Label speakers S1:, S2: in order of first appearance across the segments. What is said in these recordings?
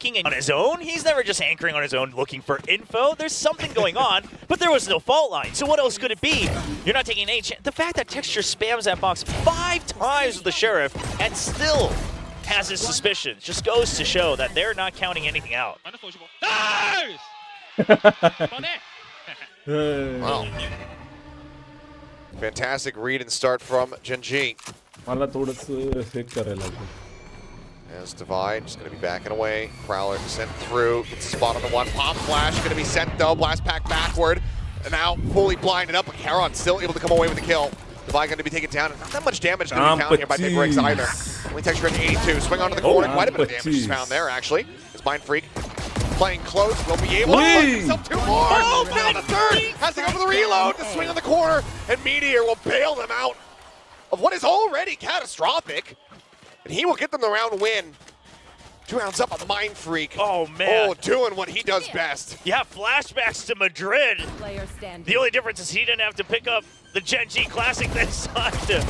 S1: on his own. He's never just anchoring on his own looking for info. There's something going on, but there was no fault line. So what else could it be? You're not taking any chance. The fact that Texture spams that box 5 times with the Sheriff and still has his suspicions just goes to show that they're not counting anything out.
S2: Wow. Fantastic read and start from GENG.
S3: मला थोडंसं fake करायला लागलं.
S2: As Divide just going to be backing away. Prowler sent through. Gets a spot on the one. Pop flash going to be sent though. Blast pack backward. And now fully blinded up. But Charon still able to come away with the kill. Divide going to be taken down. And not that much damage going to be found here by PRX either. Only Texture at 82. Swing onto the corner. Quite a bit of damage is found there actually. It's Mind Freak playing close. Will be able to find himself 2 more. Oh, found a third. Has to go for the reload. To swing on the corner. And Meteor will bail them out of what is already catastrophic. And he will get them the round win. 2 rounds up on Mind Freak.
S1: Oh, man.
S2: Oh, doing what he does best.
S1: Yeah, flashbacks to Madrid. The only difference is he didn't have to pick up the GENG Classic this time to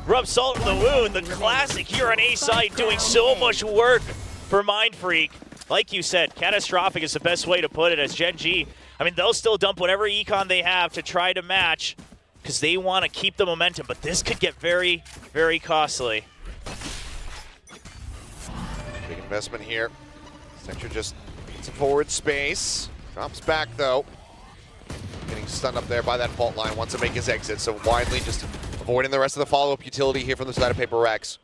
S1: rub salt in the wound. The Classic here on A side doing so much work for Mind Freak. Like you said, catastrophic is the best way to put it as GENG. I mean, they'll still dump whatever econ they have to try to match because they want to keep the momentum, but this could get very, very costly.
S2: Big investment here. Sector just gets a forward space. Drops back though. Getting stunned up there by that fault line. Wants to make his exit, so widely just avoiding the rest of the follow-up utility here from the side of PRX.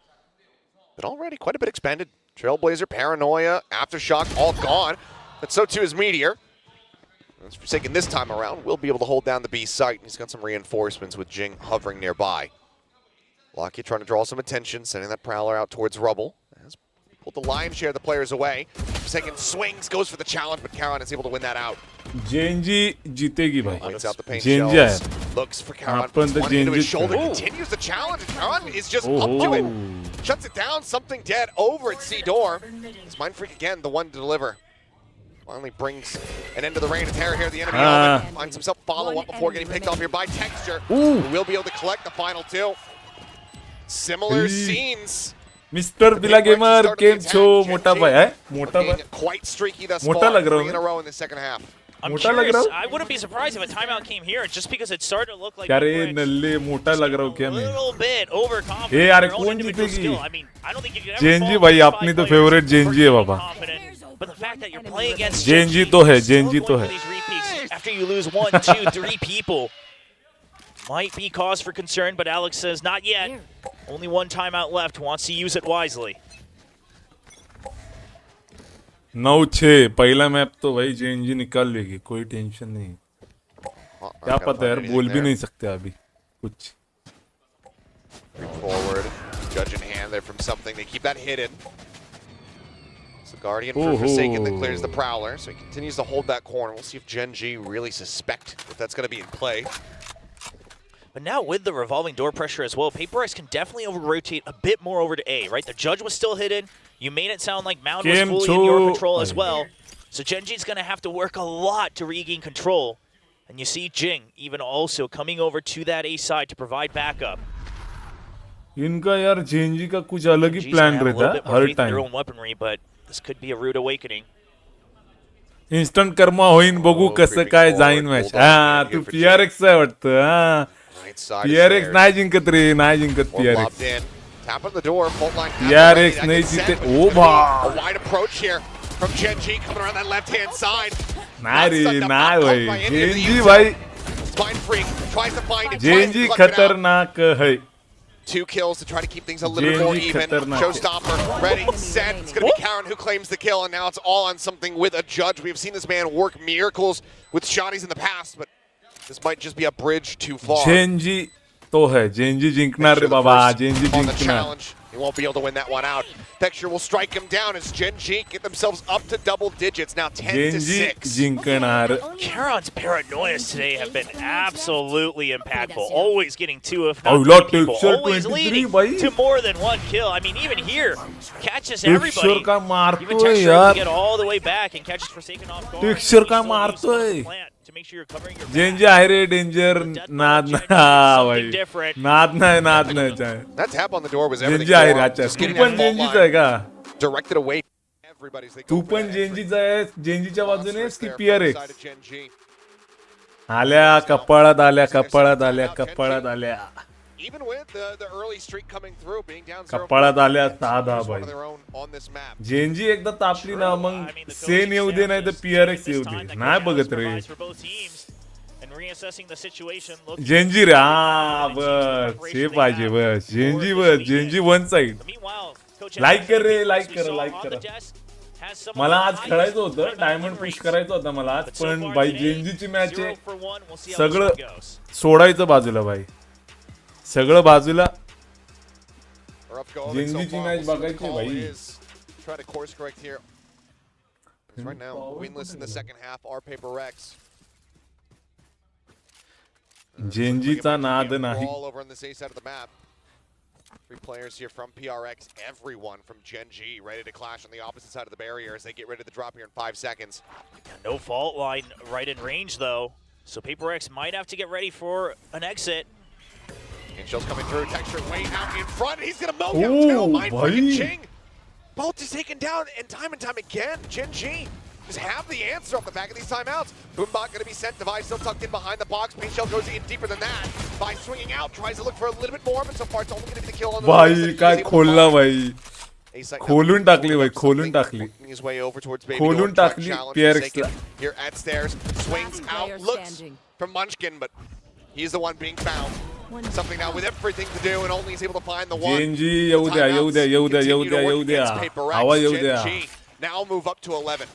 S2: But already quite a bit expended. Trailblazer, Paranoia, Aftershock, all gone. But so too is Meteor. As forsaken this time around, will be able to hold down the B site. He's got some reinforcements with GENG hovering nearby. Lockheed trying to draw some attention, sending that Prowler out towards Rubble. Pulled the lion's share of the players away. Forsaken swings, goes for the challenge, but Charon is able to win that out.
S3: GENG जीतेगी भाई.
S2: Points out the paint
S3: GENG
S2: shells.
S3: है.
S2: Looks for Charon.
S3: अपन तो
S2: Puts one into his
S3: GENG
S2: shoulder.
S3: था.
S2: Continues the challenge. Charon is just up to it. Shuts it down. Something dead over at C door. It's Mind Freak again, the one to deliver. Finally brings an end to the reign of terror here. The enemy element finds himself follow-up before getting picked off here by Texture. Who will be able to collect the final 2. Similar scenes.
S3: Mister बिला gamer game show मोटा भाई है मोटा भाई
S2: Quite streaky thus
S3: मोटा
S2: far.
S3: लग रहा
S2: 3 in a
S3: हूँ
S2: row in the second half.
S1: I'm
S3: मोटा लग
S1: curious.
S3: रहा हूँ
S1: I wouldn't be surprised if a timeout came here just because it started to look like
S3: यार
S1: PRX
S3: नल्ले मोटा लग रहा हूँ क्या
S1: a
S3: मैं
S1: little bit overconfident.
S3: ए यार
S1: in their own
S3: कौन
S1: individual
S3: जीतेगी
S1: skill. I mean, I don't think you could ever
S3: GENG
S1: fault
S3: भाई
S1: these
S3: अपनी
S1: 5
S3: तो
S1: players
S3: फेवरेट
S1: for
S3: GENG है
S1: being
S3: Baba
S1: confident. But the fact that you're playing against
S3: GENG तो है
S1: still
S3: GENG तो
S1: going
S3: है
S1: for these repeats after you lose 1, 2, 3 people might be cause for concern, but Alex says not yet. Only 1 timeout left. Wants to use it wisely.
S3: 9-6 पहला map तो भाई GENG निकाल लेगी कोई टेंशन नहीं क्या पता यार बोल भी नहीं सकते अभी कुछ
S2: Forward, judge in hand there from something. They keep that hidden. It's the Guardian for Forsaken that clears the Prowler, so he continues to hold that corner. We'll see if GENG really suspect if that's going to be in play.
S1: But now with the revolving door pressure as well, PRX can definitely over-rotate a bit more over to A, right? The Judge was still hidden. You made it sound like Mound was fully in your control as well. So GENG's going to have to work a lot to regain control. And you see GENG even also coming over to that A side to provide backup.
S3: इनका यार GENG का कुछ अलग ही plan रहता है हर
S1: their
S3: time
S1: own weaponry, but this could be a rude awakening.
S3: Instant Karma होईन बघू कसं काय जाईन मॅच हा तू PRX आहे वाटतं हा PRX नाही जिंकत रे नाही जिंकत PRX
S2: Tap on the door, fault line.
S3: PRX नाही जिंकत ओ बा
S2: A wide approach here from GENG coming around that left-hand side.
S3: नाही रे नाही भाई GENG भाई
S2: Mind Freak tries to find it.
S3: GENG खतरनाक है
S2: 2 kills to try to keep things a little more even. Showstopper, ready, set. It's going to be Charon who claims the kill, and now it's all on something with a Judge. We've seen this man work miracles with shotties in the past, but this might just be a bridge too far.
S3: GENG तो है GENG जिंकणार रे बाबा GENG जिंकणार.
S2: He won't be able to win that one out. Texture will strike him down as GENG get themselves up to double digits, now 10-6.
S3: जिंकणार.
S1: Charon's paranoias today have been absolutely impactful. Always getting 2 if not 3 people. Always leading to more than 1 kill. I mean, even here, catches everybody. Even Texture can get all the way back and catches Forsaken off guard.
S3: Texture का मारतोय.
S1: To make sure you're covering your
S3: GENG आहे रे danger नाद भाई नाद नाही
S2: That tap on the door was everything.
S3: GENG आहे रे अच्छा तू पण GENGच आहे का
S2: directed away everybody's they
S3: तू
S2: go for
S3: पण
S2: that
S3: जेनजीचा आहेस, जेनजीच्या बाजूने आहेस की
S2: there from the
S3: PRX?
S2: side of Gen G.
S3: आल्या कपाळात आल्या कपाळात आल्या कपाळात आल्या
S2: Even with the early streak coming through, being down 0
S3: कपाळात आल्या 6-10
S2: one
S3: by.
S2: of their own on this map.
S3: Gen Z एकदा तापली ना मग सेन येऊ दे नाही तर PRX येऊ दे, नाही बघत रे. जेनजी रे, हा बस हे पाहिजे बस. Gen Z one side. लाईक कर रे, लाईक कर. मला आज खेळायचं होतं, डायमंड पुश करायचं होतं मला आज, पण भाई जेनजीची मॅच आहे, सगळं सोडायचं बाजूला भाई, सगळं बाजूला. जेनजीची मॅच बघायची भाई.
S2: Try to course correct here. Right now, winless in the second half. Our Paper X.
S3: जेनजीचा नाद नाही.
S2: All over on this A side of the map. 3 players here from PRX. Everyone from Gen G ready to clash on the opposite side of the barrier as they get ready to drop here in 5 seconds.
S1: No fault line right in range though, so Paper X might have to get ready for an exit.
S2: And Shell's coming through. Texture way out in front. He's gonna milk out two. Mind freaking Ching. Both is taken down, and time again, Gen G just have the answer off the back of these timeouts. Boombot gonna be sent. Device still tucked in behind the box. Paint Shell goes in deeper than that. By swinging out, tries to look for a little bit more, but so far it's only gonna be the kill on the
S3: भाई काय खोलला भाई, खोलून टाकली भाई, खोलून टाकली, खोलून टाकली PRX ला.
S2: Here at stairs, swings out, looks from Munchkin, but he's the one being found. Something now with everything to do, and only is able to find the one.
S3: Gen Z येऊ द्या, येऊ द्या, येऊ द्या, येऊ द्या, येऊ द्या, हवा येऊ द्या.
S2: Now move up to 11.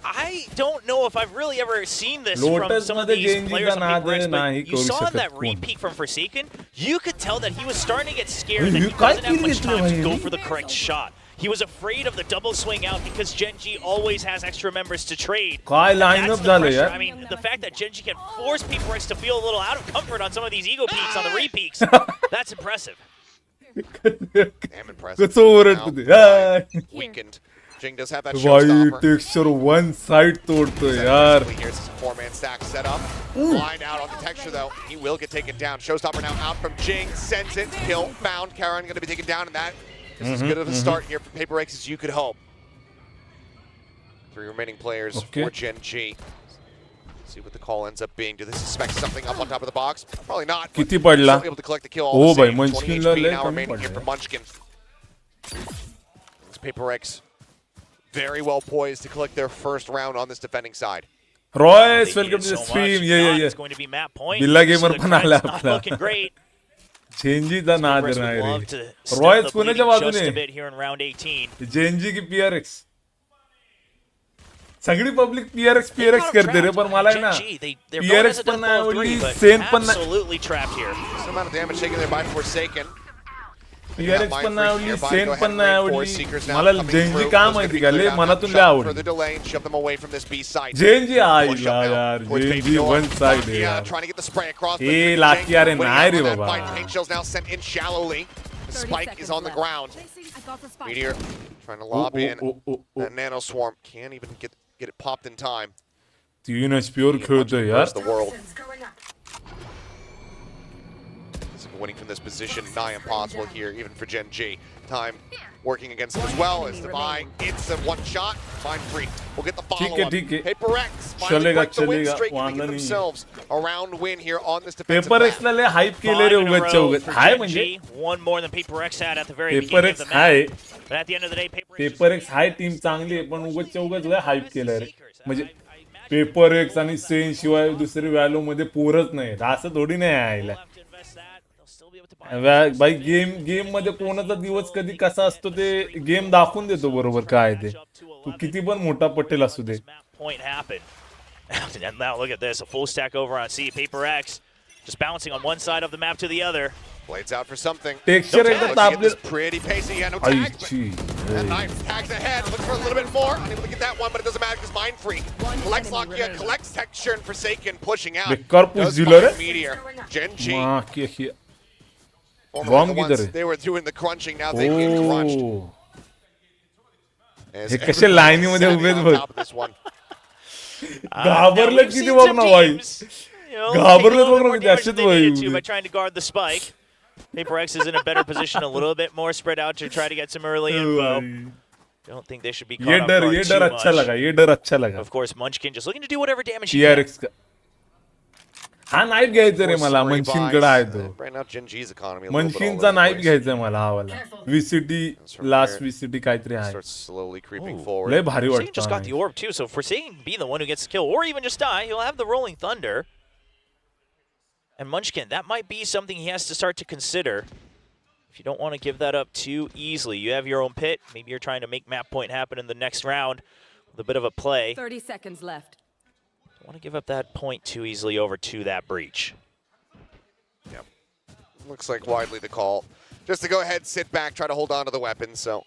S1: I don't know if I've really ever seen this from some of these players on Paper X, but you saw in that repeat from Forsaken, you could tell that he was starting to get scared that he doesn't have much time to go for the correct shot. He was afraid of the double swing out because Gen G always has extra members to trade.
S3: काय lineup झालं यार.
S1: I mean, the fact that Gen G can force Paper X to feel a little out of comfort on some of these ego peaks on the repeaks, that's impressive.
S2: Damn impressive.
S3: कसं ओरडतो.
S2: Weakened. Jing does have that
S3: भाई
S2: showstopper.
S3: Texture one side तोड़तो यार.
S2: Here's a 4-man stack set up. Blind out on the texture though. He will get taken down. Showstopper now out from Jing. Sends it. Kill found. Karen going to be taken down, and that is as good of a start here for Paper X as you could hope. 3 remaining players for Gen G. See what the call ends up being. Do they suspect something up on top of the box? Probably not.
S3: किती पडला?
S2: Still able to collect the kill all the
S3: भाई
S2: same. 20
S3: मंचकिन ला
S2: HP
S3: लय
S2: now
S3: कमी
S2: remaining here for
S3: पडला.
S2: Munchkin. It's Paper X. Very well poised to collect their first round on this defending side.
S3: Royce, welcome to the stream. Yeah.
S1: It's going to be map point.
S3: बिल्ला
S1: So
S3: gamer
S1: the
S3: पण
S1: cred's
S3: आला
S1: not
S3: आपला.
S1: looking great.
S3: जेनजीचा नाद
S1: Paper X
S3: नाही
S1: would love
S3: रे.
S1: to step
S3: Royce
S1: the
S3: कोणाच्या
S1: bleeding just a
S3: बाजूने?
S1: bit here in round 18.
S3: Gen Z की PRX? सगळी पब्लिक PRX करते रे, पण मला आहे ना PRX पण नाही आवडली, सेन पण नाही.
S1: Absolutely trapped here.
S2: Some amount of damage taken there by Forsaken.
S3: PRX पण नाही आवडली, सेन पण नाही आवडली. मला जेनजी का माहिती का, लय मनातून लय आवडली. जेनजी आईला यार, जेनजी वन साइड आहे यार. ए लाकी अरे नाही रे बाबा.
S2: Spike is on the ground. Meteor trying to lob in. That nano swarm can't even get it popped in time.
S3: 3 HP वर खेळतोय यार.
S2: The world. Winning from this position, nigh impossible here, even for Gen G. Time working against them as well as the buy. It's a one shot. Mind free. We'll get the follow-up.
S3: ठीक है.
S2: Paper X finally break the win streak and get themselves a round win here on this defensive
S3: Paper
S2: map.
S3: X ला लय hype केले रे उगाच उगाच. हाय म्हणजे
S1: one more than Paper X had at the very
S3: Paper
S1: beginning of
S3: X
S1: the
S3: hi.
S1: match. But at the end of the day,
S3: Paper X hi team चांगली आहे, पण उगाच लय हाईप केलं रे. म्हणजे पेपर एक्स आणि सेन शिवाय दुसरी व्हॅल्यू मध्ये पोरच नाही, असं थोडी नाही आयला. भाई गेम मध्ये कोणाचा दिवस कधी कसा असतो ते गेम दाखवून देतो बरोबर काय ते. तू किती पण मोठा पटेल असू दे.
S1: And now look at this, a full stack over on C. Paper X just bouncing on one side of the map to the other.
S2: Blades out for something.
S3: Texture एकदा तापले.
S2: Pretty pacey. Yeah, no tags. That knife tags ahead. Looks for a little bit more. Unable to get that one, but it doesn't matter because mind free. Collects Lockyer, collects Texture and Forsaken, pushing out.
S3: बेकार push दिलं रे.
S2: Meteor. Gen G. They were doing the crunching, now they get crunched.
S3: हे कसे लाईनी मध्ये उभे बघ. घाबरले किती बघ ना भाई. घाबरले बघ ना किती असेच भाई.
S1: By trying to guard the spike. Paper X is in a better position, a little bit more spread out to try to get some early info. Don't think they should be
S3: ये
S1: caught off
S3: डर
S1: guard
S3: ये
S1: too
S3: डर अच्छा
S1: much.
S3: लगा, ये डर अच्छा लगा.
S1: Of course, Munchkin just looking to do whatever damage he can.
S3: PRX का. हा नाईफ घ्यायचं रे मला, मनशीनकडे आहे तो.
S2: Right now, GENG's economy a little bit all
S3: मनशीनचा
S2: over the
S3: knife
S2: place.
S3: घ्यायचा मला हा वाला. VCT लास्ट VCT काहीतरी आहे.
S2: Starts slowly creeping
S1: Ooh.
S2: forward.
S3: लय भारी
S1: Forsaken
S3: वाटतं.
S1: just got the orb too, so Forsaken being the one who gets the kill, or even just die, he'll have the Rolling Thunder. And Munchkin, that might be something he has to start to consider. If you don't want to give that up too easily, you have your own pit. Maybe you're trying to make map point happen in the next round with a bit of a play.
S4: 30 seconds left.
S1: Don't want to give up that point too easily over to that breach.
S2: Yep. Looks like widely the call. Just to go ahead, sit back, try to hold on to the weapon. So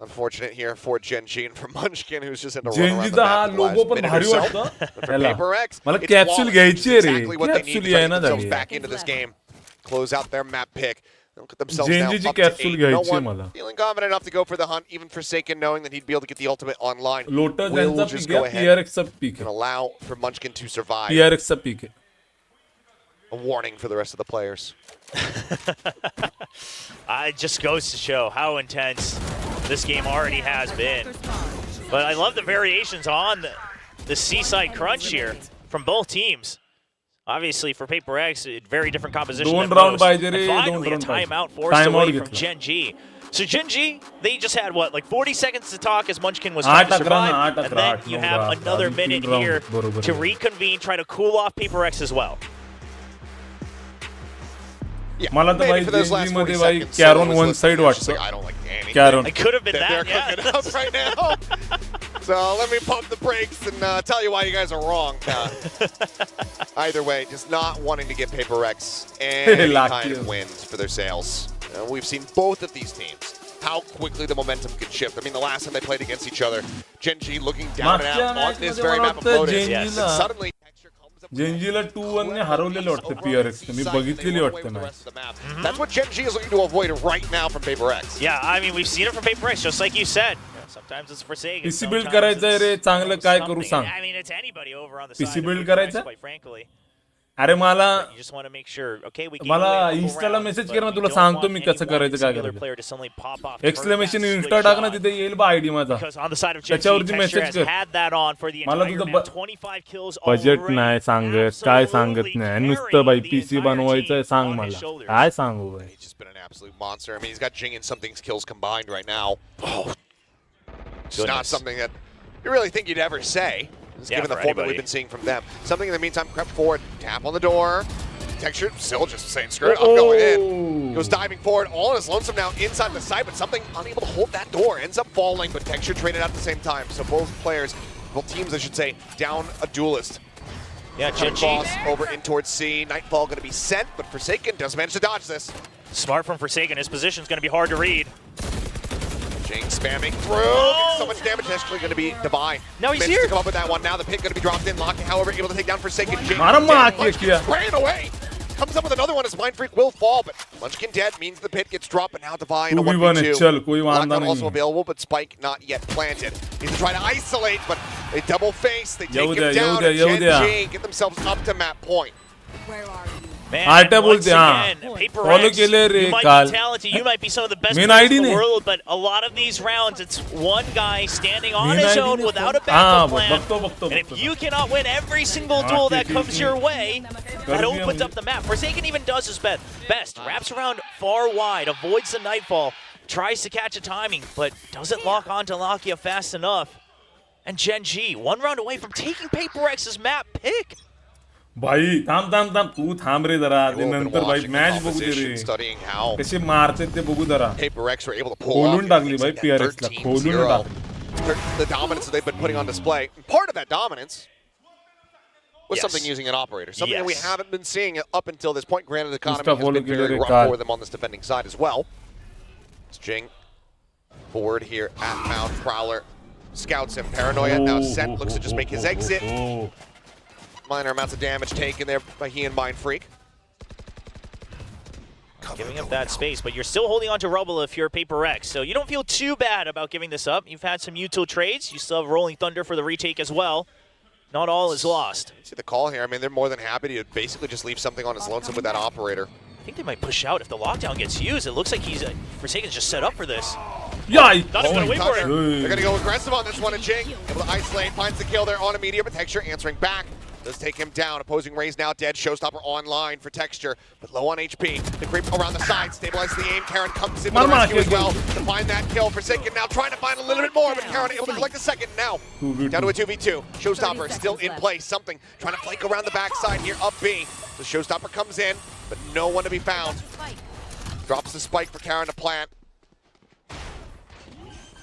S2: unfortunate here for GENG and for Munchkin, who's just in a run around the
S3: जेंजीचा हा
S2: map for the
S3: logo
S2: last
S3: पण
S2: minute or
S3: भारी
S2: so.
S3: वाटतं.
S2: But for PaperX,
S3: मला
S2: it's
S3: capsule
S2: flawless,
S3: घ्यायची
S2: which is
S3: रे.
S2: exactly what they need to
S3: capsule
S2: try to
S3: आहे ना
S2: get themselves
S3: झाली.
S2: back into this game. Close out their map pick. Look at themselves now
S3: GENG
S2: up to
S3: capsule
S2: 8. No
S3: घ्यायची
S2: one
S3: मला.
S2: feeling confident enough to go for the hunt, even Forsaken knowing that he'd be able to get the ultimate online.
S3: Lotus
S2: Will
S3: यांचा
S2: just
S3: peak
S2: go
S3: आहे,
S2: ahead
S3: PRX चा peak
S2: and
S3: आहे.
S2: allow for Munchkin to survive.
S3: PRX चा peak आहे.
S2: A warning for the rest of the players.
S1: It just goes to show how intense this game already has been. But I love the variations on the seaside crunch here from both teams. Obviously, for PaperX, a very different composition
S3: Don't
S1: than
S3: round
S1: most.
S3: by Jerry,
S1: And finally,
S3: don't
S1: a
S3: round by.
S1: timeout forced
S3: Timeout
S1: away from
S3: घेतला.
S1: GENG. So GENG, they just had, what, like 40 seconds to talk as Munchkin was
S3: आठ
S1: trying to
S3: अकरा ना,
S1: survive.
S3: आठ
S1: And
S3: अकरा,
S1: then
S3: आठ
S1: you
S3: नऊ
S1: have
S3: दहा,
S1: another
S3: अजून
S1: minute
S3: तीन round
S1: here
S3: बरोबर
S1: to
S3: आहे.
S1: reconvene, try to cool off PaperX as well.
S2: Yeah,
S3: मला तर
S2: maybe
S3: भाई
S2: for those last
S3: GENG
S2: 40
S3: मध्ये भाई
S2: seconds,
S3: कॅरॉन
S2: someone
S3: one
S2: was
S3: side
S2: listening, just
S3: वाटतं.
S2: like, I don't like anything
S3: कॅरॉन.
S1: It could have been
S2: They're
S1: that,
S2: cooking up right now. So let me pump the brakes and tell you why you guys are wrong. Either way, just not wanting to give PaperX any kind of wins for their sales. We've seen both of these teams, how quickly the momentum can shift. I mean, the last time they played against each other, GENG looking down and out on this very map of Lotus.
S1: Yes.
S2: And suddenly, Texture comes up with
S3: जेंजीला 2-1 ने हरवलेलं वाटतं PRX. मी बघितलेली वाटतं match.
S2: That's what GENG is looking to avoid right now from PaperX.
S1: Yeah, I mean, we've seen it from PaperX, just like you said. Sometimes it's Forsaken.
S3: PC build
S1: sometimes
S3: करायचंय रे,
S1: it's
S3: चांगलं काय करू
S1: something.
S3: सांग.
S1: I mean, it's anybody over on the
S3: PC
S1: side of
S3: build
S1: PaperX,
S3: करायचं?
S1: quite frankly.
S3: अरे मला
S1: You just want to make sure, okay, we
S3: मला
S1: gave away a couple
S3: Instaला
S1: rounds,
S3: message
S1: but
S3: कर ना,
S1: you
S3: तुला
S1: don't
S3: सांगतो
S1: want
S3: मी
S1: any
S3: कसं
S1: one
S3: करायचं, काय
S1: singular
S3: करायचं.
S1: player to suddenly pop off,
S3: exclamation
S1: turn that
S3: Insta
S1: switch
S3: टाक ना
S1: on.
S3: तिथे येईल बा आयडी माझा.
S1: Because on the side of GENG,
S3: त्याच्यावरती
S1: Texture
S3: message
S1: has
S3: कर.
S1: had that on for the
S3: मला
S1: entire
S3: तुझं
S1: map. 25 kills
S3: budget
S1: already.
S3: नाही सांगत, काय सांगत
S1: Absolutely
S3: नाही. नुसतं by
S1: carrying the
S3: PC
S1: entire
S3: बनवायचंय
S1: team
S3: सांग
S1: on his
S3: मला.
S1: shoulders.
S3: काय सांगू by.
S2: He's just been an absolute monster. I mean, he's got Jing and something's kills combined right now. Oh, it's not
S1: Goodness.
S2: something that you really think you'd ever say, just
S1: Yeah,
S2: given the
S1: for
S2: form that
S1: anybody.
S2: we've been seeing from them. Something in the meantime, crept forward, tap on the door. Texture still just saying, screw it, I'm going in. Goes diving forward, all in his lonesome now inside the site, but something unable to hold that door. Ends up falling, but Texture traded out at the same time. So both players, both teams, I should say, down a duelist.
S1: Yeah,
S2: Coming
S1: GENG.
S2: across over in towards C. Nightfall going to be sent, but Forsaken does manage to dodge this.
S1: Smart from Forsaken. His position's going to be hard to read.
S2: Jing spamming through. So much damage. Actually going to be Divine.
S1: No, he's
S2: Managed
S1: here.
S2: to come up with that one. Now the pit going to be dropped in. Locking, however, able to take down Forsaken. Jing
S3: मारा
S2: dead.
S3: मार किया
S2: Munchkin
S3: किया.
S2: spraying away. Comes up with another one as Mind Freak will fall, but Munchkin dead means the pit gets dropped, and now Divine a
S3: 2v1 है,
S2: 1v2.
S3: चल, कोई वांदा
S2: Lockdown
S3: नहीं
S2: also
S3: है.
S2: available, but Spike not yet planted. He's to try to isolate, but they double face. They take
S3: येऊ द्या,
S2: him
S3: येऊ
S2: down,
S3: द्या,
S2: and
S3: येऊ द्या.
S2: GENG get themselves up to map point.
S4: Where are you?
S1: Man,
S3: आटे
S1: and once
S3: बोलते, हाँ.
S1: again,
S3: Follow
S1: PaperX,
S3: केले रे
S1: you might
S3: काल.
S1: be talented, you might be some of the best
S3: Main
S1: players
S3: ID
S1: in the
S3: ने.
S1: world, but a lot of these rounds, it's one guy standing on
S3: Main
S1: his
S3: ID
S1: own
S3: ने
S1: without a
S3: हाँ,
S1: backup plan.
S3: बघतो.
S1: And if you cannot win every single
S3: हाँ,
S1: duel
S3: ठीक,
S1: that
S3: ठीक,
S1: comes
S3: ठीक.
S1: your way, that
S3: कर दिया
S1: opens
S3: मुझे.
S1: up the map. Forsaken even does his best. Wraps around far wide, avoids the Nightfall, tries to catch a timing, but doesn't lock on to Lakia fast enough. And GENG, one round away from taking PaperX's map pick.
S3: भाई थांब तू थांब रे जरा ते
S2: We've been
S3: नंतर भाई
S2: watching the
S3: match बघू दे
S2: composition,
S3: रे
S2: studying how
S3: कसे मारते ते बघू जरा
S2: PaperX were able to pull off.
S3: खोलून टाकली भाई
S2: that
S3: PRX ला
S2: 13-0.
S3: खोलून टाकली
S2: The dominance that they've been putting on display. Part of that dominance was
S1: Yes.
S2: something using an operator, something that we
S1: Yes.
S2: haven't been seeing up until this point. Granted, the economy
S3: Insta
S2: has
S3: follow
S2: been very
S3: killer
S2: rough
S3: card.
S2: for them on this defending side as well. It's Jing forward here at Mount. Prowler scouts him. Paranoia now set, looks to just make his exit. Minor amounts of damage taken there by he and Mind Freak.
S1: Giving up that space, but you're still holding on to rubble if you're PaperX, so you don't feel too bad about giving this up. You've had some util trades. You still have Rolling Thunder for the retake as well. Not all is lost.
S2: See the call here. I mean, they're more than happy to basically just leave something on his lonesome with that operator.
S1: I think they might push out if the lockdown gets used. It looks like he's Forsaken's just set up for this.
S3: Yeah,
S1: Not even gonna wait for it.
S2: They're going to go aggressive on this one, and GENG able to isolate, finds the kill there on a meteor, but Texture answering back. Does take him down. Opposing Raze now dead. Showstopper online for Texture, but low on HP. The creep around the side, stabilizes the aim. Karen comes in with the rescue as well to find that kill. Forsaken now trying to find a little bit more, but Karen able to collect a second now. Down to a 2v2. Showstopper still in play. Something trying to flank around the backside here up B. The Showstopper comes in, but no one to be found. Drops the spike for Karen to plant.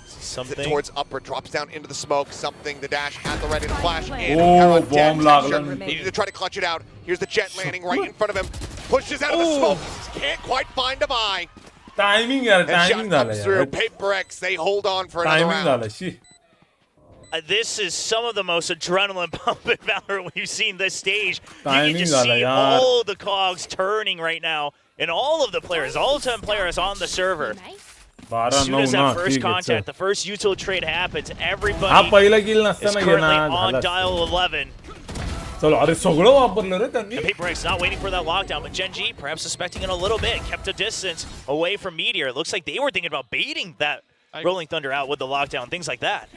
S1: Something
S2: Towards upper, drops down into the smoke. Something, the dash at the ready to flash in.
S3: Oh,
S2: Karen dead.
S3: bomb
S2: Texture
S3: lag.
S2: needed to try to clutch it out. Here's the jet landing right in front of him. Pushes out of the smoke. Can't quite find a eye.
S3: Timing यार,
S2: And shot
S3: timing झालं
S2: comes through.
S3: यार.
S2: Paper X, they hold on for another
S3: Timing
S2: round.
S3: झालं, she.
S1: This is some of the most adrenaline pumping Valorant we've seen this stage. You
S3: Timing
S1: can just
S3: झालं
S1: see
S3: यार.
S1: all the cogs turning right now, and all of the players, all 10 players on the server. As
S3: 12
S1: soon
S3: 9
S1: as
S3: ना,
S1: that first
S3: ठीक आहे,
S1: contact,
S3: चल.
S1: the first util trade happens,
S3: हा
S1: everybody
S3: पहिला किल
S1: is
S3: नसताना
S1: currently
S3: घेणार
S1: on
S3: झालं
S1: dial
S3: असतं.
S1: 11.
S3: चलो अरे सगळं वापरलं रे त्यांनी.
S1: And Paper X not waiting for that lockdown, but GENG perhaps suspecting it a little bit, kept a distance away from Meteor. It looks like they were thinking about baiting that Rolling Thunder out with the lockdown, things like that.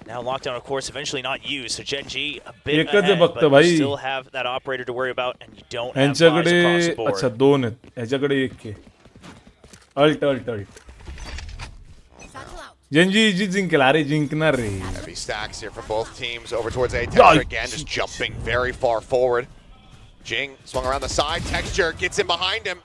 S1: Now lockdown, of course, eventually not used, so GENG a bit
S3: एकच आहे
S1: ahead,
S3: फक्त
S1: but
S3: भाई.
S1: you still have that operator to worry about, and you don't have buys
S3: यांच्याकडे
S1: across the board.
S3: अच्छा 2 आहेत. याच्याकडे 1 आहे. Alt. GENG जी जिंकेल, अरे जिंकणार रे.
S2: Heavy stacks here from both teams over towards A. Texture again, just jumping very far forward. GENG swung around the side. Texture gets in behind him.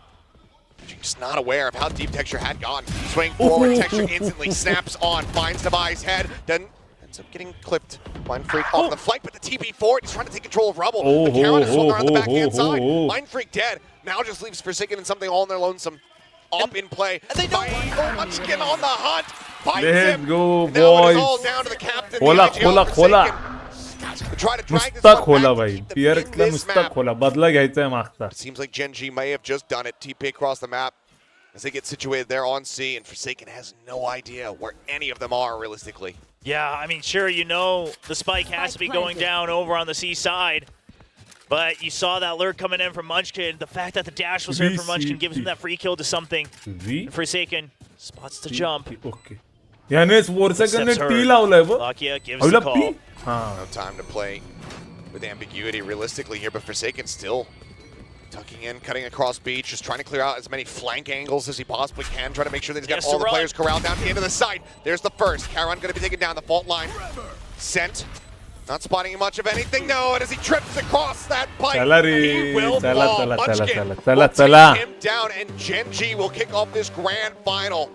S2: Just not aware of how deep Texture had gone. Swing forward, Texture instantly snaps on, finds Devi's head, then ends up getting clipped. Mind Freak off the flight, but the TP4, he's trying to take control of Rubble. The Karen is swung around the backhand side. Mind Freak dead. Now just leaves Forsaken and something all in their lonesome. Up in play. And they don't Munchkin on the hunt. Bites
S3: Let's
S2: him.
S3: go,
S2: And now it is
S3: boys.
S2: all down to the captain.
S3: खोला
S2: the IGL
S3: खोला खोला.
S2: Forsaken. Try to drag this
S3: नुसता
S2: one
S3: खोला
S2: back to
S3: भाई.
S2: keep them
S3: PRX
S2: in
S3: La
S2: this
S3: नुसता
S2: map.
S3: खोला. बदला घ्यायचा आहे मागचा.
S2: It seems like GENG may have just done it. TP across the map as they get situated there on C, and Forsaken has no idea where any of them are realistically.
S1: Yeah, I mean, sure, you know the spike has to be going down over on the C side, but you saw that lurk coming in from Munchkin. The fact that the dash was heard from Munchkin gives him that free kill to something.
S3: V.
S1: Forsaken spots the jump.
S3: Okay. याने 4 second
S1: Steps
S3: T
S1: heard.
S3: लावलाय बघ.
S1: Lakia gives the
S3: अवला
S1: call.
S3: P. हां.
S2: No time to play with ambiguity realistically here, but Forsaken still tucking in, cutting across beach, just trying to clear out as many flank angles as he possibly can, trying to make sure that he's got
S1: Yes,
S2: all the
S1: to run.
S2: players corralled down into the side. There's the first. Karan going to be taken down the fault line. Sent. Not spotting much of anything. No, and as he trips across that pipe,
S3: चला रे.
S2: he will
S3: चला
S2: fall.
S3: चला चला
S2: Munchkin
S3: चला
S2: will
S3: चला
S2: take
S3: चला.
S2: him down, and GENG will kick off this grand final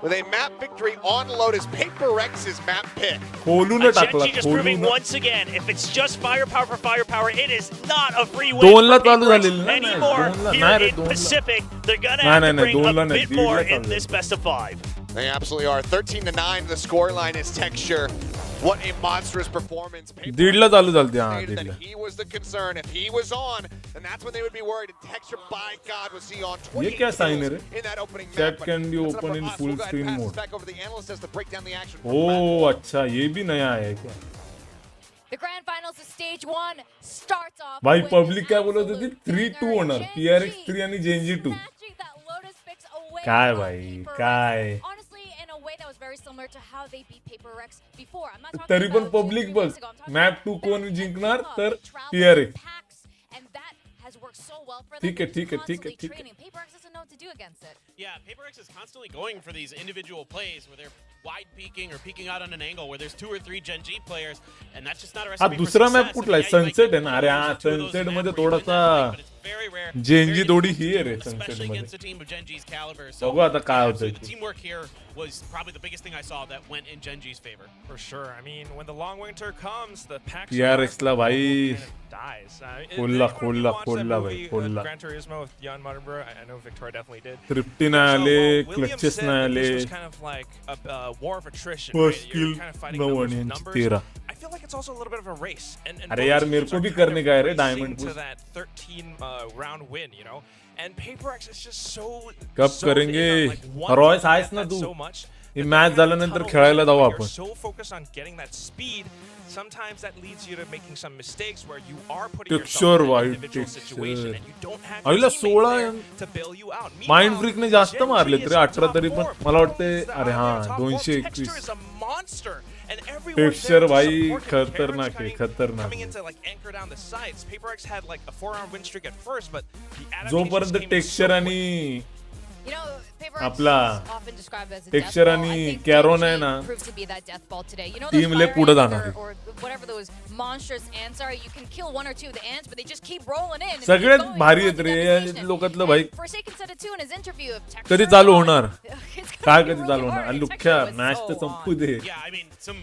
S2: with a map victory on Lotus. Paper X's map pick.
S3: खोलून टाकला.
S1: GENG just proving
S3: खोलून.
S1: once again, if it's just firepower for firepower, it is not a free win
S3: दोनला
S1: for
S3: चालू
S1: Paper X
S3: झालेलं ना,
S1: anymore
S3: दोनला.
S1: here
S3: नाही रे,
S1: in
S3: दोनला.
S1: Pacific. They're gonna
S3: नाही,
S1: have to
S3: नाही,
S1: bring
S3: दोनला
S1: a
S3: नाही,
S1: bit more
S3: दीडला
S1: in
S3: चालू
S1: this best of 5.
S2: They absolutely are. 13-9, the scoreline is Texture. What a monstrous performance. Paper
S3: दीडला चालू झालती. हां
S2: stated that
S3: दीडला.
S2: he was the concern. If he was on, then that's when they would be worried. And Texture, by God, was he on 20
S3: ये क्या sign है रे?
S2: in that opening
S3: Chat
S2: map.
S3: can be
S2: But that's
S3: open
S2: enough
S3: in
S2: for us.
S3: full
S2: We'll go ahead and
S3: screen
S2: pass
S3: mode.
S2: this back over to the analyst as to break down the action.
S3: ओह अच्छा ये भी नया है क्या?
S5: The grand finals of stage 1 starts off
S3: भाई
S5: with
S3: public क्या
S5: an
S3: बोलत होती?
S5: absolute
S3: 3-2
S5: banger.
S3: होणार.
S5: GENG
S3: PRX 3 आणि GENG 2.
S5: snatching that Lotus picks away
S3: काय
S5: from
S3: भाई,
S5: Paper
S3: काय?
S5: X. Honestly, in a way that was very similar to how they beat Paper X before. I'm not talking
S3: तरी पण
S5: about 2-3
S3: public
S5: weeks
S3: बघ.
S5: ago. I'm talking
S3: map
S5: about
S3: 2
S5: back
S3: कोण
S5: in the
S3: जिंकणार
S5: club.
S3: तर
S5: They traveled
S3: PRX.
S5: in packs, and that has worked so well for them.
S3: ठीक है,
S5: They're
S3: ठीक है, ठीक है,
S5: constantly
S3: ठीक है.
S5: training. Paper X doesn't know what to do against it.
S6: Yeah, Paper X is constantly going for these individual plays where they're wide peeking or peeking out on an angle where there's 2 or 3 GENG players, and that's just not a
S3: हा
S6: recipe for
S3: दुसरा
S6: success.
S3: Map कुठला आहे?
S6: Yeah, you might
S3: sunset
S6: get
S3: आहे ना? अरे
S6: one
S3: हा
S6: or two of those
S3: sunset
S6: in a
S3: मध्ये
S6: map where you win
S3: थोडासा
S6: that fight, but it's very rare.
S3: GENG
S6: Very
S3: थोडी
S6: difficult
S3: ही आहे
S6: to
S3: रे
S6: do,
S3: सनसेट
S6: especially
S3: मध्ये.
S6: against a team of GENG's caliber. So,
S3: बघू आता काय
S6: absolutely,
S3: होतंय
S6: the teamwork here was probably the biggest thing I saw that went in GENG's favor.
S7: For sure. I mean, when the long winter comes, the packs
S3: PRX ला भाई
S7: dies.
S3: खोलला खोलला खोलला भाई खोलला.
S7: Gran Turismo with Jan Mardenborough. I know Victoria definitely did.
S3: तृप्ती नाही आले,
S7: William
S3: clutches
S7: said
S3: नाही
S7: that
S3: आले.
S7: this was kind of like a war of attrition.
S3: First
S7: right?
S3: Kill
S7: You're kind of fighting
S3: 9
S7: numbers
S3: आणि
S7: with
S3: यांची
S7: numbers.
S3: 13.
S7: I feel like it's also a little bit of a race. And
S3: अरे
S7: both
S3: यार,
S7: teams
S3: मेरे को
S7: are
S3: भी
S7: kind
S3: करने
S7: of
S3: का है रे
S7: racing
S3: diamond
S7: to
S3: push.
S7: that 13 round win, you know. And Paper X is just so
S3: कब
S7: zoned in
S3: करेंगे?
S7: on, like, one
S3: Royce
S7: thing
S3: आयस
S7: that
S3: ना
S7: that's
S3: तू.
S7: so much
S3: ही मॅच झाल्यानंतर खेळायला जाऊ आपण.
S7: So focused on getting that speed, sometimes that leads you to making some mistakes where you are putting
S3: Texture
S7: yourself in
S3: white
S7: an individual
S3: texture.
S7: situation and you don't have
S3: आईला
S7: your teammates
S3: 16
S7: there to bail you out.
S3: Mind
S7: Meanwhile,
S3: फ्रीकने जास्त
S7: Gen G
S3: मारले
S7: is
S3: तरी 18
S7: top
S3: तरी पण
S7: four.
S3: मला वाटते
S7: Players
S3: अरे
S7: out
S3: हा
S7: there top four.
S3: 221.
S7: Texture is a monster, and everyone
S3: Texture
S7: there to
S3: भाई
S7: support him.
S3: खतरनाक
S7: Karen's
S3: है, खतरनाक
S7: coming
S3: है.
S7: in to like anchor down the sides. PaperX had like a 4-round win streak at first, but the adaptations
S3: जोपर्यंत
S7: came in so
S3: texture
S7: quick.
S3: आणि
S5: You know, PaperX
S3: आपला
S5: is often described as a
S3: texture
S5: death ball.
S3: आणि
S5: I think
S3: Caron
S5: Gen
S3: आहे
S5: G
S3: ना,
S5: proved to be that death ball today. You know
S3: team
S5: those
S3: लय
S5: fire
S3: पुढे
S5: ants
S3: जाणार आहे.
S5: or whatever those monstrous ants are, you can kill one or two of the ants, but they just keep rolling in. And
S3: सगळ्यात
S5: keep going,
S3: भारी
S5: causing
S3: आहेत रे या
S5: devastation.
S3: लोकातलं
S5: And
S3: भाई.
S5: Forsaken said it too in his interview of Texture
S3: कधी
S5: is
S3: चालू
S5: on.
S3: होणार?
S5: It's gonna
S3: काय
S5: be
S3: कधी
S5: really
S3: चालू होणार?
S5: hard.
S3: अरे
S5: Texture
S3: लुख्या
S5: was
S3: मॅच
S5: so
S3: तर
S5: on.
S3: संपू दे.
S6: Yeah, I mean, some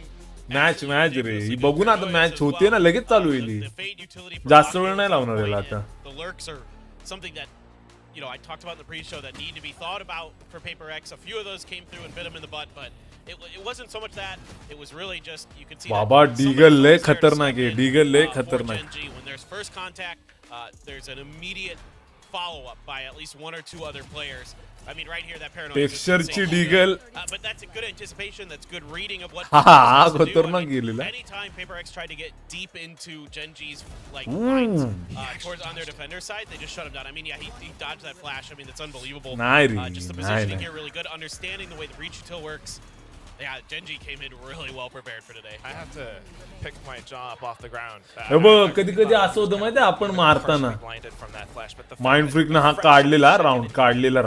S3: match match रे ही बघू ना आता मॅच होते ना लगेच चालू होईल ही.
S6: The Fade utility for
S3: जास्त
S6: blocking
S3: वेळ नाही
S6: is
S3: लावणार याला
S6: great,
S3: आता.
S6: and the lurks are something that, you know, I talked about in the pre-show that need to be thought about for PaperX. A few of those came through and bit him in the butt, but it wasn't so much that. It was really just, you could see
S3: Baba
S6: that somebody
S3: Diggle लय
S6: was there to
S3: खतरनाक
S6: step
S3: आहे,
S6: in,
S3: Diggle लय
S6: for
S3: खतरनाक.
S6: Gen G. When there's first contact, there's an immediate follow-up by at least one or two other players. I mean, right here, that paranoia. is
S3: Texture
S6: insane.
S3: ची Diggle.
S6: But that's a good anticipation. That's good reading of what.
S3: हा,
S6: PaperX wants to do.
S3: खतरनाक
S6: I mean,
S3: गेलेला.
S6: anytime PaperX tried to get deep into Gen G's like lines, towards on their defender side, they just shut him down. I mean, yeah, he dodged that flash. I mean, that's unbelievable.
S3: नाही रे,
S6: Just the
S3: नाही,
S6: positioning
S3: नाही.
S6: here really good. Understanding the way the breach util works. Yeah, Gen G came in really well prepared for today.
S7: I have to pick my jaw up off the ground.
S3: हे बघ कधी कधी असं होतं माहिती आहे आपण मारताना
S7: Blinded from that flash, but the
S3: mind फ्रीकनं हा काढलेला राऊंड काढलेला.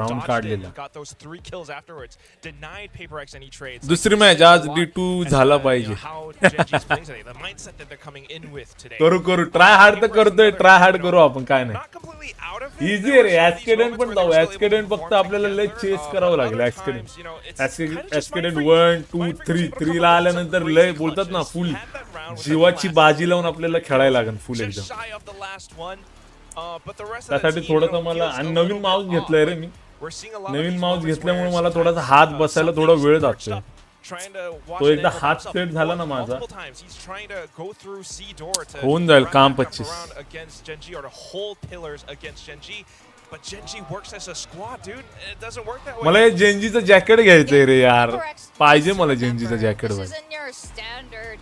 S7: got those 3 kills afterwards, denied PaperX any trades.
S3: दुसरी मॅच आज D2 झाला पाहिजे.
S7: How Gen G's playing today, the mindset that they're coming in with today.
S3: करू try hard तर करतोय, ट्राय हार्ड करू आपण काय नाही.
S7: Not completely out of it.
S3: Easy आहे रे, ऍक्सिडेंट पण जाऊ. ऍक्सिडेंट फक्त आपल्याला लय चेस करावं लागेल. ऍक्सिडेंट 1 2 3 3 ला आल्यानंतर लय बोलतात ना फुल जीवाची बाजी लावून आपल्याला खेळायला लागेल फुल एकदम. त्यासाठी थोडंसं मला आणि नवीन माऊस घेतलाय रे मी. नवीन माऊस घेतल्यामुळे मला थोडासा हात बसायला थोडा वेळ जातोय. तो एकदा हात सेट झाला ना माझा होऊन जाईल काम 25.
S7: But Gen G works as a squad, dude. It doesn't work that way.
S3: मला हे जेनजीचं जॅकेट घ्यायचंय रे यार. पाहिजे मला जेनजीचं जॅकेट
S5: This
S3: भाई.
S5: isn't your standard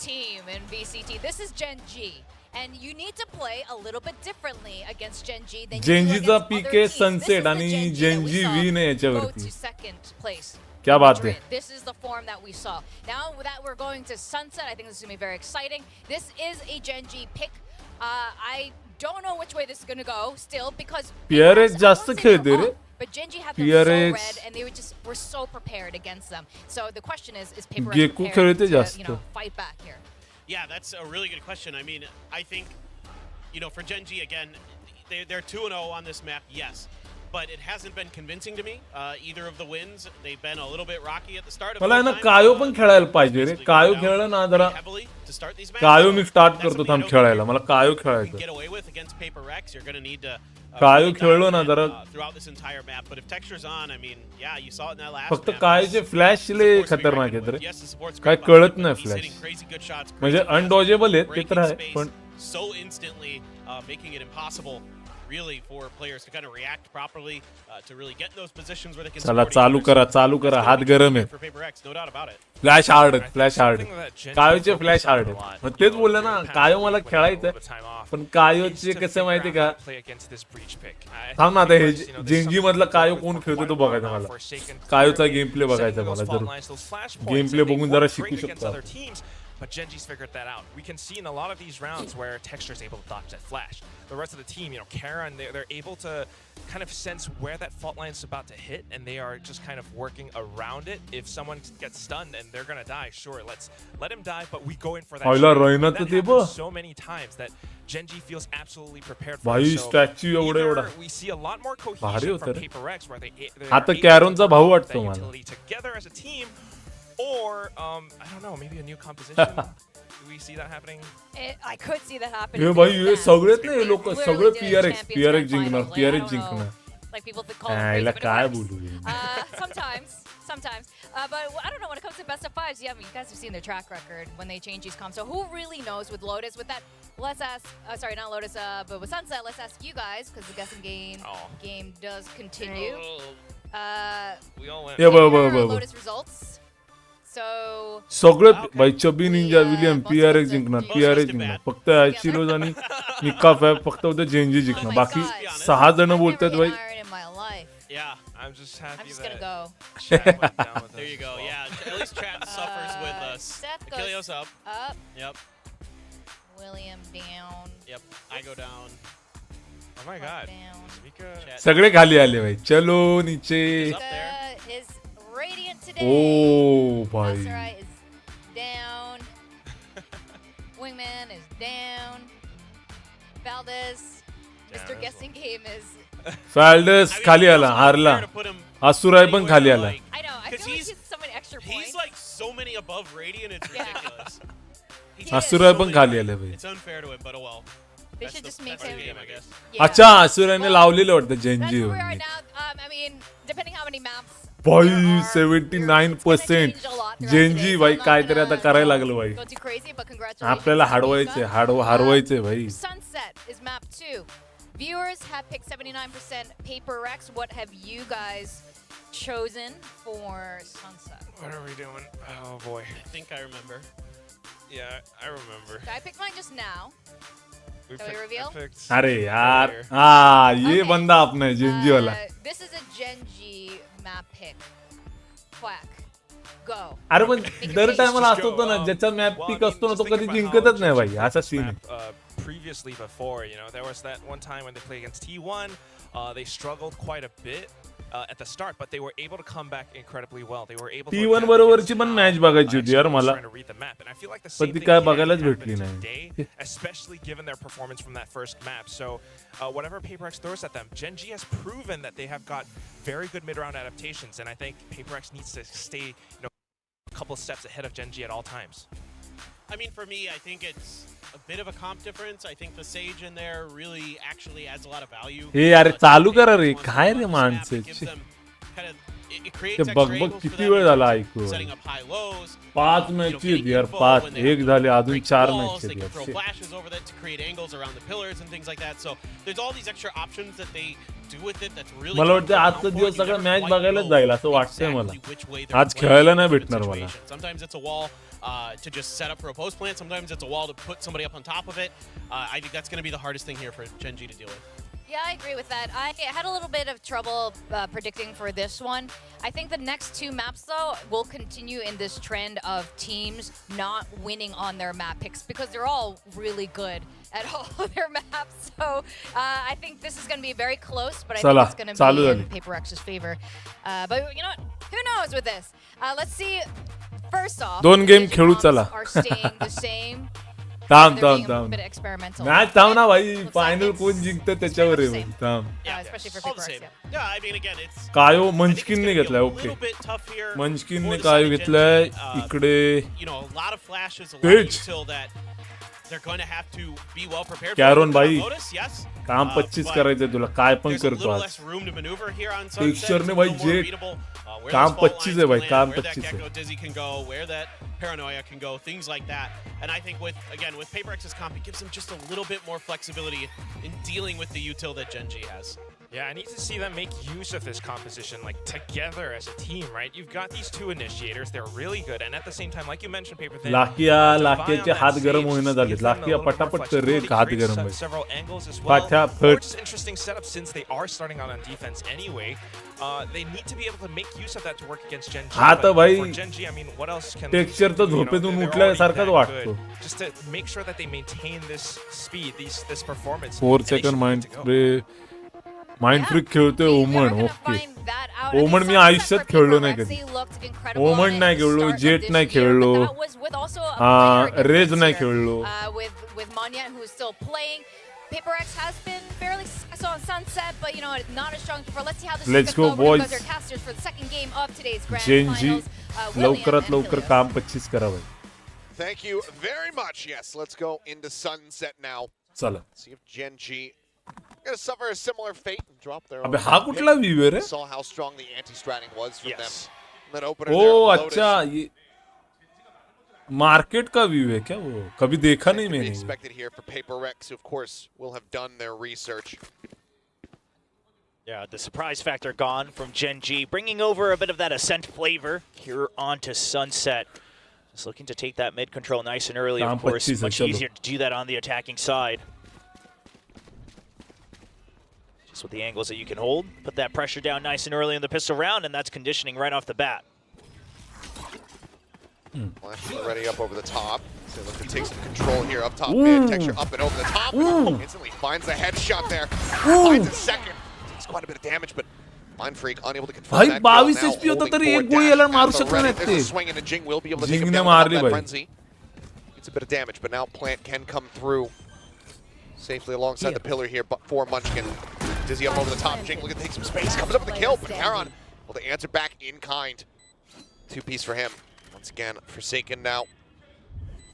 S5: team in VCT. This is Gen G. And you need to play a little bit differently against Gen G than you do
S3: जेनजीचा
S5: against
S3: peak
S5: other
S3: आहे
S5: teams.
S3: Sunset
S5: This is
S3: आणि
S5: the Gen G that
S3: Gen Z
S5: we saw
S3: win आहे
S5: go
S3: याच्यावरती.
S5: to second place.
S3: क्या बात है.
S5: Madrid. This is the form that we saw. Now that we're going to Sunset, I think this is going to be very exciting. This is a Gen G pick. I don't know which way this is going to go still because
S3: PRX जास्त
S5: I won't say
S3: खेळते
S5: they're
S3: रे.
S5: up, but Gen G had them so
S3: PRX
S5: red and they were so prepared against them. So the question is PaperX
S3: Geku
S5: prepared
S3: खेळते
S5: to,
S3: जास्त.
S5: fight back here?
S6: Yeah, that's a really good question. I mean, I think, you know, for Gen G, again, they're 2-0 on this map, yes. But it hasn't been convincing to me. Either of the wins, they've been a little bit rocky at the start of
S3: मला
S6: both
S3: ना
S6: times.
S3: कायो पण खेळायला पाहिजे रे. कायो
S6: Down
S3: खेळलं ना जरा.
S6: heavily to start these matches.
S3: कायो मी स्टार्ट
S6: That's
S3: करतो
S6: something
S3: थांब
S6: you don't
S3: खेळायला. मला कायो
S6: you can
S3: खेळायचं.
S6: get away with against PaperX. You're going to need to
S3: Kayo
S6: really
S3: खेळलो
S6: dial
S3: ना
S6: in,
S3: जरा.
S6: throughout this entire map. But if Texture's on, I mean, yeah, you saw it in that last
S3: फक्त
S6: map.
S3: कायोचे flash लय
S6: Support's be
S3: खतरनाक
S6: reckoned
S3: आहेत
S6: with.
S3: रे.
S6: Yes, the support's
S3: काय
S6: great,
S3: कळत
S6: but
S3: नाही
S6: he's
S3: flash.
S6: hitting crazy good shots,
S3: म्हणजे
S6: crazy fast,
S3: अनडॉजेबल आहेत ते
S6: breaking
S3: तर आहे
S6: space
S3: पण
S6: so instantly, making it impossible really for players to kind of react properly, to really get in those positions where they can
S3: चला
S6: support
S3: चालू
S6: each
S3: करा
S6: other.
S3: चालू
S6: It's
S3: करा
S6: gonna
S3: हात
S6: be
S3: गरम
S6: tricky
S3: आहे.
S6: for PaperX, no doubt about it.
S3: Flash hard flash hard
S7: Something that Gen G
S3: कायोचे
S7: focused
S3: flash
S7: on
S3: hard
S7: a lot.
S3: मग तेच बोललं ना कायो मला
S7: With a little
S3: खेळायचं
S7: bit of time off.
S3: पण
S7: Needs
S3: कायोचे
S7: to
S3: कसं
S7: figure
S3: माहिती
S7: out
S3: का
S7: how to play against this breach pick. I
S3: थांब ना आता हे
S7: think, you know, there's
S3: Gen Z
S7: something
S3: मधला
S7: to
S3: कायो
S7: do
S3: कोण
S7: with
S3: खेळतो तो
S7: for
S3: बघायचा
S7: quite a
S3: मला.
S7: while. Forsaken
S3: कायोचा
S7: clearly
S3: game play बघायचा
S7: setting
S3: मला
S7: those
S3: जरूर.
S7: fault lines, those flash points,
S3: game
S7: and
S3: play
S7: they
S3: बघून
S7: work
S3: जरा
S7: great
S3: शिकू
S7: against
S3: शकतो.
S7: other teams. But Gen G's figured that out. We can see in a lot of these rounds where Texture's able to dodge that flash. The rest of the team, you know, Karen, they're able to kind of sense where that fault line's about to hit, and they are just kind of working around it. If someone gets stunned and they're gonna die, sure, let's let him die, but we go in for that.
S3: आईला
S7: trade.
S3: रैनाचं
S7: That
S3: ते
S7: happens
S3: बघ.
S7: so many times that Gen G feels absolutely prepared for.
S3: भाई
S7: it. So
S3: statue एवढा
S7: either
S3: एवढा
S7: we see a lot more
S3: भारी
S7: cohesion
S3: होतं
S7: from
S3: रे.
S7: PaperX where they
S3: आता
S7: are able
S3: कॅरोनचा
S7: to
S3: भाऊ
S7: work
S3: वाटतो
S7: that
S3: मला.
S7: utility together as a team, or I don't know, maybe a new composition. Do we see that happening?
S5: I could see that happening.
S3: हे भाई हे
S5: fast.
S3: सगळेच नाही लोक
S5: Clearly
S3: सगळे
S5: did
S3: PRX
S5: Champions Grand
S3: जिंकणार
S5: Finals. Like, I
S3: PRX
S5: don't
S3: जिंकणार.
S5: know. Like people call it
S3: आईला
S5: crazy, but
S3: काय
S5: it works.
S3: बोलू
S5: Sometimes. But I don't know, when it comes to best of fives, yeah, I mean, you guys have seen their track record when they change these comps. So who really knows with Lotus? With that, let's ask, sorry, not Lotus, but with Sunset, let's ask you guys, because the guessing game does continue.
S7: We all went.
S3: Yeah,
S5: here are
S3: but.
S5: Lotus results. So
S3: सगळं भाई chubby Ninja William PRX जिंकणार PRX जिंकणार फक्त ॲचिलोज आणि निक्का fab फक्त होतं Gen Z जिंकणार बाकी 6 जण बोलतात भाई
S5: iron in my life.
S6: Yeah.
S7: I'm just happy
S5: I'm just
S7: that
S5: gonna go.
S7: Chat went down with
S6: There
S7: us
S6: you
S7: as
S6: go.
S7: well.
S6: Yeah. At least chat suffers with us.
S5: Seth goes
S6: Achilleos up.
S5: up.
S6: Yep.
S5: William down.
S6: Yep. I go down.
S7: Oh my God.
S5: Down.
S7: Mika.
S6: Chat
S3: सगळे खाली आले भाई चलो नीचे
S6: is up there.
S5: Is radiant today.
S3: ओ भाई
S5: Sarai is down. Wingman is down. Valdez, Mr.
S7: as
S5: Guessing Game is.
S3: फॅल्डस खाली आला हारला
S6: Fair to put him
S3: असुराय पण खाली
S6: anywhere,
S3: आला
S6: like,
S5: I know. I
S6: 'Cause
S5: feel like
S6: he's-
S5: he's so many extra
S6: he's
S5: points.
S6: like so many above Radiant, it's
S5: Yeah.
S6: ridiculous. He
S5: He
S6: gets
S3: असुराय
S6: so
S3: पण
S6: many
S3: खाली
S6: points.
S3: आले भाई
S6: It's unfair to him, but oh well.
S5: They
S6: That's
S5: should
S6: the-
S5: just make
S6: that's the
S5: him.
S6: game, I guess.
S5: Yeah.
S3: अच्छा असुरायने लावलेलं वाटतं
S5: That's
S3: Gen Z
S5: where we are now. I mean, depending how many maps.
S3: भाई
S5: there are,
S3: 79%
S5: it's gonna change a lot throughout
S3: Gen Z
S5: today, so
S3: भाई
S5: I'm not
S3: काहीतरी आता
S5: gonna,
S3: करायला लागलं भाई
S5: Go too crazy, but congratulations.
S3: आपल्याला
S5: to
S3: हरवायचंय
S5: Mika.
S3: हरवायचंय भाई
S5: Sunset is map 2. Viewers have picked 79% Paper X. What have you guys chosen for Sunset?
S7: What are we doing? Oh boy.
S6: I think I remember.
S7: Yeah, I remember.
S5: I picked mine just now.
S7: We
S5: Shall we reveal?
S7: I picked
S3: अरे यार
S7: earlier.
S3: हाँ ये
S5: Okay.
S3: बंदा अपना है Gen Z वाला
S5: This is a GENG map pick. Quack. Go.
S3: अरे पण दर टायमाला
S7: Just
S3: असं होतं ना
S7: go,
S3: ज्याचा map
S7: well, I
S3: pick
S7: mean,
S3: असतो ना
S7: just
S3: तो
S7: think
S3: कधी
S7: about how
S3: जिंकतच नाही भाई
S7: GG
S3: असा
S7: this
S3: सीन आहे
S7: map, previously before, you know, there was that one time when they played against T1, they struggled quite a bit at the start, but they were able to come back incredibly well. They were able to
S3: T1
S7: adapt
S3: बरोबरची
S7: against
S3: पण
S7: how,
S3: match बघायची होती यार
S7: XPG was
S3: मला
S7: trying to read the map, and I feel like the
S3: पण
S7: same
S3: ती
S7: thing
S3: काय
S7: can
S3: बघायलाच
S7: happen
S3: भेटली नाही
S7: today, especially given their performance from that first map. So whatever PaperX throws at them, GENG has proven that they have got very good mid-round adaptations, and I think PaperX needs to stay, you know, a couple steps ahead of GENG at all times.
S6: I mean, for me, I think it's a bit of a comp difference. I think the Sage in there really actually adds a lot of value.
S3: हे अरे
S6: to
S3: चालू
S6: the
S3: करा रे
S6: ones
S3: काय
S6: on
S3: रे
S6: this map.
S3: माणसं
S6: It gives them kind of- it creates
S3: ते
S6: extra
S3: बघ बघ
S6: angles for
S3: किती
S6: them
S3: वेळ
S6: in
S3: झाला
S6: terms of
S3: ऐकू
S6: setting up high lows.
S3: 5
S6: you know,
S3: match
S6: getting
S3: आहेत यार
S6: info
S3: 5
S6: when they have
S3: एक
S6: to
S3: झाले अजून
S6: break
S3: 4
S6: walls,
S3: match
S6: they can
S3: आहेत
S6: throw
S3: यार
S6: flashes over that to create angles around the pillars and things like that. So there's all these extra options that they do with it. That's really
S3: मला
S6: fun
S3: वाटतं
S6: for
S3: आजचा
S6: Valorant.
S3: दिवस
S6: You
S3: सगळं
S6: never
S3: match
S6: quite
S3: बघायलाच
S6: know
S3: जाईल असं वाटतंय मला
S6: exactly which way they're
S3: आज
S6: playing
S3: खेळायला
S6: in
S3: नाही
S6: different
S3: भेटणार मला
S6: situations. Sometimes it's a wall to just set up for a post plant. Sometimes it's a wall to put somebody up on top of it. I think that's going to be the hardest thing here for GENG to deal with.
S5: Yeah, I agree with that. I had a little bit of trouble predicting for this one. I think the next 2 maps, though, will continue in this trend of teams not winning on their map picks because they're all really good at all of their maps. So I think this is going to be very close, but I think
S3: चला,
S5: it's going to
S3: चालू
S5: be
S3: झाली.
S5: in Paper X's favor. But you know what? Who knows with this? Let's see. First off,
S3: दोन
S5: the
S3: game
S5: Asian
S3: खेळू
S5: comps
S3: चला.
S5: are staying the same.
S3: थांब
S5: They're being
S3: थांब
S5: a
S3: थांब
S5: bit experimental.
S3: Match थांब ना भाई
S5: Looks like
S3: फायनल
S5: it's
S3: कोण जिंकतं त्याच्यावर आहे
S5: pretty
S3: भाई
S5: much
S3: थांब
S6: Yeah,
S5: especially for
S6: all the
S5: Paper X,
S6: same.
S5: yeah.
S6: Yeah, I mean, again, it's.
S3: Kayo
S6: I think it's
S3: मंचकिनने
S6: gonna be a
S3: घेतलाय okay
S6: little bit tough here
S3: मंचकिनने
S6: for the
S3: Kayo
S6: side of
S3: घेतलाय
S6: GENG.
S3: इकडे
S6: You know, a lot of flashes, a lot
S3: Pitch.
S6: of util that they're going to have to be well prepared
S3: Karen
S6: for.
S3: भाई,
S6: Lotus, yes.
S3: काम 25
S6: but
S3: करायचंय तुला काय पण
S6: there's a
S3: करतो
S6: little
S3: आज
S6: less room to maneuver here on Sunset.
S3: Texture
S6: It's
S3: ने
S6: a
S3: भाई
S6: little more
S3: Jet,
S6: readable, where
S3: काम
S6: those fault
S3: 25
S6: lines
S3: है भाई,
S6: can
S3: काम
S6: land, where that
S3: 25 है.
S6: Gecko Dizzy can go, where that Paranoia can go, things like that. And I think with Paper X's comp, it gives them just a little bit more flexibility in dealing with the util that GENG has.
S7: Yeah, I need to see them make use of this composition, like together as a team, right? You've got these 2 initiators; they're really good, and at the same time, like you mentioned, Paper Thin,
S3: लाकियाचे हात गरम होईना झालेत लाकिया पटापट कर रे हात गरम भाई
S7: several angles as well.
S3: पाठ्या
S7: Or
S3: फट
S7: just interesting setup since they are starting out on defense anyway. They need to be able to make use of that to work against GENG.
S3: हाँ तो
S7: but
S3: भाई,
S7: for GENG, I mean, what else can
S3: texture तर
S7: you know,
S3: झोपेतून
S7: they're
S3: उठल्यासारखाच
S7: already that
S3: वाटतो
S7: good. Just to make sure that they maintain this speed, this performance.
S3: 4
S7: and they
S3: second
S7: should be
S3: mind
S7: good to go.
S3: Free mind freak खेळतोय ओमन okay ओमन मी आयुष्यात खेळलो नाही कधी ओमन नाही खेळलो जेट नाही खेळलो रेज नाही खेळलो
S5: with Manya, who's still playing. Paper X has been fairly successful on Sunset, but you know, not as strong before. Let's see how this
S3: Let's
S5: is going
S3: go,
S5: to go.
S3: boys.
S5: Because they're casters for the second game of today's grand
S3: Gen Z
S5: finals. William
S3: लवकरात
S5: and
S3: लवकर
S5: Helios.
S3: काम 25 करा भाई
S2: Thank you very much. Yes, let's go into Sunset now.
S3: चला
S2: See if GENG gonna suffer a similar fate and drop their
S3: अबे
S2: own
S3: हा
S2: pick.
S3: कुठला view आहे रे
S2: Saw how strong the anti-stratting was from
S7: Yes.
S2: them. And that opener
S3: ओ
S2: there,
S3: अच्छा
S2: Lotus.
S3: ये market का व्यू है क्या वो कभी देखा नहीं
S2: To be
S3: मैंने
S2: expected here for Paper X, who of course will have done their research.
S1: Yeah, the surprise factor gone from GENG, bringing over a bit of that Ascent flavor here onto Sunset. Just looking to take that mid control nice and early, of course. Much easier to do that on the attacking side. Just with the angles that you can hold. Put that pressure down nice and early in the pistol round, and that's conditioning right off the bat.
S2: Flash already up over the top. So look to take some control here up top mid. Texture up and over the top. Instantly finds the headshot there. Finds a second. Takes quite a bit of damage, but Mind Freak unable to confirm that kill. Now holding forward dash at the ready. There's a swing, and GENG will be able to take him down with that frenzy. Gets a bit of damage, but now Plant can come through safely alongside the pillar here, but for Munchkin. Dizzy up over the top. GENG looking to take some space. Comes up with the kill, but Karon will to answer back in kind. 2-piece for him. Once again, Forsaken now.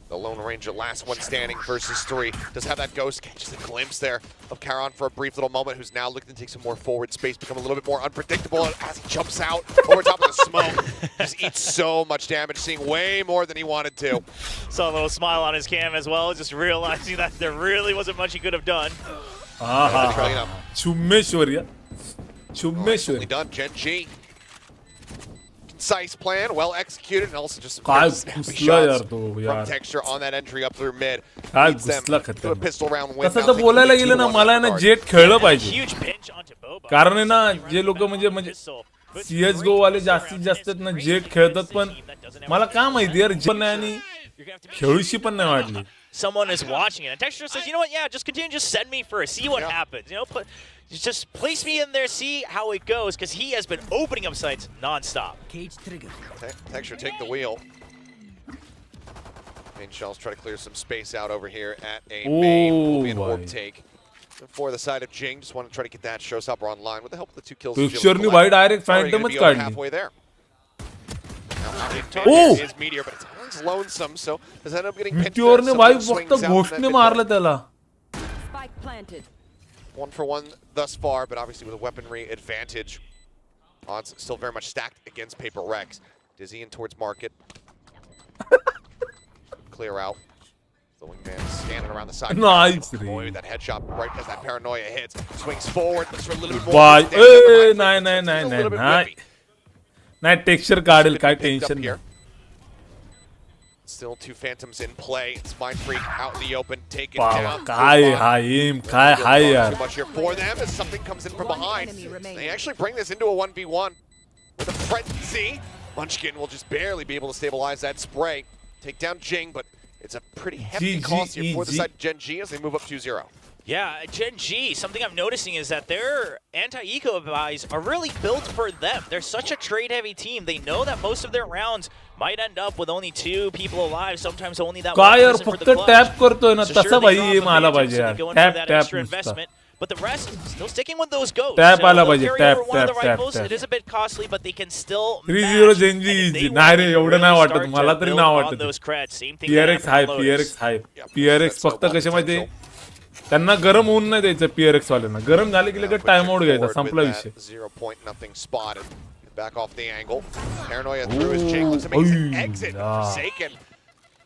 S2: The Lone Ranger, last one standing versus 3. Does have that ghost, catches a glimpse there of Karon for a brief little moment, who's now looking to take some more forward space, become a little bit more unpredictable as he jumps out over top of the smoke. Just eats so much damage, seeing way more than he wanted to.
S1: Saw a little smile on his cam as well, just realizing that there really wasn't much he could have done.
S3: Chummeshwarya.
S2: Nicely done, GENG. Concise plan, well executed, and also just some very snappy shots from Texture on that entry up through mid. Leads them to a pistol round win.
S3: तसं तर बोलायला गेलं ना मला ना jet खेळलं पाहिजे
S1: Huge pinch onto Boba.
S3: कारण आहे ना जे लोक म्हणजे CSGO वाले जास्तीत जास्त ना जेट खेळतात पण मला काय माहिती यार पण नाही आणि खेळूशी पण नाही वाटली.
S1: Someone is watching it, and Texture says, you know what, yeah, just continue, just send me first, see what happens, you know, just place me in there, see how it goes, because he has been opening up sites non-stop.
S4: Cage trigger.
S2: Texture take the wheel. Main shells try to clear some space out over here at a main. Will be an orb take. For the side of GENG, just want to try to get that showstopper online with the help of the 2 kills.
S3: Picture Byte direct Phantomच काढली.
S2: Halfway there. Now, is Meteor, but it's lonesome, so does end up getting pinched.
S3: Meteor ने भाई फक्त घोषणे मारलं त्याला.
S4: Spike planted.
S2: 1 for 1 thus far, but obviously with a weaponry advantage. Odds still very much stacked against Paper Rex. Dizzy in towards Market. Clear out. The wingman standing around the side.
S3: Nice.
S2: Boy, that headshot right as that paranoia hits. Swings forward, looks for a little bit more.
S3: Bye. नाही texture काढेल काय tension नाही.
S2: Still 2 Phantoms in play. It's Mind Freak out in the open, taken down.
S3: काय हाय काय हाय यार.
S2: Too much here for them as something comes in from behind. They actually bring this into a 1v1 with a frenzy. Munchkin will just barely be able to stabilize that spray. Take down GENG, but it's a pretty hefty cost here for the side of GENG as they move up 2-0.
S1: Yeah, GENG, something I'm noticing is that their anti-eco buys are really built for them. They're such a trade-heavy team. They know that most of their rounds might end up with only 2 people alive, sometimes only that one person for the clutch.
S3: Tap करतोय ना
S1: So
S3: तसं
S1: sure,
S3: भाई
S1: they
S3: ये
S1: go
S3: माला
S1: off
S3: पाहिजे
S1: the
S3: यार.
S1: pages, so they go in for
S3: tap
S1: that
S3: tap
S1: extra investment. But the rest, still sticking with those ghosts.
S3: Tap
S1: So
S3: आला
S1: they'll
S3: पाहिजे,
S1: carry over
S3: tap,
S1: one of the
S3: tap,
S1: rifles.
S3: tap.
S1: It is a bit costly, but they can still
S3: 3-0
S1: match.
S3: GENG
S1: And if they
S3: easy.
S1: win,
S3: नाही रे
S1: they
S3: एवढं
S1: really
S3: नाही
S1: start
S3: वाटत
S1: to
S3: मला तरी
S1: build
S3: नाही
S1: on
S3: वाटत.
S1: those creds. Same thing
S3: PRX hype, PRX hype, PRX फक्त कशा माहिती त्यांना गरम होऊन नाही द्यायचं PRX वाल्यांना. गरम झाले की लगेच टाइम आउट घ्यायचा, संपला विषय.
S2: 0 point, nothing spotted. Back off the angle. Paranoia through his GENG looks to make his exit. Forsaken.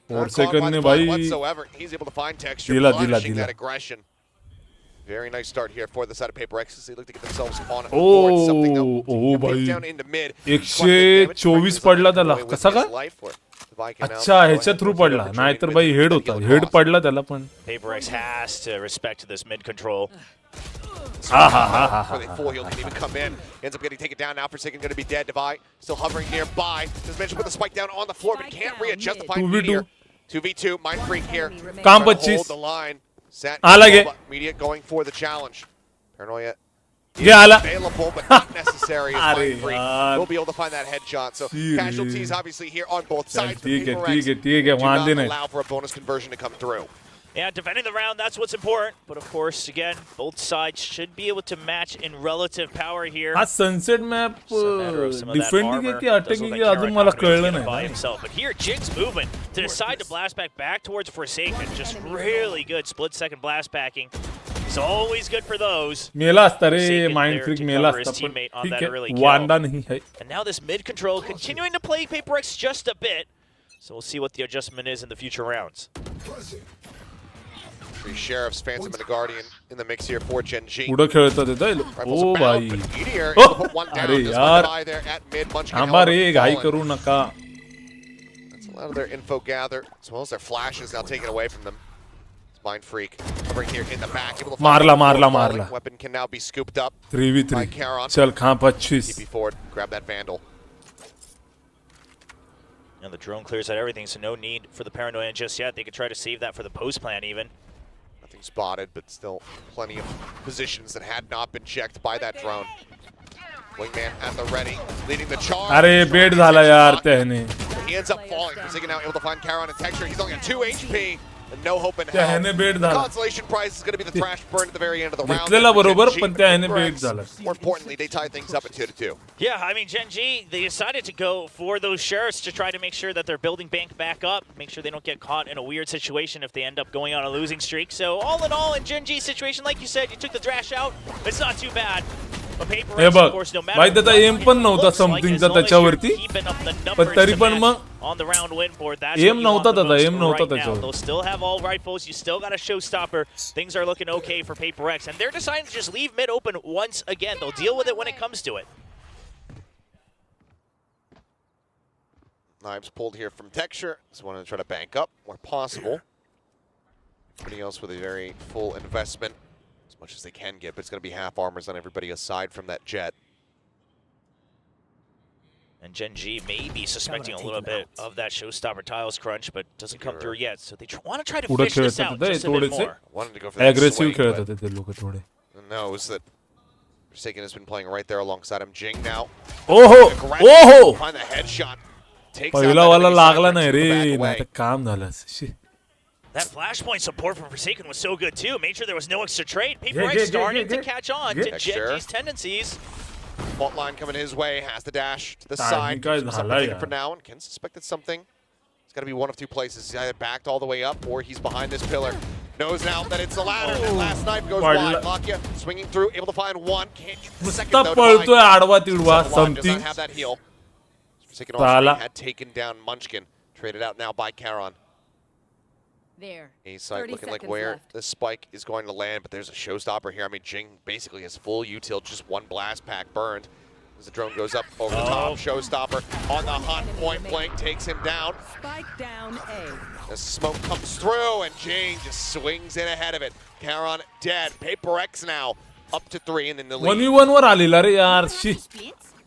S3: Forsaken ने भाई
S2: whatsoever. He's able to find Texture,
S3: दिला
S2: punishing that aggression. Very nice start here for the side of Paper X as they look to get themselves on board. Something though,
S3: भाई
S2: down into mid.
S3: 124 पडला त्याला. कसा काय? अच्छा ह्याच्या through पडला, नाहीतर भाई हेड होता. हेड पडला त्याला पण.
S1: Paper X has to respect this mid control.
S2: Where they full heal didn't even come in. Ends up getting taken down now. Forsaken going to be dead. Devi still hovering nearby. Does manage to put the spike down on the floor, but can't readjust the find Meteor. 2v2. Mind Freak here.
S3: काम
S2: Hold
S3: 25
S2: the line. Sat
S3: आलागे.
S2: Media going for the challenge. Paranoia
S3: ये आला.
S2: available, but not necessary. As
S3: अरे
S2: Mind Freak
S3: यार.
S2: will be able to find that headshot. So casualties obviously here on both sides.
S3: ठीक है,
S2: Paper X
S3: ठीक है,
S2: do
S3: वांदे
S2: not
S3: नहीं.
S2: allow for a bonus conversion to come through.
S1: Yeah, defending the round, that's what's important. But of course, again, both sides should be able to match in relative power here.
S3: हा sunset map defending आहे की attacking आहे अजून मला कळलं नाही.
S1: But here, GENG's movement to decide to blast back towards Forsaken. Just really good split-second blast backing. It's always good for those.
S3: मेला असता रे माइंड फ्रीक मेला असता पण ठीक आहे वांदा नाही है.
S1: And now this mid control continuing to play Paper X just a bit. So we'll see what the adjustment is in the future rounds.
S2: Three Sheriffs, Phantom, and the Guardian in the mix here for GENG.
S3: पुढं खेळतात येत
S2: Rifles
S3: ओ
S2: abound,
S3: भाई
S2: but Meteor
S3: Oh!
S2: put one down.
S3: अरे
S2: Does
S3: यार.
S2: not die there at mid. Munchkin
S3: थांबा रे
S2: however,
S3: घाई
S2: fallen.
S3: करू नका
S2: That's a lot of their info gather, as well as their flashes now taken away from them. It's Mind Freak over here in the back. Able to
S3: मारला
S2: find
S3: मारला
S2: falling.
S3: मारला
S2: Weapon can now be scooped up.
S3: 3v3
S2: By Charon.
S3: चल खा 25
S2: TP forward, grab that Vandal.
S1: And the drone clears out everything, so no need for the paranoia just yet. They could try to save that for the post plan even.
S2: Nothing spotted, but still plenty of positions that had not been checked by that drone. Wingman at the ready, leading the charge.
S3: अरे बेट झाला यार त्याने
S2: He ends up falling. Forsaken now able to find Charon and Texture. He's only at 2 HP. And no hope in hell.
S3: त्याने बेट
S2: The
S3: झाला
S2: consolation prize is going to be the thrash burn at the very end of the round.
S3: घेतलेला बरोबर
S2: GENG
S3: पण त्याने
S2: and
S3: bat
S2: PRX,
S3: झाला
S2: more importantly, they tied things up at 2-2.
S1: Yeah, I mean, GENG, they decided to go for those sheriffs to try to make sure that they're building bank back up, make sure they don't get caught in a weird situation if they end up going on a losing streak. So all in all, in GENG's situation, like you said, you took the thrash out. It's not too bad. But Paper
S3: hey
S1: X,
S3: बघ
S1: of course, no matter
S3: भाई त्याचा
S1: what
S3: M पण
S1: it
S3: नव्हता
S1: looks like,
S3: समथिंगचा
S1: as long as you're
S3: त्याच्यावरती
S1: keeping up the
S3: पण
S1: numbers
S3: तरी
S1: to
S3: पण
S1: match
S3: मग
S1: on the round win board, that's
S3: um
S1: what you
S3: नव्हता
S1: want the
S3: त्याचा
S1: most
S3: एम नव्हता
S1: right now.
S3: त्याच्यावर
S1: They'll still have all rifles. You still got a showstopper. Things are looking okay for Paper X, and they're deciding to just leave mid open once again. They'll deal with it when it comes to it.
S2: Knives pulled here from Texture. Just wanted to try to bank up where possible. Everybody else with a very full investment, as much as they can get, but it's going to be half armors on everybody aside from that jet.
S1: And GENG may be suspecting a little bit of that showstopper tiles crunch, but doesn't come through yet. So they want to try to
S3: पुढं
S1: fish this
S3: खेळतात
S1: out
S3: ते
S1: just a bit
S3: थोडेसे
S1: more.
S2: Wanted to go for that
S3: aggressive
S2: swing,
S3: खेळतात
S2: but
S3: ते लोक थोडे
S2: knows that Forsaken has been playing right there alongside him. GENG now.
S3: ओहो
S2: Aggressive,
S3: ओहो
S2: find the headshot. Takes out
S3: पहिला
S2: that
S3: वाला
S2: enemy
S3: लागला
S2: sniper
S3: नाही
S2: to
S3: रे
S2: back
S3: नाही
S2: away.
S3: तर काम झालं she
S1: That flashpoint support from Forsaken was so good too. Made sure there was no extra trade. Paper
S3: Yeah,
S1: X
S3: yeah,
S1: starting
S3: yeah,
S1: to catch on to
S2: Texture.
S1: GENG's tendencies.
S2: Fault line coming his way, has the dash to the
S3: Timing
S2: side.
S3: का
S2: Keeps himself
S3: झाला
S2: protected
S3: यार.
S2: for now, and Ken suspected something. It's got to be one of two places. He's either backed all the way up, or he's behind this pillar. Knows now that it's the ladder. And last knife goes
S3: Pardon.
S2: wide. Lakia swinging through, able to find one. Can't get the second
S3: नुसता
S2: though. to
S3: पळतोय
S2: find.
S3: आडवा तिडवा
S2: Does not
S3: something
S2: have that heal. Forsaken
S3: Tala.
S2: also had taken down Munchkin. Traded out now by Charon.
S4: There.
S2: A site
S4: 30
S2: looking like
S4: seconds
S2: where
S4: left.
S2: the spike is going to land, but there's a showstopper here. I mean, GENG basically has full util, just one blast pack burned. As the drone goes up over the top, showstopper on the hunt, point blank takes him down.
S4: Spike down A.
S2: The smoke comes through, and GENG just swings in ahead of it. Charon dead. Paper X now up to 3 and in the lead.
S3: 1v1 वर आलेला रे यार she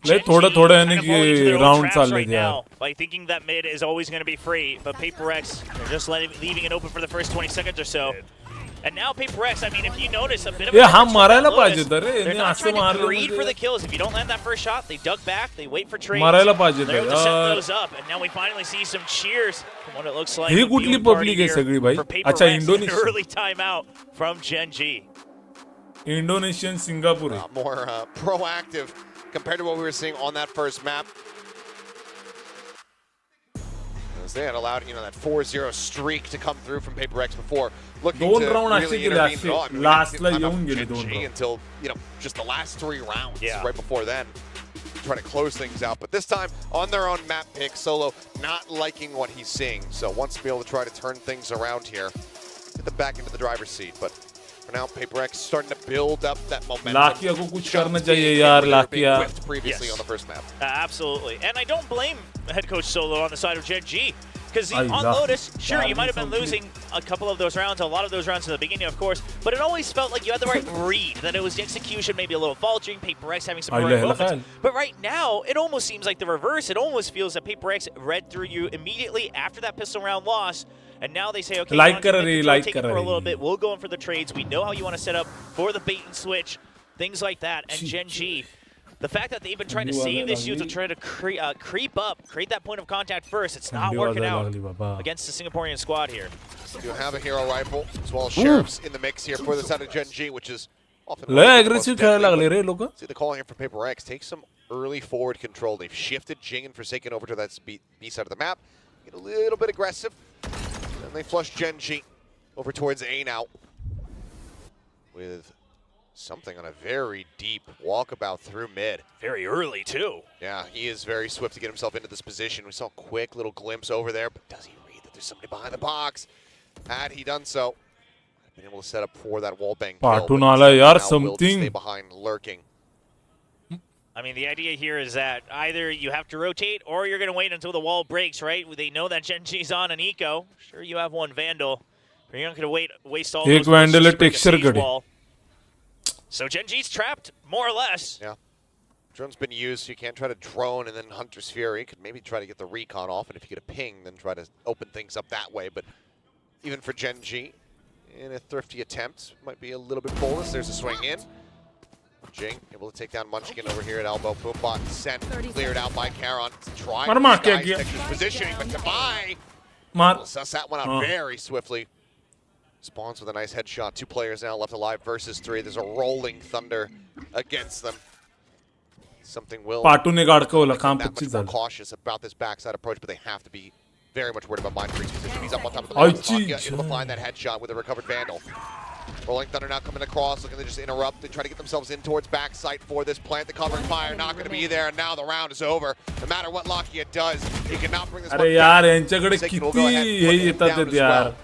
S3: लय थोडं थोडं याने
S1: kind of falling into their own
S3: round
S1: traps
S3: चालले
S1: right
S3: यार
S1: now by thinking that mid is always going to be free, but Paper X, they're just leaving it open for the first 20 seconds or so. And now Paper X, I mean, if you notice a bit of a
S3: Yeah, हा
S1: difference from
S3: मारायला
S1: that
S3: पाहिजे
S1: Lotus,
S3: होतं रे.
S1: they're
S3: यांनी
S1: not
S3: असं
S1: trying to
S3: मारलं
S1: greed for
S3: म्हणजे-
S1: the kills. If you don't land that first shot, they dug back, they wait for trades.
S3: मारायला पाहिजे
S1: They're able to
S3: होतं
S1: set
S3: यार.
S1: those up, and now we finally see some cheers from what it looks like.
S3: He
S1: a
S3: कुठली
S1: viewing party
S3: public आहे
S1: here
S3: सगळी भाई?
S1: for Paper
S3: अच्छा,
S1: X, an
S3: Indonesian.
S1: early timeout from GENG.
S3: Indonesian Singapore आहे.
S2: More proactive compared to what we were seeing on that first map. As they had allowed, that 4-0 streak to come through from Paper X before. Looking
S3: दोन
S2: to
S3: round
S2: really
S3: असे गेले
S2: intervene
S3: असे.
S2: at all. I mean, we
S3: Last
S2: didn't
S3: La
S2: see time
S3: येऊन
S2: of
S3: गेले दोन
S2: GENG
S3: round.
S2: until, just the last 3 rounds.
S1: Yeah.
S2: Right before then, trying to close things out. But this time, on their own map pick, Solo not liking what he's seeing. So wants to be able to try to turn things around here. Get them back into the driver's seat. But for now, Paper X starting to build up that momentum.
S3: लाकिया को कुछ
S2: Shots
S3: करना
S2: being
S3: चाहिए
S2: hit
S3: यार,
S2: where they were being
S3: लाकिया.
S2: whipped previously
S1: Yes.
S2: on the first map.
S1: Absolutely. And I don't blame head coach Solo on the side of GENG. Because
S3: I
S1: on
S3: love
S1: Lotus, sure, you
S3: that
S1: might have been
S3: complete.
S1: losing a couple of those rounds, a lot of those rounds in the beginning, of course, but it always felt like you had the right read, that it was the execution, maybe a little faltering, Paper X having some
S3: I
S1: right
S3: love
S1: moments.
S3: that.
S1: But right now, it almost seems like the reverse. It almost feels that Paper X read through you immediately after that pistol round loss, and now they say, okay,
S3: Like
S1: John,
S3: करा रे,
S1: take
S3: like
S1: it
S3: करा
S1: for a
S3: रे.
S1: little bit, we'll go in for the trades, we know how you want to set up for the bait and switch, things like that, and GENG. The fact that they've been trying to save this youth and try to creep up, create that point of contact first, it's not working out against the Singaporean squad here.
S2: You have a hero rifle, as well as sheriffs in the mix here for the side of GENG, which is often
S3: लय
S2: the most
S3: aggressive खेळायला
S2: deadly,
S3: लागले
S2: but
S3: रे लोक
S2: see the call here from Paper X. Take some early forward control. They've shifted GENG and Forsaken over to that B side of the map. Get a little bit aggressive. And they flush GENG over towards A now. With something on a very deep walkabout through mid.
S1: Very early, too.
S2: Yeah, he is very swift to get himself into this position. We saw a quick little glimpse over there, but does he read that there's somebody behind the box? Had he done so, been able to set up for that wall bang kill.
S3: Patun
S2: but
S3: ala yaar,
S2: now will just
S3: something.
S2: stay behind, lurking.
S1: I mean, the idea here is that either you have to rotate or you're going to wait until the wall breaks, right? They know that GENG's on an eco. Sure, you have one Vandal, but you're not going to waste all
S3: Ek
S1: those
S3: Vandal
S1: to break a
S3: texture
S1: siege
S3: gade.
S1: wall. So GENG's trapped, more or less.
S2: Yeah. Drone's been used, so you can't try to drone and then Hunter's Fury. Could maybe try to get the recon off, and if you get a ping, then try to open things up that way. But even for GENG, in a thrifty attempt, might be a little bit bolus. There's a swing in. Jing able to take down Munchkin over here at elbow. Boombot sent, cleared out by Karon. Trying to disguise Texture's positioning, but Debai will suss that one out very swiftly. Spawns with a nice headshot. 2 players now left alive versus 3. There's a rolling thunder against them. Something will
S3: Patun ek adkawla
S2: that
S3: काम
S2: much
S3: पच्चीस
S2: more
S3: झालं.
S2: cautious about this backside approach, but they have to be very much worried about Mindfreak's position. He's up on top of the
S3: Ay,
S2: box. Able to
S3: jeez.
S2: find that headshot with a recovered Vandal. Rolling Thunder now coming across, looking to just interrupt. They try to get themselves in towards backside for this plant. The covering fire not going to be there, and now the round is over. No matter what Lockheed does, he cannot bring this one
S3: अरे यार
S2: back.
S3: यांच्याकडे
S2: Signal will
S3: किती
S2: go ahead and
S3: hey
S2: put him
S3: येतात
S2: down
S3: आहेत
S2: as
S3: यार.
S2: well.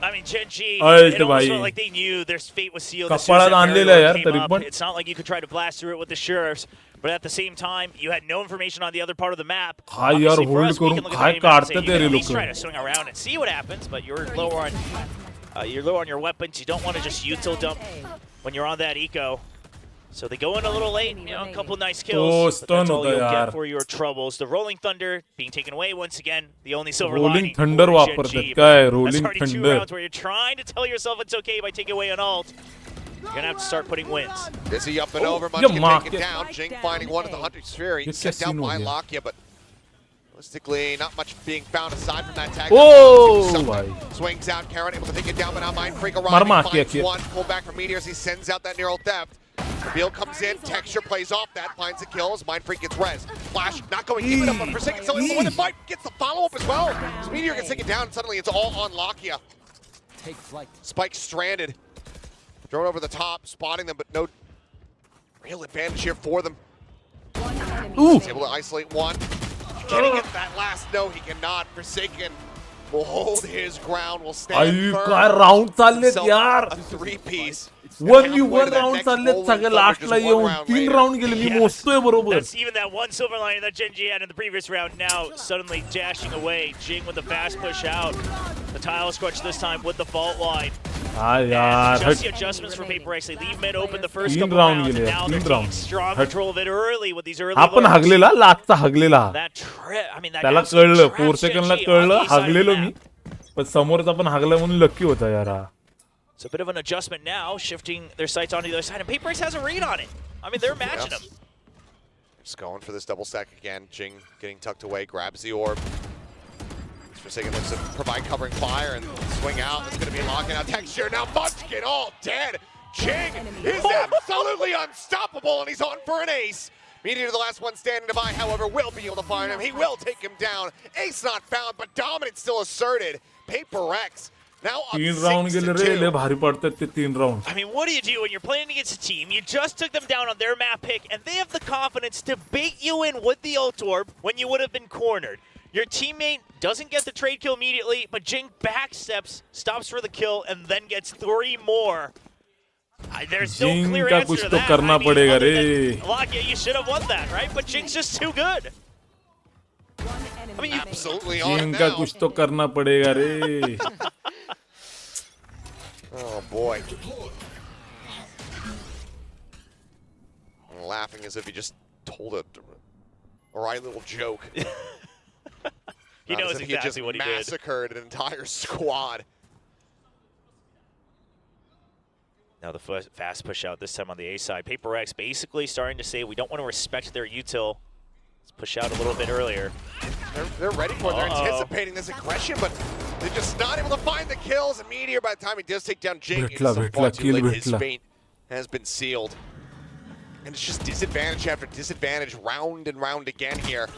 S1: I mean, GENG,
S3: Alt
S1: it almost
S3: bhai.
S1: felt like they knew their fate was sealed as soon
S3: कपाळात
S1: as that
S3: आणलेलं
S1: barrier
S3: यार
S1: came
S3: तरी
S1: up.
S3: पण.
S1: It's not like you could try to blast through it with the sheriffs, but at the same time, you had no information on the other part of the map.
S3: हा यार
S1: Obviously, for
S3: hold
S1: us, we
S3: करून
S1: can look at
S3: काय
S1: the map and say,
S3: काढतात
S1: you
S3: रे
S1: can at
S3: लोक.
S1: least try to swing around and see what happens, but you're low on your weapons. You don't want to just util dump when you're on that eco. So they go in a little late, you know, a couple nice kills. But that's all you'll get for your troubles. The Rolling Thunder being taken away once again. The only silver
S3: Rolling
S1: lining
S3: Thunder
S1: for
S3: वापरतात
S1: GENG.
S3: काय
S1: That's
S3: Rolling
S1: already 2
S3: Thunder.
S1: rounds where you're trying to tell yourself it's okay by taking away an ult. You're going to have to start putting wins.
S2: Busy up and over,
S3: yeah,
S2: Munchkin
S3: Mark,
S2: taken
S3: yeah.
S2: down. Jing finding one at the Hunter's Fury.
S3: Yes,
S2: Set down
S3: casino,
S2: by
S3: yeah.
S2: Lakia, but realistically, not much being found aside from that tag.
S3: Oh,
S2: Something.
S3: bhai.
S2: Swings out, Karon able to take it down, but now Mindfreak
S3: Mar
S2: arriving,
S3: maar,
S2: finds
S3: kiya.
S2: one. Pull back from Meteors, he sends out that neural theft. Reveal comes in, Texture plays off that, finds the kills. Mindfreak gets res. Flash not going deep enough, but Forsaken selling more than Byte gets the follow-up as well. So Meteor gets taken down, and suddenly it's all on Lakia.
S8: Take flight.
S2: Spike stranded. Thrown over the top, spotting them, but no real advantage here for them.
S3: Ooh.
S2: He's able to isolate one. Can he get that last? No, he cannot. Forsaken will hold his ground, will stand
S3: I
S2: firm.
S3: काय round चाललेत
S2: Himself
S3: यार.
S2: A 3-piece.
S3: 1v1 round चाललेत सगळे लास्टला येऊन 3 round गेले मी मोजतोय बरोबर.
S1: That's even that one silver lining that GENG had in the previous round. Now suddenly dashing away. Jing with the fast push out. The tile scrunch this time with the fault line.
S3: हा यार
S1: Just the adjustments for Paper X. They leave mid open the first
S3: 3
S1: couple
S3: round
S1: rounds, and
S3: गेले,
S1: now
S3: 3
S1: they're taking
S3: round.
S1: strong
S3: हट.
S1: control of it early with these early
S3: आपण
S1: lurks.
S3: हागलेला लास्टचा हागलेला.
S1: That trip, I mean, that
S3: त्याला
S1: absolute
S3: कळलं
S1: trap
S3: 4 सेकंडला
S1: GENG on
S3: कळलं
S1: the east side of the
S3: हागलेलो
S1: map.
S3: मी पण समोरचा पण हागला म्हणून लकी होता यार हा.
S1: It's a bit of an adjustment now, shifting their sights onto the other side, and Paper X has a read on it. I mean, they're matching them.
S2: Just going for this double stack again. Jing getting tucked away, grabs the orb. Forsaken looks to provide covering fire and swing out. It's going to be locking out Texture. Now Munchkin all dead. Jing is absolutely unstoppable, and he's on for an ace. Meteor the last one standing by, however, will be able to find him. He will take him down. Ace not found, but dominance still asserted. Paper X now up
S3: 3 round गेले रे
S2: 6-2.
S3: लय भारी पडतात ते 3 round.
S1: I mean, what do you do when you're playing against a team? You just took them down on their map pick, and they have the confidence to bait you in with the ult orb when you would have been cornered. Your teammate doesn't get the trade kill immediately, but Jing backsteps, stops for the kill, and then gets 3 more. There's no
S3: Jing
S1: clear
S3: का
S1: answer
S3: कुछ
S1: to
S3: तो
S1: that.
S3: करना पड़ेगा
S1: other
S3: रे.
S1: than, Lakia, you should have won that, right? But Jing's just too good. I mean,
S2: Absolutely on
S3: Jing
S2: it
S3: का
S2: now.
S3: कुछ तो करना पड़ेगा रे.
S2: Oh boy. I'm laughing as if he just told a right little joke.
S1: he
S2: Not
S1: knows
S2: as if he had just
S1: exactly what he did.
S2: massacred an entire squad.
S1: Now the fast push out this time on the A side. Paper X basically starting to say we don't want to respect their util. Let's push out a little bit earlier.
S2: They're ready for it. They're anticipating this aggression, but they're just not able to find the kills. And Meteor, by the time he does take down Jing, it's so far too late. His fate has been sealed. And it's just disadvantage after disadvantage, round and round again here.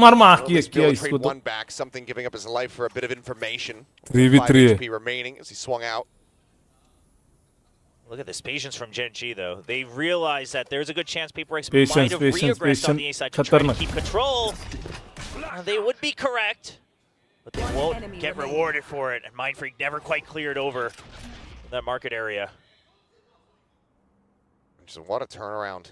S3: मार मार
S2: Trade
S3: किया इसको तो.
S2: one back, something giving up his life for a bit of information.
S3: 3v3
S2: 5
S3: है.
S2: HP remaining as he swung out.
S1: Look at this patience from GENG, though. They realize that there's a good chance Paper X
S3: Patience,
S1: might have
S3: patience,
S1: reaggressed on the A
S3: patience.
S1: side to try to
S3: खतरनाक.
S1: keep control. They would be correct, but they won't get rewarded for it. And Mindfreak never quite cleared over. that market area.
S2: Just what a turnaround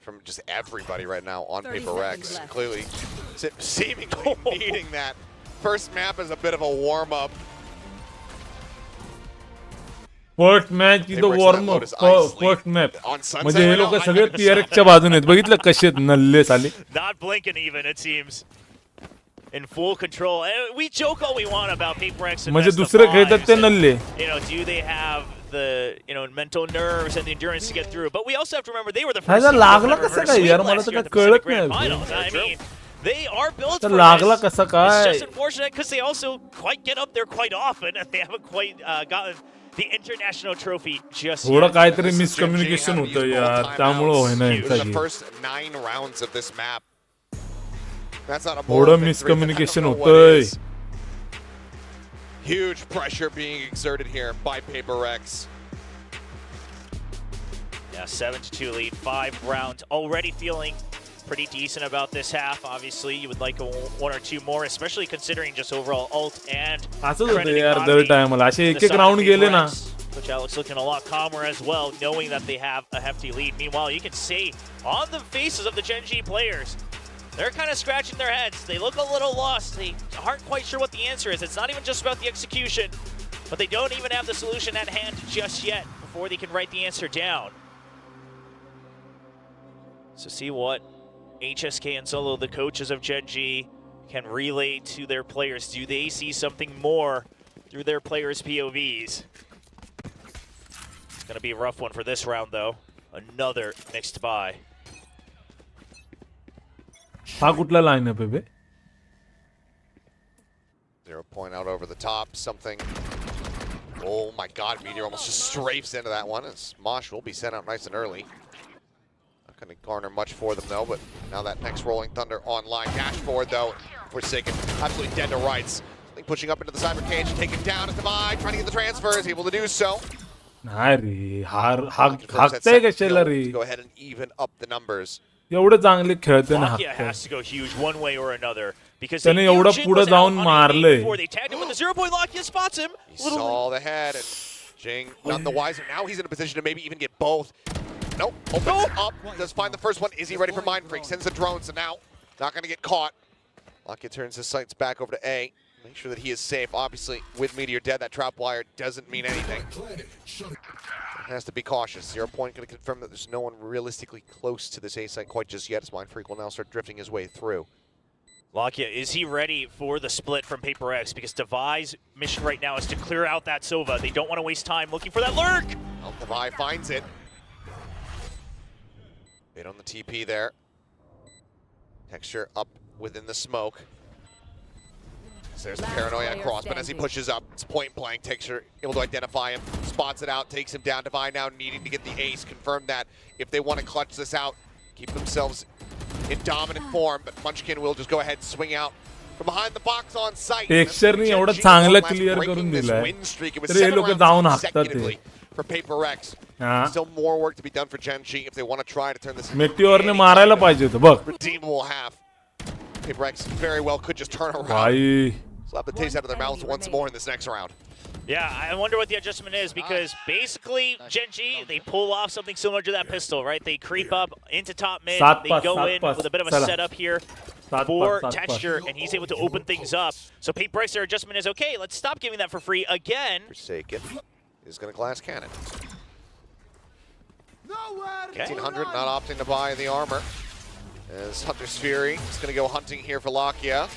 S2: from just everybody right now on
S4: 30
S2: Paper X.
S4: seconds left.
S2: Clearly, seemingly needing that first map as a bit of a warm-up.
S3: First match is the warm up first map
S2: On Sunset
S3: म्हणजे हे
S2: right
S3: लोक
S2: now,
S3: सगळे TRX च्या बाजूने आहेत बघितलं कसे आहेत नल्ले साले
S1: Not blinking even, it seems. In full control. And we joke all we want about Paper X and
S3: म्हणजे
S1: best of
S3: दुसरे खेळतात
S1: fives
S3: ते
S1: and,
S3: नल्ले
S1: you know, do they have the, you know, mental nerves and the endurance to get through? But we also have to remember they were the first
S3: ह्याचा
S1: team to
S3: लागला
S1: ever
S3: कसं
S1: reverse
S3: काय
S1: sweep
S3: यार मला
S1: last
S3: तर
S1: year
S3: काय
S1: at the Pacific
S3: कळत
S1: Grand
S3: नाही
S1: Finals. I mean, they are built
S3: तर
S1: for
S3: लागला
S1: this.
S3: कसं
S1: It's
S3: काय
S1: just unfortunate because they also quite get up there quite often and they haven't quite gotten the international trophy just
S3: थोडं
S1: yet.
S3: काहीतरी
S2: This is
S3: miscommunication
S2: Gen G
S3: होतं
S2: having to use
S3: यार
S2: both
S3: त्यामुळं
S2: timeouts.
S3: होईना
S2: It was the
S3: यांचा
S2: first 9 rounds of this map. That's not a
S3: थोडं
S2: moral victory.
S3: miscommunication
S2: I don't know what
S3: होतंय.
S2: is. Huge pressure being exerted here by Paper X.
S1: Yeah, 7-2 lead, 5 rounds. Already feeling pretty decent about this half. Obviously, you would like one or two more, especially considering just overall ult and
S3: असंच होतं
S1: credit
S3: यार
S1: economy.
S3: दर टायमाला असे एक
S1: The
S3: एक
S1: side of
S3: round गेले
S1: Paper
S3: ना
S1: X, Coach Alex looking a lot calmer as well, knowing that they have a hefty lead. Meanwhile, you can see on the faces of the Gen G players, they're kind of scratching their heads. They look a little lost. They aren't quite sure what the answer is. It's not even just about the execution, but they don't even have the solution at hand just yet before they can write the answer down. So see what HSK and Solo, the coaches of Gen G, can relay to their players. Do they see something more through their players' POVs? It's going to be a rough one for this round, though. Another mixed buy.
S3: हा कुठला line up आहे बे
S2: 0 point out over the top. Something. Oh my God! Meteor almost just strafes into that one. As Mosh will be sent out nice and early. Not going to garner much for them though. But now that next Rolling Thunder online. Dash forward though. Forsaken. Absolutely dead to rights. Pushing up into the cyber cage. Taken down at the Byte. Trying to get the transfers. Able to do so.
S3: नाही रे
S2: Looking for
S3: हाकताय
S2: that second
S3: कशाला
S2: kill
S3: रे
S2: to go ahead and even up the numbers.
S3: एवढं चांगले खेळते ना
S1: Lakia
S3: हाकताय
S1: has to go huge one way or another because
S3: त्याने
S1: they knew
S3: एवढं
S1: Jing
S3: पुढं
S1: was out
S3: जाऊन
S1: on a
S3: मारलंय.
S1: before they tagged him with the 0-point. Lakia spots him.
S2: He
S1: Little
S2: saw the head, and Jing none the wiser. Now he's in a position to maybe even get both. Nope, opens up, does find the first one. Is he ready for Mind Freak? Sends the drones, and now not going to get caught. Lakia turns his sights back over to A. Make sure that he is safe. Obviously, with Meteor dead, that trap wire doesn't mean anything. Has to be cautious. 0 point going to confirm that there's no one realistically close to this A site quite just yet, as Mind Freak will now start drifting his way through.
S1: Lakia, is he ready for the split from Paper X? Because Devi's mission right now is to clear out that Sova. They don't want to waste time looking for that lurk.
S2: Well, Devi finds it. Bait on the TP there. Texture up within the smoke. So there's the paranoia across, but as he pushes up, it's point blank. Texture able to identify him, spots it out, takes him down. Devi now needing to get the ace, confirm that if they want to clutch this out, keep themselves in dominant form, but Munchkin will just go ahead and swing out from behind the box on site.
S3: टेक्स्चरनी एवढं चांगलं clear करून दिलंय तर हे लोक जाऊन हाकतात ते
S2: for Paper X.
S3: हा
S2: Still more work to be done for Gen G if they want to try to turn this into
S3: मेटिओरने
S2: any
S3: मारायला
S2: kind of
S3: पाहिजे होतं बघ
S2: redeemable half. Paper X very well could just turn around.
S3: भाई
S2: Slap the taste out of their mouths once more in this next round.
S1: Yeah, I wonder what the adjustment is because basically Gen G, they pull off something similar to that pistol, right? They creep up into top mid, they go in with a bit of a setup here for Texture, and he's able to open things up. So Paper X, their adjustment is, okay, let's stop giving that for free again.
S2: Forsaken is going to glass cannon. 1800 not opting to buy the armor. As Hunter's Fury is going to go hunting here for Lakia.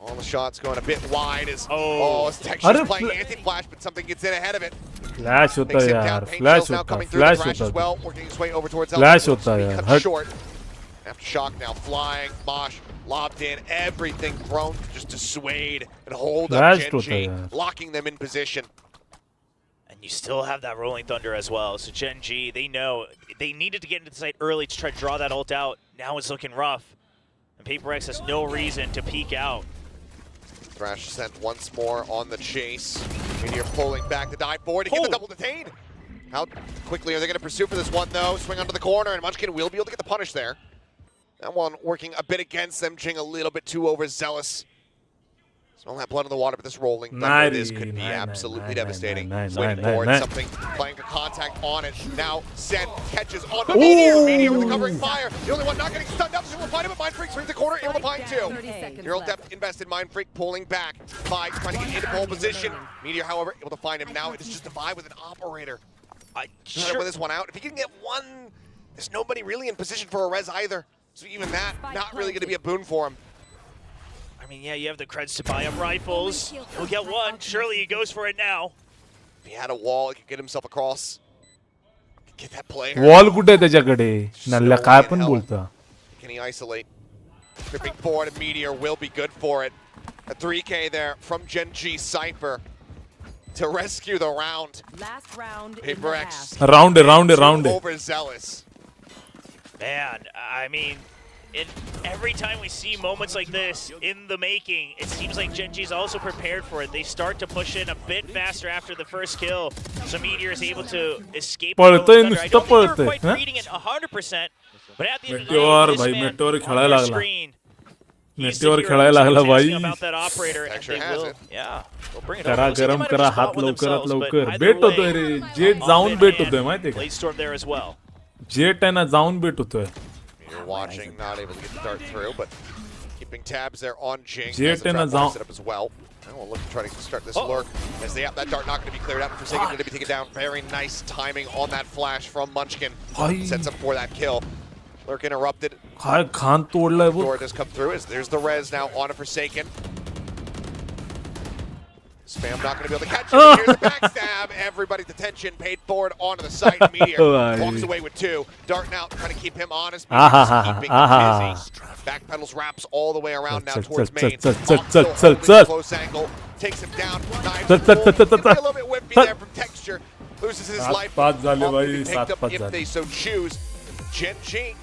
S2: All the shots going a bit wide as as Texture's playing anti-flash, but something gets in ahead of it.
S3: Flash होता
S2: Takes him
S3: यार
S2: down. Pain
S3: flash
S2: shells now
S3: होता
S2: coming through the
S3: flash
S2: crash as
S3: होता
S2: well, working his way over towards
S3: Flash
S2: Alpha.
S3: होता
S2: Being
S3: यार,
S2: cut
S3: हट.
S2: short. Aftershock now flying. Mosh lobbed in. Everything thrown to just dissuade and hold up
S3: Flash
S2: Gen
S3: होता
S2: G,
S3: यार.
S2: locking them in position.
S1: And you still have that Rolling Thunder as well. So Gen G, they know they needed to get into the site early to try to draw that ult out. Now it's looking rough. And Paper X has no reason to peek out.
S2: Thrash sent once more on the chase. Meteor pulling back the dive forward to get the double detain. How quickly are they going to pursue for this one, though? Swing onto the corner, and Munchkin will be able to get the punish there. That one working a bit against them. Jing a little bit too overzealous. Smell that blood in the water, but this rolling thunder, this could be absolutely devastating. Waiting for it, something playing for contact on it. Now Sen catches on the Meteor. Meteor with the covering fire. The only one not getting stunned up is able to find him, but Mind Freak swings the corner, able to find two. Neural depth invested, Mind Freak pulling back. Byte trying to get into pole position. Meteor, however, able to find him now. It is just a Byte with an operator. Trying to win this one out. If he can get one, there's nobody really in position for a res either. So even that, not really going to be a boon for him.
S1: I mean, yeah, you have the creds to buy up rifles. He'll get one. Surely he goes for it now.
S2: If he had a wall, he could get himself across. Get that player.
S3: Wall कुठे त्याच्याकडे नल्ला काय पण बोलता.
S2: Can he isolate? Tripping forward, and Meteor will be good for it. A 3K there from GENG Cypher to rescue the round.
S4: Last round.
S2: PRX.
S3: Round.
S2: Overzealous.
S1: Man, I mean, every time we see moments like this in the making, it seems like GENG's also prepared for it. They start to push in a bit faster after the first kill, so Meteor is able to escape. I don't think they're quite reading it 100%, but at the end of the day, this man on the screen, he's the hero asking about that operator, and they will, yeah, they'll bring it over.
S3: गरम करा हात लवकरात बेट होतोय रे jet जाऊन बेट होतोय माहितीये का
S1: Blade Storm there as well.
S3: Jet आहे ना जाऊन बेट होतोय.
S2: You're watching, not able to get the dart through, but keeping tabs there on Jing.
S3: Jet and a
S2: set up as well. Now we'll look to try to start this lurk as that dart not going to be cleared out. And Forsaken going to be taken down. Very nice timing on that flash from Munchkin. Sets up for that kill. Lurk interrupted.
S3: काय खान तोडलाय बघ.
S2: Door does come through. There's the res now on a Forsaken. Spam not going to be able to catch him. Here's the backstab. Everybody's attention paid forward onto the side. Meteor walks away with two. Darting out, trying to keep him honest. Keeping him busy. Backpedals wraps all the way around now towards main. Close angle. Takes him down. Knives a little bit whippy there from Texture. Loses his life. Picked up if they so choose. GENG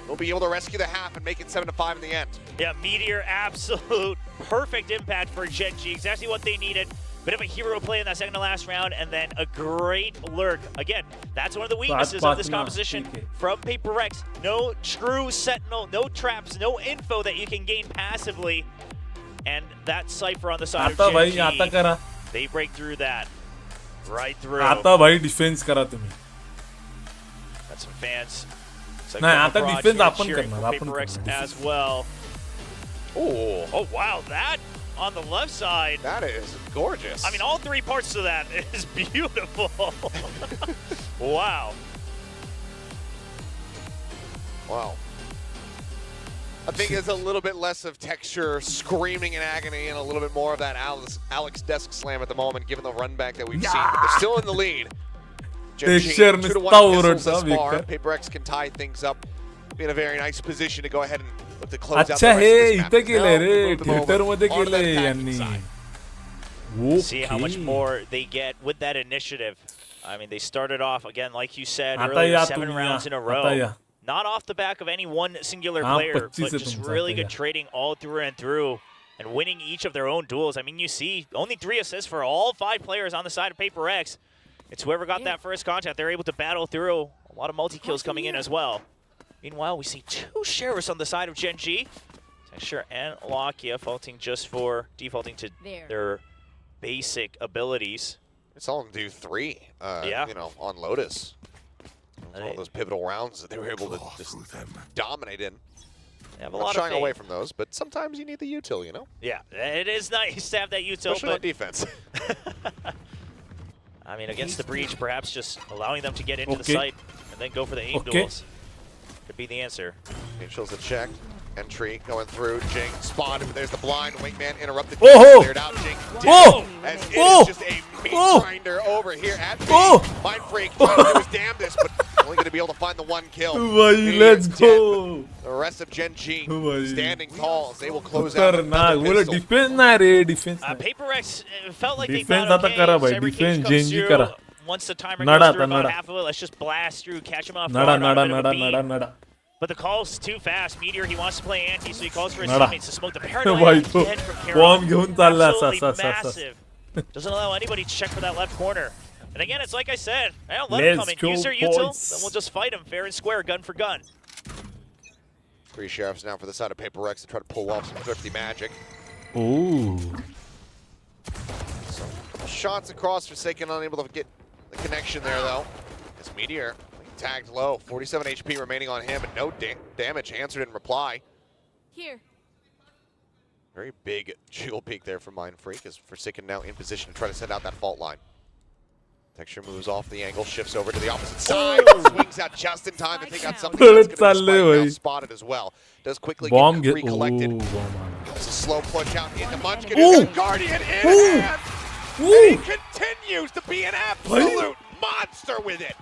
S2: will be able to rescue the half and make it 7-5 in the end.
S1: Yeah, Meteor, absolute perfect impact for GENG. Exactly what they needed. Bit of a hero play in that second to last round, and then a great lurk. Again, that's one of the weaknesses of this composition from PRX. No true sentinel, no traps, no info that you can gain passively. And that Cypher on the side of GENG, they break through that. Right through.
S3: आता भाई defence करा तुम्ही.
S1: Got some fans.
S3: नाही आता defence आपण करणार
S1: PRX as well. Oh wow, that on the left side.
S2: That is gorgeous.
S1: I mean, all three parts to that is beautiful. Wow.
S2: Wow. I think there's a little bit less of Texture screaming in agony and a little bit more of that Alex desk slam at the moment, given the run back that we've seen. But they're still in the lead. GENG 2-1 thus far. PRX can tie things up. Be in a very nice position to go ahead and look to close out the
S3: अच्छा हे
S2: rest
S3: इथे
S2: of
S3: केलंय रे
S2: this map.
S3: Theatre मध्ये केलंय यांनी.
S1: See how much more they get with that initiative. I mean, they started off, again, like you said
S3: आता
S1: earlier,
S3: या
S1: 7
S3: तुम्ही
S1: rounds in a
S3: आता
S1: row.
S3: या.
S1: Not off the back of any one singular
S3: हाँ,
S1: player,
S3: 25
S1: but
S3: है
S1: just
S3: तुमचा,
S1: really
S3: आता
S1: good
S3: या.
S1: trading all through and through and winning each of their own duels. I mean, you see only 3 assists for all 5 players on the side of PRX. It's whoever got that first contact. They're able to battle through. A lot of multi-kills coming in as well. Meanwhile, we see 2 sheriffs on the side of GENG. Texture and Lakia defaulting to their basic abilities.
S2: It's all them do 3,
S1: yeah.
S2: you know, on Lotus. All those pivotal rounds that they were able to just dominate in.
S1: They have a
S2: Not
S1: lot
S2: shying
S1: of
S2: away from those, but sometimes you need the util, you know?
S1: Yeah, it is nice to have that util,
S2: especially on defense.
S1: I mean, against the breach, perhaps just allowing them to get into the site and then go for the aim duels could be the answer.
S2: Angels a check. Entry going through. Jing spotted, but there's the blind. Wingman interrupted.
S3: Oh!
S2: Cleared out. Jing did as it is just a meat grinder over here at B. Mind Freak trying to do his damnedest, but only going to be able to find the 1 kill.
S3: Let's go.
S2: The rest of GENG standing tall as they will close out.
S3: Defence नाही रे defence.
S1: PRX felt like they
S3: Defense
S1: thought,
S3: आता करा भाई,
S1: Cyber Cage
S3: defense
S1: comes
S3: GENG
S1: through.
S3: करा.
S1: Once the timer
S3: नडा
S1: goes through
S3: आता,
S1: about
S3: नडा.
S1: half of it, let's just blast through, catch him off
S3: नडा
S1: guard on a
S3: नडा
S1: bit of a
S3: नडा
S1: beat.
S3: नडा नडा.
S1: But the call's too fast. Meteor, he wants to play anti, so he calls for his
S3: Nada.
S1: teammates to smoke the
S3: भाई
S1: paranoia
S3: तो
S1: again from
S3: bomb
S1: Karen.
S3: घेऊन चालला असा
S1: Absolutely
S3: असा असा.
S1: massive. Doesn't allow anybody to check for that left corner. And again, it's like I said, hey, let him
S3: Let's
S1: come in.
S3: go,
S1: Use their util,
S3: boys.
S1: then we'll just fight him fair and square, gun for gun.
S2: 3 sheriffs now for the side of PRX to try to pull off some thrifty magic.
S3: Ooh.
S2: shots across. Forsaken unable to get the connection there, though. As Meteor tagged low. 47 HP remaining on him, and no damage answered in reply.
S4: Here.
S2: Very big jiggle peek there from Mind Freak, as Forsaken now in position to try to send out that fault line. Texture moves off the angle, shifts over to the opposite side, swings out just in time to take out something that's going to be now spotted as well. Does quickly get recollected. It's a slow push out into Munchkin. He's got Guardian in hand, and he continues to be an absolute monster with it.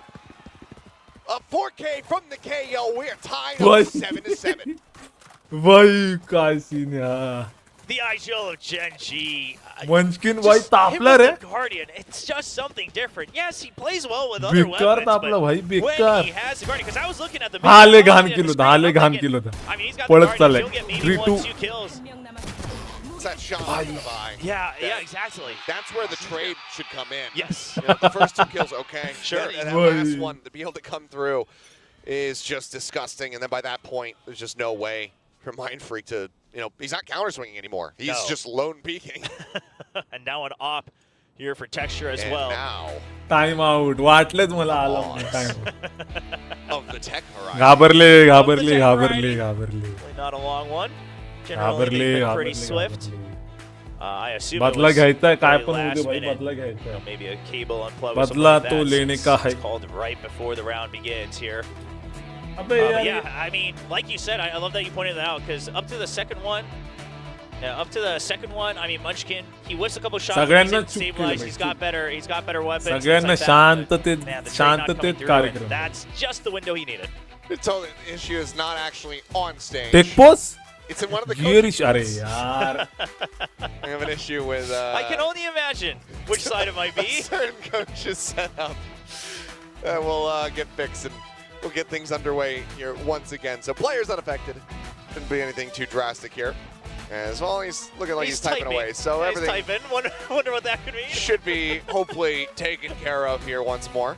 S2: A 4K from the KO. We're tied up 7-7.
S3: भाई काय scene है
S1: The IGL of GENG.
S3: Munchkin भाई तापलर है
S1: Guardian, it's just something different. Yes, he plays well with other
S3: बेकार
S1: weapons,
S3: तापला भाई
S1: but when
S3: बेकार
S1: he has the Guardian, because I was looking at the
S3: हाले घान किलो था हाले घान किलो था
S1: I mean, he's got the
S3: पड़त
S1: Guardian,
S3: साले
S1: he'll get maybe
S3: 3-2
S1: 1-2 kills.
S2: It's that shot by.
S1: Yeah, exactly.
S2: That's where the trade should come in.
S1: Yes.
S2: You know, the first 2 kills, okay.
S1: Sure.
S2: And that last one, to be able to come through is just disgusting. And then by that point, there's just no way for Mind Freak to, you know, he's not counter swinging anymore. He's just lone peeking.
S1: And now an op here for Texture as
S2: and
S1: well.
S2: now
S3: time out वाटलेच मला आलं time
S2: of the tech horizon.
S3: घाबरले
S1: Not a long one. Generally, they've been pretty swift. I assume
S3: बदला घ्यायचा काय पण
S1: last
S3: होऊ दे भाई
S1: minute.
S3: बदला घ्यायचा
S1: Maybe a cable unplug or something
S3: बदला
S1: like
S3: तो
S1: that,
S3: लेने
S1: since
S3: का है
S1: it's called right before the round begins here.
S3: अबे
S1: But
S3: यार
S1: yeah, I mean, like you said, I love that you pointed that out, because up to the second one, I mean, Munchkin, he whiffs a couple shots, he's
S3: सगळ्यांना
S1: able to
S3: चूक
S1: stabilize,
S3: केली
S1: he's got better weapons. things
S3: सगळ्यांना
S1: like that, but,
S3: शांततेत
S1: man, the trade not coming
S3: शांततेत
S1: through, and
S3: कार्यक्रम
S1: that's just the window he needed.
S2: The total issue is not actually on stage.
S3: Take pause
S2: It's in one of the
S3: गियरिश
S2: coaching
S3: अरे
S2: booths.
S3: यार
S2: I have an issue with
S1: I can only imagine which side it might be.
S2: certain coaches set up that will get fixed, and we'll get things underway here once again. So players unaffected. Shouldn't be anything too drastic here. As well, he's looking like he's typing away. So
S1: Yeah,
S2: everything
S1: he's typing. Wonder what that could mean.
S2: should be hopefully taken care of here once more.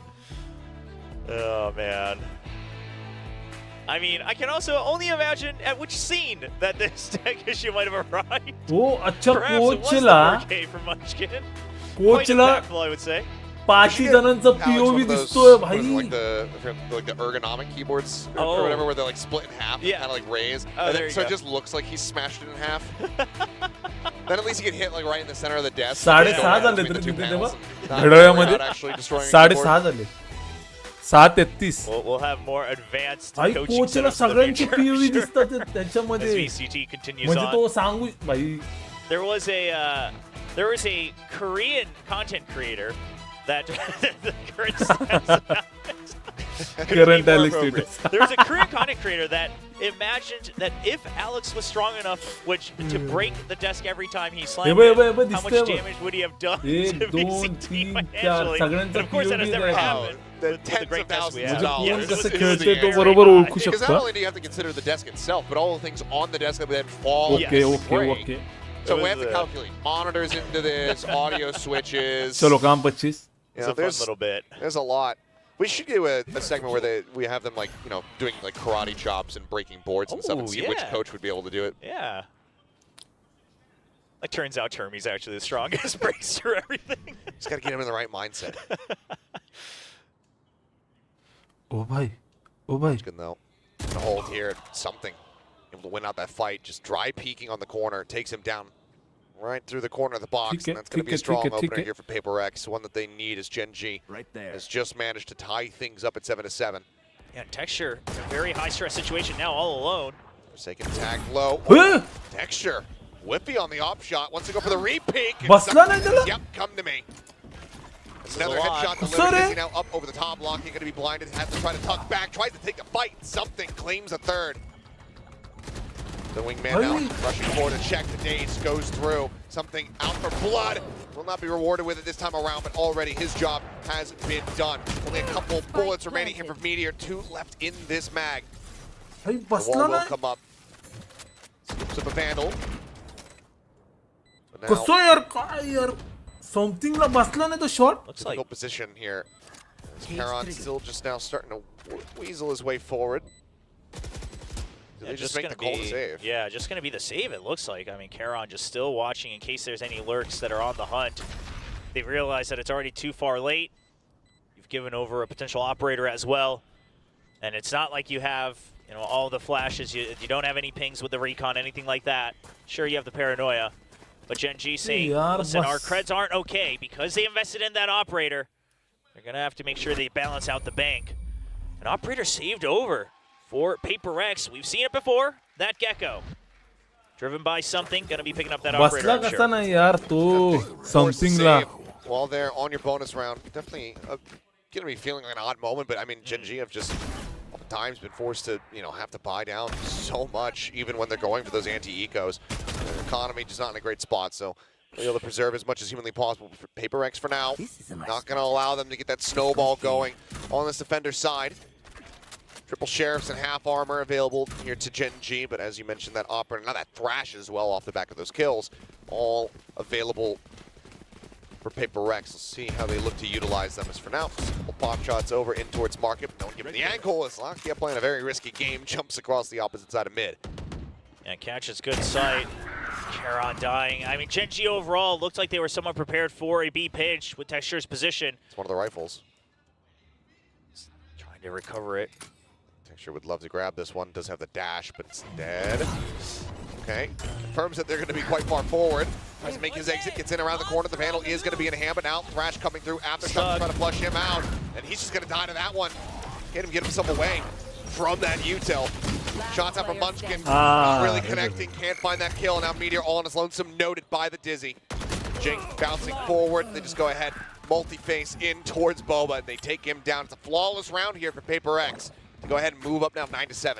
S1: Oh, man. I mean, I can also only imagine at which scene that this tech issue might have arrived.
S3: वो अच्छा
S1: Perhaps it was the
S3: कोचला
S1: 4K for Munchkin. Quite
S3: कोचला
S1: impactful, I would say.
S3: 5 जणांचा
S2: Alex,
S3: POV
S2: one of those-
S3: दिसतोय
S2: what is it,
S3: भाई
S2: like the ergonomic keyboards or
S1: Oh.
S2: whatever, where they're like split in half,
S1: Yeah.
S2: kind of like raised.
S1: Oh,
S2: And
S1: there
S2: then,
S1: you
S2: so
S1: go.
S2: it just looks like he's smashed it in half. Then at least he get hit like right in the center of the desk.
S3: 6.5 झाले
S2: Between the two
S3: तरी तिथे
S2: panels
S3: तेव्हा
S2: and not
S3: घड्याळामध्ये
S2: without actually destroying a keyboard.
S3: 6.5 झाले 7:33
S1: We'll have more advanced
S3: भाई
S1: coaching
S3: कोचला
S1: setups in the
S3: सगळ्यांचे
S1: future,
S3: POV
S1: I'm sure.
S3: दिसतात
S1: As
S3: त्याच्यामध्ये
S1: VCT continues
S3: म्हणजे
S1: on.
S3: तो सांगू भाई
S1: There was a Korean content creator that the current status
S3: Current
S1: be more
S3: Alex
S1: appropriate.
S3: status.
S1: There was a Korean content creator that imagined that if Alex was strong enough, to break the desk every time he slammed
S3: Hey,
S1: it,
S3: hey,
S1: how
S3: this
S1: much
S3: time.
S1: damage would he have done
S3: एक,
S1: to
S3: दोन,
S1: VCT
S3: तीन,
S1: financially?
S3: चार, सगळ्यांचा
S1: And of course, that has
S3: POV
S1: never
S3: द्यायचा.
S1: happened
S2: The
S1: with the
S2: tens
S1: great
S2: of
S1: desk we
S2: thousands
S1: have.
S2: of dollars.
S3: कोण
S2: It was-
S3: कसं
S2: it was
S3: खेळतंय
S2: the
S3: तो
S2: area.
S3: बरोबर ओळखू
S2: Because not
S3: शकतो
S2: only do you have to consider the desk itself, but all the things on the desk that then fall
S3: okay
S2: and
S3: okay
S2: break.
S3: Okay
S2: So
S1: It
S2: we
S1: was,
S2: have to calculate monitors into this, audio switches.
S3: चलो काम 25
S2: You
S1: It's
S2: know,
S1: a fun little bit.
S2: there's a lot. We should do a segment where we have them like, you know, doing like karate chops and breaking boards and stuff, and
S1: Oh,
S2: see which
S1: yeah.
S2: coach would be able to do it.
S1: Yeah. It turns out Termy's actually the strongest, breaks through everything.
S2: Just got to get him in the right mindset.
S3: ओ भाई ओ भाई
S2: Good though. To hold here, something. Able to win out that fight. Just dry peeking on the corner. Takes him down right through the corner of the box. And that's going to be a strong opener here for Paper X. One that they need is GENG.
S8: Right there.
S2: Has just managed to tie things up at 7-7.
S1: Yeah, Texture in a very high stress situation now, all alone.
S2: Forsaken tag low.
S3: Huh?
S2: Texture. Whippy on the op shot. Wants to go for the re-peek.
S3: बसला नाही त्याला
S2: Yep, come to me.
S1: This is
S2: Another
S1: a lot.
S2: headshot
S3: Sorry.
S2: delivered. Is he now up over the top, blocking, going to be blinded, has to try to tuck back, tries to take the fight, something, claims a third. The wingman now rushing forward to check the daze, goes through, something out for blood. Will not be rewarded with it this time around, but already his job has been done. Only a couple bullets remaining here for Meteor, 2 left in this mag.
S3: भाई
S2: The
S3: बसला
S2: wall will
S3: नाही
S2: come up. Scoops up a Vandal. But now,
S3: कसं यार काय यार समथिंगला बसला नाही तो shot
S1: Looks like
S2: difficult position here. As Karon still just now starting to weasel his way forward. Did they just make the call to save?
S1: Yeah, just going to be the save, it looks like. I mean, Karon just still watching in case there's any lurks that are on the hunt. They realize that it's already too far late. You've given over a potential operator as well. And it's not like you have, you know, all the flashes. You don't have any pings with the recon, anything like that. Sure, you have the paranoia. But GENG saying, listen, our creds aren't okay because they invested in that operator. They're going to have to make sure they balance out the bank. An operator saved over for Paper X. We've seen it before. That Gecko. Driven by something, going to be picking up that operator, I'm sure.
S3: Something la.
S2: While they're on your bonus round, definitely going to be feeling like an odd moment, but I mean, GENG have just times been forced to, you know, have to buy down so much, even when they're going for those anti-ecos. Their economy just not in a great spot, so they're able to preserve as much as humanly possible for Paper X for now. Not going to allow them to get that snowball going on this defender side. Triple sheriffs and half armor available here to GENG, but as you mentioned, that operator, now that thrash as well off the back of those kills, all available for Paper X. Let's see how they look to utilize them. As for now, couple pop shots over in towards market. Don't give him the ankle. As Lakia playing a very risky game, jumps across the opposite side of mid.
S1: And catches good sight. Charon dying. I mean, GENG overall looked like they were somewhat prepared for a B pitch with Texture's position.
S2: It's one of the rifles.
S1: Trying to recover it.
S2: Texture would love to grab this one. Does have the dash, but it's dead. Okay. Confirms that they're going to be quite far forward. Tries to make his exit, gets in around the corner. The Vandal is going to be in hand, but now Thrash coming through after trying to flush him out. And he's just going to die to that one. Get himself away from that util. Shots out from Munchkin. Not really connecting. Can't find that kill. Now Meteor all on his lonesome, noted by the Dizzy. GENG bouncing forward. They just go ahead, multi-face in towards Boba, and they take him down. It's a flawless round here for Paper X. To go ahead and move up now 9-7.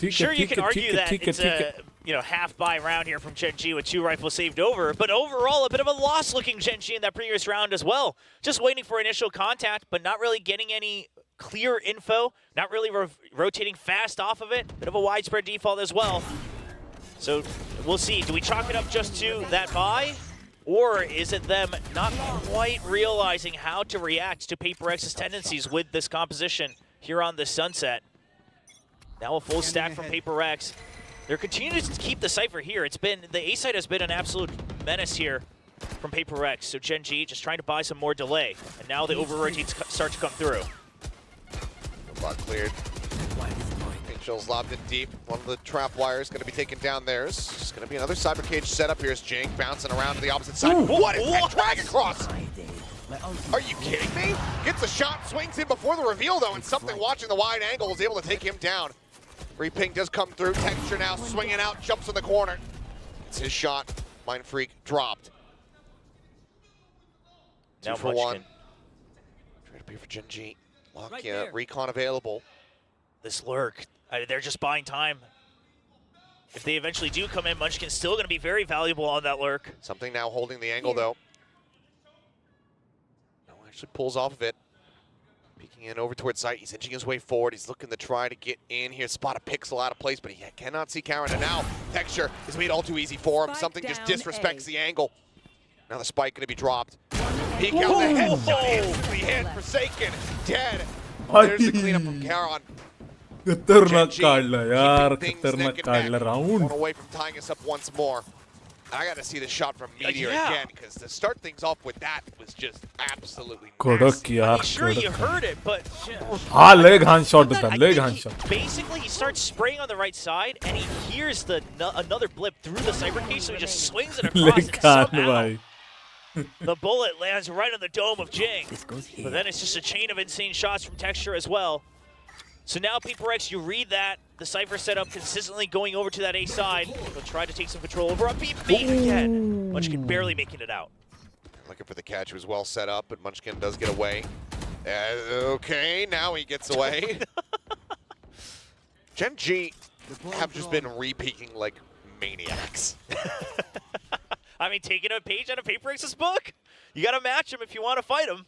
S1: Sure, you can argue that it's a half buy round here from GENG with 2 rifles saved over, but overall a bit of a loss looking GENG in that previous round as well. Just waiting for initial contact, but not really getting any clear info, not really rotating fast off of it. Bit of a widespread default as well. So we'll see. Do we chalk it up just to that buy? Or is it them not quite realizing how to react to Paper X's tendencies with this composition here on the Sunset? Now a full stack from Paper X. They're continuing to keep the Cypher here. It's been, the A side has been an absolute menace here from Paper X. So GENG just trying to buy some more delay. And now the over-rotates start to come through.
S2: Block cleared. Shells lobbed in deep. One of the trap wires going to be taken down there. It's just going to be another cyber cage setup here as GENG bouncing around to the opposite side. What is that drag across? Are you kidding me? Gets a shot, swings in before the reveal though, and something watching the wide angle is able to take him down. Reping does come through. Texture now swinging out, jumps in the corner. It's his shot. Mind Freak dropped.
S1: Now
S2: 2 for 1. Try to be for GENG. Lock recon available.
S1: This lurk, they're just buying time. If they eventually do come in, Munchkin's still going to be very valuable on that lurk.
S2: Something now holding the angle though. No, actually pulls off of it. Peeking in over towards site. He's inching his way forward. He's looking to try to get in here. Spot a pixel out of place, but he cannot see Karen. And now Texture is made all too easy for him. Something just disrespects the angle. Now the spike going to be dropped. Peek out the headshot. Instantly hit. Forsaken. Dead. There's the cleanup from Karen.
S3: खतरनाक काढला यार खतरनाक काढला round.
S2: One away from tying us up once more. I got to see the shot from Meteor again, because to start things off with that was just absolutely nasty.
S1: I'm sure you heard it, but
S3: leg hand shot होता leg hand shot.
S1: Basically, he starts spraying on the right side, and he hears the another blip through the cyber cage, so he just swings it across.
S3: leg hand भाई.
S1: The bullet lands right on the dome of GENG, but then it's just a chain of insane shots from Texture as well. So now Paper X, you read that, the Cypher setup consistently going over to that A side. He'll try to take some control over a B again. Munchkin barely making it out.
S2: Looking for the catch, was well set up, but Munchkin does get away. Okay, now he gets away. GENG have just been re-peeking like maniacs.
S1: I mean, taking a page out of Paper X's book. You got to match him if you want to fight him.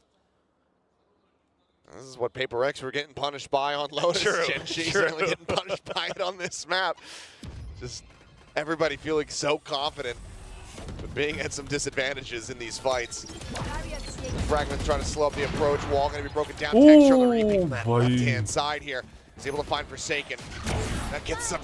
S2: This is what Paper X were getting punished by on Lotus. GENG certainly getting punished by it on this map. Just everybody feeling so confident, but being at some disadvantages in these fights. Fragment trying to slow up the approach. Wall going to be broken down. Texture on the repeat from that left-hand side here. He's able to find Forsaken. That gets some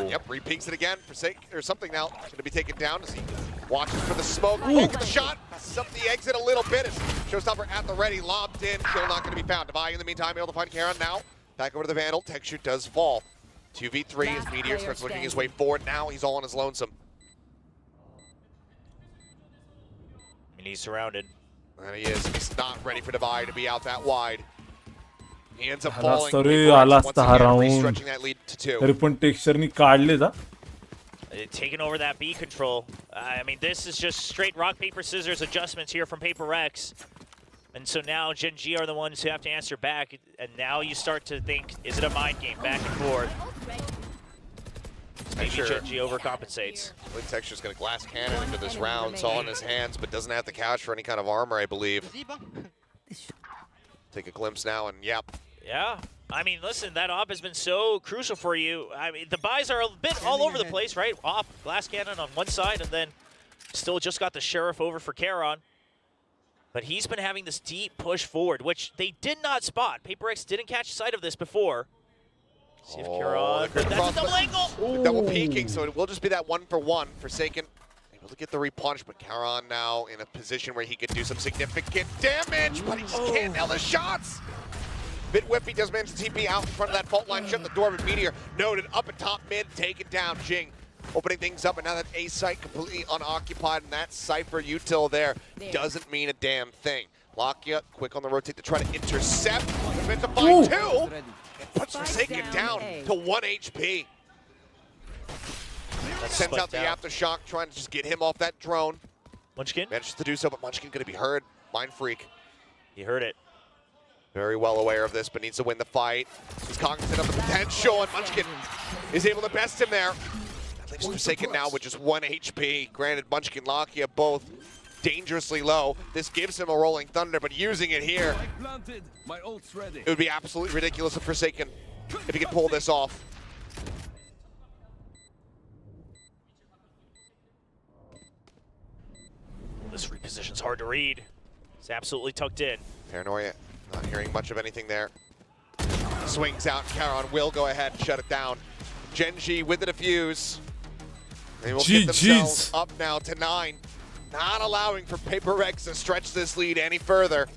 S2: yep, re-peeks it again for sake or something now. Going to be taken down as he watches for the smoke. Poke the shot, messes up the exit a little bit. As Showstopper at the ready, lobbed in, kill not going to be found. Devi in the meantime able to find Karon now. Back over to the Vandal, Texture does fall. 2v3 as Meteor starts looking his way forward. Now he's all on his lonesome.
S1: And he's surrounded.
S2: And he is. He's not ready for Devi to be out that wide. He ends up
S3: आला
S2: falling.
S3: सरे
S2: Once
S3: आला
S2: again,
S3: सहा round
S2: restretching that lead to 2.
S3: तरी पण टेक्स्चरनी काढले जा.
S1: Taking over that B control. I mean, this is just straight rock, paper, scissors adjustments here from PaperX. And so now GENG are the ones who have to answer back. And now you start to think, is it a mind game back and forth? Maybe GENG overcompensates.
S2: I believe Texture's going to glass cannon into this round. It's all in his hands, but doesn't have the cash for any kind of armor, I believe. Take a glimpse now, and yep.
S1: Yeah. I mean, listen, that op has been so crucial for you. I mean, the buys are a bit all over the place, right? Op, glass cannon on one side, and then still just got the Sheriff over for Karon. But he's been having this deep push forward, which they did not spot. PaperX didn't catch sight of this before. See if Karon, that's a double angle!
S2: Double peeking, so it will just be that 1-for-1. Forsaken able to get the repunch, but Karon now in a position where he could do some significant damage, but he just can't nail the shots! Bit whiffy does manage to TP out in front of that fault line, shut the door, but Meteor noted up and top mid, taken down. GENG opening things up, and now that A site completely unoccupied, and that Cypher util there doesn't mean a damn thing. Lakia quick on the rotate to try to intercept. Meant to find 2, and puts Forsaken down to 1 HP. Sends out the aftershock, trying to just get him off that drone.
S1: Munchkin?
S2: Manages to do so, but Munchkin going to be heard. Mind Freak.
S1: He heard it.
S2: Very well aware of this, but needs to win the fight. He's cognizant of the potential, and Munchkin is able to best him there. That leaves Forsaken now with just 1 HP. Granted, Munchkin, Lakia both dangerously low. This gives him a rolling thunder, but using it here, it would be absolutely ridiculous of Forsaken if he could pull this off.
S1: This reposition's hard to read. It's absolutely tucked in.
S2: Paranoia, not hearing much of anything there. Swings out, Karon will go ahead and shut it down. GENG with the defuse. They will get themselves up now to 9. Not allowing for PaperX to stretch this lead any further.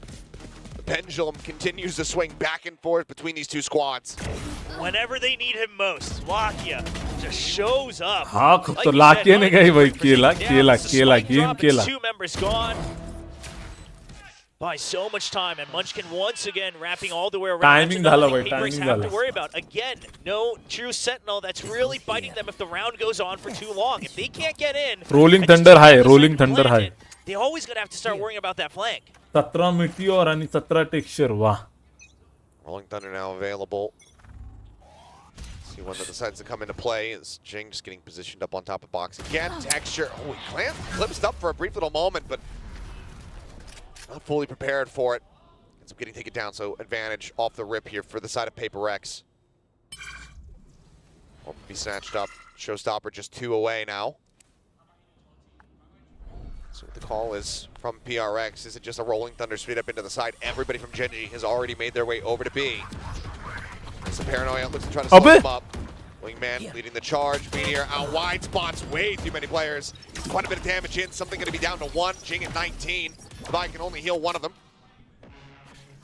S2: The pendulum continues to swing back and forth between these two squads.
S1: Whenever they need him most, Lakia just shows up.
S3: हाँ खुद तो लाकिया ने कही भाई केला game केला.
S1: 2 members gone. By so much time, and Munchkin once again wrapping all the way around.
S3: Timing झाला भाई,
S1: PaperX
S3: timing
S1: have
S3: झाला.
S1: to worry about. Again, no true sentinel that's really biting them if the round goes on for too long. If they can't get in,
S3: Rolling Thunder high, Rolling Thunder high.
S1: They always gonna have to start worrying about that flank.
S3: 17 Meteor आणि 17 texture. वाह.
S2: Rolling Thunder now available. See one that decides to come into play is GENG just getting positioned up on top of box again. Texture, oh, he glimpsed up for a brief little moment, but not fully prepared for it. Ends up getting taken down, so advantage off the rip here for the side of PaperX. Will be snatched up. Showstopper just 2 away now. So what the call is from PRX. Is it just a Rolling Thunder straight up into the side? Everybody from GENG has already made their way over to B. Some Paranoia looks to try to slow them up. Wingman leading the charge. Meteor out wide, spots way too many players. Quite a bit of damage in. Something going to be down to 1. GENG at 19. Byte can only heal one of them.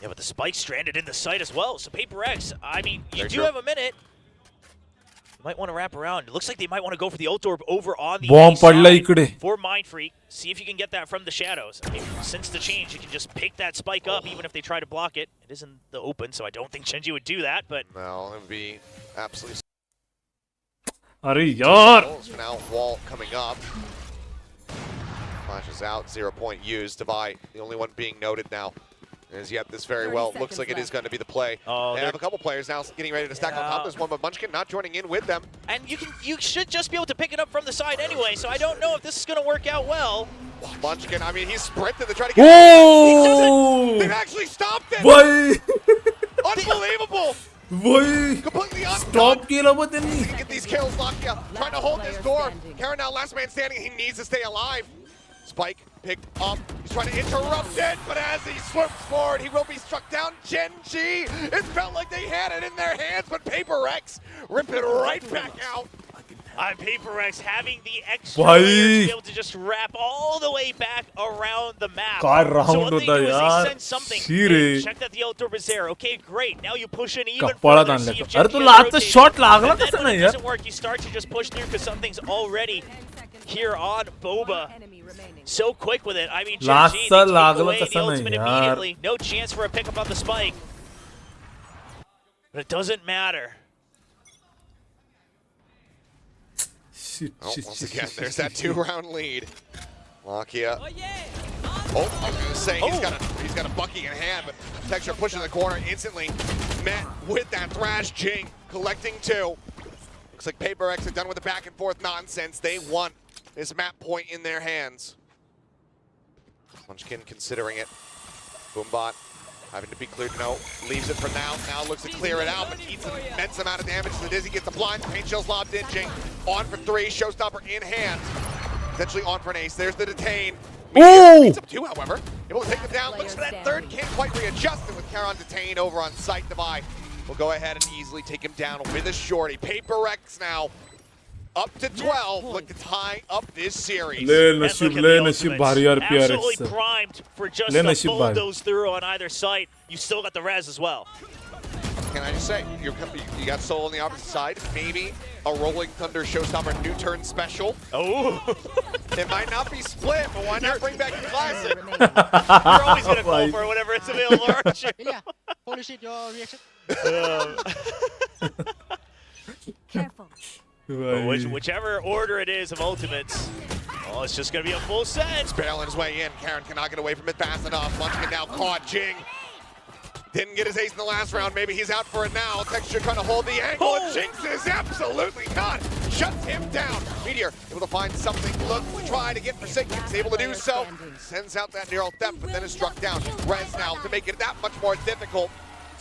S1: Yeah, but the spike stranded in the site as well. So PaperX, I mean, you do
S2: true.
S1: have a minute. You might want to wrap around. It looks like they might want to go for the ult orb over on the
S3: Bomb
S1: A side
S3: पडला इकडे.
S1: for Mind Freak. See if you can get that from the shadows. I mean, since the change, you can just pick that spike up even if they try to block it. It is in the open, so I don't think GENG would do that, but
S2: No, it would be absolutely.
S3: अरे यार.
S2: Now wall coming up. Flashes out, 0 point used. Devi, the only one being noted now. As yet, this very well looks like it is going to be the play.
S1: Oh,
S2: they have a couple players now getting ready to stack on top of this one, but Munchkin not joining in with them.
S1: and you should just be able to pick it up from the side anyway, so I don't know if this is going to work out well.
S2: Munchkin, I mean, he's sprinted to try to get.
S3: Oh!
S2: They've actually stopped him.
S3: भाई.
S2: Unbelievable.
S3: भाई.
S2: Completely
S3: Stop केला बा त्यांनी.
S2: Get these kills locked up. Trying to hold this door. Karon now last man standing. He needs to stay alive. Spike picked up. He's trying to interrupt it, but as he swoops forward, he will be struck down. GENG, it felt like they had it in their hands, but Paper X rip it right back out.
S1: Paper X having the extra layer to be able to just wrap all the way back around the map. So what they do is they send something. Hey, check that the outdoor is there. Okay, great. Now you push in even further. See if
S3: अरे तो last shot लागला
S1: and then
S3: कसं
S1: when
S3: नाही
S1: it
S3: यार
S1: doesn't work, you start to just push through because something's already here on Boba.
S4: Enemy remaining.
S1: So quick with it. I mean,
S3: Last
S1: GENG,
S3: चा
S1: they take
S3: लागला
S1: away the
S3: कसं नाही
S1: ultimate
S3: यार.
S1: immediately. No chance for a pickup on the spike. But it doesn't matter.
S3: Shit,
S2: Oh,
S3: shit,
S2: once
S3: shit,
S2: again,
S3: shit,
S2: there's
S3: shit,
S2: that
S3: shit.
S2: 2-round lead. Lakia. Oh, I was gonna say he's got a bucky in hand, but Texture pushing the corner instantly. Met with that thrash. GENG collecting 2. Looks like Paper X are done with the back and forth nonsense. They want this map point in their hands. Munchkin considering it. Boombot having to be cleared. No, leaves it for now. Now looks to clear it out, but eats an immense amount of damage to the Dizzy. Gets the blind. Paint shell's lobbed in. GENG on for 3. Showstopper in hand. Potentially on for an ace. There's the detain.
S3: Ooh!
S2: Beats up 2, however. Able to take them down. Looks for that third. Can't quite readjust. And with Charon detained over on site, Devi will go ahead and easily take him down with a shorty. Paper X now up to 12. Look to tie up this series.
S3: ले
S1: And
S3: नसीब
S1: look at
S3: ले
S1: the
S3: नसीब
S1: ultimates.
S3: भारी यार PRX
S1: Absolutely
S3: से.
S1: primed for just
S3: ले
S1: to
S3: नसीब भारी.
S1: bulldoze through on either side. You still got the res as well.
S2: Can I just say, you got Soul on the opposite side. Maybe a Rolling Thunder Showstopper new turn special.
S1: Oh,
S2: It might not be split, but why not bring back the classic?
S1: you're always gonna call for whatever it's available, aren't you?
S8: Yeah. Holy shit, your reaction.
S4: Careful.
S1: Whichever order it is of ultimates. Oh, it's just gonna be a full set.
S2: Barreling his way in. Karen cannot get away from it fast enough. Munchkin now caught. GENG didn't get his ace in the last round. Maybe he's out for it now. Texture trying to hold the angle. And GENG says absolutely not. Shuts him down. Meteor able to find something. Looks to try to get Forsaken. He's able to do so. Sends out that neural theft, but then is struck down. Res now to make it that much more difficult.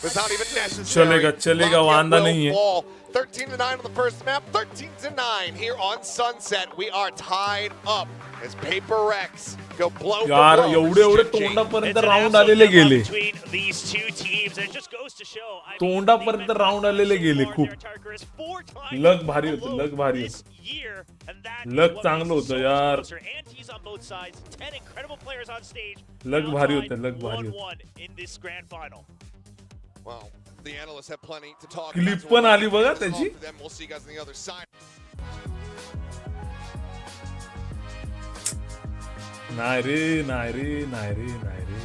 S2: It's not even necessary.
S3: चलेगा वांदा नहीं है.
S2: Fall. 13-9 on the first map, 13-9 here on Sunset. We are tied up as Paper X go blow for
S3: यार
S2: blow.
S3: एवढे
S2: GENG.
S3: तोंडापर्यंत
S1: It's an
S3: round
S1: absolute
S3: आलेले
S1: battle
S3: गेले.
S1: between these two teams, and it just goes to show. I mean,
S3: तोंडापर्यंत
S1: they've been
S3: round आलेले
S1: so
S3: गेले
S1: far,
S3: खूप.
S1: their attacker is 4 times
S3: luck भारी होतं,
S1: below
S3: luck भारी
S1: this year, and that is
S3: luck
S1: what
S3: चांगलं
S1: makes it
S3: होतं
S1: so much
S3: यार.
S1: closer. Antes on both sides, 10 incredible players on stage.
S3: Luck
S1: now
S3: भारी
S1: tied
S3: होतं, luck भारी होतं.
S1: 1-1 in this grand final.
S2: Well, the analysts have plenty to talk
S3: Clip
S2: about.
S3: पण आली बघा त्याची.
S2: We'll see you guys on the other side.
S3: नाही रे नाही रे नाही रे नाही रे.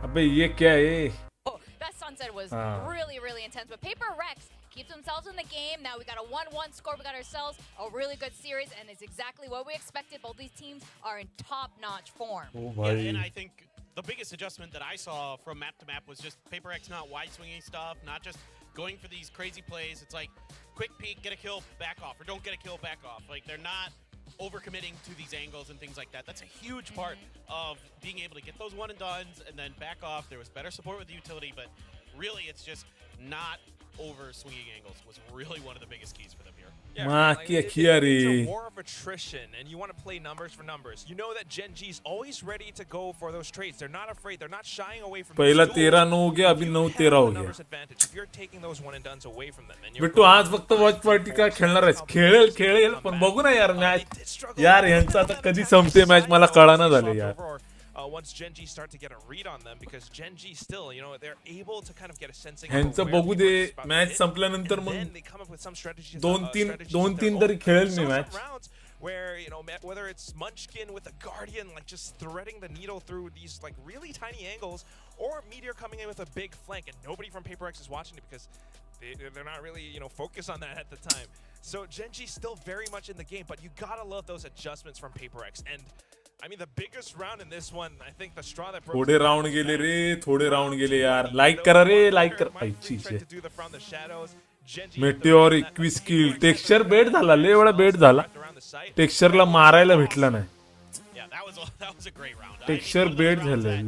S3: अबे ये क्या है?
S5: Oh, that sunset was really, really intense. But Paper Rex keeps themselves in the game. Now we got a 1-1 score. We got ourselves a really good series, and it's exactly what we expected. Both these teams are in top-notch form.
S3: O
S6: Yeah,
S3: भाई.
S6: and I think the biggest adjustment that I saw from map to map was just Paper X not wide swinging stuff, not just going for these crazy plays. It's like quick peek, get a kill, back off, or don't get a kill, back off. Like they're not overcommitting to these angles and things like that. That's a huge part of being able to get those one and dones and then back off. There was better support with the utility, but really it's just not over swinging angles was really one of the biggest keys for them here.
S3: माँ क्या किया रे?
S7: It's more of attrition, and you want to play numbers for numbers. You know that GENG's always ready to go for those trades. They're not afraid. They're not shying away from.
S3: पहिला
S7: these
S3: 13
S7: duels.
S3: 9 हो गया, अभी 9 13 हो गया.
S7: Numbers advantage. If you're taking those one and dones away from them, and you're
S3: Bittu आज फक्त watch party का खेळणार आहेस. खेळेल पण बघू ना यार मॅच. यार यांचा आता कधी संपते मॅच मला कळाना झाले यार.
S7: Once GENG start to get a read on them, because GENG still, you know, they're able to kind of get a sensing.
S3: ह्यांचं बघू दे मॅच संपल्यानंतर मग
S7: then they come up with some strategies.
S3: 2-3 तरी खेळेल मी match.
S7: Where, you know, whether it's Munchkin with a Guardian, like just threading the needle through these like really tiny angles, or Meteor coming in with a big flank, and nobody from Paper X is watching it because they're not really, you know, focused on that at the time. So GENG's still very much in the game, but you gotta love those adjustments from Paper X. And I mean, the biggest round in this one, I think the straw that broke.
S3: थोडे round गेले रे, थोडे round गेले यार. Like करा रे, like कर. आईची छे. मेटेओर 21 किल. टेक्स्चर बेट झाला, लय वेळा बेट झाला. टेक्स्चरला मारायला भेटला नाही.
S6: Yeah, that was a great round.
S3: Texture bet झालं.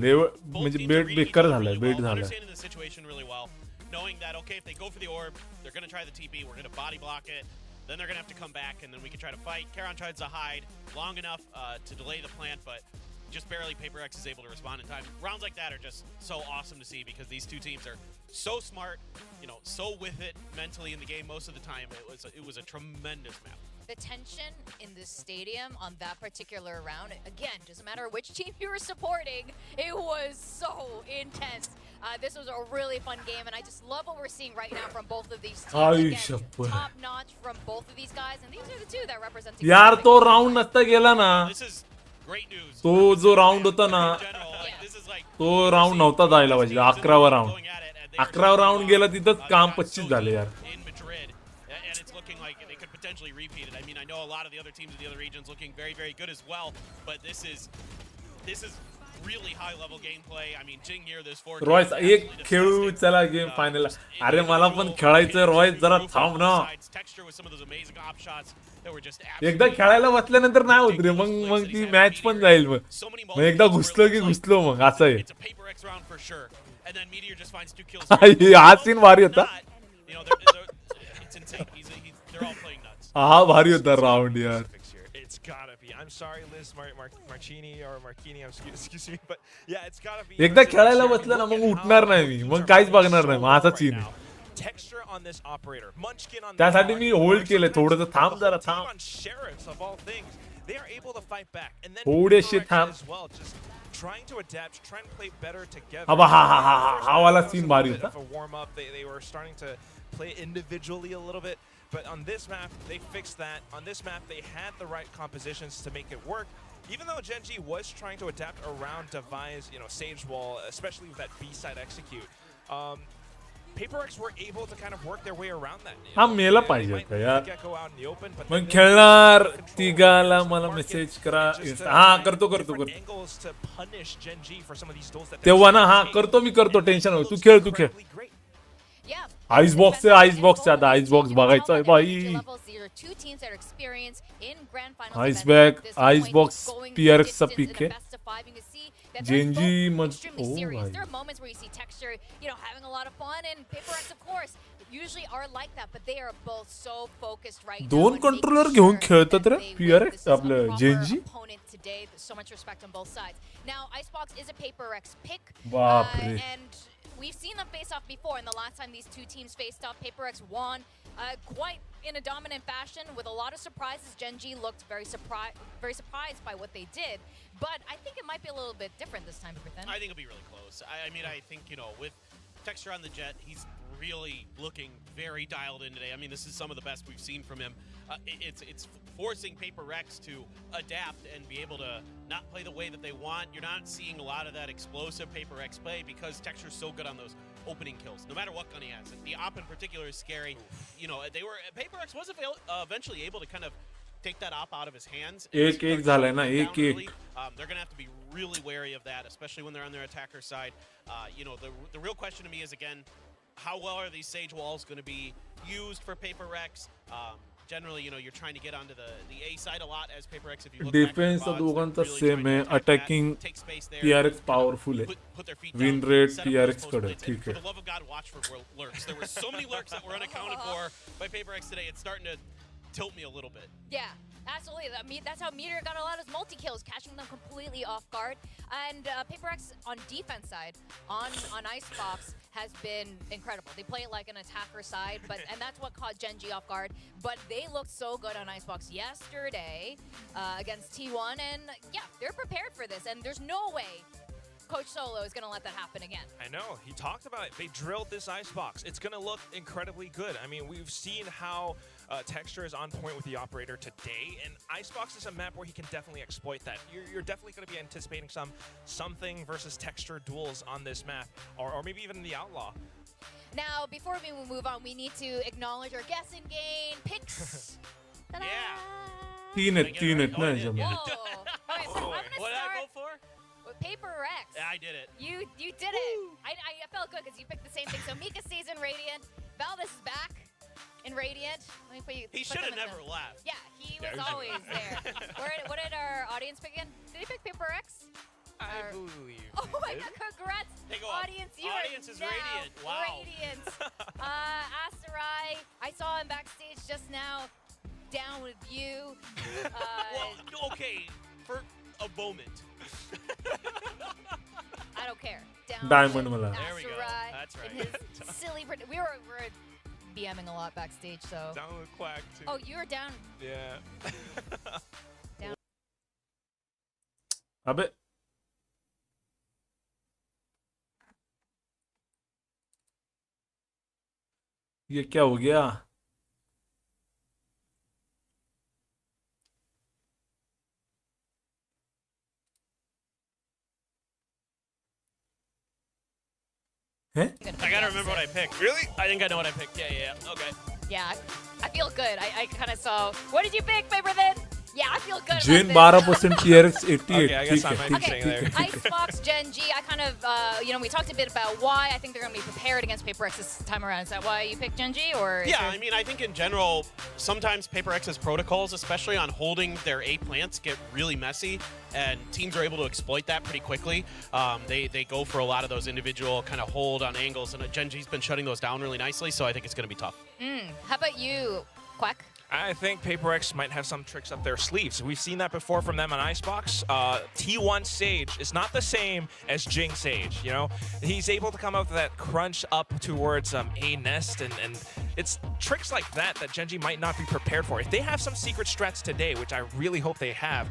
S3: म्हणजे बेट बेकार झालाय, बेट झालाय.
S6: Understanding the situation really well, knowing that okay, if they go for the orb, they're they're going to try the TP, we're going to body block it, then they're going to have to come back, and then we can try to fight. Karon tries to hide long enough to delay the plant, but just barely PaperX is able to respond in time. Rounds like that are just so awesome to see because these two teams are so smart, you know, so with it mentally in the game most of the time. It was a tremendous map.
S5: The tension in this stadium on that particular round, again, doesn't matter which team you were supporting, it was so intense. This was a really fun game, and I just love what we're seeing right now from both of these teams. Again, top notch from both of these guys, and these are the two that represent.
S3: यार तो round नसता गेला ना.
S6: This is great news.
S3: तो जो round होता ना, तो राउंड नव्हता जायला पाहिजे. 11वा राउंड. 11वा राउंड गेला तिथंच काम 25 झाले यार.
S6: Potentially repeated. I mean, I know a lot of the other teams in the other regions looking very, very good as well, but this is really high level gameplay. I mean, GENG here, there's 4
S3: Royce एक खेळू चला game final. अरे मला पण खेळायचं Royce, जरा थांब ना. एकदा खेळायला बसल्यानंतर नाही होत रे, मग ती मॅच पण जाईल. मग एकदा घुसलो की घुसलो, मग असं आहे. हा सीन भारी होता. हा भारी होता राउंड यार.
S7: It's gotta be. I'm sorry, Liz Marchini or Marchini. Excuse me, but yeah, it's gotta be.
S3: एकदा खेळायला बसला ना मग उठणार नाही मी, मग काहीच बघणार नाही. मग असा सीन आहे.
S7: Texture on this operator. Munchkin on
S3: त्यासाठी मी होल्ड केले थोडंसं. थांब जरा थांब.
S7: Sheriffs of all things, they are able to fight back, and then
S3: थोडेसे थांब.
S7: as well, just trying to adapt, trying to play better together.
S3: हा वाला सीन भारी होता.
S7: Warm up. They were starting to play individually a little bit. But on this map, they fixed that. On this map, they had the right compositions to make it work. Even though GENG was trying to adapt around devise, Sage Wall, especially with that B-side execute, PaperX were able to kind of work their way around that.
S3: हा मेला पाहिजे होता यार. मग खेळणार तिघाला मला message करा. हा करतो. तेव्हा ना हा करतो टेन्शन. तू खेळ. आइस बॉक्स आता आइस बॉक्स बघायचं आहे भाई. आइस बॉक्स PRX चा पिक आहे. जेंजी मग ओ भाई.
S5: There are moments where you see texture, having a lot of fun, and PaperX, of course, usually are like that, but they are both so focused right now.
S3: दोन controller घेऊन खेळतात रे PRX आपलं Gen Z.
S5: Today, so much respect on both sides. Now, Icebox is a PaperX pick,
S3: बापरे.
S5: and we've seen them face off before, and the last time these two teams faced off, PaperX won quite in a dominant fashion with a lot of surprises. GENG looked very surprised by what they did, but I think it might be a little bit different this time, Ethan.
S6: I think it'll be really close. I mean, I think, with Texture on the Jet, he's really looking very dialed in today. I mean, this is some of the best we've seen from him. It's forcing PaperX to adapt and be able to not play the way that they want. You're not seeing a lot of that explosive PaperX play because Texture's so good on those opening kills, no matter what gun he has. The op in particular is scary. PaperX was eventually able to kind of take that op out of his hands.
S3: एक झालाय ना, एक.
S6: They're going to have to be really wary of that, especially when they're on their attacker side. The real question to me is, again, how well are these Sage Walls going to be used for PaperX? Generally, you're trying to get onto the A side a lot as PaperX. If you look
S3: defence दोघांचा same आहे. Attacking PRX powerful आहे. Win rate PRX कडे. ठीक आहे.
S6: For the love of God, watch for lurks. There were so many lurks that were unaccounted for by PaperX today. It's starting to tilt me a little bit.
S5: Yeah, absolutely. That's how Meteor got a lot of multi-kills, catching them completely off guard. And PaperX on defense side, on Icebox, has been incredible. They play it like an attacker side, and that's what caught GENG off guard. But they looked so good on Icebox yesterday against T1, and yeah, they're prepared for this, and there's no way Coach Solo is going to let that happen again.
S7: I know. He talked about it. They drilled this icebox. It's going to look incredibly good. I mean, we've seen how Texture is on point with the operator today, and Icebox is a map where he can definitely exploit that. You're definitely going to be anticipating something versus Texture duels on this map, or maybe even the Outlaw.
S5: Now, before we move on, we need to acknowledge our guess and gain picks. Ta-da!
S6: Yeah.
S3: तीन आहेत ना याच्यामध्ये.
S5: Whoa. Okay, so I'm going to
S6: What did I go
S5: start
S6: for?
S5: with PaperX.
S6: Yeah, I did it.
S5: You did it. I felt good because you picked the same thing. So Mika stays in Radiant. Valvis is back in Radiant. Let me put you.
S6: He should have never left.
S5: Yeah, he was always there. What did our audience pick again? Did he pick PaperX?
S7: I believe.
S5: Oh my God! Congrats,
S6: They go up.
S5: audience! You
S6: Audience
S5: are
S6: is
S5: now
S6: radiant. Wow.
S5: Radiant. Asarai, I saw him backstage just now. Down with you.
S6: Well, okay, for a moment.
S5: I don't care. Down
S3: Diamond
S5: with
S3: wala.
S6: There we go.
S5: Asarai
S6: That's right.
S5: in his silly. We were BMing a lot backstage, so.
S7: Down with Quack too.
S5: Oh, you were down.
S7: Yeah.
S3: अबे ये क्या हो गया? हैं?
S6: I gotta remember what I picked. Really? I think I know what I picked. Yeah. Okay.
S5: Yeah, I feel good. I kind of saw. What did you pick, Paper Thin? Yeah, I feel good.
S3: Jane
S5: about this.
S3: 12% TRX 88.
S7: Okay, I guess I
S3: ठीक है,
S7: might be
S3: ठीक है,
S7: saying
S3: ठीक है,
S7: there.
S3: ठीक है.
S5: Icebox, Gen G, I kind of, we talked a bit about why I think they're going to be prepared against Paper X this time around. Is that why you picked Gen G? Or
S6: Yeah, I mean, I think in general, sometimes Paper X's protocols, especially on holding their A plants, get really messy, and teams are able to exploit that pretty quickly. They go for a lot of those individual kind of hold on angles, and Gen G's been shutting those down really nicely, so I think it's going to be tough.
S5: How about you, Quack?
S7: I think Paper X might have some tricks up their sleeves. We've seen that before from them on Icebox. T1 Sage is not the same as GENG Sage, you know? He's able to come up with that crunch up towards A nest, and it's tricks like that that Gen G might not be prepared for. If they have some secret strats today, which I really hope they have,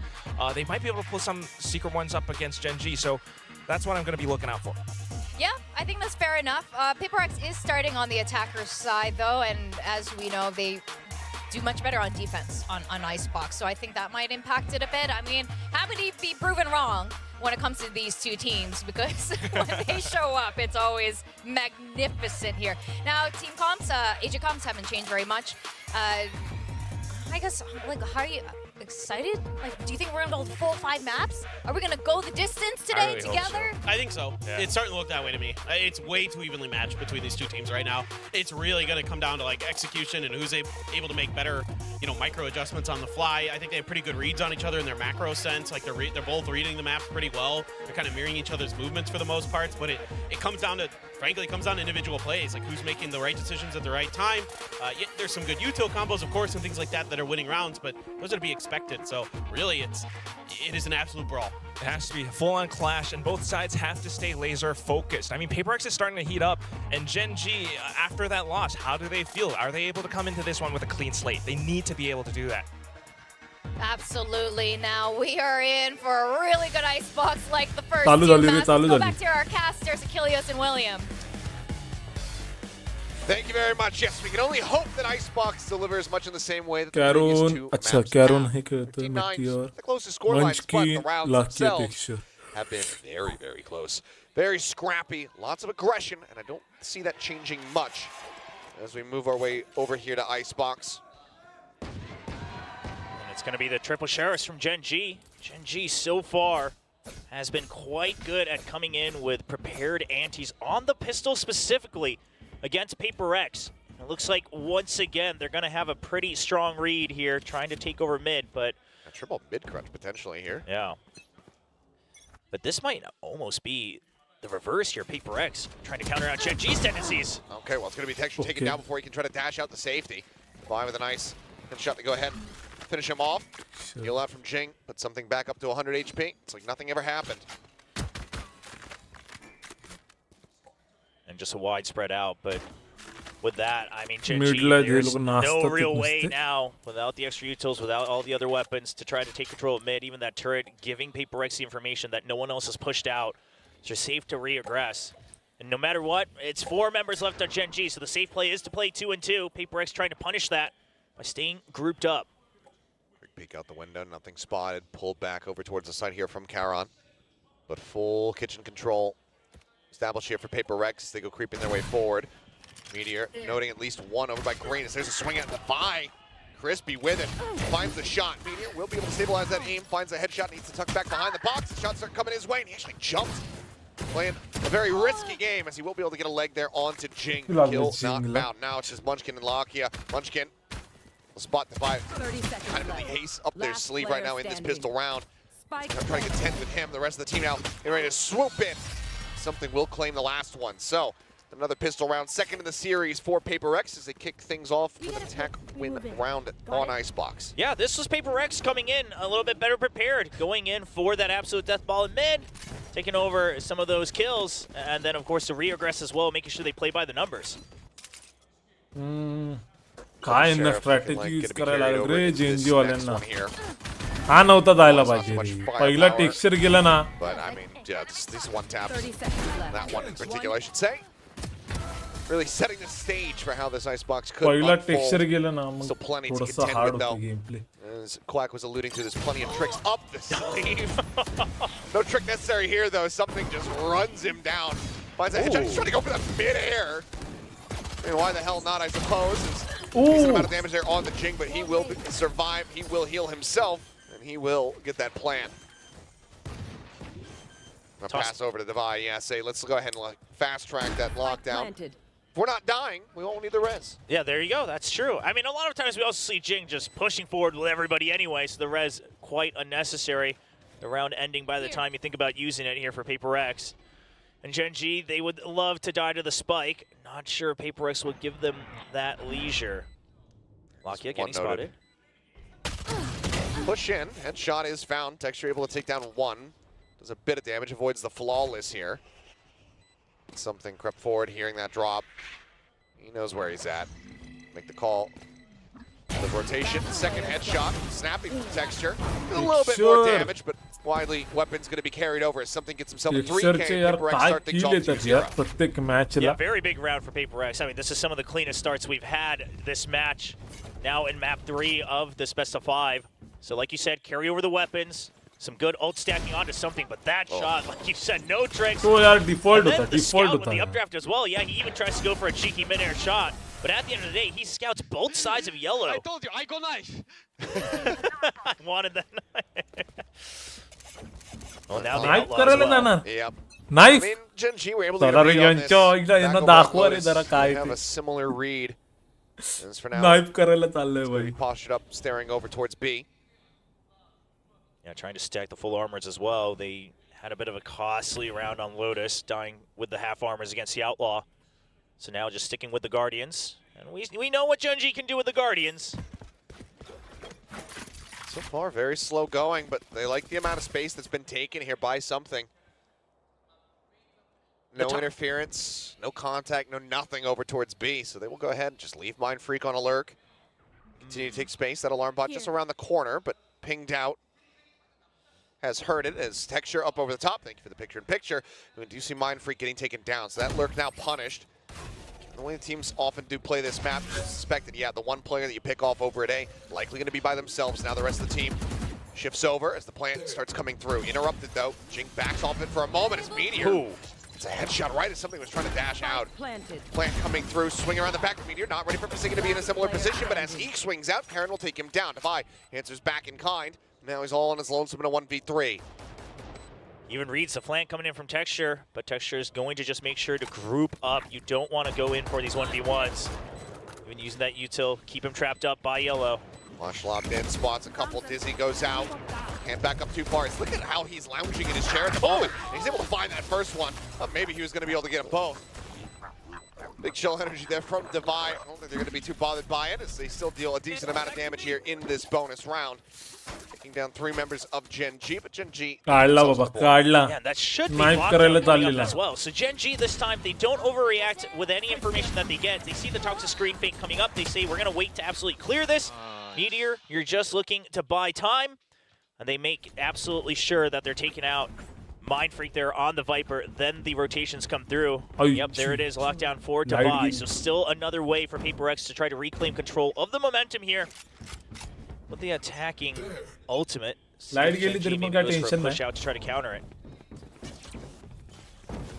S7: they might be able to pull some secret ones up against Gen G, so that's what I'm going to be looking out for.
S5: Yeah, I think that's fair enough. Paper X is starting on the attacker's side, though, and as we know, they do much better on defense on Icebox, so I think that might impact it a bit. I mean, happy to be proven wrong when it comes to these two teams, because when they show up, it's always magnificent here. Now, team comps, AG comps haven't changed very much. I guess, like, how are you excited? Like, do you think we're gonna go the full 5 maps? Are we gonna go the distance today
S7: really hope
S5: together?
S6: I think so.
S7: Yeah.
S6: It's starting to look that way to me. It's way too evenly matched between these two teams right now. It's really going to come down to like execution and who's able to make better, micro adjustments on the fly. I think they have pretty good reads on each other in their macro sense. Like they're both reading the maps pretty well. They're kind of mirroring each other's movements for the most parts. But it comes down to, frankly, it comes down to individual plays, like who's making the right decisions at the right time. There's some good util combos, of course, and things like that are winning rounds, but those are to be expected. So really, it is an absolute brawl.
S7: It has to be a full-on clash, and both sides have to stay laser-focused. I mean, Paper X is starting to heat up, and Gen G, after that loss, how do they feel? Are they able to come into this one with a clean slate? They need to be able to do that.
S5: Absolutely. Now we are in for a really good Icebox like the first
S3: Talu
S5: two
S3: dali re,
S5: matches.
S3: talu
S5: Go
S3: dali.
S5: back to our casters, Achilles and William.
S2: Thank you very much. Yes, we can only hope that Icebox delivers much in the same way that the previous
S3: Karun,
S2: two
S3: अच्छा
S2: maps
S3: Karun
S2: have.
S3: है कहते हैं
S2: 59,
S3: Meteor,
S2: the closest score lines, but the
S3: Munchkin,
S2: rounds
S3: Lucky
S2: themselves
S3: Texture.
S2: have been very, very close. Very scrappy, lots of aggression, and I don't see that changing much as we move our way over here to Icebox.
S1: And it's going to be the triple sheriffs from Gen G. Gen G so far has been quite good at coming in with prepared antis on the pistol specifically against Paper X. It looks like once again they're going to have a pretty strong read here, trying to take over mid, but
S2: A triple mid-crunch potentially here.
S1: yeah. But this might almost be the reverse here. Paper X trying to counter out Gen G's tendencies.
S2: Okay, well, it's going to be Texture taken down before he can try to dash out the safety. Fly with a nice shot to go ahead and finish him off.
S3: Sure.
S2: Heal out from Jing, put something back up to 100 HP. It's like nothing ever happened.
S1: And just a wide spread out, but with that, I mean, Gen
S3: Mid
S1: G,
S3: line
S1: there's
S3: लोग
S1: no
S3: नाश्ता
S1: real
S3: तो
S1: way
S3: पूछते.
S1: now, without the extra utils, without all the other weapons, to try to take control of mid. Even that turret giving Paper X the information that no one else has pushed out. It's just safe to re-aggress. And no matter what, it's 4 members left on Gen G, so the safe play is to play 2 and 2. Paper X trying to punish that by staying grouped up.
S2: Quick peek out the window, nothing spotted. Pulled back over towards the side here from Charon. But full kitchen control established here for Paper Rex. They go creeping their way forward. Meteor noting at least one over by Greenus. There's a swing at the thigh. Crispy with it. Finds the shot. Meteor will be able to stabilize that aim. Finds the headshot. Needs to tuck back behind the box. The shots are coming his way. And he actually jumps. Playing a very risky game as he will be able to get a leg there onto Jing.
S3: Love
S2: Kill
S3: it,
S2: not
S3: Jing.
S2: found. Now it's just Munchkin and Lakia. Munchkin will spot the 5.
S4: 30 seconds
S2: Kind of really
S4: left.
S2: haste up their
S4: Last
S2: sleeve right
S4: player
S2: now in this
S4: standing.
S2: pistol round.
S4: Spike
S2: trying to contend with him. The rest of the team now getting ready to swoop in. Something will claim the last one. So another pistol round, second in the series for Paper X as they kick things off with an attack win round on Icebox.
S1: Yeah, this was Paper X coming in a little bit better prepared, going in for that absolute death ball in mid, taking over some of those kills, and then of course the re-aggress as well, making sure they play by the numbers.
S3: काय ना
S2: Sheriff looking
S3: strategy
S2: like
S3: use
S2: gonna be
S3: करायला
S2: carried
S3: लागलं
S2: over
S3: रे
S2: into this
S3: JNG
S2: next
S3: वाल्यांना
S2: one here.
S3: हा नव्हता जायला
S2: Much
S3: पाहिजे रे.
S2: firepower.
S3: पहिला टेक्स्चर गेला ना
S2: But I mean, yeah, this one tap,
S4: 30 seconds left.
S2: that one in particular, I should say. Really setting the stage for how this Icebox could
S3: पहिला टेक्स्चर
S2: unfold.
S3: गेला ना
S2: Still
S3: मग
S2: plenty to
S3: थोडंसं
S2: contend
S3: hard
S2: with,
S3: होतं
S2: though.
S3: Game play.
S2: As Quack was alluding to, there's plenty of tricks up the sleeve. No trick necessary here, though. Something just runs him down. Finds a headshot. He's trying to go for that mid-air. I mean, why the hell not, I suppose. It's a decent amount of damage there on the GENG, but he will survive. He will heal himself, and he will get that plant. I'll pass over to Divide. Yeah, say, let's go ahead and fast-track that lockdown.
S4: Planted.
S2: If we're not dying, we won't need the res.
S1: Yeah, there you go. That's true. I mean, a lot of times we also see Jing just pushing forward with everybody anyway, so the res quite unnecessary. The round ending by the time you think about using it here for Paper X. And GENG, they would love to die to the spike. Not sure Paper X would give them that leisure. Lakia getting spotted.
S2: Push in. Headshot is found. Texture able to take down one. Does a bit of damage. Avoids the flawless here. Something crept forward, hearing that drop. He knows where he's at. Make the call. The rotation. Second headshot. Snapping from Texture. A little bit more damage, but widely weapon's going to be carried over as something gets himself a 3K.
S3: टेक्स्चरचे यार
S2: Paper X
S3: काय
S2: start things
S3: किल
S2: off
S3: येतात यार
S2: 2-0.
S3: प्रत्येक मॅचला.
S1: Yeah, very big round for Paper X. I mean, this is some of the cleanest starts we've had this match. Now in map 3 of this best of 5. So like you said, carry over the weapons. Some good ult stacking onto something, but that shot, like you said, no tricks.
S3: तो यार default
S1: And then
S3: होता
S1: the
S3: default
S1: scout with
S3: होता
S1: the
S3: यार.
S1: updraft as well. Yeah, he even tries to go for a cheeky mid-air shot. But at the end of the day, he scouts both sides of yellow.
S8: I told you, I go knife.
S1: I wanted that knife. Well, now the
S3: knife
S1: outlaw as
S3: करायला
S1: well.
S3: जाणार.
S2: Yep. I
S3: knife.
S2: mean, GENG were able to
S3: चला रे
S2: agree on this.
S3: यांच्या एकदा यांना
S2: Back over
S3: दाखवा रे
S2: Lotus.
S3: जरा काय
S2: We have
S3: ते.
S2: a similar read. As for now,
S3: knife करायला चाललंय भाई.
S2: postured up, staring over towards B.
S1: Yeah, trying to stack the full armors as well. They had a bit of a costly round on Lotus, dying with the half armors against the Outlaw. So now just sticking with the Guardians. And we know what GENG can do with the Guardians.
S2: So far, very slow going, but they like the amount of space that's been taken here by something. No interference, no contact, no nothing over towards B. So they will go ahead and just leave Mind Freak on alert. Continue to take space. That alarm bot just around the corner, but pinged out. Has heard it as Texture up over the top. Thank you for the picture-in-picture. We do see Mind Freak getting taken down, so that lurk now punished. The way the teams often do play this map, you suspect that, yeah, the one player that you pick off over at A, likely going to be by themselves. Now the rest of the team shifts over as the plant starts coming through. Interrupted, though. GENG backs off it for a moment as Meteor. It's a headshot right as something was trying to dash out.
S4: Planted.
S2: Plant coming through, swing around the back of Meteor. Not ready for Pisiga to be in a similar position, but as he swings out, Karen will take him down. Defy answers back in kind. Now he's all on his lonesome in a 1v3.
S1: Even reads the flank coming in from Texture, but Texture is going to just make sure to group up. You don't want to go in for these 1v1s. Even using that util, keep him trapped up by yellow.
S2: Flash locked in, spots a couple. Dizzy goes out. Can't back up too far. Look at how he's lounging in his chair at the moment. He's able to find that first one. Maybe he was going to be able to get them both. Big chill energy there from Divide. I don't think they're going to be too bothered by it as they still deal a decent amount of damage here in this bonus round. Taking down 3 members of GENG, but GENG...
S3: काढला बाबा काढला.
S1: Yeah, and that should be
S3: Knife
S1: locked
S3: करायला
S1: down coming up
S3: चाललेला.
S1: as well. So GENG this time, they don't overreact with any information that they get. They see the toxic screen fake coming up. They say, we're going to wait to absolutely clear this. Meteor, you're just looking to buy time. And they make absolutely sure that they're taking out Mind Freak there on the Viper. Then the rotations come through. Yep, there it is, lockdown for Divide. So still another way for Paper X to try to reclaim control of the momentum here. With the attacking ultimate.
S3: Light गेली तरी पण काय
S1: goes for a
S3: tension
S1: push
S3: नाही.
S1: out to try to counter it.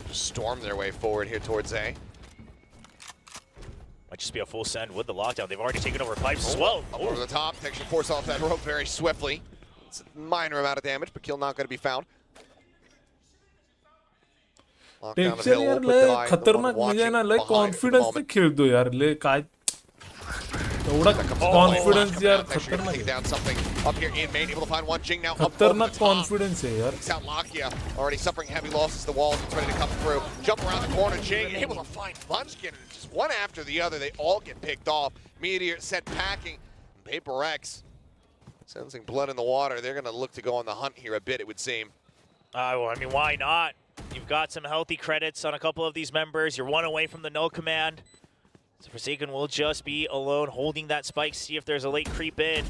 S2: Just storm their way forward here towards A.
S1: Might just be a full send with the lockdown. They've already taken over pipes as well.
S2: Up over the top. Texture force off that rope very swiftly. It's a minor amount of damage, but kill not going to be found. Lockdown
S3: texture यार
S2: available,
S3: लय
S2: Divide, the one
S3: खतरनाक म्हणजे
S2: watching
S3: ना लय
S2: behind at the
S3: confidence
S2: moment.
S3: खेळतो यार लय काय एवढा कॉन्फिडन्स यार
S2: Take
S3: खतरनाक
S2: down something up here in main, able to find one. Jing now up over the
S3: खतरनाक
S2: top.
S3: कॉन्फिडन्स है यार.
S2: Takes out Lakia, already suffering heavy losses. The wall is ready to come through. Jump around the corner. Jing able to find Munchkin. Just one after the other, they all get picked off. Meteor set packing. Paper X sensing blood in the water. They're going to look to go on the hunt here a bit, it would seem.
S1: Well, I mean, why not? You've got some healthy credits on a couple of these members. You're one away from the null command. So Forsaken will just be alone holding that spike, see if there's a late creep in.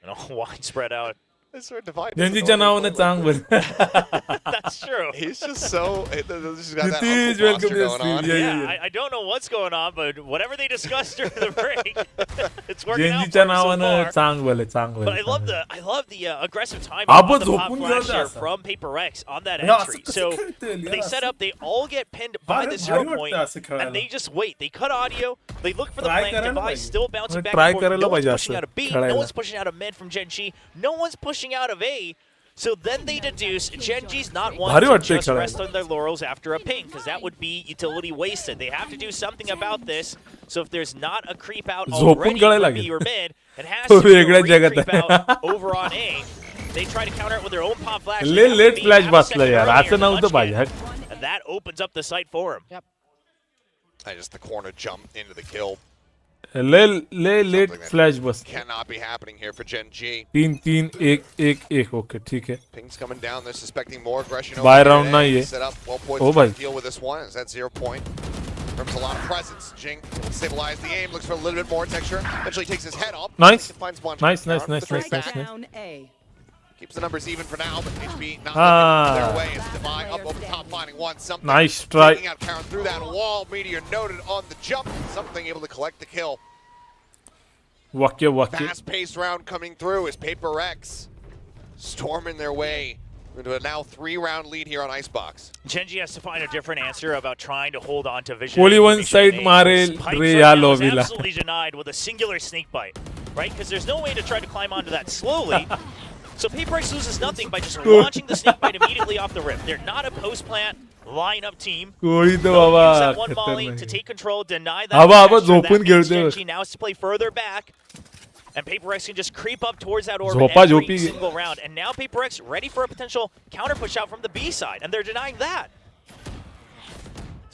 S1: And all wide spread out.
S3: जनजीच्या नावानं चांग बोल.
S1: That's true.
S2: He's just so. He's got that
S3: Nitish,
S2: uncle
S3: welcome
S2: posture
S3: to the
S2: going
S3: stream.
S2: on.
S3: Yeah.
S1: I don't know what's going on, but whatever they discussed during the break, it's working out
S3: जनजीच्या
S1: for me so
S3: नावानं
S1: far.
S3: चांग बोल चांग बोल.
S1: But I love the aggressive timing
S3: आपण
S1: on the pop
S3: झोपून
S1: flash
S3: गेलो
S1: here
S3: असं.
S1: from Paper X on that
S3: Yeah,
S1: entry.
S3: असं
S1: So
S3: कसं खेळतील यार
S1: they set
S3: असं?
S1: up, they all get pinned by the
S3: भारी
S1: 0
S3: वाटतं
S1: point,
S3: असं खेळायला.
S1: and they just wait. They cut audio, they look for the
S3: Try
S1: flank,
S3: करायला
S1: device
S3: पाहिजे.
S1: still bouncing back
S3: Try
S1: and forth.
S3: करायला
S1: No one's
S3: पाहिजे
S1: pushing
S3: असं
S1: out of B, no
S3: खेळायला.
S1: one's pushing out of mid from Genji, no one's pushing out of A. So then they deduce Genji's not one
S3: भारी
S1: to
S3: वाटतंय
S1: just
S3: खेळायला.
S1: rest on their laurels after a ping, because that would be utility wasted. They have to do something about this. So if there's not a creep out
S3: झोपून
S1: already
S3: खेळायला
S1: from B
S3: लागेल.
S1: or mid, it has
S3: तो
S1: to be a
S3: वेगळ्या जगात
S1: creep
S3: आहे.
S1: out over on A. They try to counter it with their own pop flash. They
S3: ले
S1: have
S3: लेट
S1: B,
S3: flash
S1: have a
S3: बसला
S1: second
S3: यार
S1: earlier
S3: असं
S1: than
S3: नव्हतं
S1: Munchkin.
S3: पाहिजे.
S1: And that opens up the site for him.
S2: Just the corner jump into the kill.
S3: ले late flash बस.
S2: Cannot be happening here for Gen G.
S3: 3-3-1-1-1 okay ठीक है.
S2: Pings coming down. They're suspecting more aggression.
S3: Buy
S2: over
S3: round
S2: here.
S3: नहीं है.
S2: Set up. Well poised
S3: Oh
S2: to try to
S3: भाई.
S2: deal with this one. Is that 0 point? There's a lot of presence. Jing will stabilize the aim. Looks for a little bit more texture. Eventually takes his head up.
S3: Nice.
S2: Finds one.
S3: Nice.
S2: Down for the
S3: Nice.
S2: back.
S4: Down A.
S2: Keeps the numbers even for now, but HB not
S3: Ah.
S2: looking their way as Divine up over the top, finding one. Something.
S3: Nice try.
S2: Taking out Karen through that wall. Meteor noted on the jump. Something able to collect the kill.
S3: वाक्य
S2: Fast-paced round coming through as Paper X storming their way into a now 3-round lead here on Icebox.
S1: Genji has to find a different answer about trying to hold on to vision.
S3: Only one side मारेल रे या लॉबीला.
S1: Absolutely denied with a singular snake bite, right? Because there's no way to try to climb onto that slowly. So Paper X loses nothing by just launching the snake bite immediately off the rip. They're not a post-plant lineup team.
S3: कोळी तर
S1: They'll
S3: Baba
S1: use that one volley to
S3: खतरनाक.
S1: take control, deny that.
S3: आबा
S1: pressure.
S3: झोपून
S1: That means
S3: खेळतोय.
S1: Genji now has to play further back. And Paper X can just creep up towards that orb
S3: झोपा
S1: every
S3: झोपी.
S1: single round. And now Paper X ready for a potential counter push out from the B side, and they're denying that.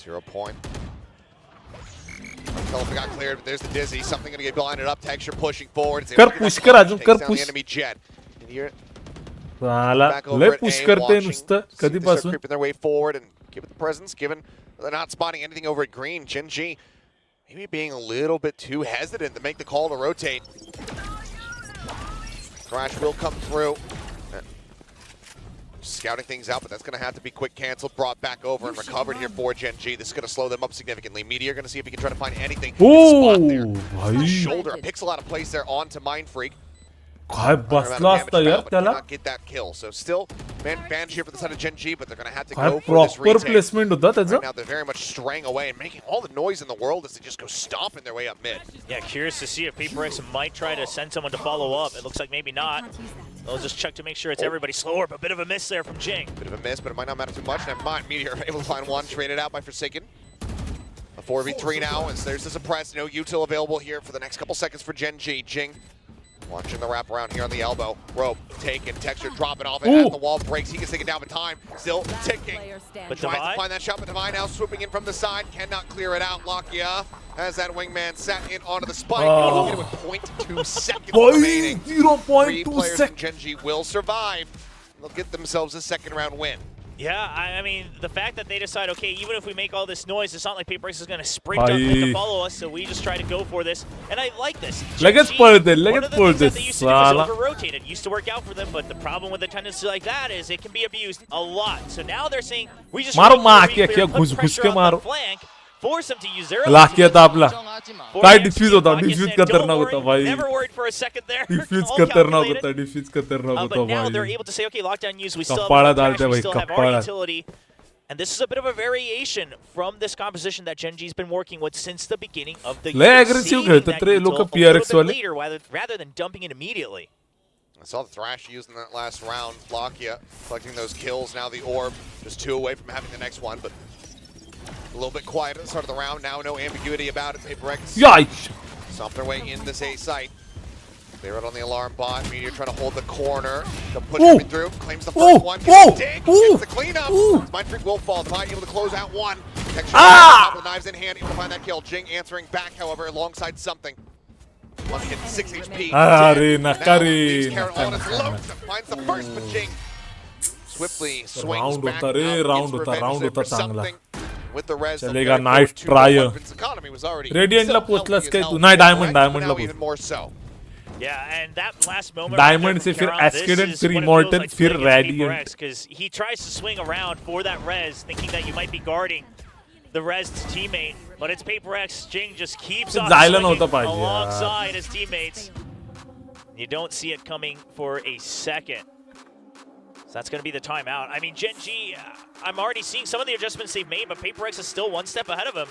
S2: 0 point. Telephone got cleared, but there's the Dizzy. Something going to get blinded up. Texture pushing forward. It's
S3: कर push कर अजून कर
S2: takes down
S3: push.
S2: the enemy jet. And here,
S3: साला
S2: back over
S3: लय
S2: at
S3: push
S2: A,
S3: करते
S2: watching.
S3: नुसतं
S2: See if they start
S3: कधीपासून.
S2: creeping their way forward and give it the presence. Given they're not spotting anything over at green, Gen G maybe being a little bit too hesitant to make the call to rotate. Crash will come through. Scouting things out, but that's going to have to be quick canceled, brought back over and recovered here for Gen G. This is going to slow them up significantly. Meteor going to see if he can try to find anything. Spot there.
S3: भाई
S2: Shoulder, a pixel out of place there onto Mind Freak.
S3: काय बसला असता यार त्याला.
S2: Cannot get that kill. So still, banned here for the side of Gen G, but they're going to have to
S3: काय
S2: go for this
S3: proper
S2: retake.
S3: Placement होता
S2: Right
S3: त्याचा.
S2: now, they're very much straying away and making all the noise in the world as they just go stomping their way up mid.
S1: Yeah, curious to see if Paper X might try to send someone to follow up. It looks like maybe not. They'll just check to make sure it's everybody slower, but a bit of a miss there from Jing.
S2: Bit of a miss, but it might not matter too much. Never mind. Meteor able to find one, traded out by Forsaken. A 4v3 now, as there's the suppress. No util available here for the next couple seconds for Gen G. Jing watching the wrap around here on the elbow. Rope taken, texture dropping off, and as the wall breaks, he gets taken down, but time still ticking.
S1: But
S2: Tries to
S1: Divine,
S2: find that shot, but Divine now swooping in from the side. Cannot clear it out. Lakia has that wingman sat in onto the spike.
S3: Oh.
S2: Hit it with 0.2 seconds
S3: भाई
S2: remaining. 3
S3: 0.2
S2: players
S3: sec.
S2: from Gen G will survive. They'll get themselves a second round win.
S1: yeah, I mean, the fact that they decide, okay, even if we make all this noise, it's not like Paper X is going to sprint up in to
S3: भाई.
S1: follow us, so we just try to go for this. And I like this.
S3: लगेच
S1: Gen G,
S3: पळते,
S1: one
S3: लगेच
S1: of the things that they
S3: पळते.
S1: used to do was
S3: साला.
S1: over-rotate. It used to work out for them, but the problem with a tendency like that is it can be abused a lot. So now they're saying, we just
S3: मारो
S1: wait for
S3: मार
S1: the
S3: के,
S1: re-clear,
S3: क्या
S1: put
S3: घुस घुस
S1: pressure
S3: के
S1: on the
S3: मारो.
S1: flank, force them to use their
S3: लाकिया था आपला.
S1: For
S3: काय
S1: Nancy,
S3: डिफ्यूज होता,
S1: Lakia
S3: डिफ्यूज
S1: said, "Don't
S3: खतरनाक
S1: worry,
S3: होता भाई.
S1: Never worried for a second there.
S3: Defuse
S1: All
S3: खतरनाक
S1: calculated.
S3: होता, डिफ्यूज खतरनाक होता
S1: But now they're
S3: भाई.
S1: able to say, okay, lockdown use, we still have
S3: कपाळा
S1: more cash,
S3: डालते
S1: we
S3: भाई,
S1: still have our
S3: कपाळा.
S1: utility. And this is a bit of a variation from this composition that Gen G's been working with since the beginning of the
S3: लय
S1: year.
S3: aggressive
S1: Saving
S3: खेळतात
S1: that
S3: रे
S1: util
S3: लोक
S1: a
S3: PRX
S1: little bit
S3: वाले.
S1: later rather than dumping it immediately.
S2: I saw the Thrash using that last round. Lakia collecting those kills. Now the orb just 2 away from having the next one, but A little bit quiet at the start of the round. Now no ambiguity about it. PaperX
S3: Yikes!
S2: stomp their way in this A site. They're out on the alarm bot. Meteor trying to hold the corner. They'll push
S3: Ooh.
S2: him through. Claims the first one. Gets the dig. Gets the cleanup. Mindfreak will fall. Divine able to close out one. Texture with knives in hand. Able to find that kill. Jing answering back, however, alongside something. One hit 6 HP. Finds the first, but Jing swiftly swings back out, gets revenge there for something. With the res,
S3: चलेगा knife ट्रायर रेडियंटला पोचलास काय तू नाही डायमंडला पोच
S2: even more so.
S1: Yeah, and that last moment.
S3: Diamond से फिर Ascendant, फिर Immortal, फिर Radiant.
S1: Because he tries to swing around for that res, thinking that you might be guarding the res teammate, but it's PaperX. Jing just keeps on swinging alongside his teammates. You don't see it coming for a second. So that's going to be the timeout. I mean, GENG, I'm already seeing some of the adjustments they've made, but PaperX is still one step ahead of him.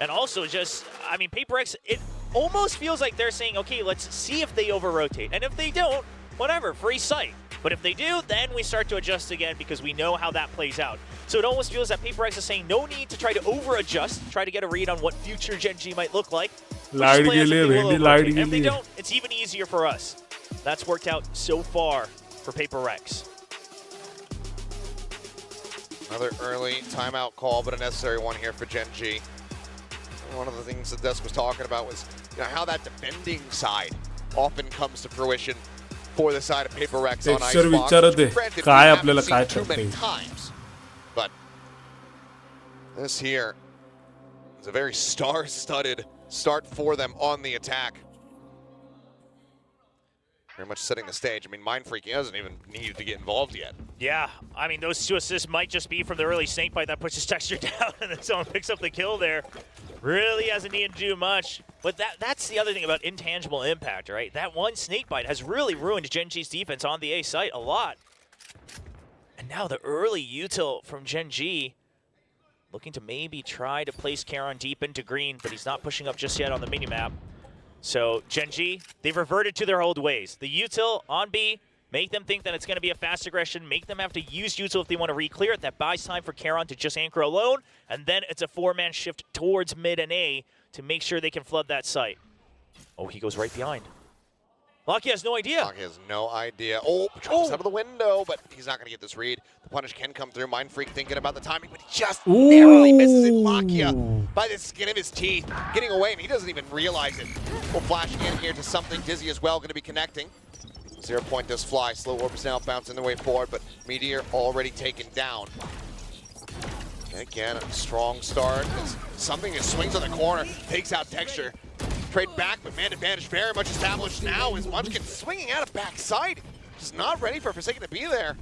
S1: And also just, I mean, PaperX, it almost feels like they're saying, okay, let's see if they over-rotate. And if they don't, whatever, free sight. But if they do, then we start to adjust again because we know how that plays out. So it almost feels that PaperX is saying no need to try to over-adjust, try to get a read on what future GENG might look like. And if they don't, it's even easier for us. That's worked out so far for PaperX.
S2: Another early timeout call, but a necessary one here for GENG. One of the things that Desk was talking about was how that defending side often comes to fruition for the side of PaperX on Icebox. Granted, we haven't seen too many times, but this here is a very star-studded start for them on the attack. Very much setting the stage. I mean, Mindfreak hasn't even needed to get involved yet.
S1: Yeah, I mean, those 2 assists might just be from the early snakebite that pushes Texture down and then someone picks up the kill there. Really hasn't needed to do much. But that's the other thing about intangible impact, right? That one snakebite has really ruined GENG's defense on the A site a lot. And now the early util from GENG, looking to maybe try to place Karon deep into green, but he's not pushing up just yet on the minimap. So GENG, they've reverted to their old ways. The util on B, make them think that it's going to be a fast aggression, make them have to use util if they want to re-clear it. That buys time for Karon to just anchor alone, and then it's a 4-man shift towards mid and A to make sure they can flood that site. Oh, he goes right behind. Lucky has no idea.
S2: Lucky has no idea. Oh, drops out of the window, but he's not going to get this read. The punish can come through. Mindfreak thinking about the timing, but he just narrowly misses it. Lakia by the skin of his teeth, getting away, and he doesn't even realize it. We'll flash in here to something. Dizzy as well, going to be connecting. 0 point does fly. Slow orbs now bouncing their way forward, but Meteor already taken down. And again, a strong start. It's something that swings on the corner, takes out Texture. Trade back, but man advantage very much established now as Munchkin swinging out of backside. Just not ready for Forsaken to be there.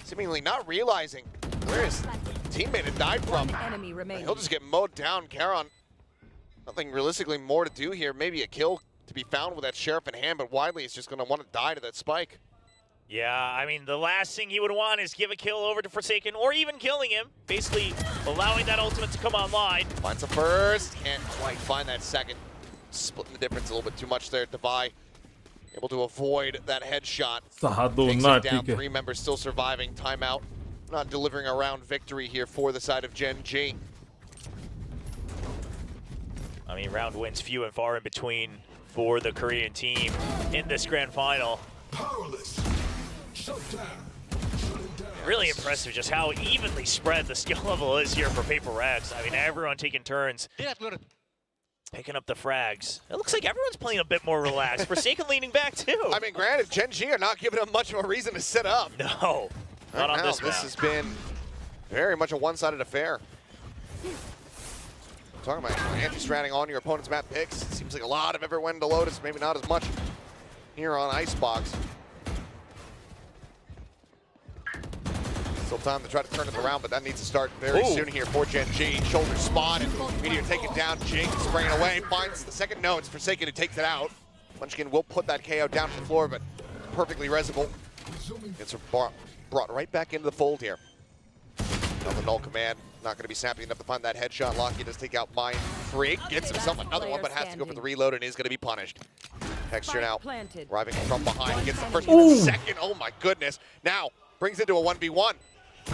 S2: Seemingly not realizing where his teammate had died from. He'll just get mowed down. Karon, nothing realistically more to do here. Maybe a kill to be found with that Sheriff in hand, but Widely is just going to want to die to that spike.
S1: Yeah, I mean, the last thing he would want is give a kill over to Forsaken, or even killing him, basically allowing that ultimate to come online.
S2: Finds a first, can't quite find that second. Splitting the difference a little bit too much there. Devi able to avoid that headshot. Takes it down. 3 members still surviving. Timeout. Not delivering a round victory here for the side of GENG.
S1: I mean, round wins few and far in between for the Korean team in this grand final. Really impressive just how evenly spread the skill level is here for PaperX. I mean, everyone taking turns. Picking up the frags. It looks like everyone's playing a bit more relaxed. Forsaken leaning back too.
S2: I mean, granted, GENG are not giving them much of a reason to sit up.
S1: No, not on this map.
S2: This has been very much a one-sided affair. Talking about anti-stratting on your opponent's map picks. Seems like a lot of effort went into Lotus, maybe not as much here on Icebox. Still time to try to turn it around, but that needs to start very soon here for GENG. Shoulder spotted. Meteor taken down. Jing spraying away. Finds the second. No, it's Forsaken who takes it out. Munchkin will put that KO down to the floor, but perfectly resible. Gets brought right back into the fold here. Now the null command. Not going to be snappy enough to find that headshot. Locky does take out Mindfreak. Gets himself another one, but has to go for the reload and is going to be punished. Texture now arriving from behind. Gets the first one, the second. Oh my goodness. Now brings it to a 1v1.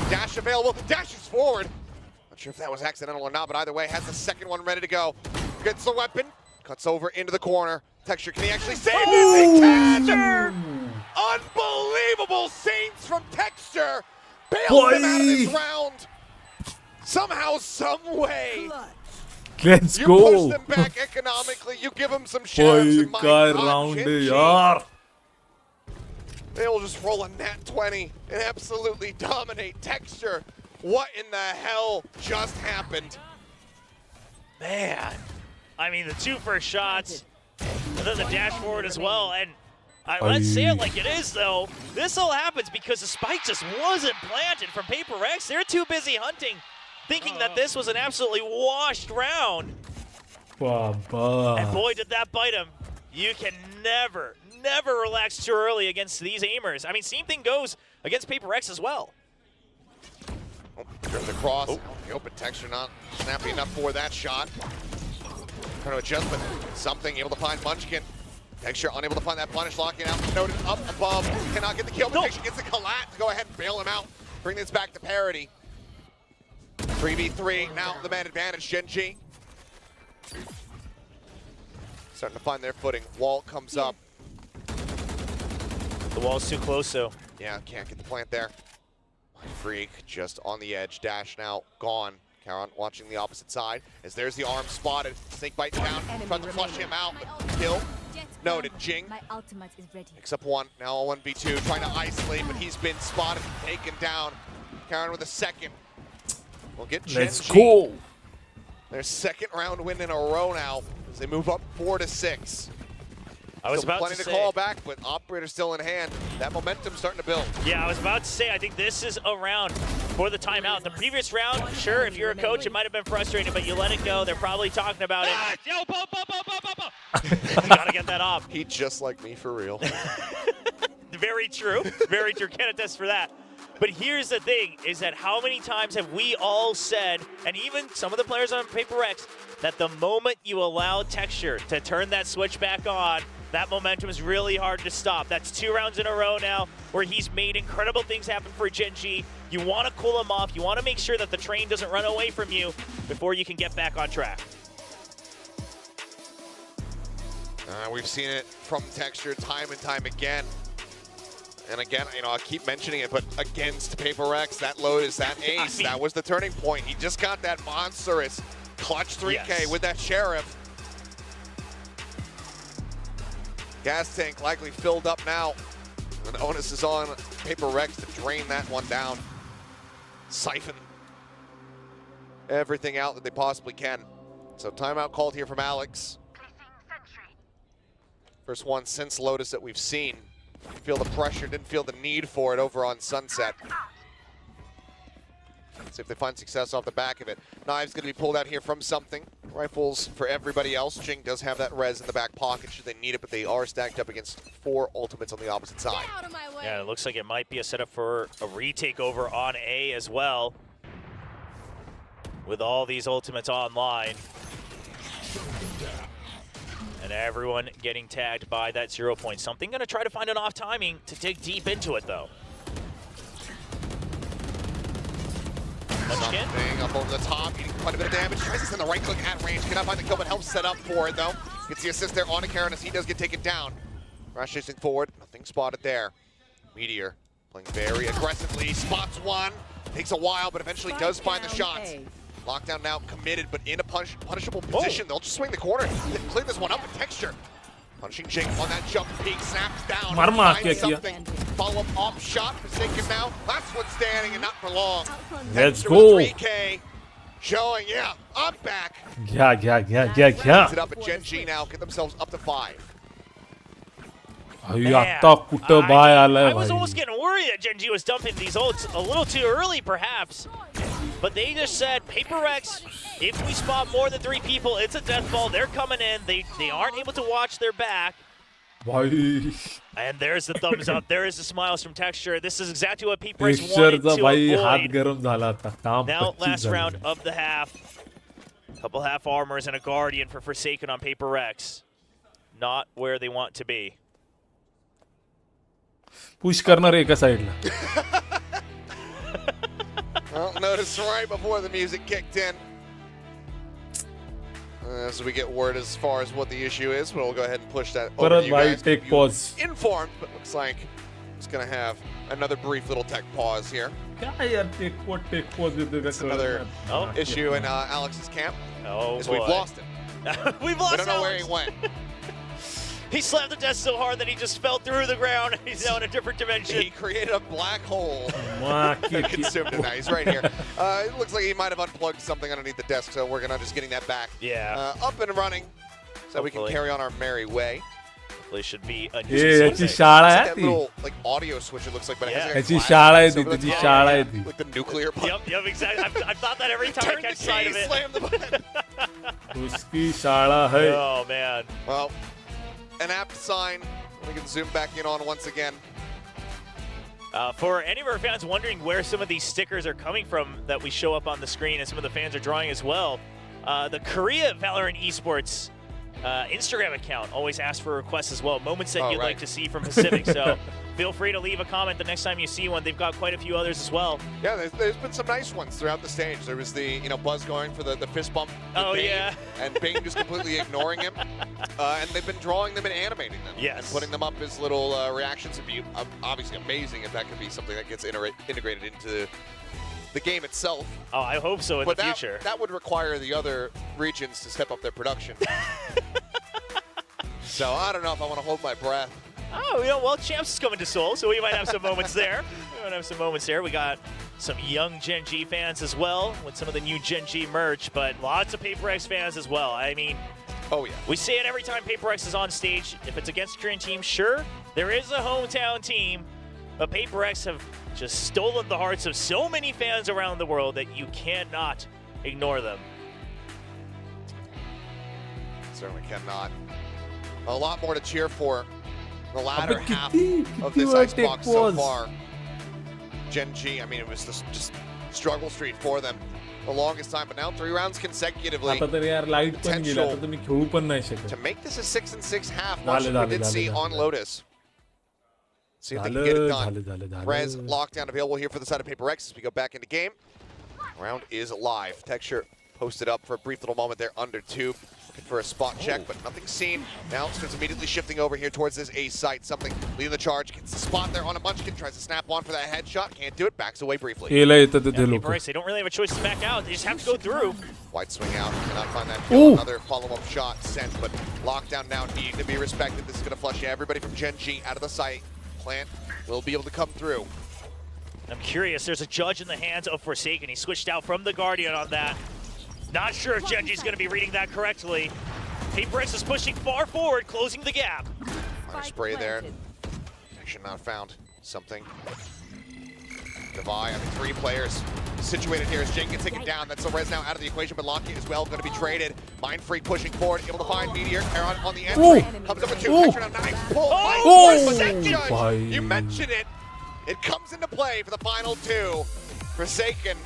S2: Dash available. Dashes forward. Not sure if that was accidental or not, but either way, has the second one ready to go. Gets the weapon, cuts over into the corner. Texture, can he actually save it? Texture! Unbelievable saves from Texture! Bails him out of this round. Somehow, some way.
S3: Let's
S2: You
S3: go.
S2: push them back economically. You give them some shares. And my
S3: भाई
S2: God,
S3: round है
S2: GENG,
S3: यार.
S2: they will just roll a nat 20 and absolutely dominate Texture. What in the hell just happened?
S1: Man, I mean the 2 first shots, and then the dash forward as well. And let's say it like it is, though. This all happens because the spike just wasn't planted from Paper X. They're too busy hunting, thinking that this was an absolutely washed round. And boy, did that bite him. You can never relax too early against these aimers. I mean, same thing goes against Paper X as well.
S2: Drift across. The open Texture not snappy enough for that shot. Trying to adjust, but something able to find Munchkin. Texture unable to find that punish, locking out. Noted up above. Cannot get the kill, but Texture gets the collat to go ahead and bail him out. Bring this back to parity. 3v3, now the man advantage, GENG. Starting to find their footing. Wall comes up.
S1: The wall's too close, though.
S2: Yeah, can't get the plant there. Freak just on the edge. Dash now gone. Karan watching the opposite side as there's the arm spotted. Snake bite down. Tries to flush him out. Kill. Noted. GENG
S4: My ultimate is ready.
S2: picks up one. Now 1v2. Trying to isolate, but he's been spotted and taken down. Karan with a second. We'll get GENG.
S3: Let's go.
S2: Their second round win in a row now as they move up 4-6.
S1: I was
S2: Still
S1: about
S2: plenty
S1: to
S2: to
S1: say.
S2: call back, but Operator still in hand. That momentum's starting to build.
S1: Yeah, I was about to say, I think this is a round for the timeout. The previous round, sure, if you're a coach, it might have been frustrating, but you let it go. They're probably talking about it.
S6: Yo,
S1: You gotta get that off.
S2: He just like me for real.
S1: Very true. Very true. Can attest for that. But here's the thing, is that how many times have we all said, and even some of the players on Paper X, that the moment you allow Texture to turn that switch back on, that momentum is really hard to stop. That's 2 rounds in a row now where he's made incredible things happen for GENG. You want to cool him off. You want to make sure that the train doesn't run away from you before you can get back on track.
S2: We've seen it from Texture time and time again. And again, you know, I keep mentioning it, but against Paper X, that Lotus, that ace, that was the turning point. He just got that monstrous clutch 3K with that Sheriff. Gas tank likely filled up now. And the onus is on Paper X to drain that one down. Siphon everything out that they possibly can. So timeout called here from Alex. First one since Lotus that we've seen. Didn't feel the pressure, didn't feel the need for it over on Sunset. Let's see if they find success off the back of it. Knives going to be pulled out here from something. Rifles for everybody else. GENG does have that res in the back pocket should they need it, but they are stacked up against 4 ultimates on the opposite side.
S1: Yeah, it looks like it might be a setup for a retake over on A as well. With all these ultimates online. And everyone getting tagged by that 0 point. Something going to try to find an off timing to dig deep into it, though.
S2: Something up over the top, eating quite a bit of damage. Tries to send the right click at range. Cannot find the kill, but helps set up for it, though. Gets the assist there on Karan as he does get taken down. Rash chasing forward. Nothing spotted there. Meteor playing very aggressively. Spots one. Takes a while, but eventually does find the shots. Lockdown now committed, but in a punishable position. They'll just swing the corner. Clean this one up with Texture. Punishing GENG on that jump peek, snaps down. Finds something. Follow-up off shot, Forsaken now. Last one standing and not for long.
S3: Let's
S2: Texture
S3: go.
S2: with 3K. Showing, yeah, I'm back.
S3: Yeah.
S2: Ends it up at GENG now, get themselves up to 5.
S1: I was almost getting worried that GENG was dumping these ults a little too early, perhaps. But they just said, Paper X, if we spot more than 3 people, it's a death ball. They're coming in. They aren't able to watch their back. And there's the thumbs up. There is the smiles from Texture. This is exactly what Paper X wanted to avoid. Now, last round of the half. Couple half armors and a Guardian for Forsaken on Paper X. Not where they want to be.
S3: Push करणार एका साइडला
S2: Well, notice right before the music kicked in. As we get word as far as what the issue is, but we'll go ahead and push that over to you guys.
S3: take
S2: Keep you
S3: pause.
S2: informed, but looks like it's going to have another brief little tech pause here.
S3: take pause.
S2: It's another issue in Alex's camp.
S1: Oh,
S2: is
S1: boy.
S2: we've lost him.
S1: We've lost
S2: We don't know where
S1: Alex.
S2: he went.
S1: He slammed the desk so hard that he just fell through the ground. He's now in a different dimension.
S2: He created a black hole that consumed him. Now he's right here. It looks like he might have unplugged something underneath the desk, so we're just getting that back.
S1: Yeah.
S2: Up and running, so we can
S1: Hopefully.
S2: carry on our merry way.
S1: Hopefully should be a
S3: याची
S2: It's
S3: शाळा
S2: like
S3: आहे
S2: that
S3: ती.
S2: little audio switch it looks like, but it has like a
S3: याची
S2: flash
S3: शाळा आहे ती,
S2: over the
S3: त्याची
S2: top.
S3: शाळा आहे ती.
S2: Like the nuclear button.
S1: Yep, exactly. I've thought that every time I
S2: Turn
S1: catch
S2: the
S1: sight
S2: key,
S1: of it.
S2: slam the button.
S3: उसकी शाळा है.
S1: Oh, man.
S2: Well, an apt sign. We can zoom back in on once again.
S1: For any of our fans wondering where some of these stickers are coming from that we show up on the screen and some of the fans are drawing as well, the Korea Valorant Esports Instagram account always asks for requests as well, moments that you'd like to see from Pacific. So feel free to leave a comment the next time you see one. They've got quite a few others as well.
S2: Yeah, there's been some nice ones throughout the stage. There was the Buzz going for the fist bump.
S1: Oh,
S2: Bane,
S1: yeah.
S2: And Bane just completely ignoring him. And they've been drawing them and animating them.
S1: Yes.
S2: And putting them up as little reactions. It'd be obviously amazing if that could be something that gets integrated into the game itself.
S1: Oh, I hope so in
S2: But
S1: the future.
S2: that would require the other regions to step up their production. So I don't know if I want to hold my breath.
S1: Oh, well, Champs is coming to Seoul, so we might have some moments there. We might have some moments there. We got some young Gen G fans as well with some of the new Gen G merch, but lots of Paper X fans as well. I mean,
S2: oh yeah,
S1: we say it every time Paper X is on stage. If it's against a Korean team, sure, there is a hometown team, but Paper X have just stolen the hearts of so many fans around the world that you cannot ignore them.
S2: Certainly cannot. A lot more to cheer for. The latter
S3: Abbe
S2: half
S3: kitti
S2: of this
S3: were
S2: icebox
S3: take
S2: so
S3: pause.
S2: far. Gen G, I mean, it was just struggle street for them the longest time, but now 3 rounds consecutively
S3: आता तर यार light पण गेली, आता तर मी खेळू पण नाही शकत.
S2: to make this a 6-6 half,
S3: Dale,
S2: much as we
S3: dale,
S2: did
S3: dale,
S2: see
S3: dale.
S2: on Lotus. See if they can get it done. Rez
S3: Dale.
S2: lockdown available here for the side of Paper X as we go back into game. Round is live. Texture posted up for a brief little moment there under tube. Looking for a spot check, but nothing seen. Now starts immediately shifting over here towards this A site. Something leading the charge. Gets the spot there on a Munchkin. Tries to snap on for that headshot. Can't do it. Backs away briefly.
S3: याला येतात ते
S1: Yeah,
S3: लोक.
S1: Paper X, they don't really have a choice to back out. They just have to go through.
S2: White swing out. Cannot find that kill.
S3: Ooh.
S2: Another follow-up shot sent, but lockdown now needing to be respected. This is going to flush everybody from Gen G out of the site. Plant will be able to come through.
S1: I'm curious. There's a judge in the hands of Forsaken. He switched out from the Guardian on that. Not sure if Genji's going to be reading that correctly. Paper X is pushing far forward, closing the gap.
S2: Fire spray there. Action not found. Something. Divide. I mean, 3 players situated here as Jeng gets taken down. That's the res now out of the equation, but Lockheed as well going to be traded. Mind Freak pushing forward, able to find Meteor. Heron on the entry. Comes up with 2. Texture now nice pull.
S3: Bhai.
S2: You mentioned it. It comes into play for the final 2. Forsaken.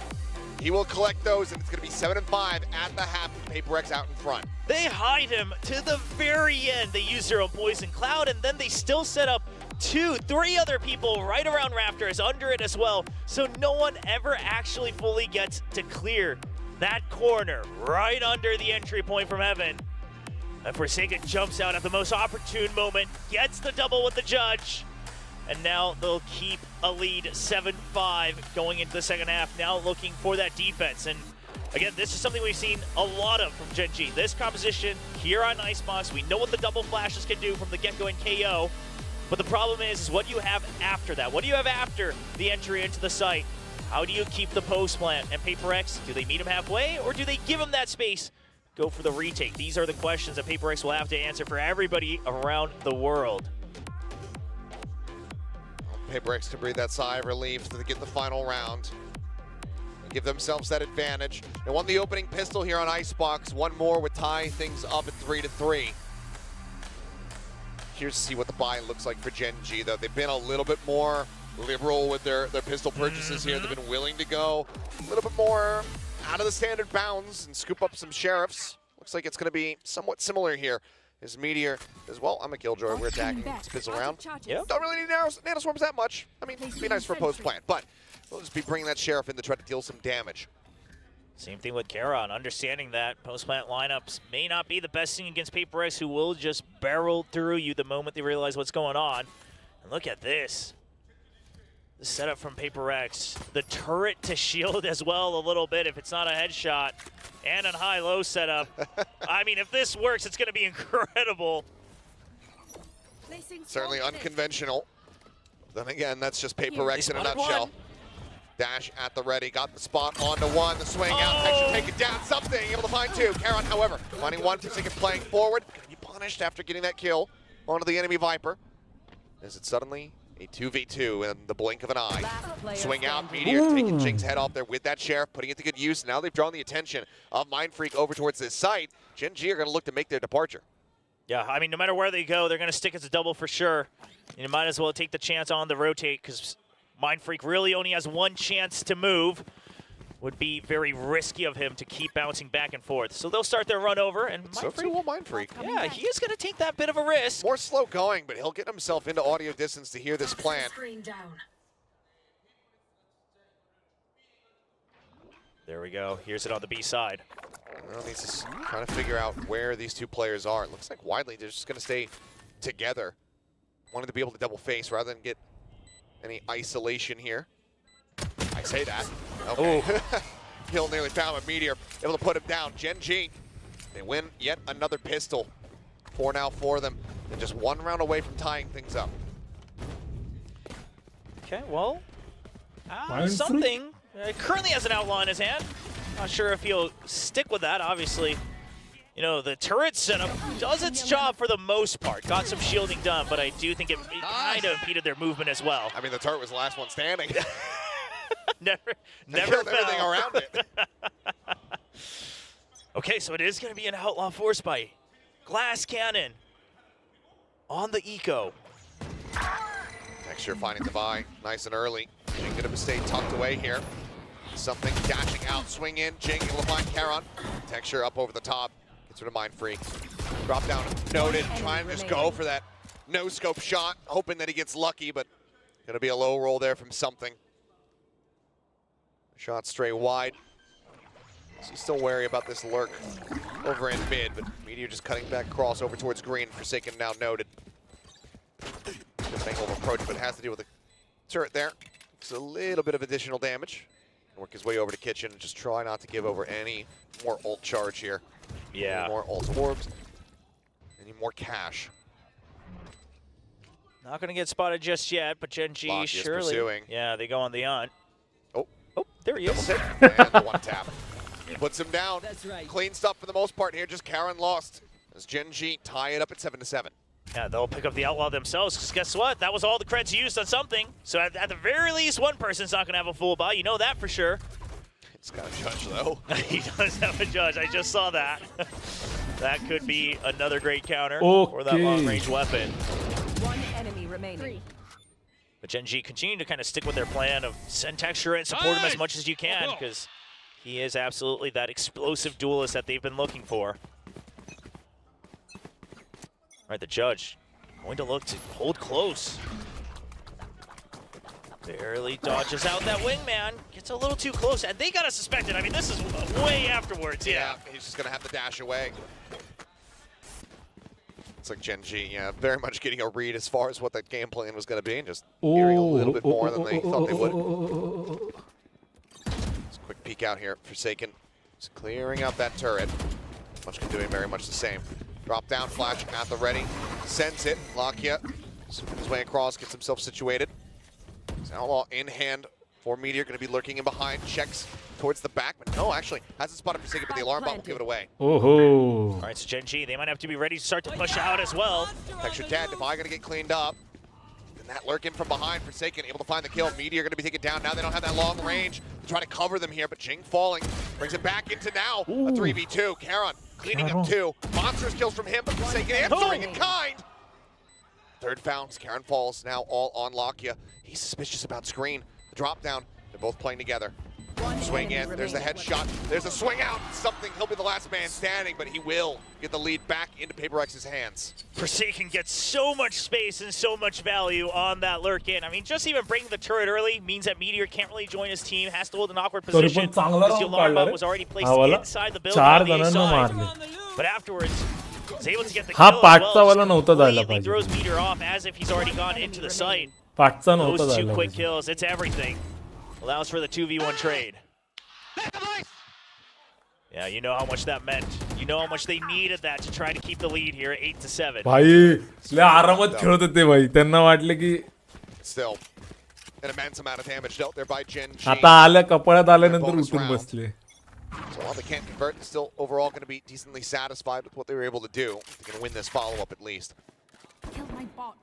S2: He will collect those, and it's going to be 7-5 at the half. Paper X out in front.
S1: They hide him to the very end. They use their own poison cloud, and then they still set up 2, 3 other people right around Raptors under it as well. So no one ever actually fully gets to clear that corner right under the entry point from Heaven. And Forsaken jumps out at the most opportune moment, gets the double with the judge. And now they'll keep a lead 7-5 going into the second half, now looking for that defense. And again, this is something we've seen a lot of from Gen G. This composition here on Icebox, we know what the double flashes can do from the get-go and KO. But the problem is what do you have after that? What do you have after the entry into the site? How do you keep the post plant? And Paper X, do they meet him halfway or do they give him that space? Go for the retake. These are the questions that Paper X will have to answer for everybody around the world.
S2: Paper X can breathe that sigh of relief to get the final round. Give themselves that advantage. They won the opening pistol here on Icebox. One more would tie things up at 3-3. Here's to see what the buy looks like for Gen G, though. They've been a little bit more liberal with their pistol purchases here. They've been willing to go a little bit more out of the standard bounds and scoop up some sheriffs. Looks like it's going to be somewhat similar here. As Meteor as well. I'm a Killjoy. We're attacking. Let's pistol around.
S1: Yeah.
S2: Don't really need nanoswarms that much. I mean, it'd be nice for post plant, but We'll just be bringing that Sheriff in to try to deal some damage.
S1: Same thing with Karon, understanding that post-plant lineups may not be the best thing against PRX, who will just barrel through you the moment they realize what's going on. And look at this. The setup from PRX. The turret to shield as well a little bit if it's not a headshot. And a high-low setup. I mean, if this works, it's going to be incredible.
S2: Certainly unconventional. Then again, that's just PRX in a nutshell. Dash at the ready, got the spot onto one, the swing out, Texture take it down, something, able to find two. Karon, however, finding one, Forsaken playing forward. Gonna be punished after getting that kill onto the enemy Viper. Is it suddenly a 2v2 in the blink of an eye? Swing out, Meteor taking Jing's head off there with that Sheriff, putting it to good use. Now they've drawn the attention of Mindfreak over towards this site. GENG are gonna look to make their departure.
S1: Yeah, I mean, no matter where they go, they're gonna stick as a double for sure. You might as well take the chance on the rotate, because Mindfreak really only has one chance to move. Would be very risky of him to keep bouncing back and forth. So they'll start their run over, and
S2: So too will Mindfreak.
S1: yeah, he is going to take that bit of a risk.
S2: More slow going, but he'll get himself into audio distance to hear this plan.
S1: There we go. Here's it on the B side.
S2: Well, he's just trying to figure out where these two players are. It looks like widely they're just going to stay together. Wanted to be able to double face rather than get any isolation here. I say that. Okay. Kill nearly found with Meteor. Able to put him down. GENG. They win yet another pistol. 4 now for them. And just 1 round away from tying things up.
S1: Okay, well,
S3: Mindfreak?
S1: something. Currently has an outlaw in his hand. Not sure if he'll stick with that, obviously. You know, the turret setup does its job for the most part. Got some shielding done, but I do think it kind of impeded their movement as well.
S2: I mean, the turret was the last one standing.
S1: never
S2: Killed
S1: fell.
S2: everything around it.
S1: Okay, so it is going to be an outlaw force bite. Glass cannon on the eco.
S2: Texture finding the buy nice and early. Jing gonna stay tucked away here. Something dashing out, swing in. Jing able to find Karon. Texture up over the top. Gets rid of Mindfreak. Drop down, noted. Trying to just go for that no scope shot, hoping that he gets lucky, but gonna be a low roll there from something. Shot straight wide. So he's still wary about this lurk over in mid, but Meteor just cutting back cross over towards green. Forsaken now noted. Good angle of approach, but has to deal with the turret there. It's a little bit of additional damage. Work his way over to Kitchen and just try not to give over any more ult charge here.
S1: Yeah.
S2: Any more ult orbs. Any more cash.
S1: Not going to get spotted just yet, but GENG
S2: Locky is
S1: surely.
S2: pursuing.
S1: Yeah, they go on the hunt.
S2: Oh,
S1: Oh, there he is.
S2: and the one tap. Puts him down.
S4: That's right.
S2: Clean stuff for the most part here. Just Karon lost. As GENG tie it up at 7-7.
S1: Yeah, they'll pick up the outlaw themselves, because guess what? That was all the creds used on something. So at the very least, one person's not going to have a full buy. You know that for sure.
S2: It's got a judge, though.
S1: He does have a judge. I just saw that. That could be another great counter for that long-range weapon.
S4: One enemy remaining.
S1: But GENG continue to kind of stick with their plan of send Texture and support him as much as you can, because he is absolutely that explosive duelist that they've been looking for. All right, the judge going to look to hold close. Barely dodges out that wingman. Gets a little too close, and they got to suspect it. I mean, this is way afterwards, yeah.
S2: He's just going to have to dash away. It's like GENG, yeah, very much getting a read as far as what that game plan was going to be, and just hearing a little bit more than they thought they would. Just a quick peek out here. Forsaken just clearing out that turret. Muchkin doing very much the same. Drop down, flash at the ready. Sends it. Lakia sweeping his way across, gets himself situated. He's outlaw in hand for Meteor, going to be lurking in behind. Checks towards the back, but no, actually hasn't spotted Forsaken, but the alarm bot will give it away.
S3: Oh.
S1: All right, so GENG, they might have to be ready to start to push out as well.
S2: Texture dead. If I going to get cleaned up. And that lurk in from behind. Forsaken able to find the kill. Meteor going to be taken down. Now they don't have that long range to try to cover them here, but Jing falling. Brings it back into now a 3v2. Karon cleaning up 2. Monstrous kills from him, but Forsaken answering in kind. Third found. Karon falls now all on Lakia. He's suspicious about screen. The drop down. They're both playing together. Swing in, there's a headshot, there's a swing out, something, he'll be the last man standing, but he will get the lead back into PaperX's hands.
S1: Forsaken gets so much space and so much value on that lurk in. I mean, just even bringing the turret early means that Meteor can't really join his team, has to hold an awkward position. This alarm bot was already placed inside the building on the side. But afterwards, is able to get the kill as well. Completely throws Meteor off as if he's already gone into the site. Those two quick kills, it's everything. Allows for the 2v1 trade. Yeah, you know how much that meant. You know how much they needed that to try to keep the lead here at 8-7.
S3: भाई ले आरामात खेळत होते भाई त्यांना वाटले की
S2: Still, an immense amount of damage dealt there by GENG.
S3: आता आल्या कपाळात आल्यानंतर उठून बसले.
S2: So while they can't convert, they're still overall going to be decently satisfied with what they were able to do. They're going to win this follow-up at least.
S4: Kill my bot.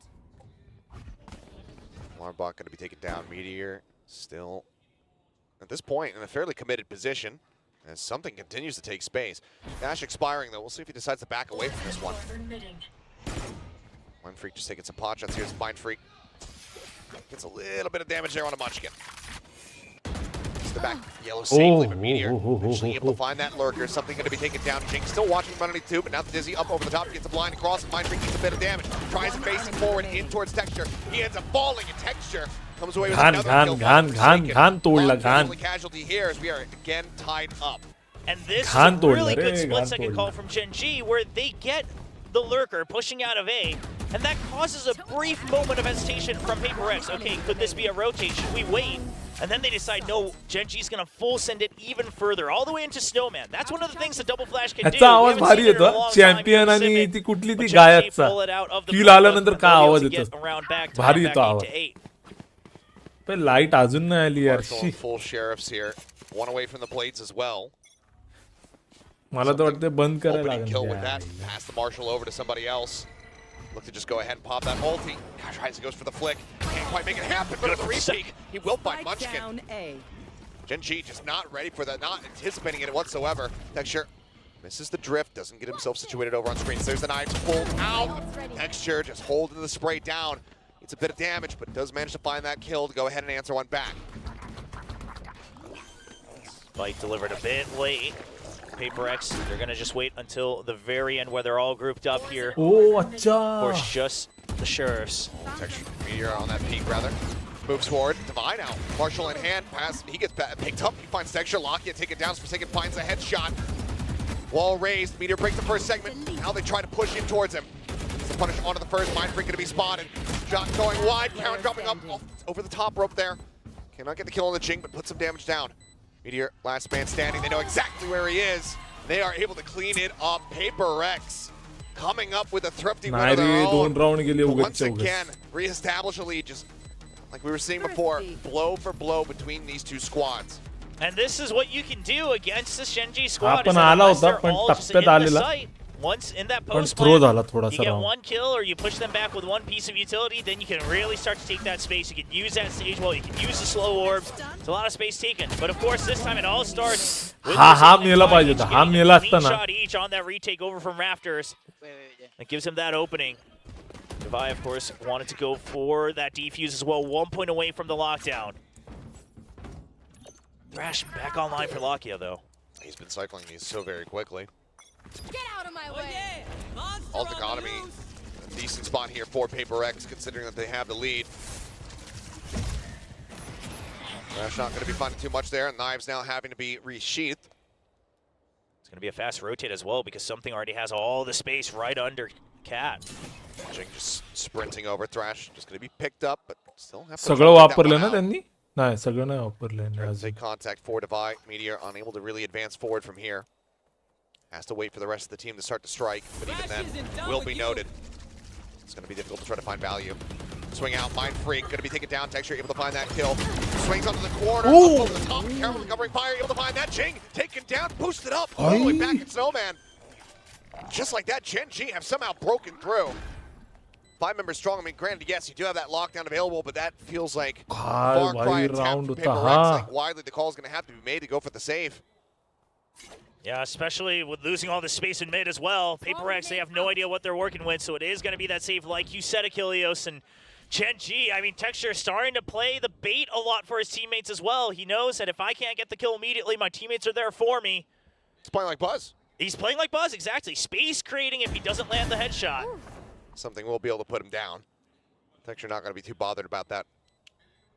S2: Alarm bot going to be taken down. Meteor still, at this point, in a fairly committed position as something continues to take space. Dash expiring, though. We'll see if he decides to back away from this one. Mind Freak just taking some pot shots. Here's Mind Freak. Gets a little bit of damage there on a Munchkin. The back yellow safely, but Meteor actually able to find that lurker. Something going to be taken down. GENG still watching from underneath too, but now the Dizzy up over the top, gets a blind across. Mind Freak gets a bit of damage. Tries facing forward in towards Texture. He ends up falling in Texture. Comes away with another kill. Only casualty here as we are again tied up.
S1: And this is a really good split-second call from GENG where they get the lurker pushing out of A, and that causes a brief moment of hesitation from PaperX. Okay, could this be a rotate? Should we wait? And then they decide, no, GENG's going to full send it even further, all the way into Snowman. That's one of the things that Double Flash can do.
S3: ह्याचा आवाज भारी येतो champion आणि ती कुठली ती गायकचा किल आल्यानंतर काय आवाज येतो भारी येतो आवाज पण लाईट अजून नाही आली यार
S2: Full sheriffs here, one away from the blades as well.
S3: मला तर वाटतं बंद करायला
S2: Kill with that.
S3: लागेल
S2: Pass the Marshal over to somebody else. Look to just go ahead and pop that ulti. Gosh, Ryzen goes for the flick. Can't quite make it happen, but a 3-peek. He will find Munchkin. GENG just not ready for that, not anticipating it whatsoever. Texture misses the drift, doesn't get himself situated over on screen. So there's the knives pulled out. Texture just holding the spray down. It's a bit of damage, but does manage to find that kill to go ahead and answer one back.
S1: Byte delivered a bit late. PaperX, they're going to just wait until the very end where they're all grouped up here.
S3: Oh, अच्छा
S1: Or just the sheriffs.
S2: Texture, Meteor on that peak rather. Moves forward, Divine out. Marshall in hand, pass, he gets picked up, he finds Texture, Lockett take it down, Forsaken finds a headshot. Wall raised, Meteor breaks the first segment, now they try to push in towards him. It's a punish onto the first, Mind Freak going to be spotted. Shot going wide, Karen dropping up over the top rope there. Cannot get the kill on the GENG, but puts some damage down. Meteor, last man standing. They know exactly where he is. They are able to clean it up. PaperX coming up with a thrifty one of their own. Once again, reestablish a lead, just like we were seeing before, blow for blow between these two squads.
S1: And this is what you can do against this GENG squad. Is that unless they're all just in the site, once in that post plan, you get one kill or you push them back with one piece of utility, then you can really start to take that space. You can use that stage wall, you can use the slow orbs. It's a lot of space taken. But of course, this time it all starts with shot each on that retake over from Rafters. That gives him that opening. Devi, of course, wanted to go for that defuse as well. 1 point away from the lockdown. Thrash back online for Lakia, though.
S2: He's been cycling these so very quickly.
S4: Get out of my way!
S2: Alt economy, a decent spot here for PaperX, considering that they have the lead. Thrash not going to be finding too much there, and Knives now having to be resheathed.
S1: It's going to be a fast rotate as well, because something already has all the space right under Cat.
S2: GENG just sprinting over. Thrash just going to be picked up, but still have to
S3: सगळं वापरलं ना त्यांनी नाही सगळं नाही वापरलं
S2: take contact for Devi. Meteor unable to really advance forward from here. Has to wait for the rest of the team to start to strike, but even then, will be noted. It's going to be difficult to try to find value. Swing out, Mind Freak, going to be taken down. Texture able to find that kill. Swings onto the corner, up over the top. Careful recovering fire, able to find that. GENG taken down, boosted up, all the way back at Snowman. Just like that, GENG have somehow broken through. 5 members strong. I mean, granted, yes, you do have that lockdown available, but that feels like far cry attack from PaperX. Like, widely, the call is going to have to be made to go for the save.
S1: Yeah, especially with losing all this space in mid as well. PaperX, they have no idea what they're working with, so it is going to be that save, like you said, Achilleos, and GENG, I mean, Texture is starting to play the bait a lot for his teammates as well. He knows that if I can't get the kill immediately, my teammates are there for me.
S2: He's playing like Buzz.
S1: He's playing like Buzz, exactly. Space creating if he doesn't land the headshot.
S2: Something will be able to put him down. Texture not going to be too bothered about that,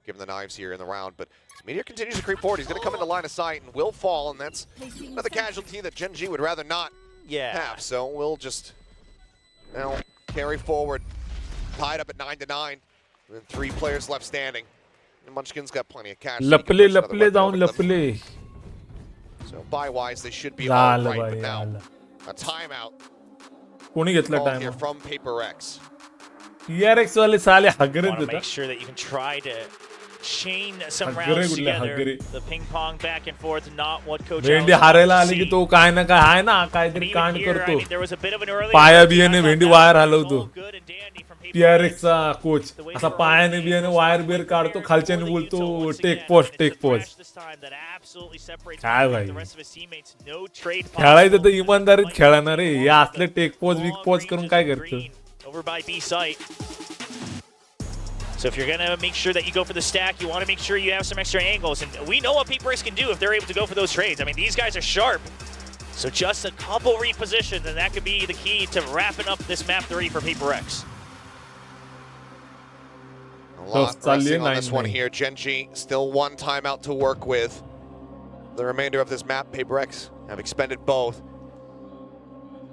S2: given the knives here in the round. But Meteor continues to creep forward. He's going to come into line of sight and will fall, and that's another casualty that GENG would rather not have. So we'll just now carry forward, tied up at 9-9, with 3 players left standing. And Munchkin's got plenty of cash.
S3: लपले down लपले.
S2: So buy-wise, they should be all right. But now, a timeout.
S3: कोणी घेतला
S2: Call
S3: time?
S2: here from PRX.
S3: PRX वाले साले हगरे
S1: Want to
S3: देता.
S1: make sure that you can try to chain some
S3: हगरे
S1: rounds
S3: गुल्ले
S1: together.
S3: हगरे.
S1: The ping pong back and forth, not what Coach
S3: भेंडी
S1: Allen
S3: हारेला
S1: wants
S3: आली
S1: to
S3: की
S1: see.
S3: तो काय ना काय आहे ना
S1: And
S3: काहीतरी
S1: even
S3: कांड
S1: here, I
S3: करतो.
S1: mean, there was a bit of an early
S3: पाया
S1: early
S3: बियाने
S1: time
S3: भेंडी
S1: out.
S3: Wire
S1: That was
S3: हलवतो.
S1: all good and dandy from
S3: PRX चा कोच
S1: The way
S3: असा
S1: they were
S3: पायाने
S1: early,
S3: बियाने
S1: it was
S3: वायर
S1: all
S3: बियर
S1: good
S3: काढतो
S1: there
S3: खालच्याने
S1: for the
S3: बोलतो
S1: Utah once
S3: take
S1: again.
S3: Pause
S1: It's
S3: take
S1: the
S3: pause.
S1: crash this time that absolutely separates
S3: काय
S1: him from
S3: भाई?
S1: the rest of his teammates. No trade
S3: खेळायचं तर
S1: possible.
S3: इमानदारीत खेळा ना रे हे असले टेक पॉज विक पॉज करून काय करतो.
S1: Over by B site. So if you're gonna make sure that you go for the stack, you want to make sure you have some extra angles, and we know what PRX can do if they're able to go for those trades. I mean, these guys are sharp. So just a couple repositions, and that could be the key to wrapping up this map 3 for PRX.
S2: A lot resting on this
S3: 9-9.
S2: one here. GENG still 1 timeout to work with. The remainder of this map, PRX have expended both.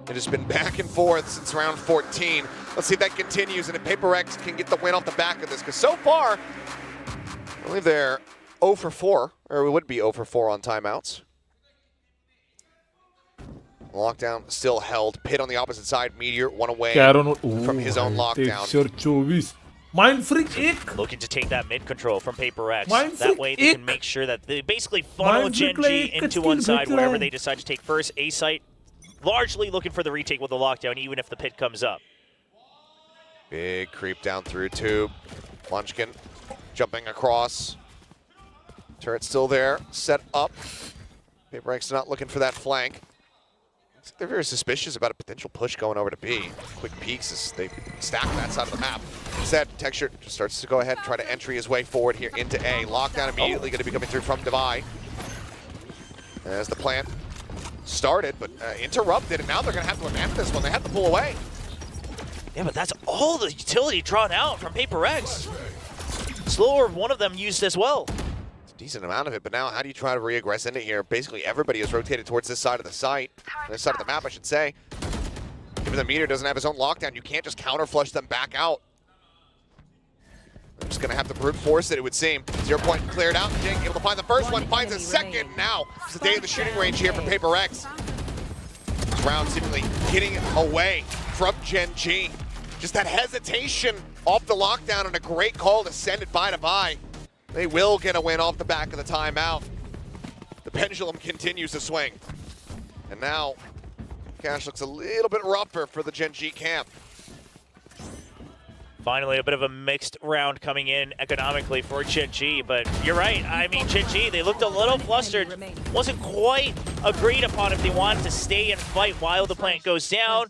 S2: It has been back and forth since round 14. Let's see if that continues and if PRX can get the win off the back of this. Because so far, I believe they're 0 for 4, or we would be 0 for 4 on timeouts. Lockdown still held. Pit on the opposite side. Meteor 1 away from his own lockdown.
S3: Texture 24 mind freak 1
S1: Looking to take that mid control from PRX.
S3: Mind
S1: That
S3: freak
S1: way they can
S3: ick.
S1: make sure that they basically funnel
S3: Mind freak
S1: GENG
S3: like
S1: into
S3: a
S1: one
S3: skill
S1: side
S3: bit
S1: wherever
S3: like.
S1: they decide to take first. A site largely looking for the retake with the lockdown, even if the pit comes up.
S2: Big creep down through tube. Munchkin jumping across. Turret still there. Set up. PRX not looking for that flank. They're very suspicious about a potential push going over to B. Quick peeks as they stack that side of the map. Instead, Texture just starts to go ahead and try to entry his way forward here into A. Lockdown immediately going to be coming through from Divide. As the plant started, but interrupted, and now they're going to have to abandon this one. They have to pull away.
S1: Yeah, but that's all the utility drawn out from PRX. Slower, one of them used as well.
S2: It's a decent amount of it, but now how do you try to re-aggress into here? Basically, everybody is rotated towards this side of the site. This side of the map, I should say. Given the Meteor doesn't have his own lockdown, you can't just counter-flush them back out. I'm just going to have to brute force it, it would seem. 0 point cleared out. GENG able to find the first one, finds a second. Now, it's the day of the shooting range here for PRX. This round seemingly getting away from GENG. Just that hesitation off the lockdown and a great call to send it by to by. They will get a win off the back of the timeout. The pendulum continues to swing. And now, Cash looks a little bit rougher for the GENG camp.
S1: Finally, a bit of a mixed round coming in economically for GENG, but you're right. I mean, GENG, they looked a little flustered. Wasn't quite agreed upon if they wanted to stay and fight while the plant goes down.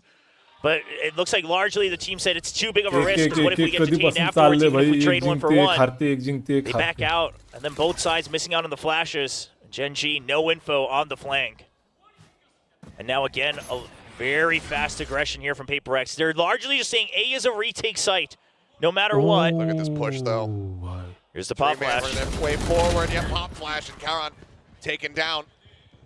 S1: But it looks like largely the team said it's too big of a risk, because what if we get detained afterwards, even if we trade 1 for 1? They back out, and then both sides missing out on the flashes. GENG, no info on the flank. And now again, a very fast aggression here from PRX. They're largely just saying A is a retake site, no matter what.
S2: Look at this push, though.
S1: Here's the pop
S2: Three-man
S1: flash.
S2: running their way forward. Yeah, pop flash, and Karan taken down.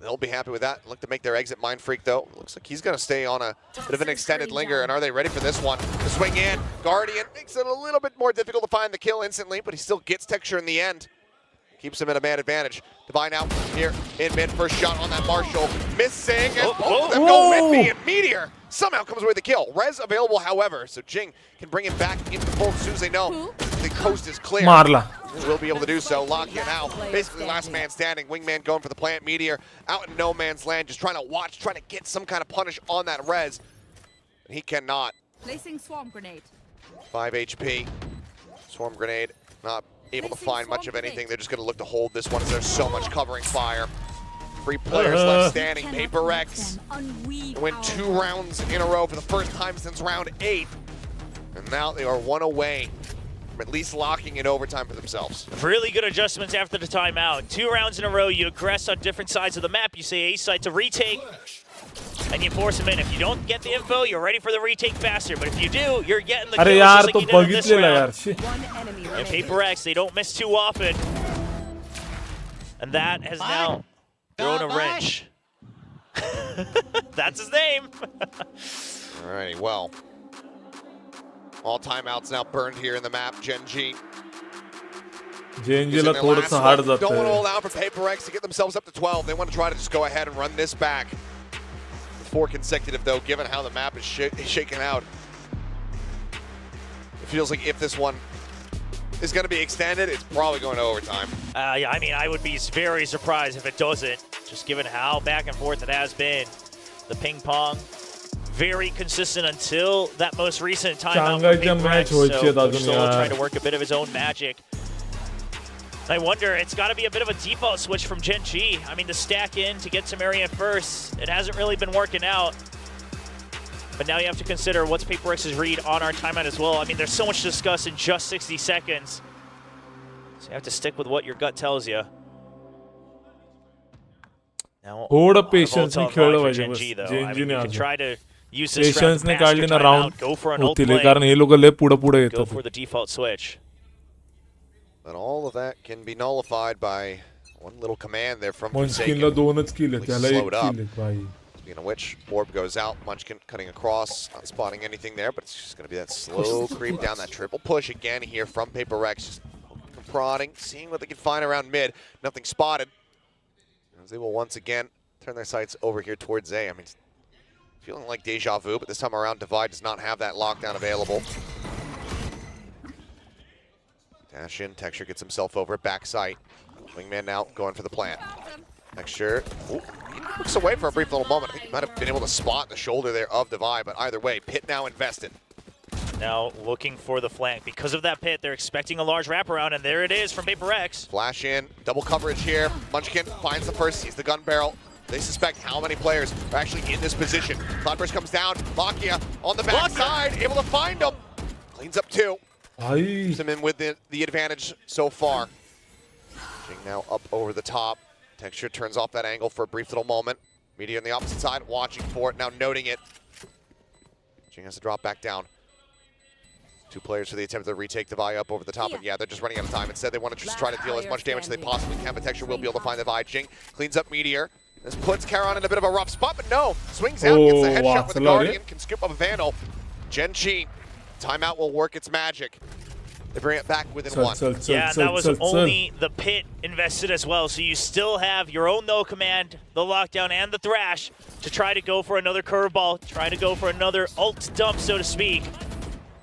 S2: They'll be happy with that. Look to make their exit. Mind Freak, though. Looks like he's going to stay on a bit of an extended linger. And are they ready for this one? The swing in. Guardian makes it a little bit more difficult to find the kill instantly, but he still gets Texture in the end. Keeps him at a man advantage. Divine out here in mid. First shot on that Marshall. Missing. And both of them go with me. And Meteor somehow comes away with the kill. Res available, however, so GENG can bring him back into the fold as soon as they know the coast is clear.
S3: Marla.
S2: Will be able to do so. Lock in now. Basically last man standing. Wingman going for the plant. Meteor out in no man's land, just trying to watch, trying to get some kind of punish on that Res. And he cannot.
S4: Placing swarm grenade.
S2: 5 HP. Swarm grenade not able to find much of anything. They're just going to look to hold this one as there's so much covering fire. 3 players left standing. PRX win 2 rounds in a row for the first time since round 8. And now they are 1 away from at least locking in overtime for themselves.
S1: Really good adjustments after the timeout. 2 rounds in a row, you aggress on different sides of the map. You say A side to retake, and you force them in. If you don't get the info, you're ready for the retake faster. But if you do, you're getting the kills
S3: अरे
S1: just
S3: यार
S1: like
S3: तो
S1: you did in this
S3: बघितलेला
S1: round.
S3: यार shit.
S1: And Paper X, they don't miss too often. And that has now thrown a wrench. That's his name.
S2: Alrighty, well. All timeouts now burned here in the map. GENG
S3: जेंजीला थोडंसं hard
S2: don't want to
S3: जातं
S2: allow for Paper X to get themselves up to 12. They want to try to just go ahead and run this back. 4 consecutive, though, given how the map is shaken out. It feels like if this one is going to be extended, it's probably going to overtime.
S1: Yeah, I mean, I would be very surprised if it doesn't, just given how back and forth it has been. The ping pong, very consistent until that most recent timeout for Paper X, so Coach Solo trying to work a bit of his own magic. I wonder, it's got to be a bit of a default switch from GENG. I mean, the stack in to get some area first, it hasn't really been working out. But now you have to consider what's Paper X's read on our timeout as well. I mean, there's so much to discuss in just 60 seconds. So you have to stick with what your gut tells you. Now,
S3: थोडं patience ने खेळलं
S1: for
S3: पाहिजे
S1: GENG, though. I
S3: Gen Z
S1: mean,
S3: ने
S1: you can
S3: आज
S1: try to use this
S3: patience ने
S1: round to
S3: काढली
S1: mask
S3: ना
S1: your
S3: round
S1: timeout, go for an ult
S3: होतील
S1: play,
S3: कारण हे लोक लय पुढे पुढे
S1: go
S3: येतात
S1: for the default switch.
S2: But all of that can be nullified by one little command there from
S3: मंचकिनला
S2: Forsaken.
S3: 2च किल आहेत त्याला 1
S2: Slowed up.
S3: किल आहे भाई
S2: Speaking of which, orb goes out, Munchkin cutting across, not spotting anything there, but it's just going to be that slow creep down, that triple push again here from Paper X, just poking and prodding, seeing what they can find around mid. Nothing spotted. As they will once again turn their sights over here towards A. I mean, feeling like deja vu, but this time around, Divide does not have that lockdown available. Dash in, Texture gets himself over at backside. Wingman now going for the plant. Texture, ooh, he looks away for a brief little moment. I think he might have been able to spot the shoulder there of Divide, but either way, Pit now invested.
S1: Now looking for the flank. Because of that pit, they're expecting a large wraparound, and there it is from Paper X.
S2: Flash in, double coverage here. Munchkin finds the first, sees the gun barrel. They suspect how many players are actually in this position. Cloudburst comes down, Lakia on the backside, able to find him. Cleans up 2.
S3: भाई
S2: Keeps him in with the advantage so far. GENG now up over the top. Texture turns off that angle for a brief little moment. Media on the opposite side, watching for it, now noting it. GENG has to drop back down. 2 players for the attempt to retake the Vi up over the top, and yeah, they're just running out of time. Instead, they want to just try to deal as much damage as they possibly can, but Texture will be able to find the Vi. GENG cleans up Meteor. This puts Charon in a bit of a rough spot, but no. Swings out, gets the headshot with the Guardian, can scoop up a Vandal. GENG, timeout will work its magic. They bring it back within 1.
S1: Yeah, and that was only the pit invested as well. So you still have your own no command, the lockdown, and the thrash to try to go for another curveball, try to go for another ult dump, so to speak.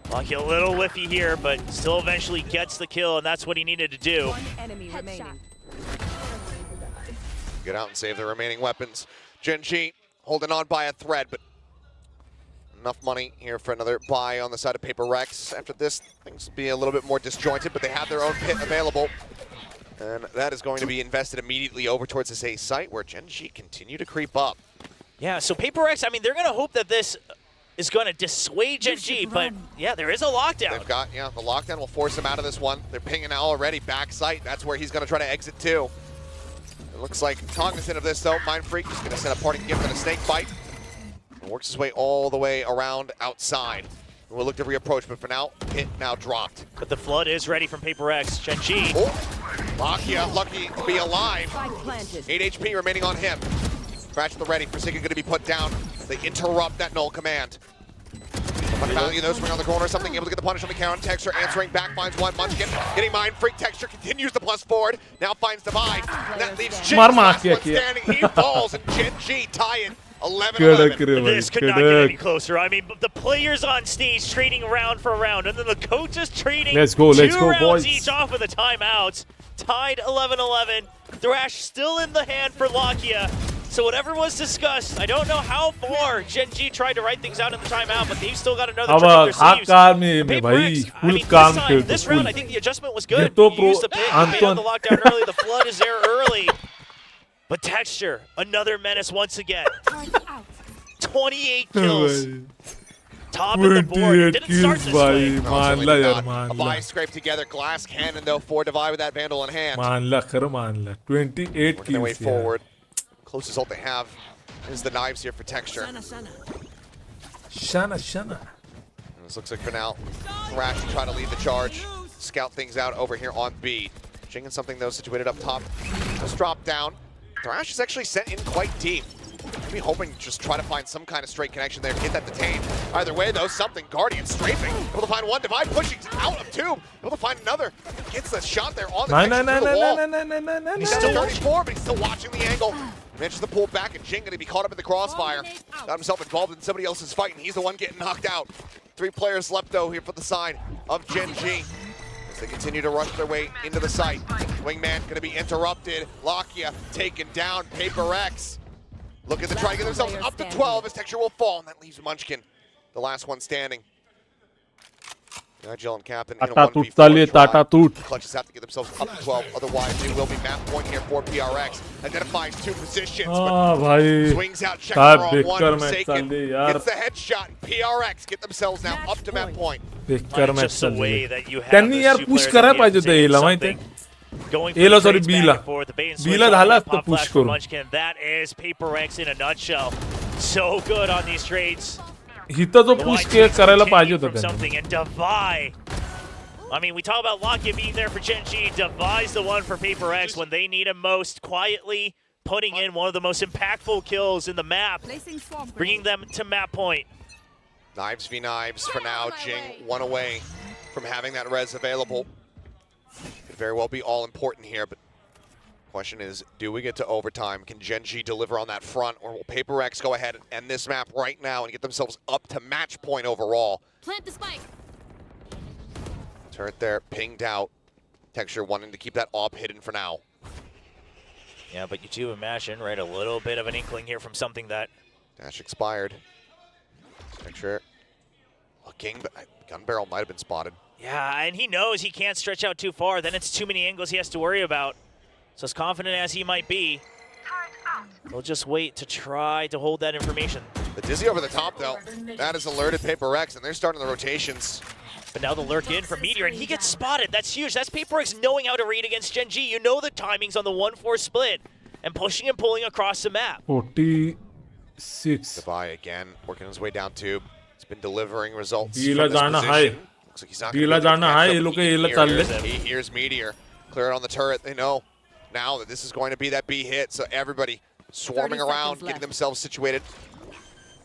S1: Lucky a little whiffy here, but still eventually gets the kill, and that's what he needed to do.
S4: One enemy remaining.
S2: Get out and save the remaining weapons. GENG holding on by a thread, but enough money here for another buy on the side of Paper X. After this, things will be a little bit more disjointed, but they have their own pit available. And that is going to be invested immediately over towards this A site where GENG continue to creep up.
S1: Yeah, so Paper X, I mean, they're going to hope that this is going to dissuade GENG, but yeah, there is a lockdown.
S2: They've got, yeah, the lockdown will force them out of this one. They're pinging now already, back site. That's where he's going to try to exit too. It looks like cognizant of this though, Mind Freak is going to send a parting gift and a snake bite. And works his way all the way around outside. We'll look to reapproach, but for now, Pit now dropped.
S1: But the flood is ready from Paper X. GENG.
S2: Oh, Lakia lucky to be alive. 8 HP remaining on him. Crash the ready, Forsaken going to be put down. They interrupt that null command. Value those swing on the corner, something able to get the punish on the counter. Texture answering back, finds one. Munchkin getting Mind Freak. Texture continues the plus forward. Now finds Divide. And that leaves GENG last one standing. He falls and GENG tie it 11-11.
S1: This could not get any closer. I mean, the players on stage trading round for round, and then the coaches trading
S3: let's go,
S1: rounds
S3: boys.
S1: each off of the timeouts. Tied 11-11. Thrash still in the hand for Lakia. So whatever was discussed, I don't know how far GENG tried to write things out in the timeout, but they've still got another trick up their sleeves. Paper X, I mean, this round, I think the adjustment was good. You used the pit, you made out the lockdown early, the flood is there early. But Texture, another menace once again. 28 kills. top of the board. It
S3: 28
S1: didn't start
S3: kills
S1: this
S3: भाई
S1: way.
S3: मान ला यार मान
S2: A
S3: La
S2: buy scraped together. Glass cannon though for Divide with that Vandal in hand.
S3: मान ला खर मान ला 28
S2: Working their way
S3: kills यार
S2: forward. Closest ult they have is the knives here for Texture.
S3: Shana Shana
S2: This looks like for now, Thrash will try to lead the charge. Scout things out over here on B. Jing and something though situated up top. Just drop down. Thrash is actually sent in quite deep. Be hoping to just try to find some kind of straight connection there to get that detained. Either way though, something. Guardian strafing. Able to find one. Divide pushing out of tube. Able to find another. Gets the shot there on the connection through the wall. He's still 34, but he's still watching the angle. Manages to pull back, and Jing going to be caught up in the crossfire. Got himself involved in somebody else's fight, and he's the one getting knocked out. 3 players left, though, here for the side of GENG. As they continue to rush their way into the site. Wingman going to be interrupted. Lakia taken down. Paper X looking to try to get themselves up to 12 as Texture will fall, and that leaves Munchkin, the last one standing. Nigel and Captain in a
S3: Tata
S2: 1v4
S3: tut
S2: try.
S3: Tata tut
S2: Clutches have to get themselves up to 12, otherwise they will be map point here for PRX. Identifies 2 positions,
S3: हाँ
S2: but
S3: भाई
S2: swings out, checks
S3: साहब
S2: on one,
S3: बेकार match
S2: Forsaken
S3: चल रही यार
S2: gets the headshot, and PRX get themselves now up to map point.
S3: बेकार match
S1: Just the
S3: चल
S1: way
S3: रही
S1: that you have
S3: त्यांनी
S1: those
S3: यार
S1: two
S3: push
S1: players
S3: करायला
S1: at the
S3: पाहिजे
S1: end
S3: होतं
S1: saying
S3: Aला माहिती
S1: something. Going for
S3: Aला
S1: the
S3: sorry
S1: trades
S3: B La
S1: back and forth, the bait and
S3: B
S1: switch
S3: La
S1: on
S3: झाला
S1: that
S3: असतं
S1: pop
S3: push
S1: flash from
S3: करून
S1: Munchkin. That is Paper X in a nutshell. So good on these trades.
S3: हिथं जो
S1: The
S3: push
S1: White
S3: करायला
S1: Kings
S3: पाहिजे
S1: continue
S3: होतं
S1: from
S3: त्यांनी
S1: something, and Divide. I mean, we talk about Lakia being there for GENG. Divide's the one for Paper X when they need him most. Quietly putting in one of the most impactful kills in the map,
S4: Placing swamp grenade.
S1: bringing them to map point.
S2: Knives v knives for now. Jing 1 away from having that res available. Could very well be all important here, but question is, do we get to overtime? Can GENG deliver on that front, or will Paper X go ahead and end this map right now and get themselves up to match point overall?
S4: Plant the spike.
S2: Turret there, pinged out. Texture wanting to keep that op hidden for now.
S1: Yeah, but you do imagine, right, a little bit of an inkling here from something that...
S2: Dash expired. Texture. Oh, gun barrel might have been spotted.
S1: Yeah, and he knows he can't stretch out too far. Then it's too many angles he has to worry about. So as confident as he might be, he'll just wait to try to hold that information.
S2: The Dizzy over the top, though. That has alerted Paper X, and they're starting the rotations.
S1: But now the lurk in from Meteor, and he gets spotted. That's huge. That's Paper X knowing how to read against GENG. You know the timings on the 1-4 split, and pushing and pulling across the map.
S3: 46
S2: Divide again, working his way down tube. He's been delivering results
S3: B
S2: from
S3: La
S2: this
S3: जाना
S2: position.
S3: है.
S2: Looks like he's not
S3: B
S2: going
S3: La
S2: to be able to
S3: जाना
S2: catch
S3: है. ये
S2: up.
S3: लोग के A ला चल
S2: He hears Meteor. Clear it on the turret. They know now that this is going to be that B hit, so everybody swarming
S4: 30
S2: around,
S4: seconds
S2: getting
S4: left.
S2: themselves situated.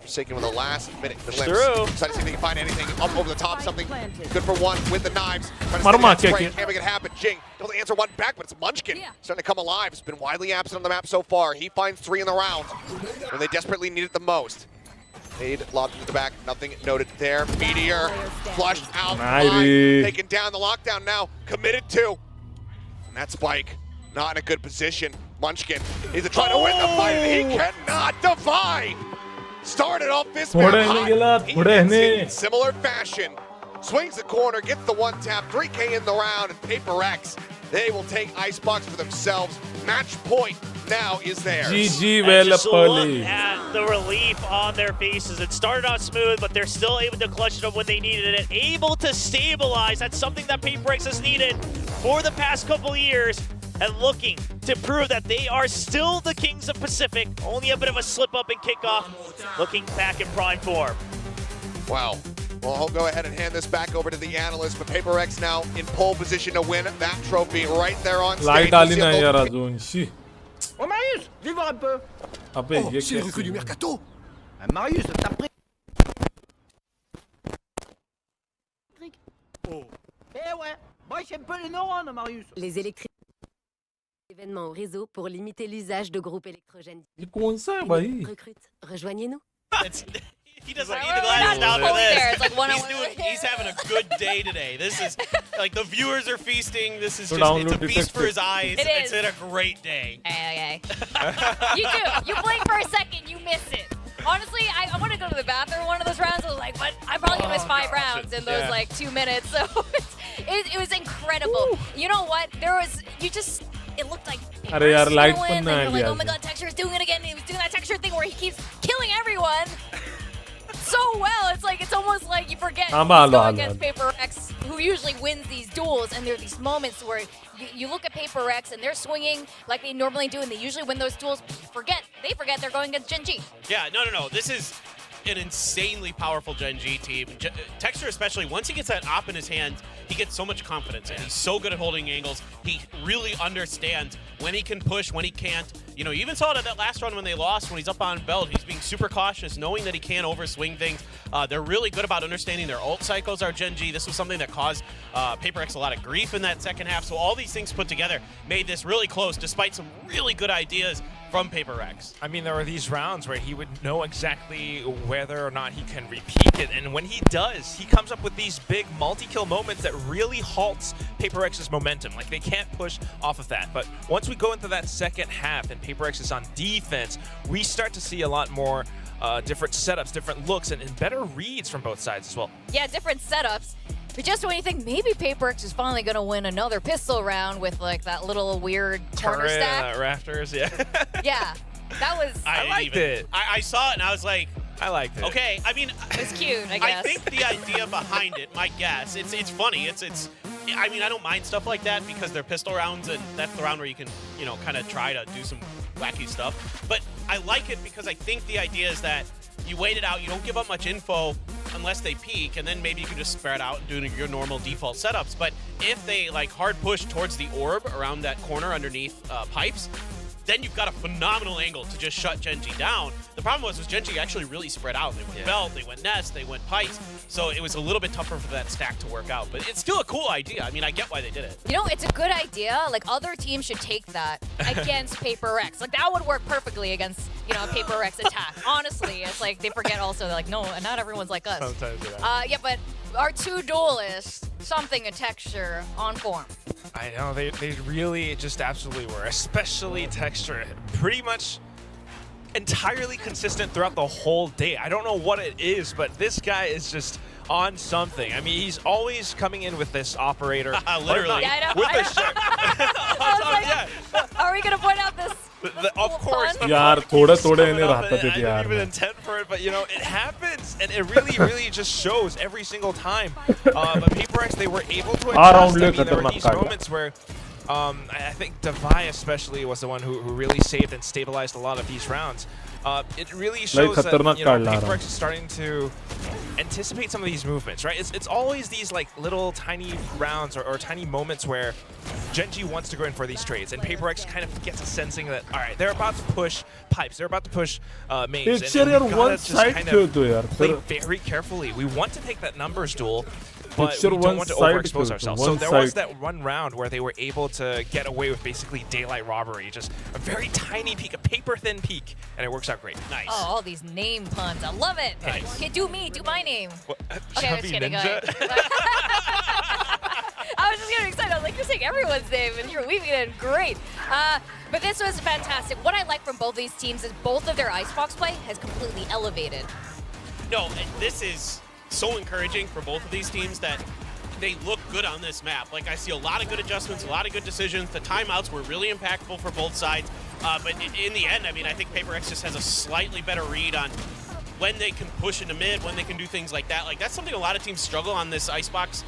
S2: Forsaken with the last minute glimpse.
S1: through.
S2: Excited to see if they can find anything up over the top. Something good for one with the knives. Trying to
S3: Marma
S2: stay that
S3: kick
S2: spray.
S3: it.
S2: Can't make it happen. Jing able to answer one back, but it's Munchkin
S4: Yeah.
S2: starting to come alive. It's been widely absent on the map so far. He finds 3 in the round when they desperately need it the most. Aid lobbed into the back. Nothing noted there. Meteor flushed out.
S3: Nice.
S2: Taken down the lockdown now. Committed to. And that Spike not in a good position. Munchkin is trying to win the fight, and he cannot. Divide started off this map
S3: थोड़े
S2: hot.
S3: ने गेला,
S2: He
S3: थोड़े
S2: ends
S3: ने.
S2: it in similar fashion. Swings the corner, gets the 1 tap, 3K in the round, and Paper X, they will take Icebox for themselves. Match point now is theirs.
S3: GG
S1: And
S3: well
S1: just look
S3: played.
S1: at the relief on their faces. It started out smooth, but they're still able to clutch it up when they needed it. Able to stabilize. That's something that Paper X has needed for the past couple of years. And looking to prove that they are still the Kings of Pacific. Only a bit of a slip up in kickoff. Looking back in prime form.
S2: Wow. Well, I'll go ahead and hand this back over to the analyst, but Paper X now in pole position to win that trophy right there on stage.
S3: Light
S2: We'll
S3: आली
S2: see
S3: ना
S2: a
S3: यार
S2: little-
S3: अजून she
S8: Oh Marius, viens voir un peu.
S3: अबे ये
S9: C'est le
S3: क्या
S9: recrue du mercato.
S8: Marius, t'as pris. Eh ouais, moi j'aime pas les neurones, Marius.
S10: Les électriques. Événements au réseau pour limiter l'usage de groupes électrogènes.
S3: ये कौन सा है भाई
S10: Recrute. Rejoignez-nous.
S6: He doesn't
S5: We're
S6: need the glasses
S5: not
S6: down for
S5: fully there. It's
S6: this.
S5: like one-on-one.
S6: He's having a good day today. This is like the viewers are feasting. This is
S3: So
S6: just it's a
S3: download
S6: feast for his
S3: detective.
S6: eyes.
S5: It
S6: It's
S5: is.
S6: been a great day.
S5: Okay. You do. You blink for a second, you miss it. Honestly, I want to go to the bathroom one of those rounds. I was like, what? I'm probably going to miss 5 rounds in those like 2 minutes. So it was incredible. You know what? It looked like
S3: अरे यार, light
S5: win.
S3: पण नाही
S5: Like,
S3: आली
S5: oh my
S3: आज.
S5: god, Texture is doing it again. He was doing that Texture thing where he keeps killing everyone. so well. It's almost like you forget he's
S3: Hello.
S5: going against Paper X, who usually wins these duels. And there are these moments where you look at Paper X and they're swinging like they normally do, and they usually win those duels. They forget they're going against GENG.
S6: Yeah, no. This is an insanely powerful GENG team. Texture especially, once he gets that op in his hand, he gets so much confidence, and he's so good at holding angles. He really understands when he can push, when he can't. You know, you even saw it at that last run when they lost, when he's up on belt. He's being super cautious, knowing that he can't overswing things. They're really good about understanding their ult cycles, our GENG. This was something that caused Paper X a lot of grief in that second half. So all these things put together made this really close, despite some really good ideas from Paper X.
S7: I mean, there are these rounds where he would know exactly whether or not he can repeat it, and when he does, he comes up with these big multi-kill moments that really halts Paper X's momentum. Like, they can't push off of that. But once we go into that second half and Paper X is on defense, we start to see a lot more different setups, different looks, and better reads from both sides as well.
S5: Yeah, different setups. But just when you think maybe Paper X is finally going to win another pistol round with like that little weird corner
S7: Turret,
S5: stack.
S7: rafters, yeah.
S5: Yeah, that was...
S7: I liked it.
S6: I saw it and I was like,
S7: I liked it.
S6: okay, I mean,
S5: It was cute, I guess.
S6: I think the idea behind it, my guess, it's funny. I mean, I don't mind stuff like that because they're pistol rounds, and that's the round where you can, you know, kind of try to do some wacky stuff. But I like it because I think the idea is that you wait it out, you don't give up much info unless they peek, and then maybe you can just spread out and do your normal default setups. But if they like hard push towards the orb around that corner underneath pipes, then you've got a phenomenal angle to just shut GENG down. The problem was GENG actually really spread out. They went belt, they went nest, they went pipes, so it was a little bit tougher for that stack to work out. But it's still a cool idea. I mean, I get why they did it.
S5: You know, it's a good idea. Like, other teams should take that against Paper X. Like, that would work perfectly against, you know, a Paper X attack. Honestly, it's like they forget also, they're like, no, not everyone's like us.
S7: Sometimes, yeah.
S5: Yeah, but our two duelists, something a texture on form.
S7: I know, they really just absolutely were, especially Texture. Pretty much entirely consistent throughout the whole day. I don't know what it is, but this guy is just on something. I mean, he's always coming in with this operator.
S6: Literally.
S5: Yeah, I know.
S7: With the shirt.
S5: I was like, are we going to point out this?
S7: Of course.
S3: यार थोड़ा थोड़ा इन्हें
S7: I
S3: रहता थे यार
S7: didn't even intend for it, but you know, it happens, and it really just shows every single time. But Paper X, they were able to adjust. I mean, there were these moments where I think Davai especially was the one who really saved and stabilized a lot of these rounds. It really shows that, you know, Paper X is starting to anticipate some of these movements, right? It's always these like little tiny rounds or tiny moments where GENG wants to go in for these trades, and Paper X kind of gets a sensing that, all right, they're about to push pipes, they're about to push mains, and we gotta just kind of play very carefully. We want to take that numbers duel, but we don't want to overexpose ourselves. So there was that one round where they were able to get away with basically daylight robbery, just a very tiny peek, a paper-thin peek, and it works out great.
S6: Nice.
S5: Oh, all these name puns. I love it.
S6: Nice.
S5: Okay, do my name.
S7: What?
S5: Okay, I'm just kidding. Go ahead. I was just getting excited. I was like, you're saying everyone's name, and you're weaving it in. Great. But this was fantastic. What I like from both these teams is both of their icebox play has completely elevated.
S6: No, and this is so encouraging for both of these teams that they look good on this map. Like, I see a lot of good adjustments, a lot of good decisions. The timeouts were really impactful for both sides. But in the end, I mean, I think Paper X just has a slightly better read on when they can push into mid, when they can do things like that. Like, that's something a lot of teams struggle on this Icebox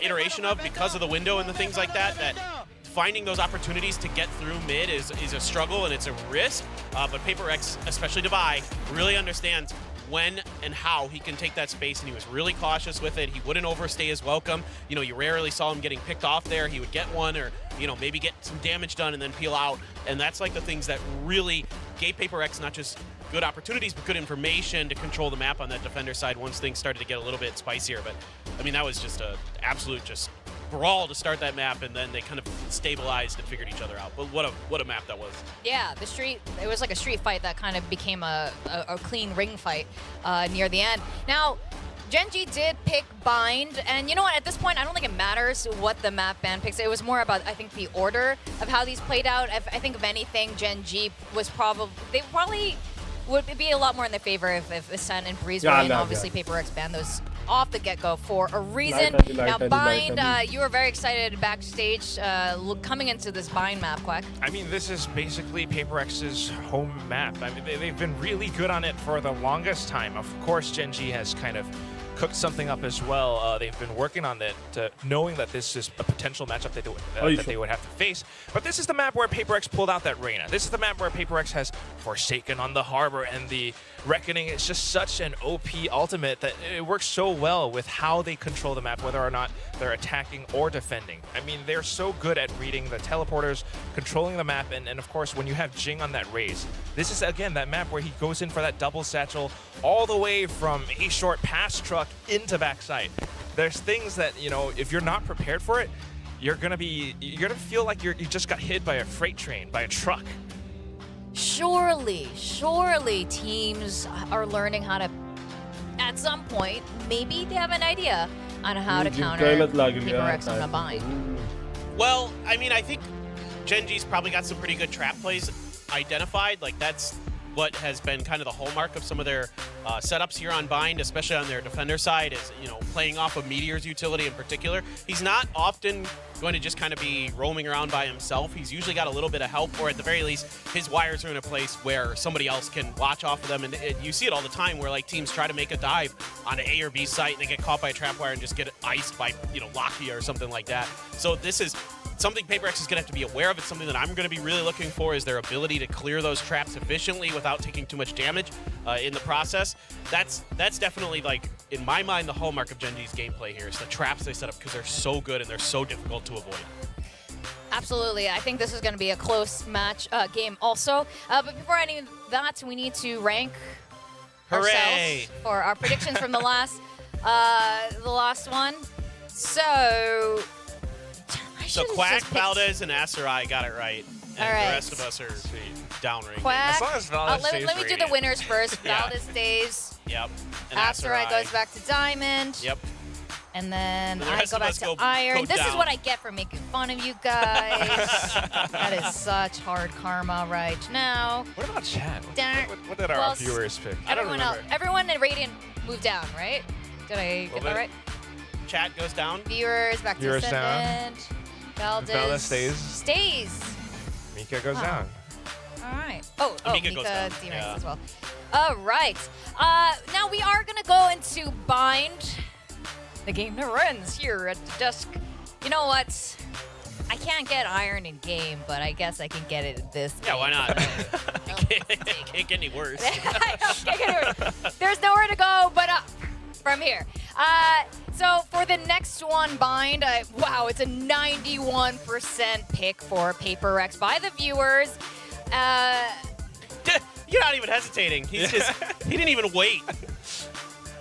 S6: iteration of because of the window and the things like that, that finding those opportunities to get through mid is a struggle and it's a risk. But Paper X, especially Davai, really understands when and how he can take that space, and he was really cautious with it. He wouldn't overstay his welcome. You know, you rarely saw him getting picked off there. He would get one or, you know, maybe get some damage done and then peel out. And that's like the things that really gave Paper X not just good opportunities, but good information to control the map on that defender side once things started to get a little bit spicier. But, I mean, that was just an absolute just brawl to start that map, and then they kind of stabilized and figured each other out. But what a map that was.
S5: Yeah, the street, it was like a street fight that kind of became a clean ring fight near the end. Now, GENG did pick Bind, and you know what, at this point, I don't think it matters what the map ban picks. It was more about, I think, the order of how these played out. I think, if anything, GENG was probably, would be a lot more in their favor if Ascent and Breeze were
S3: Yeah,
S5: in.
S3: yeah,
S5: Obviously,
S3: yeah.
S5: Paper X banned those off the get-go for a reason. Now,
S3: Light,
S5: Bind, you were very excited backstage coming into this Bind map, Quack.
S7: I mean, this is basically Paper X's home map. I mean, they've been really good on it for the longest time. Of course, GENG has kind of cooked something up as well. They've been working on it, knowing that this is a potential matchup that they would have to face. But this is the map where Paper X pulled out that Reyna. This is the map where Paper X has Forsaken on the Harbor, and the Reckoning is just such an OP ultimate that it works so well with how they control the map, whether or not they're attacking or defending. I mean, they're so good at reading the teleporters, controlling the map, and of course, when you have Jing on that Raze, this is, again, that map where he goes in for that double satchel all the way from a short pass truck into backside. There's things that, you know, if you're not prepared for it, you're gonna feel like you just got hit by a freight train, by a truck.
S5: Surely teams are learning how to, at some point, maybe they have an idea on how to counter Paper X on a Bind.
S6: Well, I mean, I think GENG's probably got some pretty good trap plays identified. Like, that's what has been kind of the hallmark of some of their setups here on Bind, especially on their defender side, is, you know, playing off of Meteor's utility in particular. He's not often going to just kind of be roaming around by himself. He's usually got a little bit of help, or at the very least, his wires are in a place where somebody else can watch off of them. And you see it all the time where, like, teams try to make a dive on an A or B site and they get caught by a trap wire and just get iced by, you know, Lakia or something like that. So this is something Paper X is going to have to be aware of. It's something that I'm going to be really looking for, is their ability to clear those traps efficiently without taking too much damage in the process. That's definitely, like, in my mind, the hallmark of GENG's gameplay here is the traps they set up, because they're so good and they're so difficult to avoid.
S5: Absolutely. I think this is going to be a close match game also. But before any of that, we need to rank ourselves for our predictions from the last one. So
S6: Quack, Valdez, and Aserai got it right. And
S5: all right.
S6: The rest of us are downranking.
S5: Quack.
S7: As long as Valdez stays
S5: let me do the winners first.
S6: Yeah.
S5: Valdez stays.
S6: Yep. And
S5: Aserai goes back to Diamond.
S6: Yep.
S5: And then
S6: The
S5: I
S6: rest
S5: go
S6: of
S5: back
S6: us
S5: to
S6: go
S5: Iron. This is
S6: down.
S5: what I get for making fun of you guys. That is such hard karma right now.
S7: What about chat?
S5: Darn.
S7: What did our viewers pick? I don't remember.
S5: Everyone in Radiant moved down, right? Did I get that right?
S6: Chat goes down.
S5: Viewers back
S7: Viewers
S5: to Ascendant.
S7: Valdez stays.
S5: Stays.
S7: Mika goes down.
S5: All right. Oh,
S6: Mika goes down.
S5: Zebronics
S6: Yeah.
S5: as well. All right. Now we are going to go into Bind. The game never ends here at the desk. You know what? I can't get Iron in game, but I guess I can get it in this
S6: Yeah,
S5: game.
S6: why not? Can't get any worse.
S5: I know, can't get any worse. There's nowhere to go but up from here. So for the next one, Bind, wow, it's a 91% pick for Paper X by the viewers.
S6: You're not even hesitating. He's just, he didn't even wait.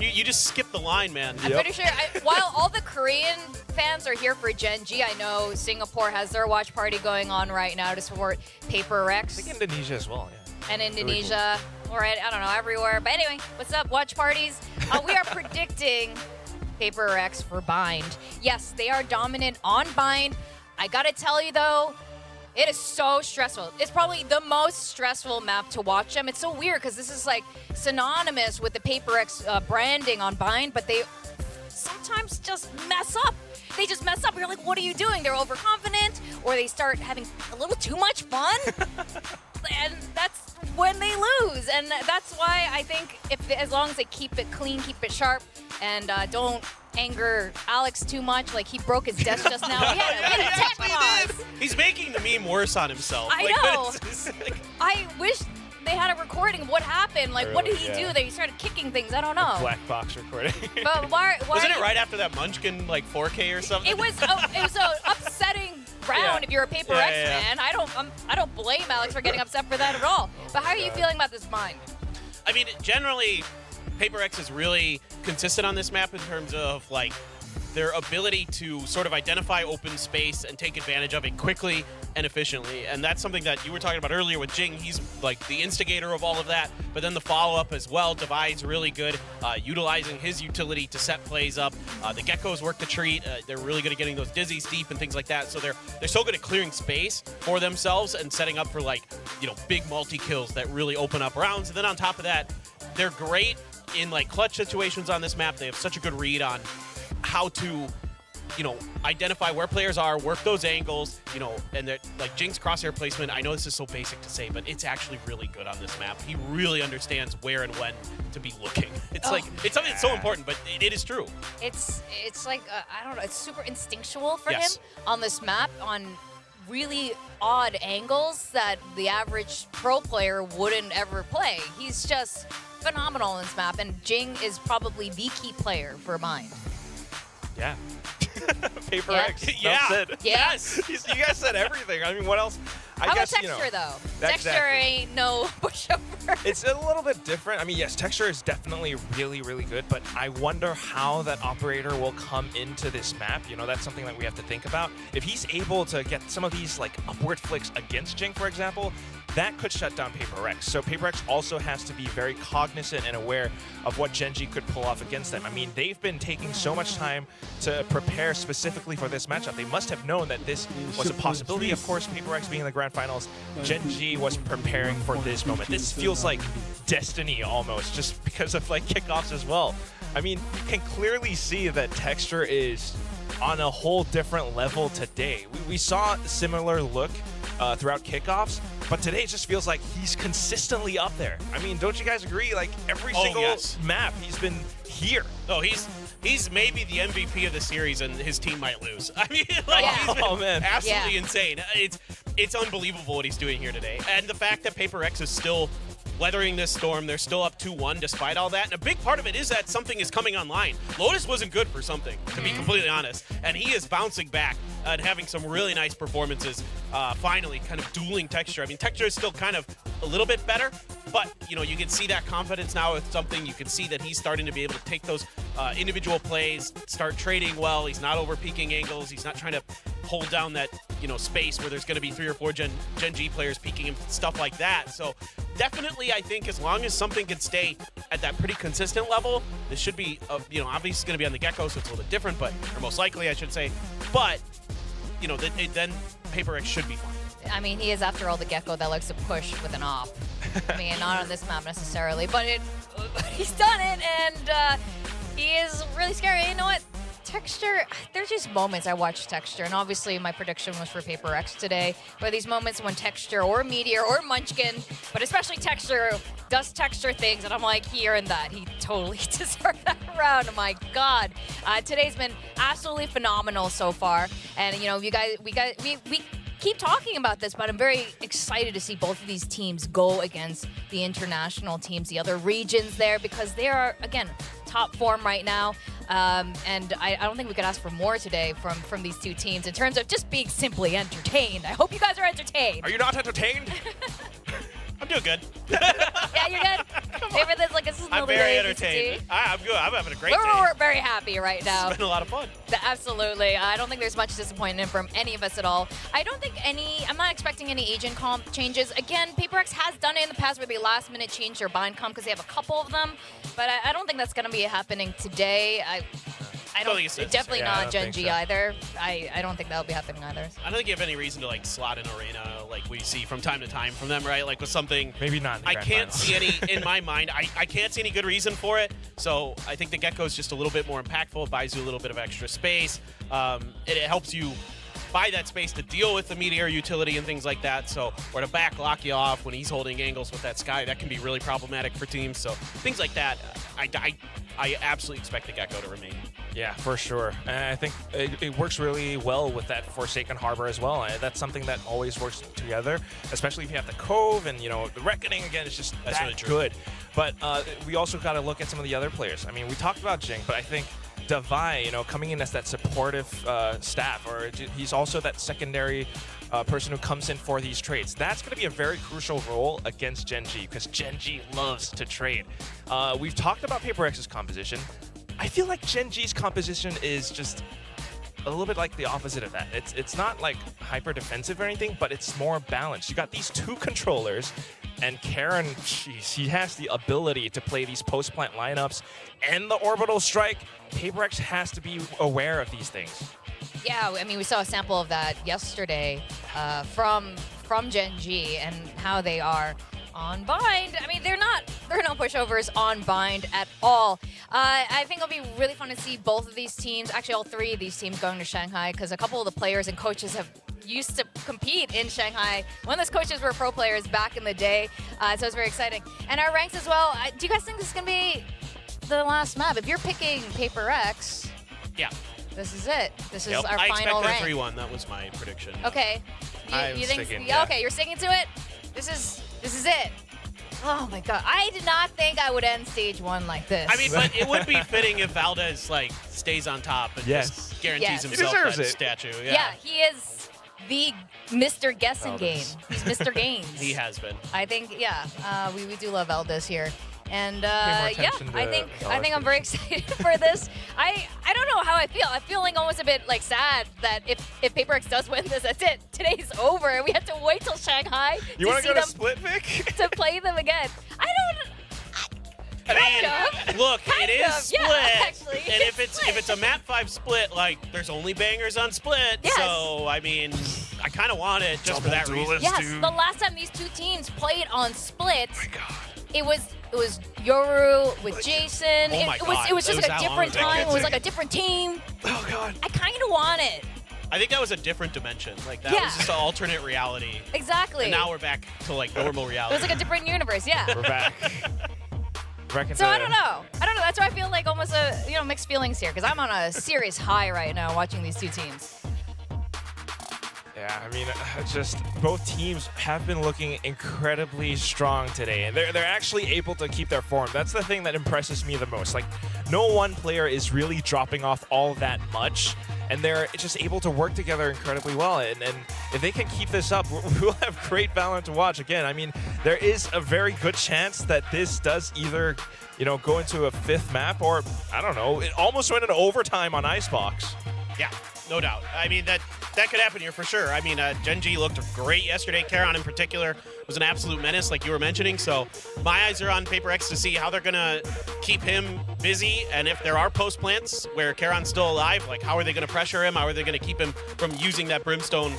S6: You just skipped the line, man.
S5: I'm pretty sure, while all the Korean fans are here for GENG, I know Singapore has their watch party going on right now to support Paper X.
S7: I think Indonesia as well, yeah.
S5: And Indonesia, all right, I don't know, everywhere. But anyway, what's up, watch parties? We are predicting Paper X for Bind. Yes, they are dominant on Bind. I gotta tell you though, it is so stressful. It's probably the most stressful map to watch them. It's so weird because this is like synonymous with the Paper X branding on Bind, but they sometimes just mess up. They just mess up. You're like, what are you doing? They're overconfident, or they start having a little too much fun. And that's when they lose. And that's why I think as long as they keep it clean, keep it sharp, and don't anger Alex too much. Like, he broke his desk just now. We had a tech pause.
S6: He's making the meme worse on himself.
S5: I know. I wish they had a recording of what happened. Like, what did he do? They started kicking things. I don't know.
S7: Black box recording.
S5: But why?
S6: Wasn't it right after that Munchkin, like, 4K or something?
S5: It was an upsetting round if you're a Paper X fan. I don't blame Alex for getting upset for that at all. But how are you feeling about this Bind?
S6: I mean, generally, Paper X is really consistent on this map in terms of, like, their ability to sort of identify open space and take advantage of it quickly and efficiently. And that's something that you were talking about earlier with Jing. He's like the instigator of all of that, but then the follow-up as well. Divide's really good, utilizing his utility to set plays up. The Geckos work the treat. They're really good at getting those dizzies deep and things like that. So they're so good at clearing space for themselves and setting up for, like, big multi-kills that really open up rounds. And then on top of that, they're great in like clutch situations on this map. They have such a good read on how to identify where players are, work those angles, and like GENG's crosshair placement. I know this is so basic to say, but it's actually really good on this map. He really understands where and when to be looking. It's it's something that's so important, but it is true.
S5: It's like I don't know. It's super instinctual for him
S6: Yes.
S5: on this map on really odd angles that the average pro player wouldn't ever play. He's just phenomenal on this map, and GENG is probably the key player for mine.
S7: Yeah. Paper
S5: Yeah.
S7: X.
S6: Yeah.
S7: That's it.
S5: Yes.
S7: You guys said everything. I mean, what else? I
S5: How about
S7: guess,
S5: texture though?
S7: That's
S5: Texture
S7: exactly.
S5: ain't no pushover.
S7: It's a little bit different. I mean, yes, texture is definitely really, really good, but I wonder how that operator will come into this map. That's something that we have to think about. If he's able to get some of these like upward flicks against GENG, for example, that could shut down Paper X. So Paper X also has to be very cognizant and aware of what GENG could pull off against them. I mean, they've been taking so much time to prepare specifically for this matchup. They must have known that this was a possibility. Of course, Paper X being in the grand finals, GENG was preparing for this moment. This feels like destiny almost, just because of like kickoffs as well. I mean, you can clearly see that texture is on a whole different level today. We saw a similar look throughout kickoffs, but today it just feels like he's consistently up there. I mean, don't you guys agree? Like every single map, he's been here.
S6: Oh, he's maybe the MVP of the series, and his team might lose. I mean, like he's been absolutely insane. It's unbelievable what he's doing here today, and the fact that Paper X is still weathering this storm. They're still up 2-1 despite all that. And a big part of it is that something is coming online. Lotus wasn't good for something, to be completely honest. And he is bouncing back and having some really nice performances, finally kind of dueling texture. I mean, texture is still kind of a little bit better, but, you can see that confidence now with something. You can see that he's starting to be able to take those individual plays, start trading well. He's not over peaking angles. He's not trying to hold down that, space where there's going to be 3 or 4 Gen G players peeking him, stuff like that. So definitely, I think as long as something can stay at that pretty consistent level, this should be, obviously it's going to be on the Gecko, so it's a little bit different, or most likely, I should say. But, then Paper X should be fine.
S5: I mean, he is, after all, the Gecko that likes to push with an op. I mean, not on this map necessarily, but he's done it, and he is really scary. You know what? Texture, there's just moments I watch Texture, and obviously my prediction was for Paper X today, but these moments when Texture or Meteor or Munchkin, but especially Texture, does Texture things, and I'm like, here and that. He totally deserved that round. My God. Today's been absolutely phenomenal so far, and, we keep talking about this, but I'm very excited to see both of these teams go against the international teams, the other regions there, because they are, again, top form right now. And I don't think we could ask for more today from these two teams in terms of just being simply entertained. I hope you guys are entertained.
S7: Are you not entertained?
S6: I'm doing good.
S5: Yeah, you're good? Favorite this, like, this is
S6: I'm
S5: another
S6: very
S5: day
S6: entertained. I'm good. I'm having a great day.
S5: We're very happy right now.
S6: It's been a lot of fun.
S5: Absolutely. I don't think there's much disappointment from any of us at all. I'm not expecting any agent comp changes. Again, Paper X has done it in the past where they last minute change their bind comp because they have a couple of them, but I don't think that's going to be happening today. I don't think it's definitely not Gen G either. I don't think that'll be happening either.
S6: I don't think you have any reason to like slot in arena like we see from time to time from them, right? Like with something.
S7: Maybe not.
S6: I can't see any in my mind. I can't see any good reason for it. So I think the Gecko is just a little bit more impactful. It buys you a little bit of extra space. It helps you buy that space to deal with the Meteor utility and things like that. So, or to back lock you off when he's holding angles with that Sky, that can be really problematic for teams. So things like that, I absolutely expect the Gecko to remain.
S7: Yeah, for sure. And I think it works really well with that Forsaken Harbor as well. That's something that always works together, especially if you have the Cove and, the Reckoning again. It's just
S6: That's
S7: that
S6: really true.
S7: good. But we also got to look at some of the other players. I mean, we talked about GENG, but I think Davai, coming in as that supportive staff, or he's also that secondary person who comes in for these trades. That's going to be a very crucial role against Gen G, because Gen G loves to trade. We've talked about Paper X's composition. I feel like Gen G's composition is just a little bit like the opposite of that. It's not like hyper defensive or anything, but it's more balanced. You got these two controllers, and Karen, he has the ability to play these post-plant lineups and the orbital strike. Paper X has to be aware of these things.
S5: Yeah, I mean, we saw a sample of that yesterday from from GENG and how they are on Bind. I mean, they're no pushovers on Bind at all. I think it'll be really fun to see both of these teams, actually all three of these teams going to Shanghai, because a couple of the players and coaches have used to compete in Shanghai. One of those coaches were pro players back in the day, so it's very exciting. And our ranks as well. Do you guys think this is going to be the last map? If you're picking Paper X,
S6: yeah,
S5: this is it. This is
S6: Yep.
S5: our final rank.
S6: I expected a 3-1. That was my prediction.
S5: Okay.
S7: I'm
S5: you think?
S7: sticking,
S5: Yeah,
S7: yeah.
S5: okay, you're sticking to it. This is it. Oh my god, I did not think I would end stage 1 like this.
S6: I mean, but it would be fitting if Valdez like stays on top and just guarantees
S5: Yes.
S6: himself
S7: He deserves
S6: that
S7: it.
S6: statue.
S5: yeah, he is the Mr. Guessing game. He's Mr. Games.
S6: He has been.
S5: I think, yeah, we do love Valdez here. And
S7: more
S5: yeah,
S7: attention to
S5: I think
S7: Valdez,
S5: I'm very excited for this. I don't know how I feel. I'm feeling almost a bit like sad that if Paper X does win this, that's it. Today's over. We have to wait till Shanghai
S7: You
S5: to
S7: want
S5: see
S7: to go to
S5: them
S7: Split, Vic?
S5: to play them again. I don't.
S6: I
S5: Kind
S6: mean, look,
S5: Kind
S6: it is
S5: of,
S6: split,
S5: yeah, actually.
S6: and if it's a map 5 split, like there's only bangers on split.
S5: Yes.
S6: So I mean, I kind of want it just for that reason.
S5: Yes, the last time these two teams played on Split, it was Yoru with Jason.
S6: Oh my God.
S5: It was just
S6: It was
S5: like a
S6: that long
S5: different
S6: ago.
S5: time. It was like a different team.
S7: Oh, God.
S5: I kind of want it.
S6: I think that was a different dimension. Like that
S5: Yeah.
S6: was just an alternate reality.
S5: Exactly.
S6: And now we're back to like normal
S5: It
S6: reality.
S5: was like a different universe. Yeah.
S7: We're back.
S5: So I don't know. That's why I feel like almost mixed feelings here, because I'm on a serious high right now watching these two teams.
S7: Yeah, I mean, just both teams have been looking incredibly strong today, and they're actually able to keep their form. That's the thing that impresses me the most. Like, no one player is really dropping off all that much, and they're just able to work together incredibly well. And if they can keep this up, we'll have great Valorant to watch. Again, I mean, there is a very good chance that this does either, go into a 5th map, or, I don't know, it almost went into overtime on Icebox.
S6: Yeah, no doubt. I mean, that could happen here for sure. I mean, GENG looked great yesterday. Karon in particular was an absolute menace, like you were mentioning. So my eyes are on Paper X to see how they're going to keep him busy. And if there are post plants where Karon's still alive, like how are they going to pressure him? How are they going to keep him from using that Brimstone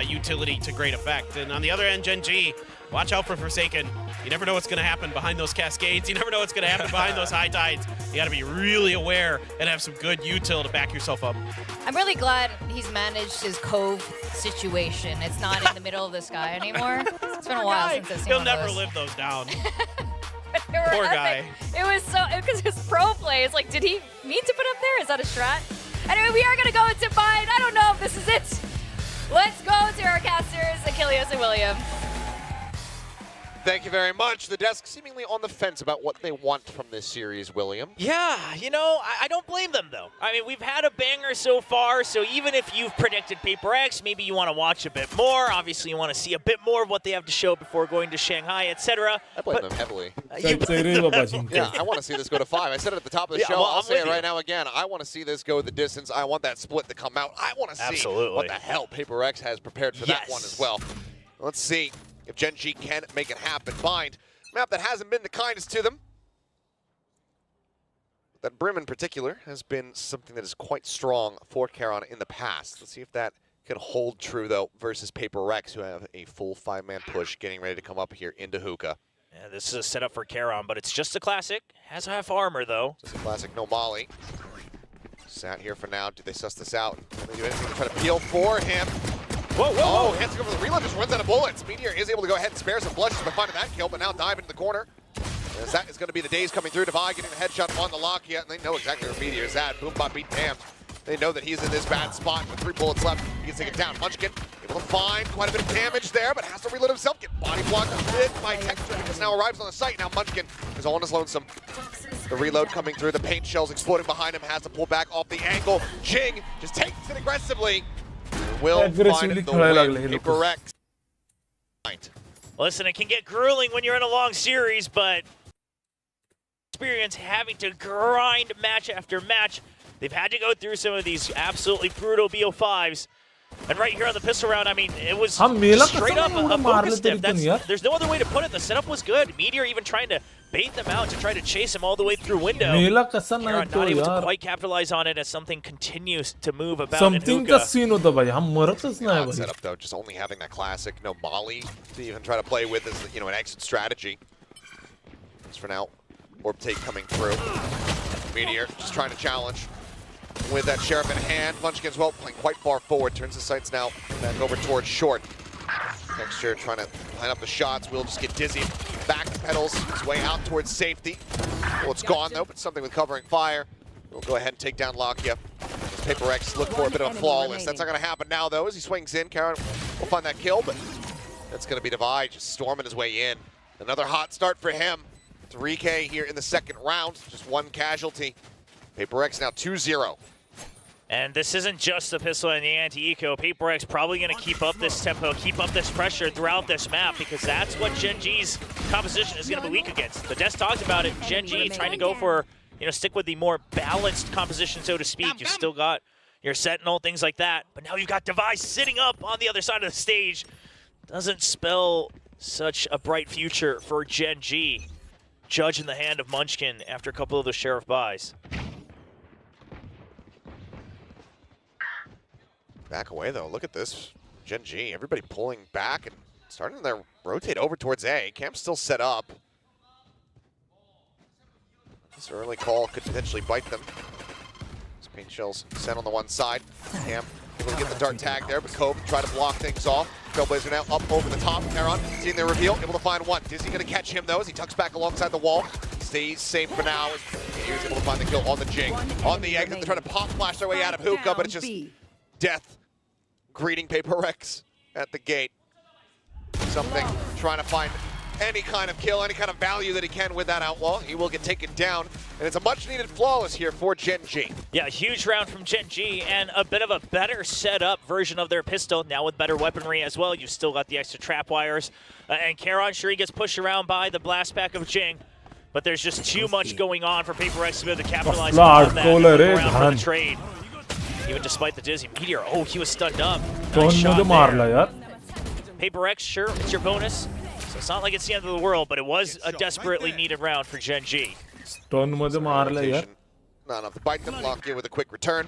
S6: utility to great effect? And on the other end, GENG, watch out for Forsaken. You never know what's going to happen behind those cascades. You never know what's going to happen behind those high tides. You got to be really aware and have some good util to back yourself up.
S5: I'm really glad he's managed his cove situation. It's not in the middle of the sky anymore. It's been a while since I've seen
S6: He'll
S5: one of
S6: never
S5: those.
S6: live those down.
S5: They were
S6: Poor
S5: epic.
S6: guy.
S5: It was so, because his pro play, it's like, did he mean to put up there? Is that a strat? Anyway, we are going to go into Byte. I don't know if this is it. Let's go to our casters, Achilles and William.
S2: Thank you very much. The desk seemingly on the fence about what they want from this series, William.
S1: Yeah, I don't blame them, though. I mean, we've had a banger so far, so even if you've predicted Paper X, maybe you want to watch a bit more. Obviously, you want to see a bit more of what they have to show before going to Shanghai, etc.
S2: I blame them heavily.
S3: Yeah,
S2: Yeah, I want to see this go to 5. I said it at the top of the
S1: Yeah,
S2: show.
S1: well,
S2: I'll
S1: I'm
S2: say it
S1: with
S2: right
S1: you.
S2: now again. I want to see this go the distance. I want that split to come out. I want to see
S1: Absolutely.
S2: what the hell Paper X has prepared for that
S1: Yes.
S2: one as well. Let's see if GENG can make it happen. Bind, map that hasn't been the kindest to them. That Brim in particular has been something that is quite strong for Karon in the past. Let's see if that can hold true, though, versus Paper X, who have a full 5-man push getting ready to come up here into Hookah.
S1: Yeah, this is a setup for Karon, but it's just a classic. Has half armor, though.
S2: Just a classic no molly. Sat here for now. Do they suss this out? Can they do anything to try to peel for him?
S1: Whoa, whoa,
S2: Oh,
S1: whoa.
S2: hands to go for the reload, just runs out of bullets. Meteor is able to go ahead and spare some blushes by finding that kill, but now dive into the corner. As that is going to be the days coming through. Divide getting the headshot on the lock yet, and they know exactly where Meteor is at. Boombot beat damned. They know that he's in this bad spot with 3 bullets left. He can take it down. Munchkin able to find quite a bit of damage there, but has to reload himself. Get body blocked a bit by Texture because now arrives on the site. Now Munchkin is all on his lonesome. The reload coming through, the paint shells exploding behind him, has to pull back off the angle. GENG just takes it aggressively. Will find
S3: Aggressively
S2: the
S3: खेळायला
S2: win.
S3: लागले हे लोक.
S2: Paper X.
S1: Listen, it can get grueling when you're in a long series, but experience having to grind match after match. They've had to go through some of these absolutely brutal BO5s. And right here on the pistol round, I mean, it was
S3: हाँ, मेला
S1: straight up
S3: कसम
S1: a
S3: नहीं मार
S1: focus
S3: ले
S1: stiff.
S3: तेरी यार.
S1: There's no other way to put it. The setup was good. Meteor even trying to bait them out to try to chase him all the way through window.
S3: मेला कसम नहीं
S1: Karan
S3: तो
S1: not able to
S3: यार.
S1: quite capitalize on it as something continues to move about in
S3: Something का
S1: hookah.
S3: scene होता भाई. हम मरतच नहीं
S2: Odd
S3: भाई.
S2: setup though, just only having that classic, no molly to even try to play with as an exit strategy. As for now, orb take coming through. Meteor just trying to challenge with that sheriff in hand. Munchkin as well playing quite far forward. Turns the sights now back over towards short. Texture trying to line up the shots. Will just get dizzy. Back pedals his way out towards safety. Well, it's gone though, but something with covering fire. We'll go ahead and take down Lakia. As Paper X look for a bit of a flawless. That's not going to happen now though as he swings in. Karan will find that kill, but that's going to be Divide just storming his way in. Another hot start for him. 3K here in the second round. Just one casualty. Paper X now 2-0.
S1: And this isn't just the pistol and the anti-eco. Paper X probably going to keep up this tempo, keep up this pressure throughout this map, because that's what GENG's composition is going to be weak against. The Des talked about it. GENG trying to go for, stick with the more balanced composition, so to speak. You've still got your Sentinel, things like that. But now you've got Device sitting up on the other side of the stage. Doesn't spell such a bright future for GENG. Judge in the hand of Munchkin after a couple of those Sheriff buys.
S2: Back away though, look at this. GENG, everybody pulling back and starting to rotate over towards A. Camp's still set up. This early call could potentially bite them. Paint shells sent on the one side. Camp able to get the dart tag there, but Cove try to block things off. Trailblazer now up over the top. Karan seeing their reveal, able to find one. Dizzy gonna catch him though as he tucks back alongside the wall. Stays safe for now. He was able to find the kill on the GENG. On the exit, they're trying to pop flash their way out of hookah, but it's just death greeting Paper X at the gate. Something trying to find any kind of kill, any kind of value that he can with that outlaw. He will get taken down, and it's a much needed flawless here for GENG.
S1: Yeah, huge round from GENG and a bit of a better set up version of their pistol, now with better weaponry as well. You've still got the extra trap wires. And Karan, sure, he gets pushed around by the blast back of GENG, but there's just too much going on for Paper X to be able to capitalize on that and look around for the trade. Even despite the Dizzy Meteor, oh, he was stunned up. Nice shot there. Paper X, sure, it's your bonus. So it's not like it's the end of the world, but it was a desperately needed round for GENG.
S2: Not enough to bite them. Lakia with a quick return.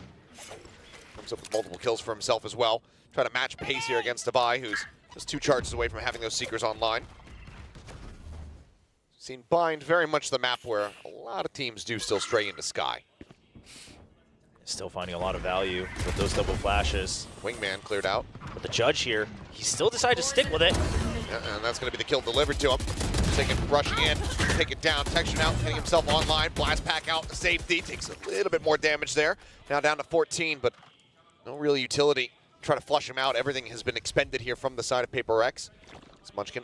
S2: Comes up with multiple kills for himself as well. Try to match pace here against Abai, who's just 2 charges away from having those Seekers online. Seen Bind very much the map where a lot of teams do still stray into Sky.
S1: Still finding a lot of value with those double flashes.
S2: Wingman cleared out.
S1: But the Judge here, he still decided to stick with it.
S2: Yeah, and that's going to be the kill delivered to him. Taking, rushing in, take it down, Texture now, getting himself online, blast pack out to safety, takes a little bit more damage there. Now down to 14, but no real utility. Try to flush him out. Everything has been expended here from the side of Paper X. It's Munchkin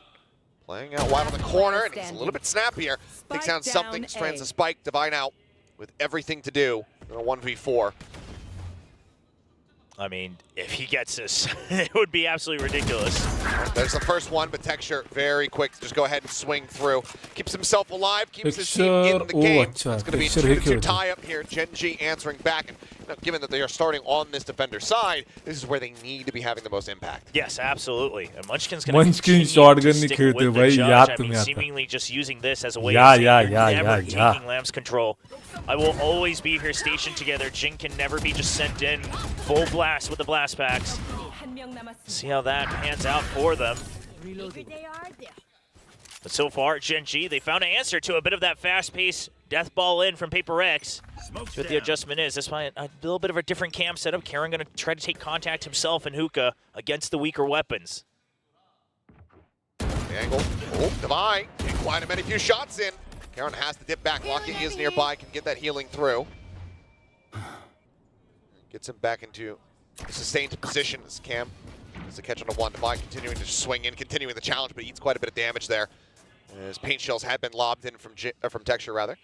S2: playing out wide on the corner, and he's a little bit snappier. Takes down something, strands a spike, Divine out with everything to do in a 1v4.
S1: I mean, if he gets this, it would be absolutely ridiculous.
S2: There's the first one, but Texture very quick to just go ahead and swing through. Keeps himself alive, keeps his team in the game. It's going to be a 2-2 tie-up here. GENG answering back. And given that they are starting on this defender side, this is where they need to be having the most impact.
S1: Yes, absolutely. And Munchkin's going to continue to stick with the Judge. I mean, seemingly just using this as a way of saying you're never taking Lamb's control. I will always be here stationed together. Jing can never be just sent in full blast with the blast packs. See how that pans out for them. But so far, GENG, they found an answer to a bit of that fast-paced death ball in from Paper X. That's what the adjustment is. That's why a little bit of a different cam setup. Karan going to try to take contact himself in hookah against the weaker weapons.
S2: The angle. Oh, Divine. Can't quite have many few shots in. Karan has to dip back. Lakia is nearby, can get that healing through. Gets him back into a sustained position as Cam has to catch on to one. Divine continuing to swing in, continuing the challenge, but he eats quite a bit of damage there. As paint shells had been lobbed in from Texture, rather.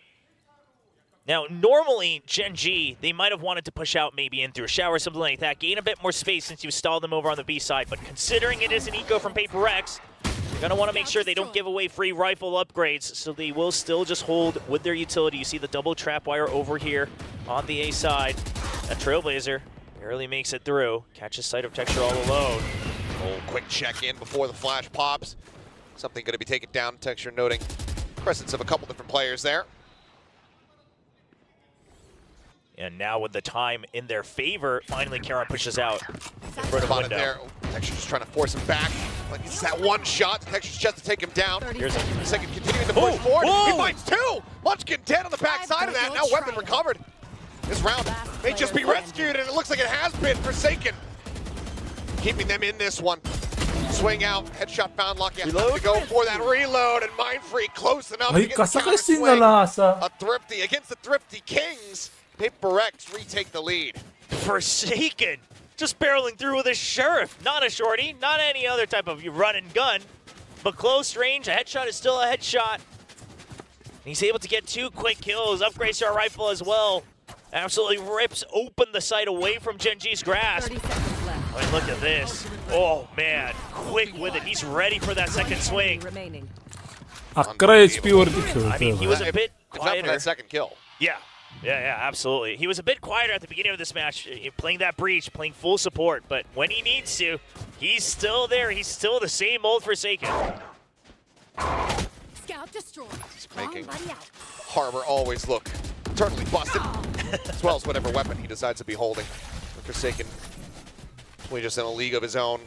S1: Now, normally, GENG, they might have wanted to push out maybe in through a shower or something like that, gain a bit more space since you stalled them over on the B side. But considering it is an eco from Paper X, you're going to want to make sure they don't give away free rifle upgrades, so they will still just hold with their utility. You see the double trap wire over here on the A side. That Trailblazer Barely makes it through. Catches sight of Texture all alone.
S2: Oh, quick check in before the flash pops. Something going to be taken down. Texture noting presence of a couple different players there.
S1: And now with the time in their favor, finally Karen pushes out in front of
S2: Spotted
S1: window.
S2: there. Texture just trying to force him back. Like it's that one shot. Texture's just to take him down.
S1: Here's a
S2: Second continuing to push forward. He finds two. Munchkin dead on the backside of that. Now weapon recovered. This round may just be rescued, and it looks like it has been. Forsaken keeping them in this one. Swing out, headshot found. Lucky to go for that reload, and Mindfreak close enough
S3: Ay,
S2: to get the
S3: kasa
S2: counter
S3: kasi
S2: swing.
S3: nalasa.
S2: A Thrifty against the Thrifty Kings. PaperX retake the lead.
S1: Forsaken, just barreling through with a Sheriff. Not a shorty, not any other type of run and gun, but close range. A headshot is still a headshot. He's able to get 2 quick kills, upgrades to our rifle as well. Absolutely rips open the sight away from GENG's grasp.
S10: 30 seconds left.
S1: I mean, look at this. Oh man, quick with it. He's ready for that second swing.
S10: Remaining.
S3: 11 HP वरती
S1: I mean, he
S3: खेळतोय.
S1: was a bit
S2: If not for
S1: quieter.
S2: that second kill.
S1: Yeah, absolutely. He was a bit quieter at the beginning of this match, playing that breach, playing full support, but when he needs to, he's still there. He's still the same old Forsaken.
S4: Scout destroyed.
S2: Making
S4: Wrong buddy out.
S2: Harbor always look eternally busted, as well as whatever weapon he decides to be holding. Forsaken, really just in a league of his own,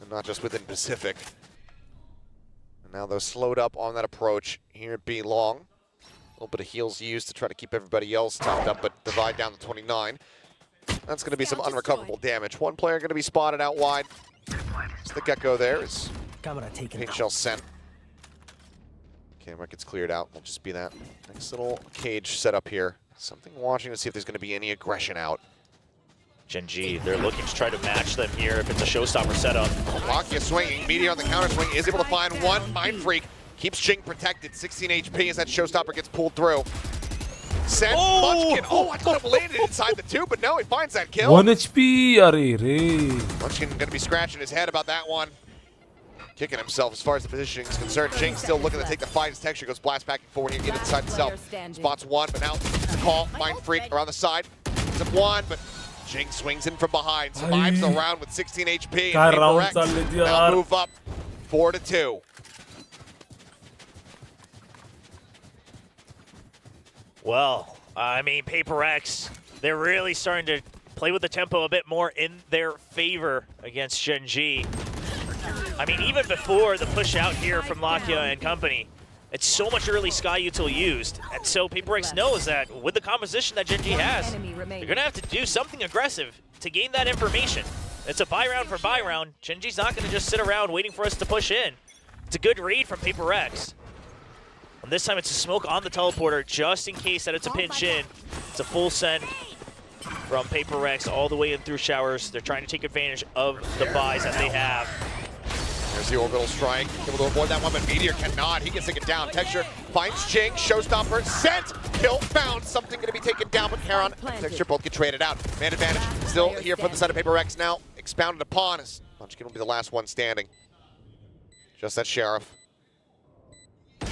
S2: and not just within Pacific. And now they're slowed up on that approach here at B long. A little bit of heals used to try to keep everybody else topped up, but divide down to 29. That's going to be some unrecoverable damage. One player going to be spotted out wide. It's the Gecko there. Is paint shell sent. Camera gets cleared out. Will just be that nice little cage set up here. Something watching to see if there's going to be any aggression out.
S1: GENG, they're looking to try to match them here if it's a showstopper setup.
S2: Lakia swinging, Meteor on the counter swing, is able to find one. Mindfreak keeps GENG protected. 16 HP as that showstopper gets pulled through. Sent Munchkin. Oh, I thought it landed inside the 2, but no, he finds that kill.
S3: 1 HP, अरे रे.
S2: Munchkin going to be scratching his head about that one. Kicking himself as far as the positioning is concerned. GENG still looking to take the fight as Texture goes blast back and forward here, get inside himself. Spots one, but now it's a call. Mindfreak around the side. It's a one, but GENG swings in from behind. Survives the round with 16 HP.
S3: काय
S2: And
S3: round
S2: PaperX
S3: चाललेत
S2: now
S3: यार.
S2: move up 4-2.
S1: Well, I mean, PaperX, they're really starting to play with the tempo a bit more in their favor against GENG. I mean, even before the push out here from Lakia and company, it's so much early Sky Util used. And so PaperX knows that with the composition that GENG has, you're going to have to do something aggressive to gain that information. It's a buy round for buy round. GENG's not going to just sit around waiting for us to push in. It's a good read from PaperX. And this time it's a smoke on the teleporter just in case that it's a pinch in. It's a full send from PaperX all the way in through showers. They're trying to take advantage of the buys that they have.
S2: There's the orbital strike. Able to avoid that one, but Meteor cannot. He gets taken down. Texture finds GENG. Showstopper sent. Kill found. Something going to be taken down, but Heron and Texture both get traded out. Man advantage still here for the side of PaperX now. Expounded upon as Munchkin will be the last one standing. Just that Sheriff.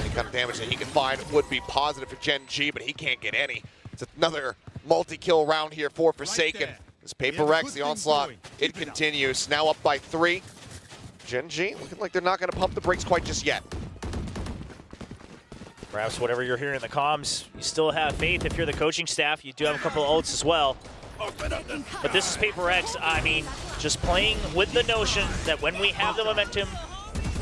S2: Any kind of damage that he can find would be positive for GENG, but he can't get any. It's another multi-kill round here for Forsaken. This PaperX, the onslaught, it continues. Now up by 3. GENG looking like they're not going to pump the brakes quite just yet.
S1: Perhaps whatever you're hearing in the comms, you still have faith if you're the coaching staff. You do have a couple of ults as well. But this is PaperX. I mean, just playing with the notion that when we have the momentum,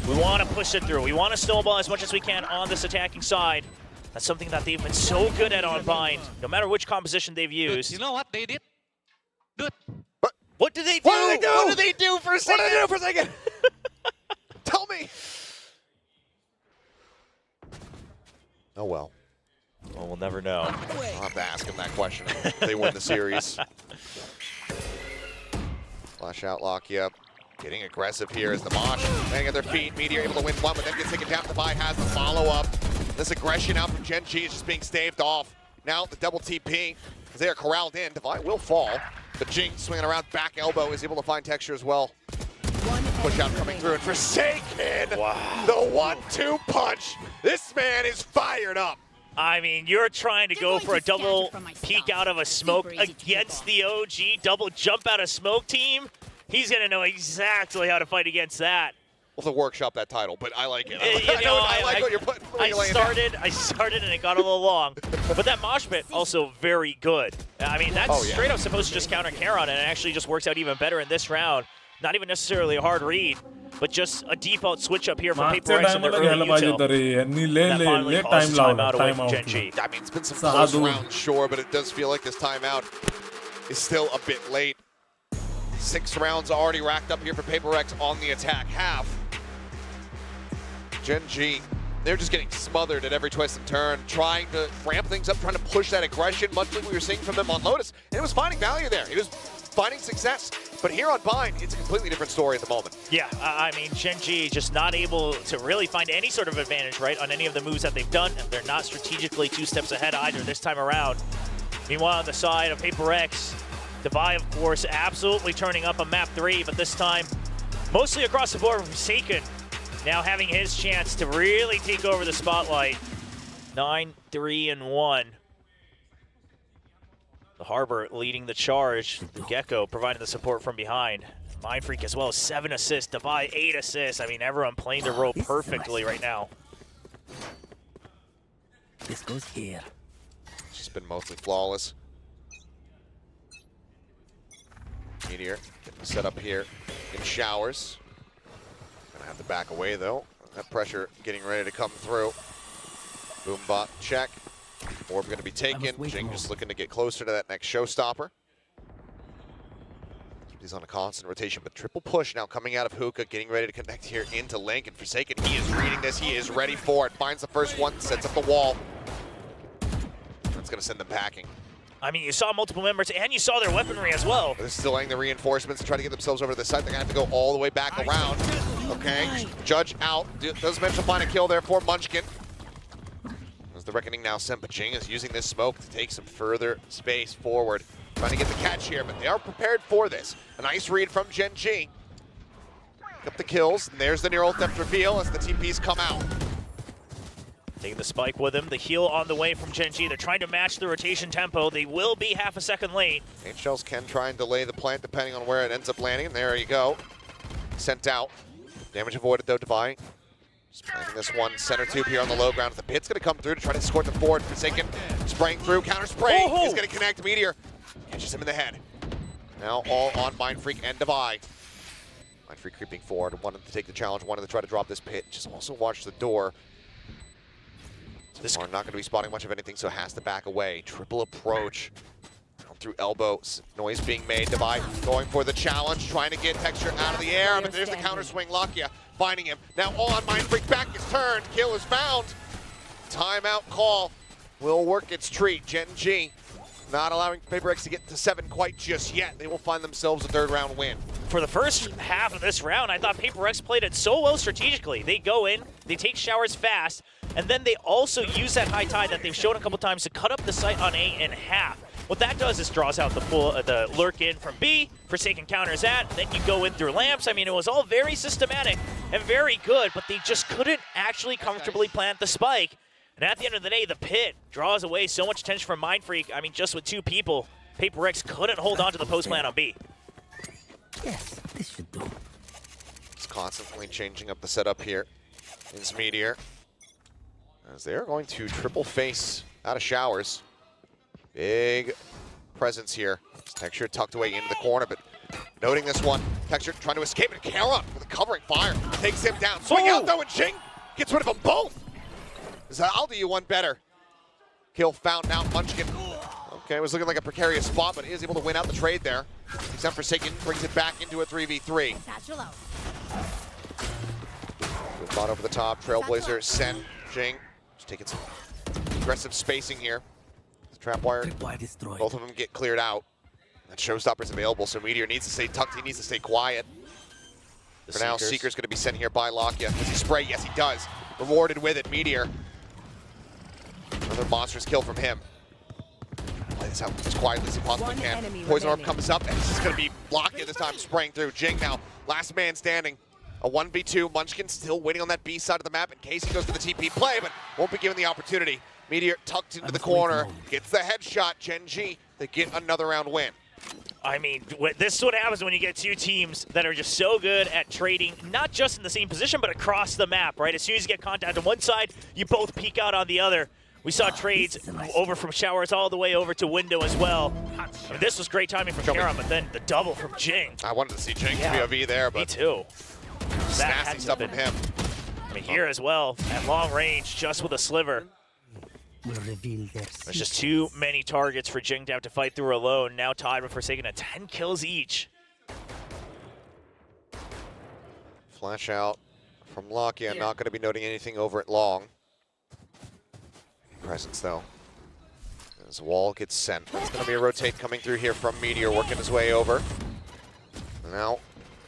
S1: we want to push it through. We want to snowball as much as we can on this attacking side. That's something that they've been so good at on Bind, no matter which composition they've used.
S9: You know what they did? Good.
S1: What did they do?
S2: What did they do?
S1: What did they do for Forsaken?
S2: What did they do for Forsaken? Tell me. Oh well.
S1: Well, we'll never know.
S2: I'll have to ask him that question if they win the series. Flash out, Lakia. Getting aggressive here as the Mosh landing at their feet. Meteor able to win one, but then gets taken down. Divide has the follow-up. This aggression out from GENG is just being staved off. Now the double TP, as they are corralled in. Divide will fall, but GENG swinging around back elbow is able to find Texture as well. Push out coming through, and Forsaken,
S1: wow.
S2: the 1-2 punch. This man is fired up.
S1: I mean, you're trying to go for a double peek out of a smoke against the OG double jump out of smoke team. He's going to know exactly how to fight against that.
S2: We'll have to workshop that title, but I like it.
S1: I
S2: I like what you're putting.
S1: I started and it got a little long. But that mosh pit also very good. I mean, that's straight up supposed to just counter Karon, and it actually just works out even better in this round. Not even necessarily a hard read, but just a default switch up here for Paper X in their early util. That finally causes timeout away from GENG.
S2: I mean, it's been some close rounds, sure, but it does feel like this timeout is still a bit late. 6 rounds already racked up here for Paper X on the attack half. GENG, they're just getting smothered at every twist and turn, trying to ramp things up, trying to push that aggression, much like we were seeing from them on Lotus. And it was finding value there. It was finding success. But here on Byte, it's a completely different story at the moment.
S1: Yeah, I mean, GENG just not able to really find any sort of advantage, right, on any of the moves that they've done. And they're not strategically 2 steps ahead either this time around. Meanwhile, on the side of Paper X, Devi, of course, absolutely turning up on map 3, but this time mostly across the board from Forsaken. Now having his chance to really take over the spotlight. 9-3-1. The Harbor leading the charge. The Gecko providing the support from behind. Mindfreak as well, 7 assists. Devi, 8 assists. I mean, everyone playing their role perfectly right now.
S8: This goes here.
S2: It's just been mostly flawless. Meteor getting set up here in showers. Gonna have to back away though. That pressure getting ready to come through. Boombot check. Orb gonna be taken. GENG just looking to get closer to that next showstopper. He's on a constant rotation, but triple push now coming out of Hookah, getting ready to connect here into Link. And Forsaken, he is reading this. He is ready for it. Finds the first one, sets up the wall. That's gonna send them packing.
S1: I mean, you saw multiple members, and you saw their weaponry as well.
S2: They're still laying the reinforcements to try to get themselves over to the site. They're going to have to go all the way back around. Okay, Judge out. Does manage to find a kill there for Munchkin. As the Reckoning now sent, but GENG is using this smoke to take some further space forward. Trying to get the catch here, but they are prepared for this. A nice read from GENG. Pick up the kills, and there's the near ult theft reveal as the TPs come out.
S1: Taking the spike with him, the heal on the way from GENG. They're trying to match the rotation tempo. They will be half a second late.
S2: Shells can try and delay the plant depending on where it ends up landing. And there you go. Sent out. Damage avoided though, Devi. Just planting this one center tube here on the low ground. The pit's going to come through to try to escort them forward. Forsaken spraying through, counter spray. He's going to connect. Meteor catches him in the head. Now all on Mindfreak and Devi. Mindfreak creeping forward. Wanted to take the challenge, wanted to try to drop this pit. Just also watch the door. This are not going to be spotting much of anything, so has to back away. Triple approach. Through elbow, noise being made. Devi going for the challenge, trying to get Texture out of the air, but there's the counter swing. Lakia finding him. Now on Mindfreak, back is turned. Kill is found. Timeout call will work its treat. GENG not allowing Paper X to get to 7 quite just yet. They will find themselves a 3rd round win.
S1: For the first half of this round, I thought Paper X played it so well strategically. They go in, they take showers fast, and then they also use that high tide that they've shown a couple times to cut up the site on A in half. What that does is draws out the lurk in from B, Forsaken counters that, then you go in through lamps. I mean, it was all very systematic and very good, but they just couldn't actually comfortably plant the spike. And at the end of the day, the pit draws away so much attention from Mindfreak. I mean, just with 2 people, Paper X couldn't hold on to the post plant on B.
S8: Yes, this should do.
S2: It's constantly changing up the setup here. Is Meteor. As they're going to triple face out of showers. Big presence here. Texture tucked away into the corner, but noting this one. Texture trying to escape, and Karon with a covering fire takes him down. Swing out though, and GENG gets rid of them both. I'll do you one better. Kill found now, Munchkin. Okay, it was looking like a precarious spot, but he is able to win out the trade there. Except Forsaken brings it back into a 3v3. Good bot over the top. Trailblazer, Sen, GENG. Just taking some aggressive spacing here. Trapwire, both of them get cleared out. That showstopper's available, so Meteor needs to stay tucked. He needs to stay quiet. For now, Seeker's going to be sent here by Lakia. Does he spray? Yes, he does. Rewarded with it, Meteor. Another monstrous kill from him. Play this out as quietly as he possibly can. Poison Orb comes up, and this is going to be Lakia this time, spraying through. GENG now, last man standing. A 1v2. Munchkin still waiting on that B side of the map in case he goes for the TP play, but won't be given the opportunity. Meteor tucked into the corner, gets the headshot. GENG, they get another round win.
S1: I mean, this is what happens when you get two teams that are just so good at trading, not just in the same position, but across the map, right? As soon as you get contact on one side, you both peek out on the other. We saw trades over from showers all the way over to window as well. I mean, this was great timing from Karan, but then the double from GENG.
S2: I wanted to see GENG's POV there, but
S1: me too.
S2: nasty stuff from him.
S1: I mean, here as well, at long range, just with a sliver.
S8: Will reveal their
S1: There's just too many targets for GENG to have to fight through alone. Now tied with Forsaken at 10 kills each.
S2: Flash out from Lakia, not going to be noting anything over at long. Presence though. As wall gets sent. That's going to be a rotate coming through here from Meteor, working his way over. Now,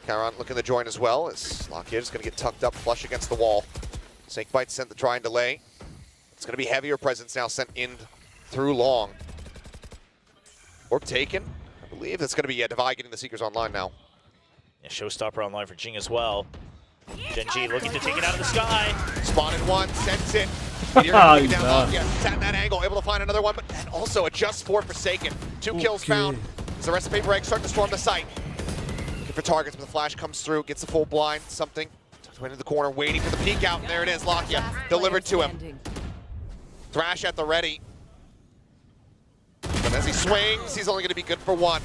S2: Karan looking to join as well, as Lakia is going to get tucked up flush against the wall. Snake Bite sent the try and delay. It's going to be heavier presence now sent in through long. Orb taken. I believe that's going to be Divide getting the Seekers online now.
S1: Yeah, showstopper online for GENG as well. GENG looking to take it out of the sky.
S2: Spotted one, sends it. Meteor gonna take it down Lakia. Sat in that angle, able to find another one, but and also adjusts for Forsaken. 2 kills found. As the rest of Paper X starting to storm the site. Looking for targets, but the flash comes through, gets the full blind, something. Tucked away into the corner, waiting for the peek out, and there it is, Lakia. Delivered to him. Thrash at the ready. But as he swings, he's only going to be good for 1.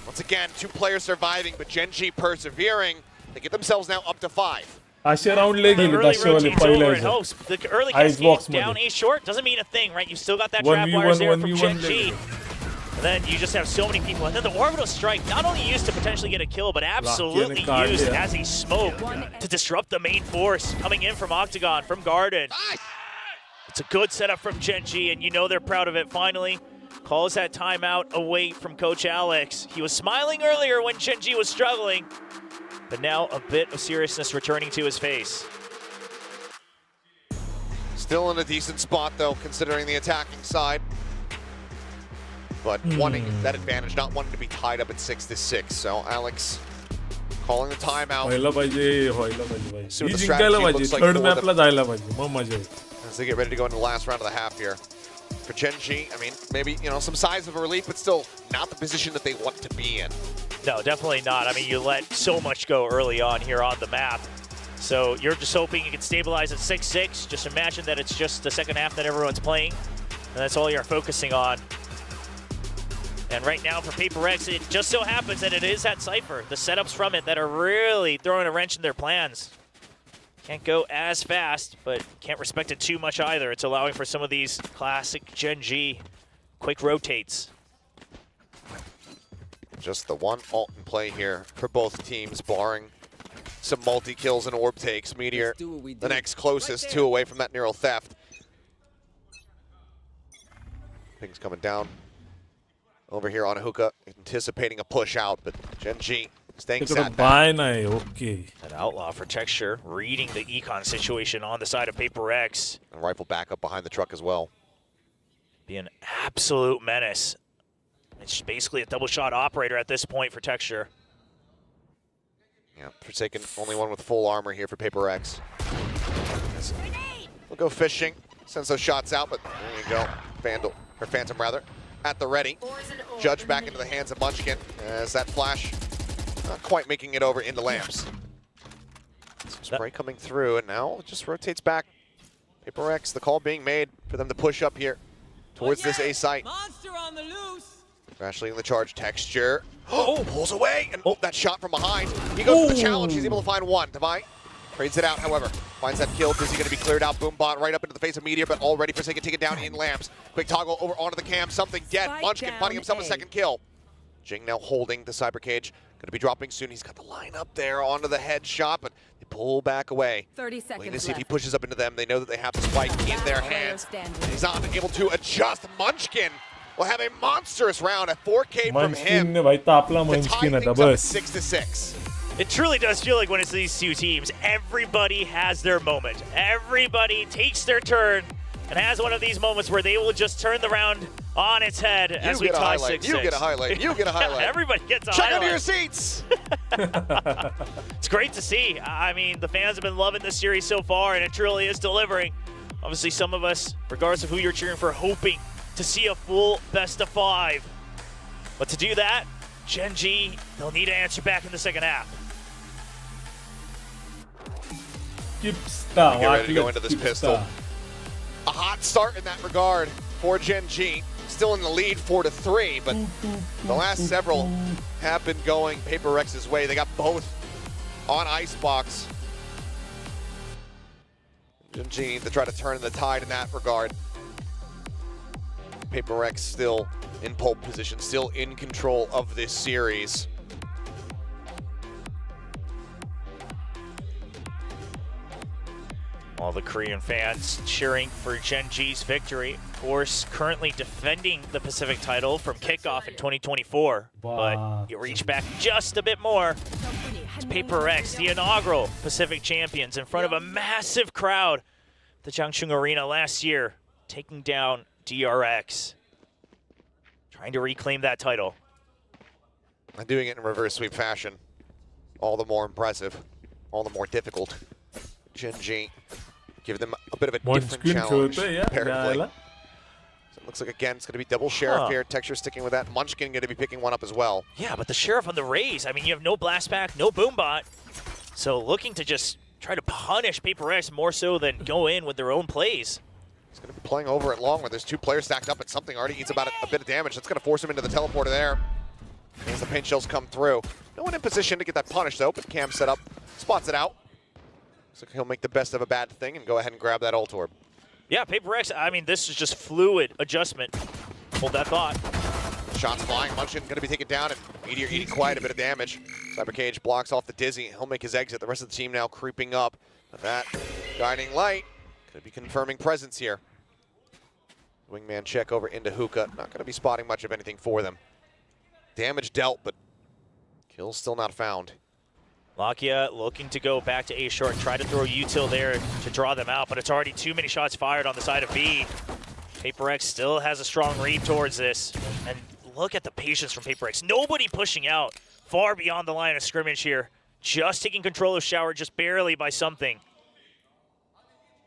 S2: Once again, 2 players surviving, but GENG persevering. They get themselves now up to 5.
S3: असे round ले गेले
S1: Early
S3: दशवाले
S1: rotates over
S3: पहिल्या
S1: and hopes. The early
S3: Ice
S1: cascade
S3: box
S1: down
S3: मध्ये.
S1: A short doesn't mean a thing, right? You still got that
S3: 1v1,
S1: trap wires there from
S3: 1v1
S1: GENG. And then you just have so many people. And then the orbital strike, not only used to potentially get a kill, but absolutely used as a smoke to disrupt the main force coming in from Octagon, from Garden. It's a good setup from GENG, and you know they're proud of it finally. Calls that timeout away from Coach Alex. He was smiling earlier when GENG was struggling, but now a bit of seriousness returning to his face.
S2: Still in a decent spot, though, considering the attacking side. But wanting that advantage, not wanting to be tied up at 6-6. So Alex calling the timeout.
S3: व्हायला पाहिजे व्हायला पाहिजे भाई
S2: See what
S3: he
S2: the
S3: जिंकायला
S2: strategy
S3: पाहिजे
S2: looks like
S3: third
S2: for
S3: मॅपला
S2: them.
S3: जायला पाहिजे मग मजा येईल
S2: As they get ready to go into the last round of the half here. For GENG, I mean, maybe, you know, some signs of a relief, but still not the position that they want to be in.
S1: No, definitely not. I mean, you let so much go early on here on the map. So you're just hoping you can stabilize at 6-6. Just imagine that it's just the second half that everyone's playing, and that's all you're focusing on. And right now for Paper X, it just so happens that it is that Cypher. The setups from it that are really throwing a wrench in their plans. Can't go as fast, but can't respect it too much either. It's allowing for some of these classic GENG quick rotates.
S2: Just the one ult in play here for both teams, barring some multi-kills and orb takes. Meteor, the next closest, 2 away from that neural theft. Things coming down over here on Hookah, anticipating a push out, but GENG staying sat back.
S3: बाय नाही okay
S1: An outlaw for Texture, reading the econ situation on the side of Paper X.
S2: A rifle backup behind the truck as well.
S1: Be an absolute menace. It's basically a double shot operator at this point for Texture.
S2: Yeah, Forsaken, only one with full armor here for Paper X. We'll go fishing, sends those shots out, but there you go. Vandal, or Phantom rather, at the ready. Judge back into the hands of Munchkin as that flash not quite making it over into Lamps. Some spray coming through, and now it just rotates back. Paper X, the call being made for them to push up here towards this A site.
S11: Monster on the loose.
S2: Rash leading the charge. Texture. Oh, pulls away, and that shot from behind. He goes for the challenge. He's able to find one. Divide trades it out, however. Finds that kill. Is he going to be cleared out? Boombot right up into the face of Meteor, but already Forsaken take it down in Lamps. Quick toggle over onto the cam. Something dead. Munchkin finding himself a second kill. GENG now holding the Cyber Cage. Going to be dropping soon. He's got the line up there onto the headshot, but they pull back away.
S10: 30 seconds
S2: Waiting to see if he pushes up into them. They know that they have the spike in their hands. He's not able to adjust. Munchkin will have a monstrous round, a 4K from him.
S3: मंचकिन भाई तापला
S2: To tie
S3: मंचकिन आता
S2: things up at
S3: बस
S2: 6-6.
S1: It truly does feel like when it's these two teams, everybody has their moment. Everybody takes their turn and has one of these moments where they will just turn the round on its head as we tie 6-6.
S2: You get a highlight. You get a highlight.
S1: Everybody gets a
S2: Check
S1: highlight.
S2: under your seats.
S1: It's great to see. I mean, the fans have been loving this series so far, and it truly is delivering. Obviously, some of us, regardless of who you're cheering for, hoping to see a full best of 5. But to do that, GENG, they'll need to answer back in the second half.
S2: Get ready to go into this pistol. A hot start in that regard for GENG. Still in the lead 4-3, but the last several have been going Paper Rex's way. They got both on Icebox. GENG need to try to turn the tide in that regard. Paper Rex still in pole position, still in control of this series.
S1: All the Korean fans cheering for GENG's victory. Of course, currently defending the Pacific title from kickoff in 2024. But you reach back just a bit more. It's Paper Rex, the inaugural Pacific champions, in front of a massive crowd at the Changchun Arena last year, taking down DRX, trying to reclaim that title.
S2: And doing it in reverse sweep fashion. All the more impressive, all the more difficult. GENG give them a bit of a different challenge comparatively. So it looks like, again, it's going to be double Sheriff here. Texture sticking with that. Munchkin going to be picking one up as well.
S1: Yeah, but the Sheriff on the Raze, I mean, you have no blast pack, no boombot. So looking to just try to punish Paper X more so than go in with their own plays.
S2: He's going to be playing over at long where there's 2 players stacked up and something already eats about a bit of damage. That's going to force him into the teleporter there. As the paint shells come through. No one in position to get that punish though, but Cam set up, spots it out. So he'll make the best of a bad thing and go ahead and grab that ult orb.
S1: Yeah, Paper X, I mean, this is just fluid adjustment. Hold that thought.
S2: Shots flying, Munchkin going to be taken down, and Meteor eating quite a bit of damage. Cyber Cage blocks off the Dizzy. He'll make his exit. The rest of the team now creeping up. But that guiding light could be confirming presence here. Wingman check over into Hookah. Not going to be spotting much of anything for them. Damage dealt, but kills still not found.
S1: Lakia looking to go back to A short and try to throw util there to draw them out, but it's already too many shots fired on the side of B. Paper X still has a strong read towards this. And look at the patience from Paper X. Nobody pushing out far beyond the line of scrimmage here. Just taking control of Shower just barely by something.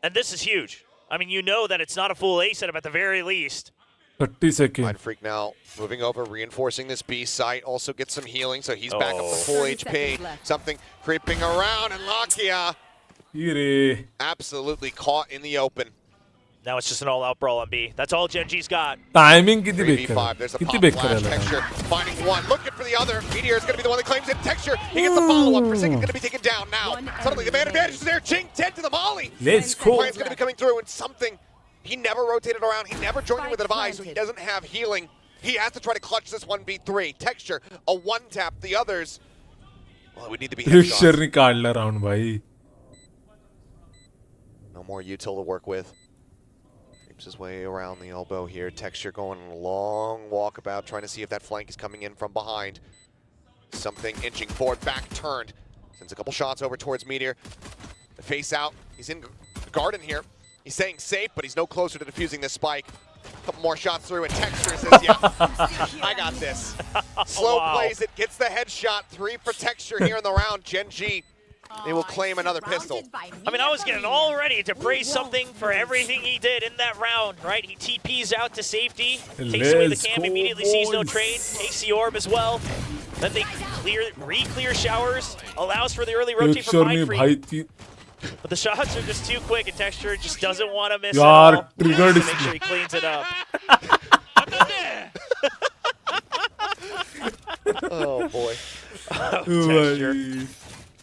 S1: And this is huge. I mean, you know that it's not a full A setup at the very least.
S3: 30 seconds.
S2: Mind Freak now moving over, reinforcing this B site. Also gets some healing, so he's back up to full HP. Something creeping around, and Lakia absolutely caught in the open.
S1: Now it's just an all-out brawl on B. That's all GENG's got.
S3: Timing कितनी bake
S2: कर? There's a pop flash. Texture finding one, looking for the other. Meteor is going to be the one that claims it. Texture, he gets the follow-up. Forsaken going to be taken down now. Suddenly the man advantage is there. GENG 10 to the molly.
S3: Let's go.
S2: Plan's going to be coming through, and something. He never rotated around. He never joined in with the device, so he doesn't have healing. He has to try to clutch this 1v3. Texture, a one-tap. The others, well, it would need to be
S3: Pressure
S2: headshots.
S3: निकाल round भाई.
S2: No more util to work with. Creeps his way around the elbow here. Texture going on a long walkabout, trying to see if that flank is coming in from behind. Something inching forward, back turned. Sends a couple shots over towards Meteor. The face out. He's in the garden here. He's staying safe, but he's no closer to defusing this spike. A couple more shots through, and Texture says, yeah, I got this. Slow plays it, gets the headshot. 3 for Texture here in the round. GENG, they will claim another pistol.
S1: I mean, I was getting all ready to praise something for everything he did in that round, right? He TPs out to safety, takes away the camp, immediately sees no trade, takes the orb as well. Then they re-clear showers, allows for the early rotate from Mind Freak. But the shots are just too quick, and Texture just doesn't want to miss it all.
S3: Triggered.
S1: Make sure he cleans it up.
S2: Oh boy.
S1: Texture.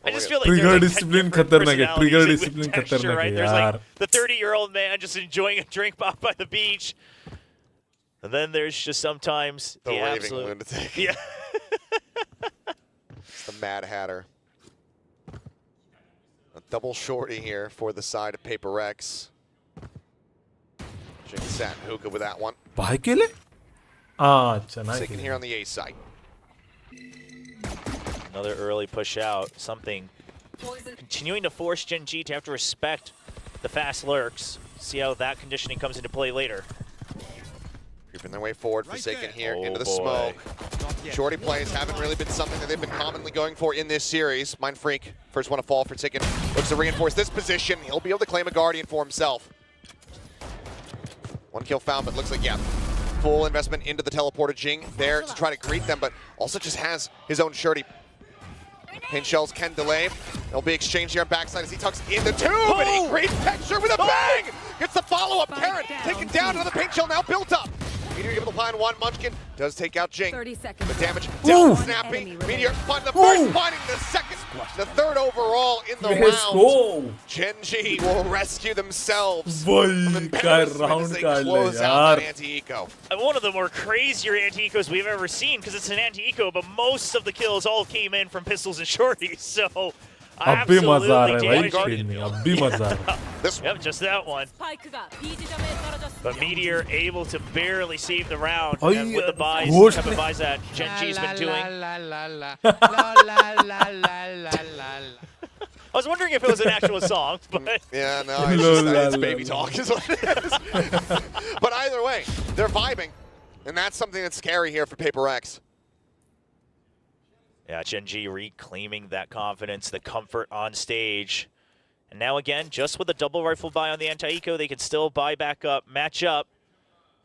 S1: I just feel like
S3: trigger
S1: there's
S3: discipline
S1: like
S3: खतरनाक है. Trigger
S1: with
S3: discipline
S1: Texture,
S3: खतरनाक
S1: right?
S3: है
S1: There's
S3: यार.
S1: like the 30-year-old man just enjoying a drink pop by the beach. And then there's just sometimes
S2: The raving
S1: absolute
S2: lunatic.
S1: Yeah.
S2: It's the Mad Hatter. A double shorty here for the side of Paper X. GENG sat Hookah with that one.
S3: भाई के लिए? अच्छा ना.
S2: Second here on the A site.
S1: Another early push out. Something continuing to force GENG to have to respect the fast lurks. See how that conditioning comes into play later.
S2: Creeping their way forward. Forsaken here into the smoke. Shorty plays haven't really been something that they've been commonly going for in this series. Mind Freak, first one to fall. Forsaken looks to reinforce this position. He'll be able to claim a Guardian for himself. 1 kill found, but looks like, yeah, full investment into the teleporter. Jing there to try to greet them, but also just has his own shirty. Paint shells can delay. There'll be exchange here on backside as he tucks in the tube, and he greets Texture with a bang! Gets the follow-up. Karen taken down, another paint shell now built up. Meteor able to find one. Munchkin does take out Jing.
S10: 30 seconds.
S2: The damage down Snappy. Meteor find the first, finding the second, the third overall in the
S3: Let's
S2: round.
S3: go.
S2: GENG will rescue themselves.
S3: भाई क्या round काट ले यार.
S2: Anti-eco.
S1: One of the more crazier anti-ecos we've ever seen, because it's an anti-eco, but most of the kills all came in from pistols and shorties, so
S3: अब भी मजा आ रहा है भाई
S1: absolutely
S3: खेलने. अब भी मजा आ रहा है.
S2: This
S1: Yep, just that one. But Meteor able to barely save the round,
S3: Oh,
S1: and with the buys,
S3: Ghost
S1: type of buys that GENG's been doing. I was wondering if it was an actual song, but
S2: yeah, no, it's, just, it's baby talk is what it is. But either way, they're vibing, and that's something that's scary here for Paper X.
S1: yeah, GENG reclaiming that confidence, the comfort on stage. And now again, just with a double rifle buy on the anti-eco, they can still buy back up, match up,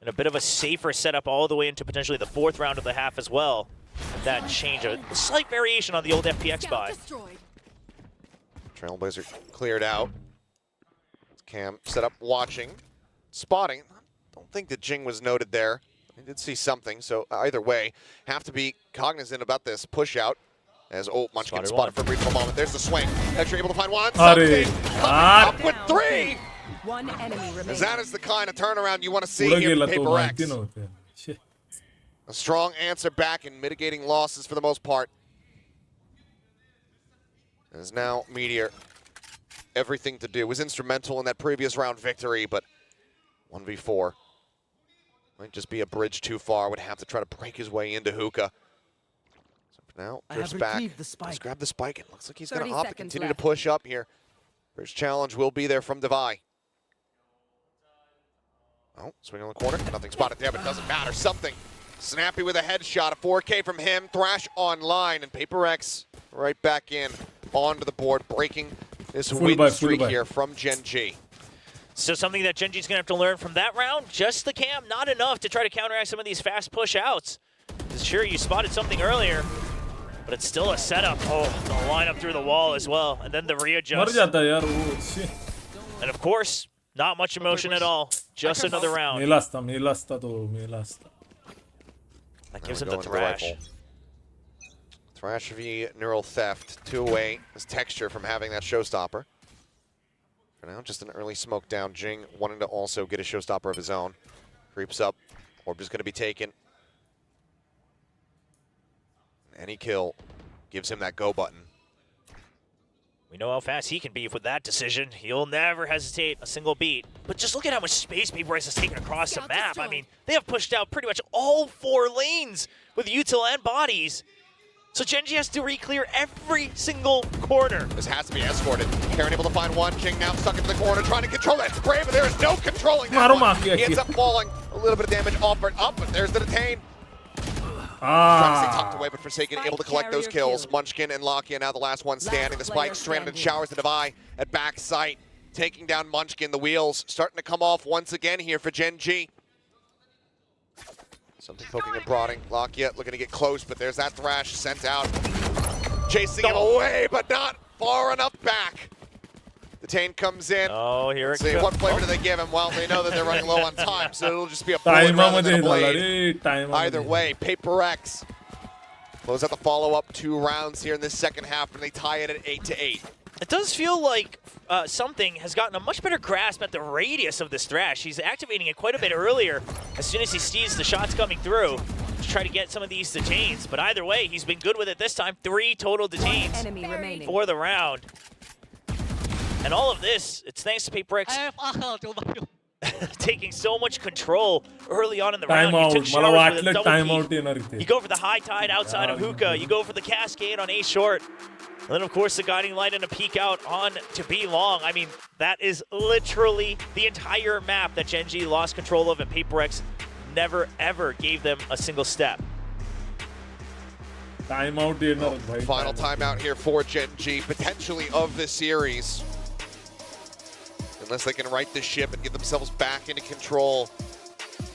S1: and a bit of a safer setup all the way into potentially the 4th round of the half as well. And that change, a slight variation on the old FPX buy.
S2: Trailblazer cleared out. Cam set up watching, spotting. Don't think that Jing was noted there. I did see something, so either way, have to be cognizant about this push out. As Munchkin spotted for a brief moment. There's the swing. Extra able to find one. Something coming up with 3.
S10: One enemy remaining.
S2: As that is the kind of turnaround you want to see here from Paper X. A strong answer back in mitigating losses for the most part. As now Meteor, everything to do. Was instrumental in that previous round victory, but 1v4. Might just be a bridge too far. Would have to try to break his way into Hookah. Now, drifts back. Let's grab the spike. It looks like he's going to opt to continue to push up here. First challenge will be there from Devi. Oh, swing on the corner. Nothing spotted there, but it doesn't matter. Something. Snappy with a headshot. A 4K from him. Thrash online. And Paper X right back in onto the board, breaking this win streak here from GENG.
S1: So something that GENG's going to have to learn from that round, just the cam, not enough to try to counteract some of these fast push outs. Sure, you spotted something earlier, but it's still a setup. Oh, the lineup through the wall as well, and then the readjust. And of course, not much emotion at all. Just another round. That gives him the thrash.
S2: Thrash v Neural Theft, 2 away. His Texture from having that showstopper. For now, just an early smoke down. Jing wanting to also get a showstopper of his own. Creeps up. Orb is going to be taken. Any kill gives him that go button.
S1: We know how fast he can be with that decision. He'll never hesitate a single beat. But just look at how much space Paper X has taken across the map. I mean, they have pushed out pretty much all 4 lanes with util and bodies. So GENG has to re-clear every single corner.
S2: This has to be escorted. Karen able to find one. Jing now stuck into the corner, trying to control that spray, but there is no controlling that one. He ends up falling. A little bit of damage offered up, but there's the detain. Trying to stay tucked away, but Forsaken able to collect those kills. Munchkin and Lakia now the last one standing. The spike stranded and showers the Devi at back sight. Taking down Munchkin. The wheels starting to come off once again here for GENG. Something poking and prodding. Lakia looking to get close, but there's that thrash sent out. Chasing him away, but not far enough back. Detain comes in.
S1: Oh, here it
S2: comes. What flavor do they give him? Well, they know that they're running low on time, so it'll just be a bullet rather than a blade. Either way, Paper X close out the follow-up 2 rounds here in this second half, and they tie it at 8-8.
S1: It does feel like something has gotten a much better grasp at the radius of this thrash. He's activating it quite a bit earlier as soon as he sees the shots coming through to try to get some of these detains. But either way, he's been good with it this time. 3 total detains for the round. And all of this, it's thanks to Paper X taking so much control early on in the round. You took showers with a double peek. You go for the high tide outside of Hookah. You go for the cascade on A short. And then, of course, the guiding light and a peek out on to B long. I mean, that is literally the entire map that GENG lost control of, and Paper X never, ever gave them a single step.
S2: Final timeout here for GENG, potentially of this series. Unless they can right the ship and get themselves back into control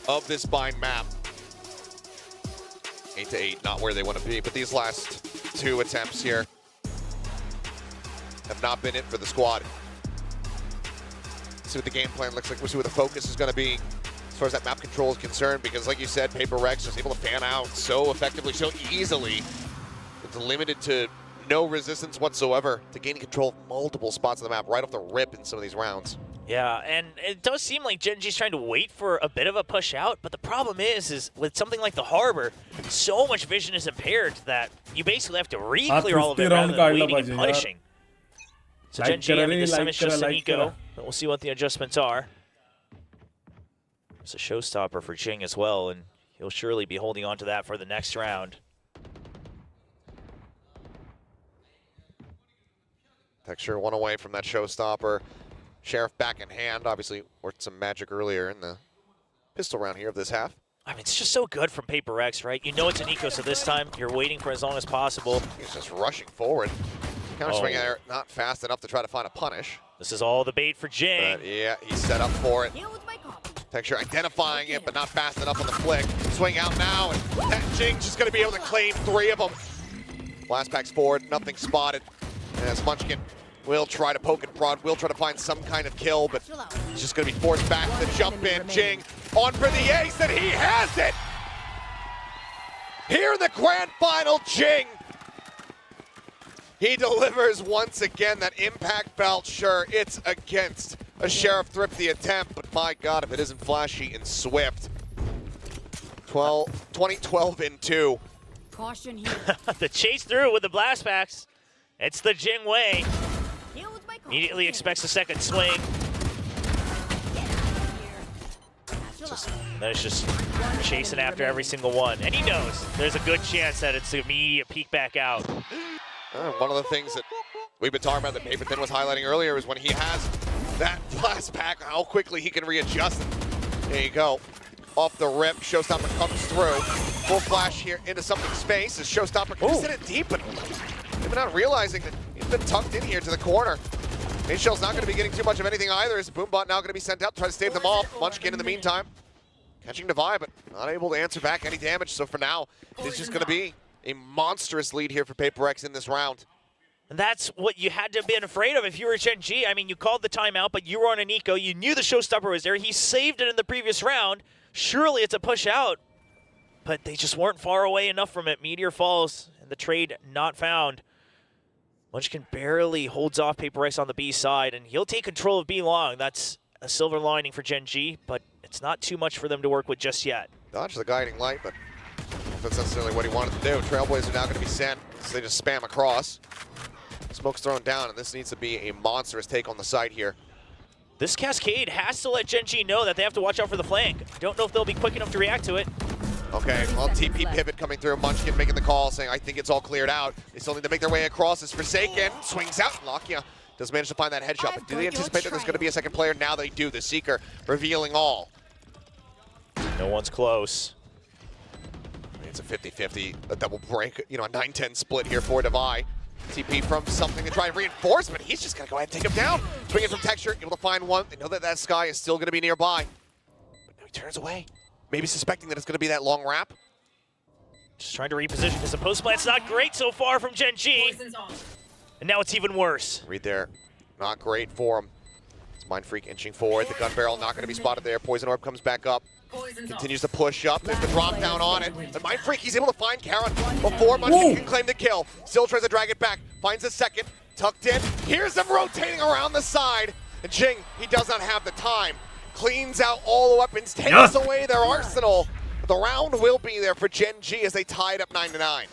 S2: of this bind map. 8-8, not where they want to be, but these last 2 attempts here have not been it for the squad. See what the game plan looks like. We'll see what the focus is going to be as far as that map control is concerned, because like you said, PaperX is able to fan out so effectively, so easily. It's limited to no resistance whatsoever to gaining control of multiple spots on the map right off the rip in some of these rounds.
S1: Yeah, and it does seem like GenG's trying to wait for a bit of a push out, but the problem is with something like the Harbor, so much vision is impaired that you basically have to re-clear all of it rather than waiting and punishing. So GenG, I mean, this time it's just an eco, but we'll see what the adjustments are. It's a showstopper for GENG as well, and he'll surely be holding on to that for the next round.
S2: Texture 1 away from that showstopper. Sheriff back in hand, obviously worked some magic earlier in the pistol round here of this half.
S1: I mean, it's just so good from PaperX, right? You know it's an eco, so this time you're waiting for as long as possible.
S2: He's just rushing forward. Counter swing there, not fast enough to try to find a punish.
S1: This is all the bait for GENG.
S2: But yeah, he's set up for it. Texture identifying it, but not fast enough on the flick. Swing out now, and that GENG's just going to be able to claim 3 of them. Blast packs forward, nothing spotted. As Munchkin will try to poke and prod, will try to find some kind of kill, but he's just going to be forced back to the jump in. GENG on for the ace, and he has it! Here in the grand final, GENG. He delivers once again that impact belt. Sure, it's against a Sheriff Thrifty attempt, but my God, if it isn't flashy and swift. 20-12 in 2.
S4: Caution here.
S1: The chase through with the blast packs. It's the GENG way. Immediately expects a second swing. Then it's just chasing after every single one. And he knows there's a good chance that it's an immediate peek back out.
S2: One of the things that we've been talking about that Paper Thin was highlighting earlier is when he has that blast pack, how quickly he can readjust. There you go. Off the rip, Showstopper comes through. Full flash here into something space as Showstopper can hit it deep, but maybe not realizing that he's been tucked in here to the corner. Shell's not going to be getting too much of anything either. Is Boombot now going to be sent out to try to stave them off? Munchkin in the meantime, catching Divide, but not able to answer back any damage. So for now, it's just going to be a monstrous lead here for PaperX in this round.
S1: And that's what you had to have been afraid of if you were GenG. I mean, you called the timeout, but you were on an eco. You knew the showstopper was there. He saved it in the previous round. Surely it's a push out, but they just weren't far away enough from it. Meteor falls, and the trade not found. Munchkin barely holds off PaperX on the B side, and he'll take control of B long. That's a silver lining for GenG, but it's not too much for them to work with just yet.
S2: Dodge the guiding light, but I don't know if that's necessarily what he wanted to do. Trailblazers are now going to be sent, so they just spam across. Smoke's thrown down, and this needs to be a monstrous take on the site here.
S1: This Cascade has to let GenG know that they have to watch out for the flank. I don't know if they'll be quick enough to react to it.
S2: Okay, well, TP pivot coming through. Munchkin making the call, saying, I think it's all cleared out. They still need to make their way across. It's Forsaken. Swings out. Lakia does manage to find that headshot. But do they anticipate that there's going to be a second player? Now they do. The Seeker revealing all.
S1: No one's close.
S2: It's a 50-50, a double break, you know, a 9-10 split here for Divide. TP from something to try and reinforce, but he's just going to go ahead and take him down. Swinging from Texture, able to find one. They know that that Sky is still going to be nearby. But now he turns away. Maybe suspecting that it's going to be that long wrap.
S1: Just trying to reposition because the post plant's not great so far from GenG. And now it's even worse.
S2: Read there. Not great for him. It's Mind Freak inching forward. The gun barrel not going to be spotted there. Poison Orb comes back up. Continues to push up. There's the drop down on it. And Mind Freak, he's able to find Karen before Munchkin can claim the kill. Still tries to drag it back. Finds a second. Tucked in. Here's them rotating around the side. And GENG, he does not have the time. Cleans out all the weapons. Takes away their arsenal. The round will be there for GenG as they tie it up 9-9.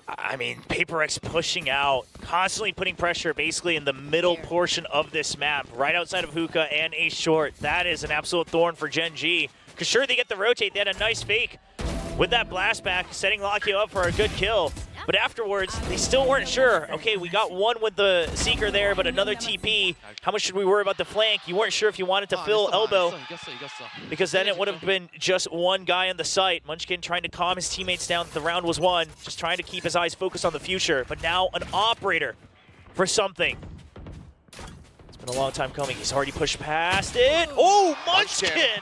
S1: I mean, PaperX pushing out, constantly putting pressure basically in the middle portion of this map, right outside of Hookah and Ace Short. That is an absolute thorn for GenG. Because sure, they get the rotate. They had a nice fake with that blast back, setting Lakia up for a good kill. But afterwards, they still weren't sure. Okay, we got one with the Seeker there, but another TP. How much should we worry about the flank? You weren't sure if you wanted to fill elbow, because then it would have been just one guy on the site. Munchkin trying to calm his teammates down. The round was won, just trying to keep his eyes focused on the future. But now an operator for something. Been a long time coming. He's already pushed past it. Oh, Munchkin!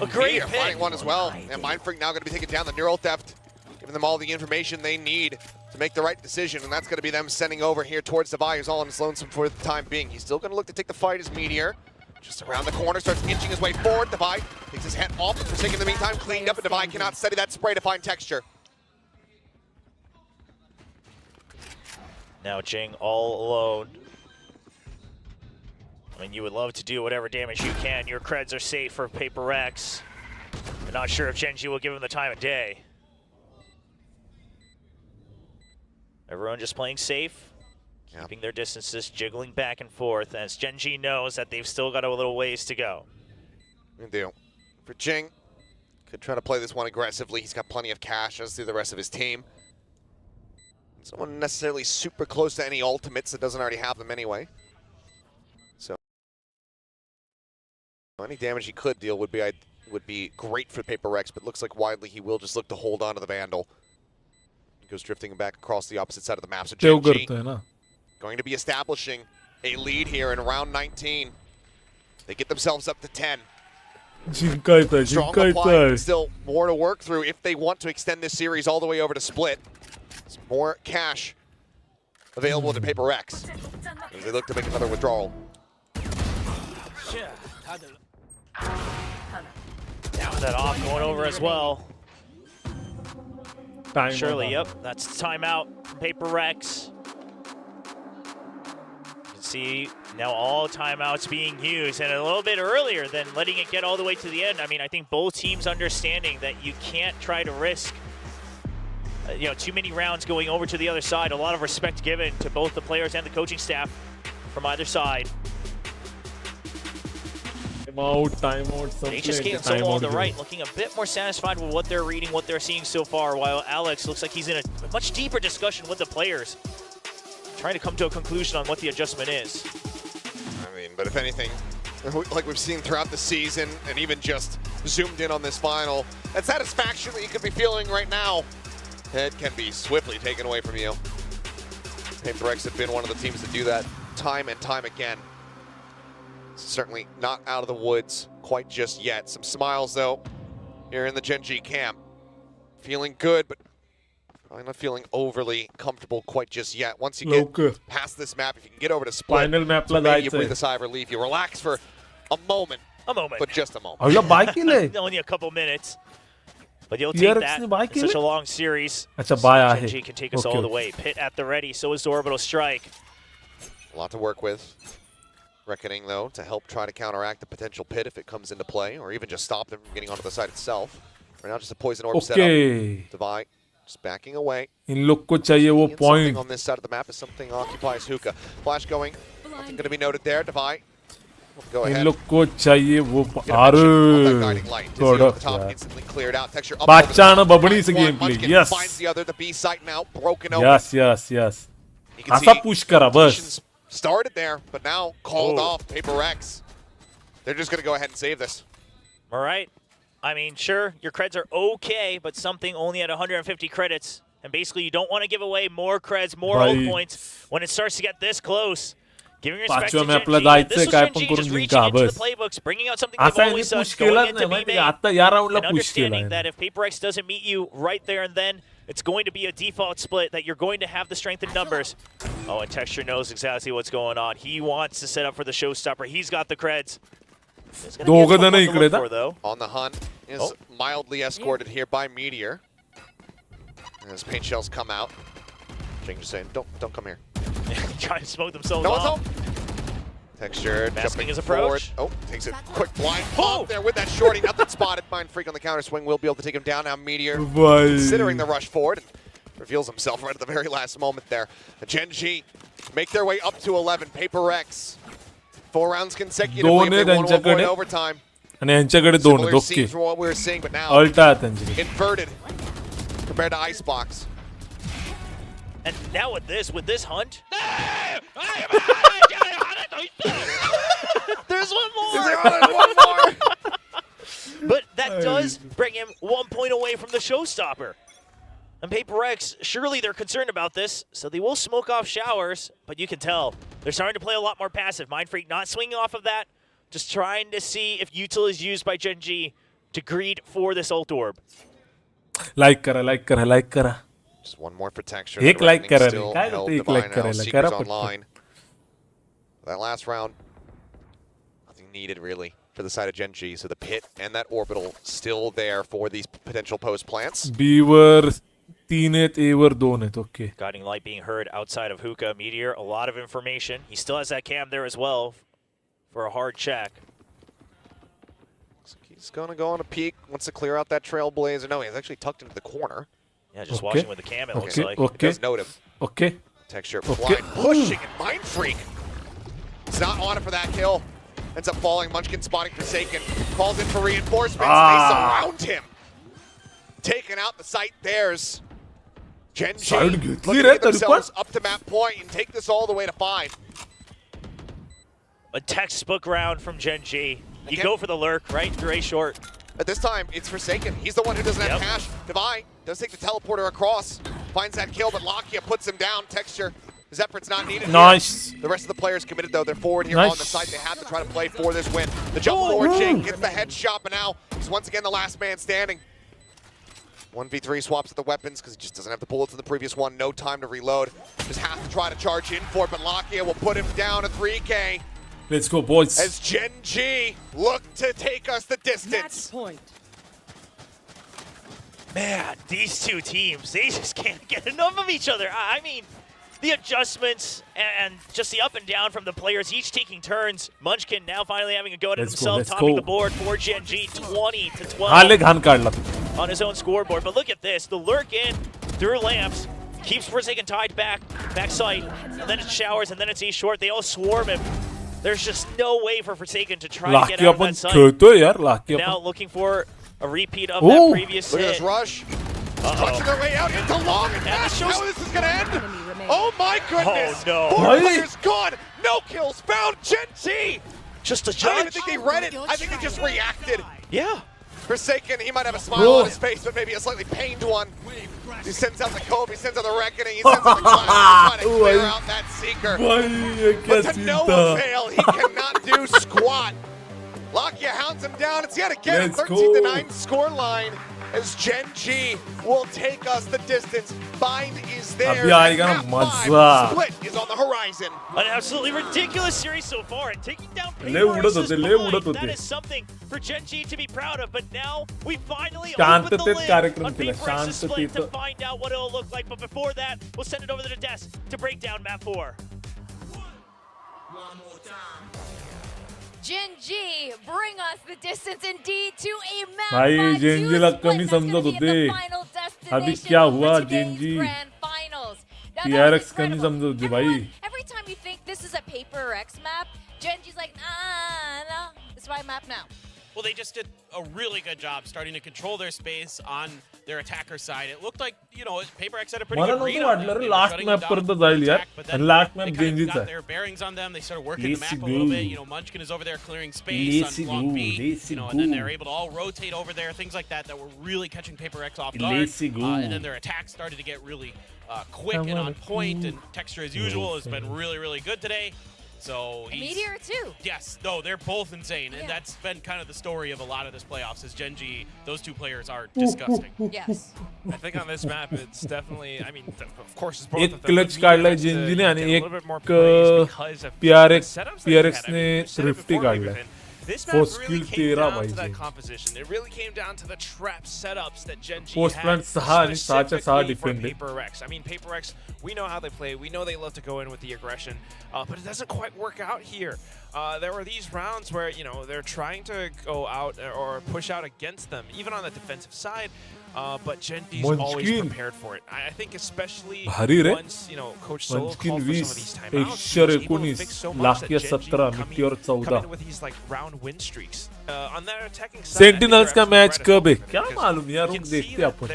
S1: A great pick.
S2: Finding one as well. And Mindfreak now going to be taking down the Neural Theft, giving them all the information they need to make the right decision, and that's going to be them sending over here towards Thawa, who's all on his lonesome for the time being. He's still going to look to take the fight as Meteor. Just around the corner, starts inching his way forward. Thawa takes his head off for taking the meantime, cleaned up, and Thawa cannot steady that spray to find texture.
S1: Now GENG all alone. I mean, you would love to do whatever damage you can. Your creds are safe for Paper X. I'm not sure if GENG will give him the time of day. Everyone just playing safe, keeping their distances, jiggling back and forth, as GENG knows that they've still got a little ways to go.
S2: Good deal. For GENG, could try to play this one aggressively. He's got plenty of cash, as do the rest of his team. It's not necessarily super close to any ultimates that doesn't already have them anyway. So any damage he could deal would be great for Paper X, but looks like widely he will just look to hold on to the Vandal. He goes drifting back across the opposite side of the map. So GENG going to be establishing a lead here in round 19. They get themselves up to 10. Strong apply, still more to work through if they want to extend this series all the way over to split. There's more cash available to Paper X as they look to make another withdrawal.
S1: Down that off, going over as well. Surely, yep, that's timeout from Paper X. You can see now all timeouts being used, and a little bit earlier than letting it get all the way to the end. I mean, I think both teams understanding that you can't try to risk too many rounds going over to the other side. A lot of respect given to both the players and the coaching staff from either side. HSK and Solo on the right, looking a bit more satisfied with what they're reading, what they're seeing so far, while Alex looks like he's in a much deeper discussion with the players, trying to come to a conclusion on what the adjustment is.
S2: I mean, but if anything, like we've seen throughout the season, and even just zoomed in on this final, that satisfaction that you could be feeling right now, it can be swiftly taken away from you. Paper X have been one of the teams to do that time and time again. Certainly not out of the woods quite just yet. Some smiles, though, here in the GENG camp. Feeling good, but probably not feeling overly comfortable quite just yet. Once you get past this map, if you can get over to split, so maybe you breathe a sigh of relief. You relax for a moment, but just a moment.
S1: Only a couple minutes. But you'll take that in such a long series. GENG can take us all the way. Pit at the ready, so is the Orbital Strike.
S2: A lot to work with. Reckoning, though, to help try to counteract the potential pit if it comes into play, or even just stop them from getting onto the side itself. Right now, just a poison orb setup. Thawa just backing away. Something on this side of the map is something occupies Hookah. Flash going. Nothing going to be noted there. Thawa. Go ahead. Guiding light. Dizzy over the top, instantly cleared out. Texture up over the top. Munchkin finds the other. The B site now broken open.
S3: Yes.
S2: You can see started there, but now called off. Paper X. They're just going to go ahead and save this.
S1: All right. I mean, sure, your creds are okay, but something only at 150 credits. And basically, you don't want to give away more creds, more ult points when it starts to get this close. Giving respect to GENG. This was GENG just reaching into the playbooks, bringing out something they've always done, going into B-main, and understanding that if Paper X doesn't meet you right there and then, it's going to be a default split, that you're going to have the strength in numbers. Oh, and Texture knows exactly what's going on. He wants to set up for the showstopper. He's got the creds.
S2: On the hunt is mildly escorted here by Meteor. As paint shells come out. GENG just saying, don't come here.
S1: Trying to smoke themselves off.
S2: Texture
S1: masking his
S2: approach. Oh, takes a quick blind pop there with that shorty. Nothing spotted. Mindfreak on the counter swing will be able to take him down. Now Meteor considering the rush forward and reveals himself right at the very last moment there. The GENG make their way up to 11. Paper X 4 rounds consecutively. They want to avoid overtime. Similar scenes from what we were seeing, but now inverted compared to Icebox.
S1: And now with this hunt, there's one more. But that does bring him 1 point away from the showstopper. And Paper X, surely they're concerned about this, so they will smoke off showers, but you can tell They're starting to play a lot more passive. Mind Freak not swinging off of that, just trying to see if util is used by GENG to greed for this ult orb.
S3: Like kara.
S2: Just one more for Texture.
S3: एक like करा रे.
S2: Still
S3: काय
S2: held
S3: करते एक like
S2: Divine
S3: करायला?
S2: out.
S3: करा
S2: Seekers
S3: पटकन.
S2: online. That last round, nothing needed really for the side of GENG. So the pit and that orbital still there for these potential post plants.
S3: Beaver 3 आहेत, Aवर 2 आहेत. Okay.
S1: Guiding light being heard outside of Hookah. Meteor, a lot of information. He still has that cam there as well for a hard check.
S2: He's going to go on a peek, wants to clear out that Trailblazer. No, he's actually tucked into the corner.
S1: Yeah, just watching with the cam, it looks like.
S2: He does note him.
S3: Okay.
S2: Texture blind pushing and Mind Freak. It's not on it for that kill. Ends up falling. Munchkin spotting Forsaken. Calls in for reinforcements. They surround him. Taking out the site. There's GENG looking to get themselves up to map point and take this all the way to 5.
S1: A textbook round from GENG. You go for the lurk, right? Through A short.
S2: At this time, it's Forsaken. He's the one who doesn't have cash. Divine does take the teleporter across. Finds that kill, but Lakia puts him down. Texture. His effort's not needed.
S3: Nice.
S2: Here. The rest of the players committed, though. They're forward here on the side. They have to try to play for this win. The jump forward, Jake gets the headshot, but now he's once again the last man standing. 1v3 swaps at the weapons because he just doesn't have the bullets in the previous one. No time to reload. Just has to try to charge in for it, but Lakia will put him down to 3K.
S3: Let's go, boys.
S2: As GENG look to take us the distance.
S4: Point.
S1: Man, these two teams, they just can't get enough of each other. I mean, the adjustments and just the up and down from the players, each taking turns. Munchkin now finally having a go at himself, topping the board for GENG, 20-12 on his own scoreboard. But look at this, the lurk in through lamps, keeps Forsaken tied back side, and then it's showers, and then it's A short. They all swarm him. There's just no way for Forsaken to try to get out of that side. Now looking for a repeat of that previous
S2: Look at
S1: hit.
S2: this rush. Punching their way out into long and fast. How this is going to end? Oh my goodness.
S1: Oh no.
S2: 4 players gone. No kills found. GENG.
S1: Just a
S2: I
S1: judge.
S2: don't even think they read it. I think they just reacted.
S1: Yeah.
S2: Forsaken, he might have a smile on his face, but maybe a slightly pained one. He sends out the Kobe, he sends out the Reckoning, he sends out the Clash, trying to clear out that Seeker. But to no avail, he cannot do squat. Lakia hounds him down. It's yet again a 13-9 score line as GENG will take us the distance. Bind is there. Map 5 split is on the horizon.
S1: An absolutely ridiculous series so far, and taking down PUBG, that is something for GENG to be proud of. But now we finally open the lid on PUBG's split to find out what it'll look like. But before that, we'll send it over to the desk to break down map 4.
S5: GENG bring us the distance indeed to a map
S3: भाई
S5: by 2
S3: GENG La
S5: split
S3: कमी
S5: that's gonna
S3: समझो तो
S5: be
S3: they
S5: the final
S3: अभी
S5: destination
S3: क्या
S5: for
S3: हुआ
S5: today's
S3: GENG
S5: grand finals. Now, that was
S3: PRX कमी
S5: incredible.
S3: समझो दे भाई
S5: Every time you think this is a PUBG map, GENG's like, nah, it's my map now.
S6: Well, they just did a really good job starting to control their space on their attacker side. It looked like, PUBG had a pretty good read on them. They were
S3: last
S6: shutting
S3: map
S6: them down
S3: पर्यंत
S6: from
S3: जाईल
S6: the
S3: यार
S6: attack, but
S3: and
S6: then
S3: last map
S6: they kind of
S3: GENG's
S6: got
S3: आहे
S6: their bearings on them. They started working the
S3: Let's
S6: map a little
S3: go.
S6: bit. Munchkin is over there clearing space on long B. And then they're able to all rotate over there, things like that were really catching PUBG off guard. And then their attacks started to get really quick and on point. And Texture, as usual, has been really, really good today. So
S5: Meteor too.
S6: Yes, no, they're both insane, and that's been kind of the story of a lot of this playoffs. Is GENG, those two players are disgusting.
S5: Yes.
S7: I think on this map, it's definitely. I mean, of course, it's both
S3: एक
S7: of them.
S3: clutch काढलाय GENG ने आणि एक PRX ने thrifty काढलाय
S7: This
S3: For
S7: map
S3: skill
S7: really came
S3: 13
S7: down to
S3: पाहिजे
S7: that composition. It really came down to the trap setups that GENG
S3: Post
S7: had
S3: plant 6 आणि 6च्या 6
S7: specifically
S3: defend
S7: for PUBG. I mean, PUBG, we know how they play. We know they love to go in with the aggression, but it doesn't quite work out here. There were these rounds where, they're trying to go out or push out against them, even on the defensive side. But GENG's always prepared for it. I think especially once, Coach Solo called for some of these timeouts, he was able to fix so much that GENG coming in with these round win streaks. On their attacking side,
S3: Sentinels का match कब है क्या मालूम यार रुक देखते हैं अपन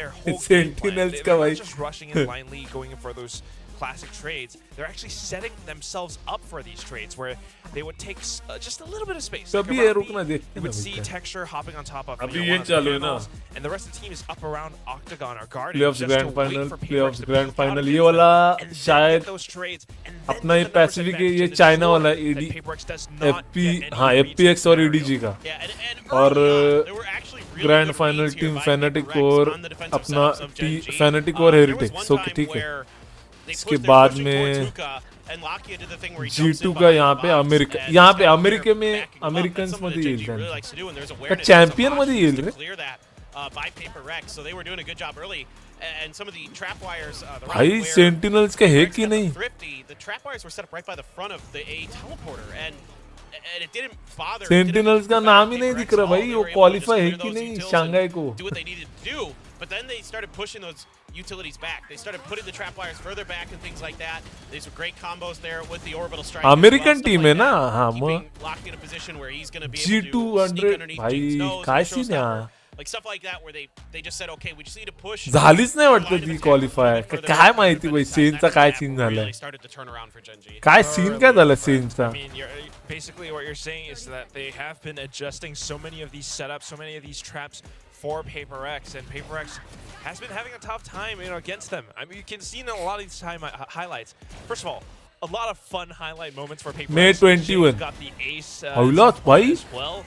S3: Sentinels का भाई
S7: just rushing in blindly, going in for those classic trades, they're actually setting themselves up for these trades where they would take just a little bit of space. Like you would see Texture hopping on top of one of the panels, and the rest of the team is up around Octagon or Garden
S3: Playoffs
S7: just
S3: Grand
S7: to wait
S3: Final,
S7: for
S3: Playoffs
S7: PRX to
S3: Grand
S7: peek out
S3: Final.
S7: against
S3: ये
S7: them,
S3: वाला
S7: and then
S3: शायद
S7: get those trades, and then
S3: अपना
S7: get
S3: he
S7: the numbers
S3: Pacific
S7: advantage
S3: ये
S7: in the
S3: China
S7: score
S3: वाला
S7: that
S3: AD
S7: PRX does not
S3: FP
S7: get any
S3: हाँ
S7: reads
S3: FPX और
S7: in
S3: ADG
S7: scenario.
S3: का
S6: Yeah, and
S3: और
S6: there were actually really
S3: Grand
S6: good
S3: Final
S6: reads here
S3: team
S6: by
S3: Fnatic
S6: PRX
S3: और
S6: on the defensive
S3: अपना
S6: setups of Gen G.
S3: Fnatic और
S6: There was
S3: Heritage
S6: one
S3: so
S6: time
S3: ठीक है
S6: where they
S3: इसके
S6: pushed- they were
S3: बाद
S6: pushing
S3: में
S6: towards Hookah, and Lakia did the thing where he jumps
S3: G2
S6: in
S3: का
S6: behind
S3: यहाँ
S6: the
S3: पे
S6: box,
S3: America
S6: and
S3: यहाँ
S6: he's
S3: पे
S6: got
S3: अमेरिका
S6: player
S3: में
S6: backing him up. That's
S3: Americans
S6: something
S3: मध्ये
S6: that
S3: येईल
S6: Gen G really
S3: त्यांचं
S6: likes to do, and there's
S3: का
S6: awareness
S3: चॅम्पियन
S6: of
S3: मध्ये
S6: options
S3: येईल
S6: to
S3: रे
S6: clear that by PRX, so they were doing a good job early. And some of the trap wires, the
S3: भाई
S6: right where
S3: sentinels के है
S6: PRX
S3: कि
S6: got the
S3: नहीं
S6: Thrifty, the trap wires were set up right by the front of the A teleporter, and it didn't bother.
S3: Sentinels का नाम ही नहीं दिख रहा भाई वो क्वालिफाई है कि
S6: those
S3: नहीं
S6: utils
S3: शंघाई
S6: and
S3: को
S6: do what they needed to do, but then they started pushing those utilities back. They started putting the trap wires further back and things like that. These were great combos there with the orbital strike.
S3: American team है ना हाँ
S6: keeping Locked in a position where he's going to be able to
S3: G2
S6: sneak underneath
S3: भाई
S6: Jinx's nose,
S3: काय
S6: show
S3: scene
S6: stopper.
S3: आहे
S6: Like stuff like that where they just said, okay, we just need to push.
S3: झालीच नाही
S6: line
S3: वाटतं
S6: of
S3: ती
S6: attack
S3: qualify
S6: further
S3: काय
S6: back
S3: माहिती
S6: on
S3: भाई
S6: the defense side.
S3: सेनचा
S6: That
S3: काय
S6: map
S3: सीन
S6: really
S3: झालाय
S6: started to turn around for Gen G.
S3: काय सीन काय झालं सेनचा
S7: I mean, basically what you're saying is that they have been adjusting so many of these setups, so many of these traps for PRX, and PRX has been having a tough time, against them. I mean, you can see in a lot of these highlights. First of all, a lot of fun highlight moments for PRX.
S3: May 21.
S7: Got the ace
S3: Howlot, भाई
S7: as well.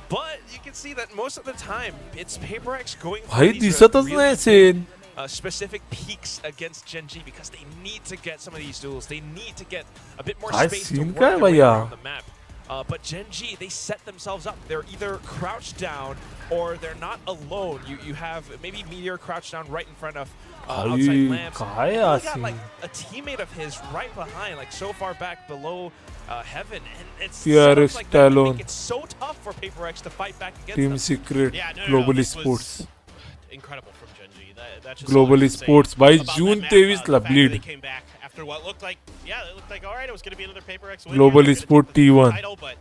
S7: But you can see that most of the time, it's PRX going for
S3: भाई
S7: these
S3: दिसतच
S7: really
S3: नाही Sen
S7: specific peaks against Gen G because they need to get some of these duels. They need to get a bit more
S3: काय
S7: space to
S3: scene
S7: work
S3: काय
S7: their way
S3: भैया
S7: around the map. But Gen G, they set themselves up. They're either crouched down or they're not alone. You have maybe Meteor crouched down right in front of outside
S3: भाई
S7: lamps.
S3: काय
S7: He
S3: हा
S7: got like
S3: seen
S7: a teammate of his right behind, like so far back below Heaven, and it's
S3: PRX
S7: stuff like that that
S3: Talon.
S7: make it so tough for PRX to fight back against
S3: team
S7: them.
S3: Secret
S6: Yeah, no,
S3: global
S6: this was
S3: sports
S6: incredible from Gen G. That's just
S3: Global
S6: all I can say
S3: Sports by
S6: about
S3: June
S6: that map.
S3: 23
S6: The
S3: ला
S6: fact that
S3: bleed.
S6: They came back after what looked like, it looked like all right. It was going to be another PRX win.
S3: Global
S6: They're gonna
S3: Sport
S6: take the
S3: T1.
S6: title, but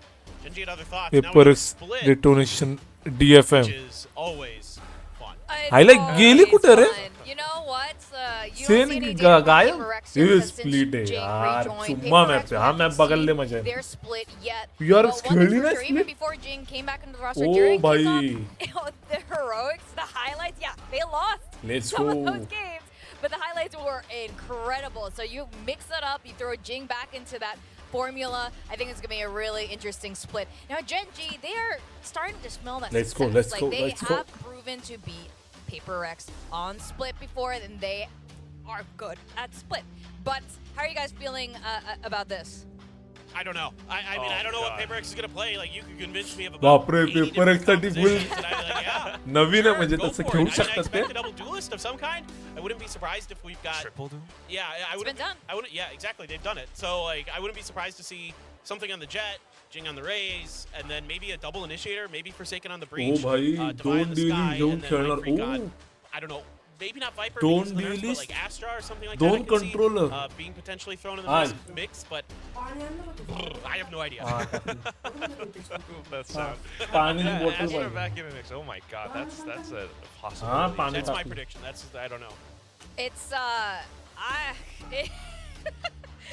S6: Gen G had other thoughts. Now we have a
S3: paper
S6: split,
S3: detonation
S6: which
S3: DFM
S6: is always fun.
S3: Highlight गेली कुठे रे
S5: You know what? You
S3: Sen
S5: don't see any data from
S3: गायब
S5: PRX
S3: ये
S5: because since
S3: split है
S5: Jake
S3: यार
S5: rejoined,
S3: चुम्मा
S5: PRX
S3: map पे हा
S5: we
S3: मॅप
S5: haven't
S3: बघायला
S5: seen
S3: मजा
S5: their split yet.
S3: PRX
S5: But one
S3: खेळली
S5: thing's
S3: ना
S5: for sure, even
S3: split?
S5: before Jing came back into the roster
S3: Oh,
S5: during
S3: भाई.
S5: kickoff, the heroics, the highlights, they lost
S3: Let's
S5: some of
S3: go.
S5: those games, but the highlights were incredible. So you mix it up, you throw Jing back into that formula. I think it's gonna be a really interesting split. Now Gen G, they are starting to smell that
S3: Let's go,
S5: success.
S3: let's
S5: like
S3: go,
S5: they
S3: let's go.
S5: have proven to beat PRX on split before, and they are good at split. But how are you guys feeling about this?
S6: I don't know. I mean, I don't know what PRX is going to play. Like, you could convince me of about
S3: बापरे
S6: 80 different
S3: PRX साठी full
S6: compositions, and I'd be like, yeah.
S3: नवीन आहे
S6: Sure,
S3: म्हणजे
S6: go
S3: तसं
S6: for
S3: खेळू
S6: it. I mean, I
S3: शकतात
S6: expect
S3: ते
S6: a double duelist of some kind. I wouldn't be surprised if we've got
S7: Triple duel?
S6: Yeah, I wouldn't.
S5: been done.
S6: I wouldn't. Yeah, exactly. They've done it. So like, I wouldn't be surprised to see something on the Jet, Jing on the Rays, and then maybe a double initiator, maybe Forsaken on the Breach,
S3: भाई,
S6: Divine
S3: दोन
S6: in the
S3: daily
S6: Sky,
S3: घेऊन
S6: and then
S3: खेळणार.
S6: Mind Freak on,
S3: Oh.
S6: I don't know. Maybe not Viper,
S3: दोन
S6: because of the nerfs, but
S3: dailies,
S6: like Astra or something like
S3: दोन
S6: that. I can see,
S3: controller.
S6: being potentially thrown in the
S3: Ah.
S6: mix, but I have no idea.
S7: That's sound.
S3: पाण्याची bottle
S7: Astra
S3: पाहिजे
S7: back in the mix. Oh my god, that's a
S3: हा
S7: possibility.
S3: पाणी
S6: That's my
S3: टाकलं.
S6: prediction. That's I don't know.
S5: It's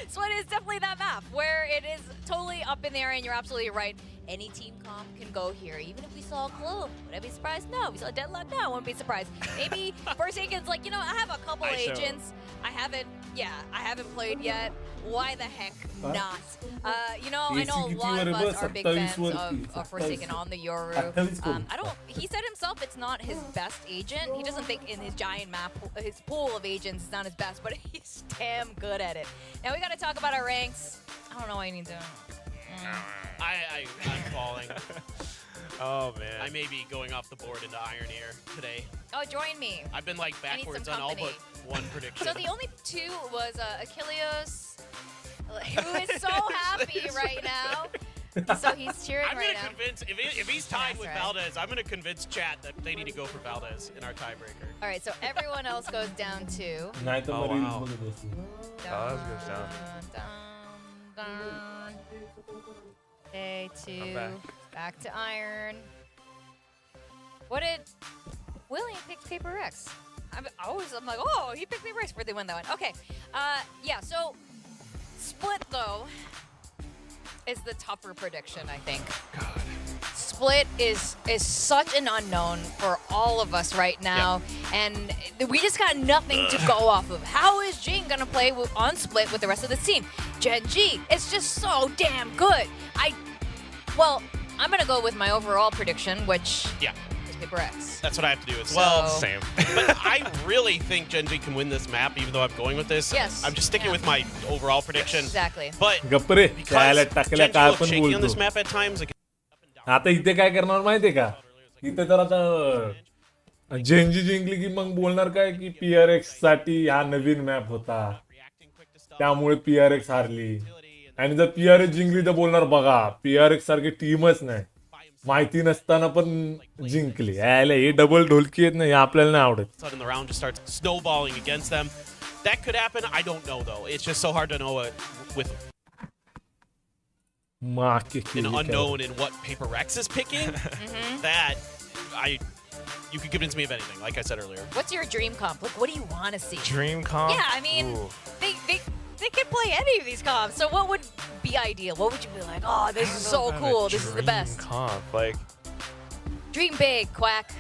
S5: Split is definitely that map where it is totally up in there, and you're absolutely right. Any team comp can go here. Even if we saw a Clove, would I be surprised? No. We saw a Deadlock? No, I wouldn't be surprised. Maybe Forsaken's like, I have a couple agents. I haven't played yet. Why the heck not? I know a lot of us are big fans of Forsaken on the Yoru. He said himself it's not his best agent. He doesn't think in his giant map, his pool of agents is not his best, but he's damn good at it. Now we gotta talk about our ranks. I don't know why you need to.
S6: I'm falling.
S7: Oh man.
S6: I may be going off the board into Iron Ear today.
S5: Oh, join me.
S6: I've been like
S5: I need
S6: backwards
S5: some
S6: on all but
S5: company.
S6: one prediction.
S5: So the only two was Achilles, who is so happy right now. So he's cheering
S6: I'm
S5: right
S6: gonna
S5: now.
S6: convince if he's tied
S5: That's
S6: with
S5: right.
S6: Valdez, I'm gonna convince chat that they need to go for Valdez in our tiebreaker.
S5: All right, so everyone else goes down to.
S3: नाही तर
S7: Oh,
S3: मग
S7: wow.
S3: Reels बघत बसू.
S7: Oh, that's good sound.
S5: Dun. Okay,
S7: I'm
S5: back to Iron. What did William pick PRX? I'm like, oh, he picked me right for the win that one. Okay, yeah. So Split though is the tougher prediction, I think.
S7: God.
S5: Split is such an unknown for all of us right now, and we just got nothing to go off of. How is GENG gonna play on Split with the rest of the team? GENG, it's just so damn good. Well, I'm gonna go with my overall prediction, which is Paper X.
S6: That's what I have to do as well.
S7: Same.
S6: But I really think GENG can win this map, even though I'm going with this.
S5: Yes.
S6: I'm just sticking with my overall prediction.
S5: Exactly.
S6: But
S3: गप्प रे
S6: because
S3: काय टाकल्या
S6: GENG
S3: काय
S6: looks
S3: पण
S6: shaky on this
S3: बोलतो.
S6: map at times, like
S3: आता इथे काय करणार माहितीये का इथे तर आता जेंजी जिंकली की मग बोलणार काय की PRX साठी हा नवीन मॅप होता त्यामुळे PRX हारली आणि जर PRX जिंकली तर बोलणार बघा PRX सारखी टीमच नाही माहिती नसताना पण जिंकली यायला हे डबल ढोलकी येत नाही आपल्याला नाही आवडत
S6: sudden the round just starts snowballing against them. That could happen. I don't know though. It's just so hard to know with an unknown in what Paper Rex is picking. That you could convince me of anything. Like I said earlier.
S5: What's your dream comp? Like, what do you want to see?
S7: Dream comp?
S5: Yeah, I mean, they can play any of these comps. So what would be ideal? What would you be like? Oh, this is so cool. This is the best.
S7: Comp, like
S5: Dream big, Quack.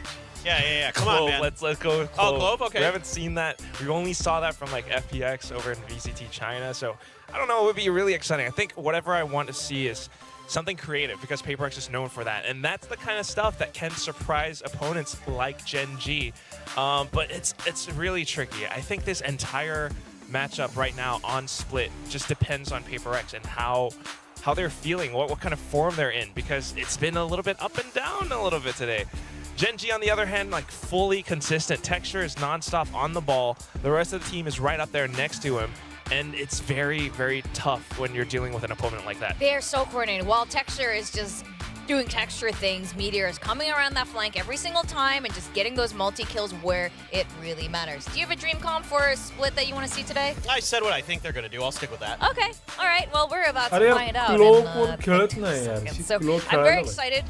S6: Yeah. Come
S7: Globe,
S6: on, man.
S7: Let's go with
S6: Oh,
S7: Globe.
S6: Globe? Okay.
S7: We haven't seen that. We only saw that from like FPX over in VCT China. So I don't know. It would be really exciting. I think whatever I want to see is something creative because PaperX is known for that. And that's the kind of stuff that can surprise opponents like GENG. But it's really tricky. I think this entire matchup right now on Split just depends on PaperX and how they're feeling, what kind of form they're in, because it's been a little bit up and down a little bit today. GENG, on the other hand, like fully consistent. Texture is nonstop on the ball. The rest of the team is right up there next to him. And it's very, very tough when you're dealing with an opponent like that.
S5: They're so coordinated. While Texture is just doing Texture things, Meteor is coming around that flank every single time and just getting those multi-kills where it really matters. Do you have a dream comp for Split that you want to see today?
S6: I said what I think they're going to do. I'll stick with that.
S5: Okay. All right. Well, we're about to
S3: अरे
S5: find out
S3: Globe
S5: in
S3: कोण खेळत
S5: 2
S3: नाही यार
S5: seconds. So
S3: Globe
S5: I'm very
S3: खेळायला
S5: excited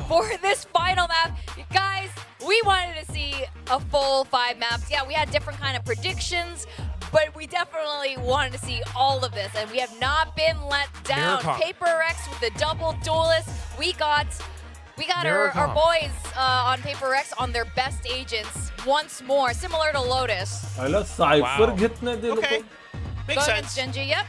S5: for this final map. Guys, we wanted to see a full 5 maps. Yeah, we had different kind of predictions, but we definitely wanted to see all of this, and we have not been let down. Paper X with the double duelist. We got our boys on Paper X on their best agents once more, similar to Lotus.
S3: आला cipher घेत नाही ते
S6: Okay.
S3: लोक
S6: Makes
S5: Go
S6: sense.
S5: against GENG, yep.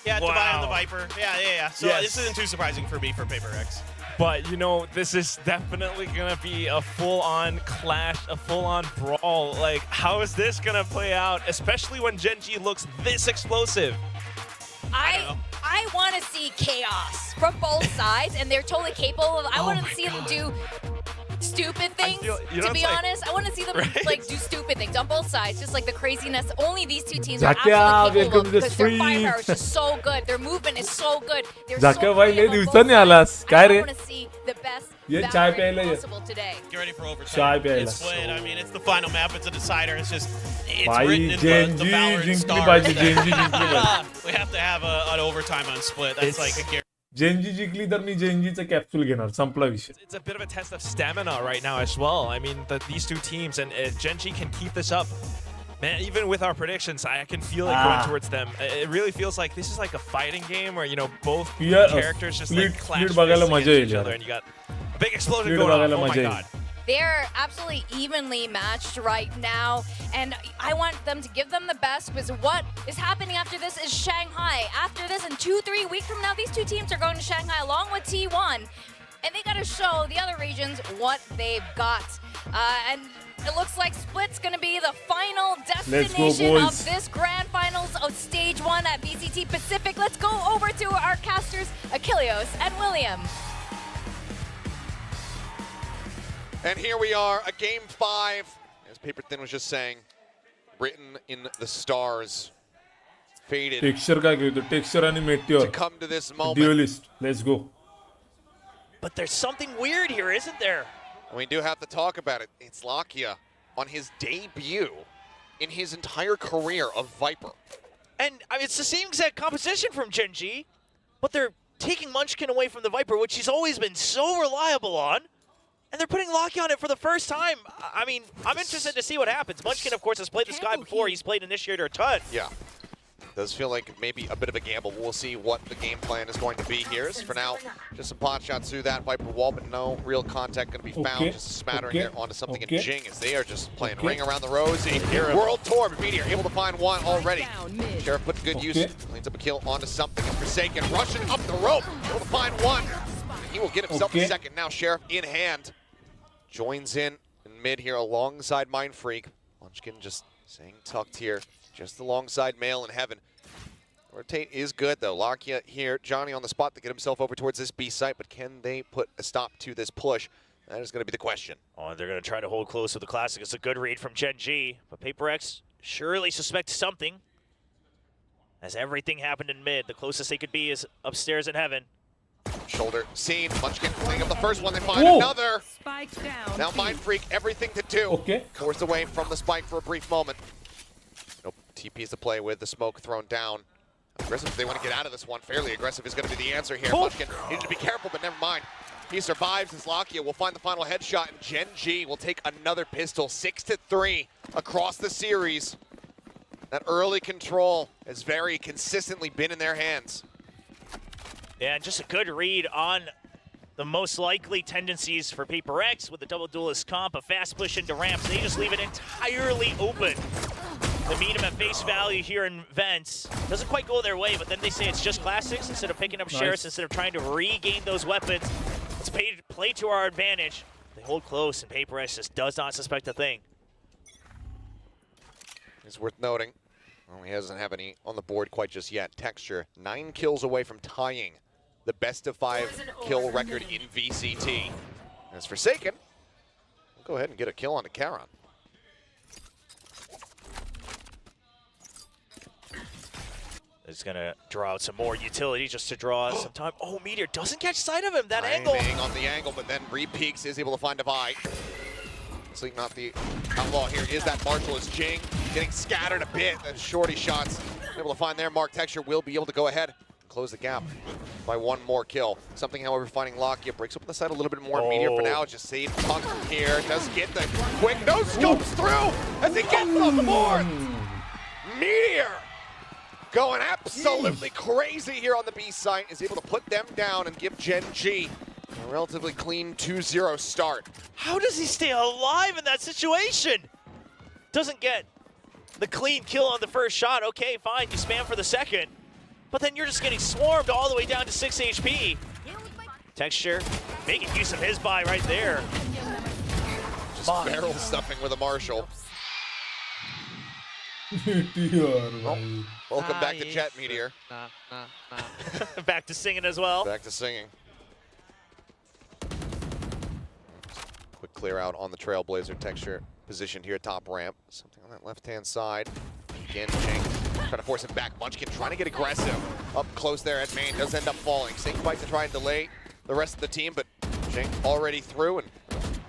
S6: Yeah,
S7: Wow.
S6: Dubai on the Viper. Yeah. So
S7: Yes.
S6: this isn't too surprising for me for Paper X.
S7: But, you know, this is definitely going to be a full-on clash, a full-on brawl. Like, how is this going to play out, especially when GENG looks this explosive?
S5: I want to see chaos from both sides, and they're totally capable of. I want to see them do stupid things. To be honest, I want to see them like do stupid things on both sides, just like the craziness. Only these two teams are absolutely capable of, because their firepower is just so good. Their movement is so good. They're so
S3: जाक्या भाई लय
S5: creative on both
S3: दिवसांनी आलास
S5: sides.
S3: काय
S5: I
S3: रे
S5: want to see the best
S3: ये चाय
S5: Valorant
S3: प्यायला ये.
S5: possible today.
S6: Get ready for overtime.
S3: चाय प्यायला.
S6: It's Split. I mean, it's the final map. It's a decider. It's just it's
S3: भाई
S6: written in the
S3: Gen Z
S6: Valorant
S3: जिंकली
S6: stars.
S3: पाहिजे Gen Z जिंकली पाहिजे
S6: We have to have an overtime on Split. That's
S7: It's-
S6: like a guarantee.
S3: Gen Z जिंकली तर मी जेंजीचं capsule घेणार संपला विषय
S7: It's a bit of a test of stamina right now as well. I mean, these two teams, and if GENG can keep this up, man, even with our predictions, I can feel it going towards them. It really feels like this is like a fighting game where, you know, both characters just like clash fists
S3: बघायला
S7: against
S3: मजा
S7: each
S3: येईल
S7: other,
S3: यार.
S7: and you got a big explosion
S3: Split
S7: going on.
S3: बघायला
S7: Oh my
S3: मजा
S7: god.
S3: येईल
S5: They're absolutely evenly matched right now, and I want them to give them the best, because what is happening after this is Shanghai. After this, in 2-3 weeks from now, these two teams are going to Shanghai along with T1, and they got to show the other regions what they've got. And it looks like Split's going to be the final destination
S3: boys.
S5: of this grand finals of Stage 1 at VCT Pacific. Let's go over to our casters, Achilleos and William.
S2: And here we are, a game 5, as Paper Thin was just saying, written in the stars, fated
S3: texture काय घेतो texture आणि
S2: to
S3: meteor
S2: come to this moment.
S3: Duelist let's go
S1: But there's something weird here, isn't there?
S2: And we do have to talk about it. It's Lakia on his debut in his entire career of Viper.
S1: And I mean, it's the same exact composition from GENG, but they're taking Munchkin away from the Viper, which he's always been so reliable on. And they're putting Locky on it for the first time. I mean, I'm interested to see what happens. Munchkin, of course, has played this guy before. He's played Initiator a ton.
S2: Yeah. Does feel like maybe a bit of a gamble. We'll see what the game plan is going to be here. As for now, just some pot shots through that Viper wall, but no real contact going to be found. Just a smattering here onto something in GENG as they are just playing ring around the rosy. World Tour, but Meteor able to find one already. Sheriff put good use, cleans up a kill onto something. And Forsaken rushing up the rope, able to find one. He will get himself a second. Now Sheriff in hand. Joins in mid here alongside Mind Freak. Munchkin just staying tucked here, just alongside Male in Heaven. Rotate is good though. Lakia here, Johnny on the spot to get himself over towards this B site, but can they put a stop to this push? That is going to be the question.
S1: Oh, they're going to try to hold close with the Classic. It's a good read from GENG, but PaperX surely suspects something. As everything happened in mid, the closest they could be is upstairs in Heaven.
S2: Shoulder seen. Munchkin cleaning up the first one. They find another. Spike down. Now Mind Freak, everything to do. Forced away from the spike for a brief moment. Nope. TP's to play with. The smoke thrown down. Aggressive. They want to get out of this one. Fairly aggressive is going to be the answer here. Munchkin needed to be careful, but never mind. He survives as Lakia will find the final headshot, and GENG will take another pistol. 6-3 across the series. That early control has very consistently been in their hands.
S1: Yeah, and just a good read on the most likely tendencies for PaperX with the double duelist comp, a fast push into ramps. They just leave it entirely open. They meet him at face value here in Vents. Doesn't quite go their way, but then they say it's just Classics instead of picking up Sheriffs, instead of trying to regain those weapons. It's play to our advantage. They hold close, and PaperX just does not suspect a thing.
S2: It's worth noting, well, he doesn't have any on the board quite just yet. Texture, 9 kills away from tying the best of 5 kill record in VCT. As Forsaken, we'll go ahead and get a kill onto Charon.
S1: He's gonna draw out some more utility just to draw some time. Oh, Meteor doesn't catch sight of him, that angle.
S2: On the angle, but then re-peeks, is able to find a Byte. Sleep not the outlaw here is that Marshall is GENG getting scattered a bit. That shorty shots able to find their mark. Texture will be able to go ahead, close the gap by 1 more kill. Something, however, finding Lakia breaks up the side a little bit more. Meteor for now just saved puck from here. Does get the quick no scopes through as he gets the fourth. Meteor going absolutely crazy here on the B site, is able to put them down and give GENG a relatively clean 2-0 start.
S1: How does he stay alive in that situation? Doesn't get the clean kill on the first shot. Okay, fine, you spam for the second. But then you're just getting swarmed all the way down to 6 HP. Texture making use of his buy right there.
S2: Just barrel stuffing with a Marshall. Welcome back to chat, Meteor.
S1: Back to singing as well.
S2: Back to singing. Quick clear out on the Trailblazer. Texture positioned here, top ramp. Something on that left-hand side. Again, GENG trying to force him back. Munchkin trying to get aggressive. Up close there at main, does end up falling. Sync Byte to try and delay the rest of the team, but GENG already through, and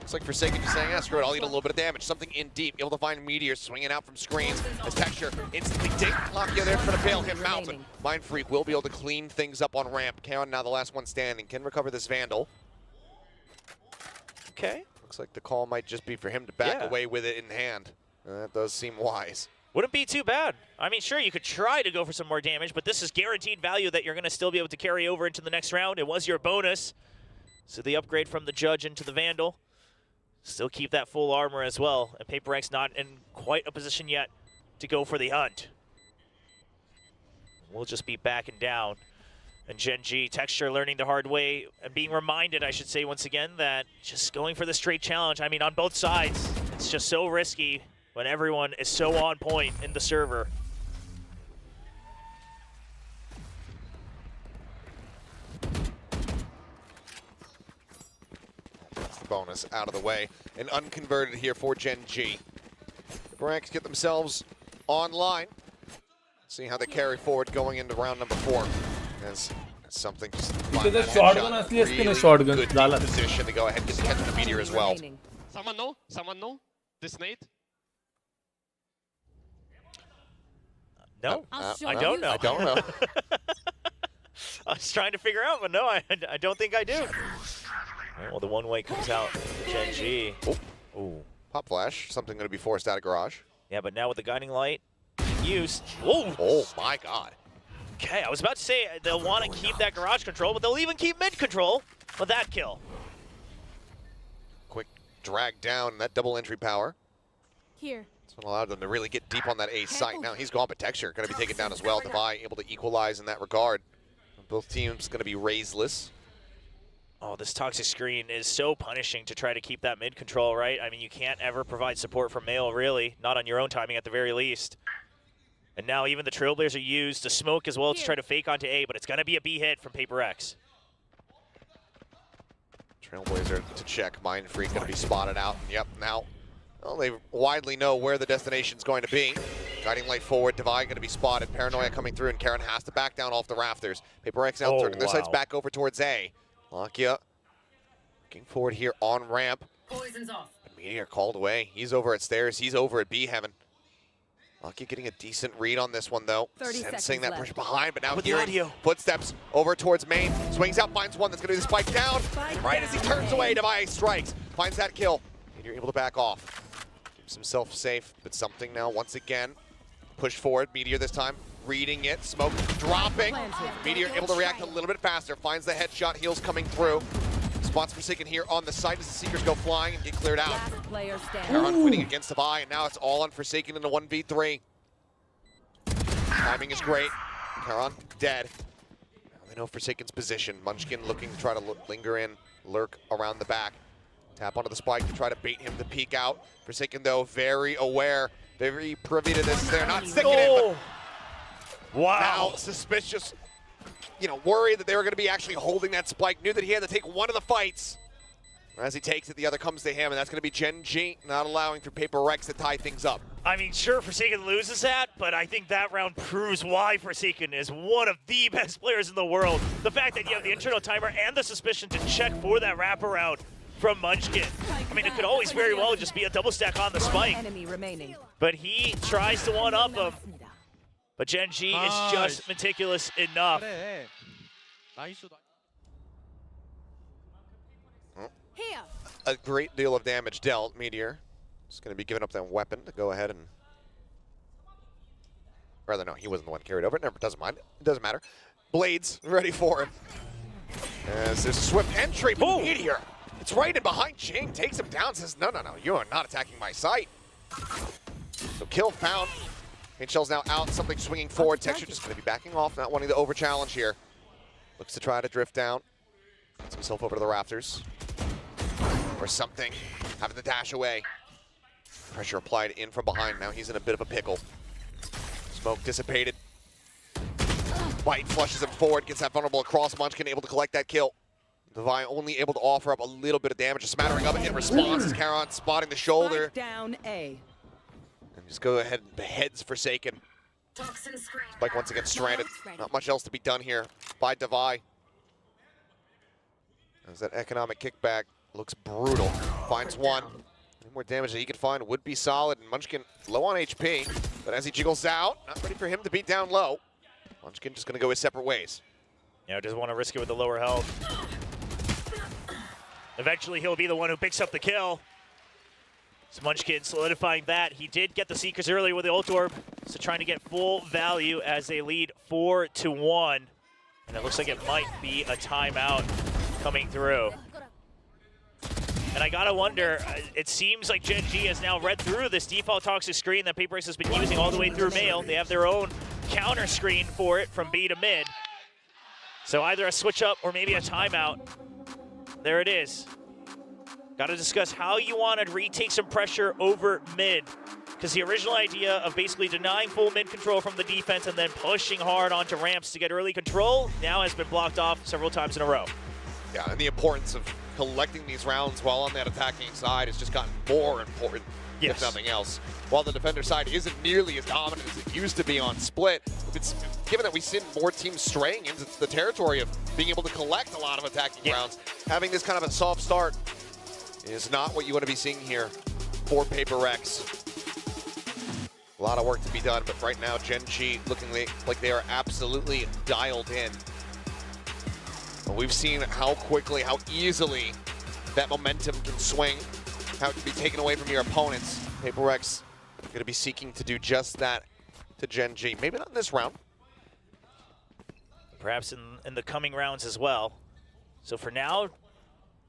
S2: looks like Forsaken just saying, yeah, screw it, I'll eat a little bit of damage. Something in deep, able to find Meteor swinging out from screens. As Texture instantly dink. Lakia there trying to bail him out, but Mind Freak will be able to clean things up on ramp. Charon now the last one standing, can recover this Vandal.
S1: Okay.
S2: Looks like the call might just be for him to back away with it in hand. That does seem wise.
S1: Wouldn't be too bad. I mean, sure, you could try to go for some more damage, but this is guaranteed value that you're going to still be able to carry over into the next round. It was your bonus. So the upgrade from the Judge into the Vandal. Still keep that full armor as well. And PaperX not in quite a position yet to go for the hunt. We'll just be backing down. And GENG, Texture learning the hard way and being reminded, I should say once again, that just going for the straight challenge, I mean, on both sides, it's just so risky when everyone is so on point in the server.
S2: That's the bonus out of the way. And unconverted here for GENG. The Branks get themselves online. See how they carry forward going into round number 4. As something just
S3: Because the shotgun asli asli na shotgun
S2: good
S3: dala.
S2: position to go ahead and catch the Meteor as well.
S9: Someone know? Someone know? This nade?
S1: No, I don't know.
S2: I don't know.
S1: I was trying to figure out, but no, I don't think I do. Well, the one-way comes out. GENG.
S2: Oh. Ooh. Pop flash. Something going to be forced out of garage.
S1: Yeah, but now with the guiding light used. Whoa.
S2: Oh, my God.
S1: Okay, I was about to say they'll want to keep that garage control, but they'll even keep mid control with that kill.
S2: Quick drag down that double entry power.
S4: Here.
S2: It's going to allow them to really get deep on that A site. Now he's gone, but Texture going to be taken down as well. Devi able to equalize in that regard. Both teams going to be raiseless.
S1: Oh, this toxic screen is so punishing to try to keep that mid control, right? I mean, you can't ever provide support from Mail, really. Not on your own timing at the very least. And now even the Trailblazers are used to smoke as well to try to fake onto A, but it's going to be a B hit from PaperX.
S2: Trailblazer to check. Mind Freak going to be spotted out. Yep, now well, they widely know where the destination's going to be. Guiding light forward, Devi going to be spotted. Paranoia coming through, and Karen has to back down off the rafters. PaperX now turning their sights back over towards A. Lakia looking forward here on ramp.
S10: Poison's off.
S2: But Meteor called away. He's over at stairs. He's over at B heaven. Lakia getting a decent read on this one, though.
S10: 30
S2: Sensing that
S10: seconds
S2: pressure behind, but now
S1: With the
S2: hearing
S1: audio.
S2: footsteps over towards main. Swings out, finds one that's going to be the spike down. Right as he turns away, Devi strikes. Finds that kill. Meteor able to back off. Keeps himself safe, but something now once again. Push forward. Meteor this time reading it. Smoke dropping. Meteor able to react a little bit faster. Finds the headshot. Heals coming through. Spots Forsaken here on the side as the Seekers go flying and get cleared out. Karan winning against Devi, and now it's all on Forsaken in the 1v3. Timing is great. Karan dead. Now they know Forsaken's position. Munchkin looking to try to linger in, lurk around the back. Tap onto the spike to try to bait him to peek out. Forsaken, though, very aware, very privy to this. They're not sticking in, but now suspicious. Worried that they were going to be actually holding that spike. Knew that he had to take one of the fights. As he takes it, the other comes to him, and that's going to be GENG, not allowing for PaperX to tie things up.
S1: I mean, sure, Forsaken loses that, but I think that round proves why Forsaken is one of the best players in the world. The fact that you have the internal timer and the suspicion to check for that wraparound from Munchkin. I mean, it could always very well just be a double stack on the spike. But he tries to one-up him. But GENG is just meticulous enough.
S4: Here.
S2: A great deal of damage dealt. Meteor is going to be giving up that weapon to go ahead and... Rather, no, he wasn't the one carried over. It never doesn't mind. It doesn't matter. Blades ready for him. As there's a swift entry, but Meteor, it's right in behind GENG, takes him down, says, no, you are not attacking my site. So kill found. Shell's now out, something swinging forward. Texture just going to be backing off, not wanting to over-challenge here. Looks to try to drift down. Gets himself over to the rafters. Or something, having to dash away. Pressure applied in from behind. Now he's in a bit of a pickle. Smoke dissipated. Byte flushes him forward, gets that vulnerable across. Munchkin able to collect that kill. Devi only able to offer up a little bit of damage, a smattering of it in response as Karan spotting the shoulder.
S10: Down A.
S2: And just go ahead and beheads Forsaken. Spike once again stranded. Not much else to be done here by Devi. As that economic kickback looks brutal. Finds one. Any more damage that he could find would be solid. And Munchkin low on HP. But as he jiggles out, not ready for him to beat down low. Munchkin just going to go his separate ways.
S1: Yeah, doesn't want to risk it with the lower health. Eventually, he'll be the one who picks up the kill. So Munchkin solidifying that. He did get the Seekers earlier with the ult orb, so trying to get full value as they lead 4-1. And it looks like it might be a timeout coming through. And I gotta wonder, it seems like GENG has now read through this default toxic screen that PaperX has been using all the way through Mail. They have their own counter screen for it from B to mid. So either a switch up or maybe a timeout. There it is. Got to discuss how you want to retake some pressure over mid. Because the original idea of basically denying full mid control from the defense and then pushing hard onto ramps to get early control now has been blocked off several times in a row.
S2: Yeah, and the importance of collecting these rounds while on that attacking side has just gotten more important, if nothing else. While the defender side isn't nearly as dominant as it used to be on split, it's given that we've seen more teams straying into the territory of being able to collect a lot of attacking rounds, having this kind of a soft start is not what you want to be seeing here for PaperX. A lot of work to be done, but right now GENG looking like they are absolutely dialed in. But we've seen how quickly, how easily that momentum can swing, how it can be taken away from your opponents. PaperX going to be seeking to do just that to GENG. Maybe not in this round.
S1: Perhaps in the coming rounds as well. So for now,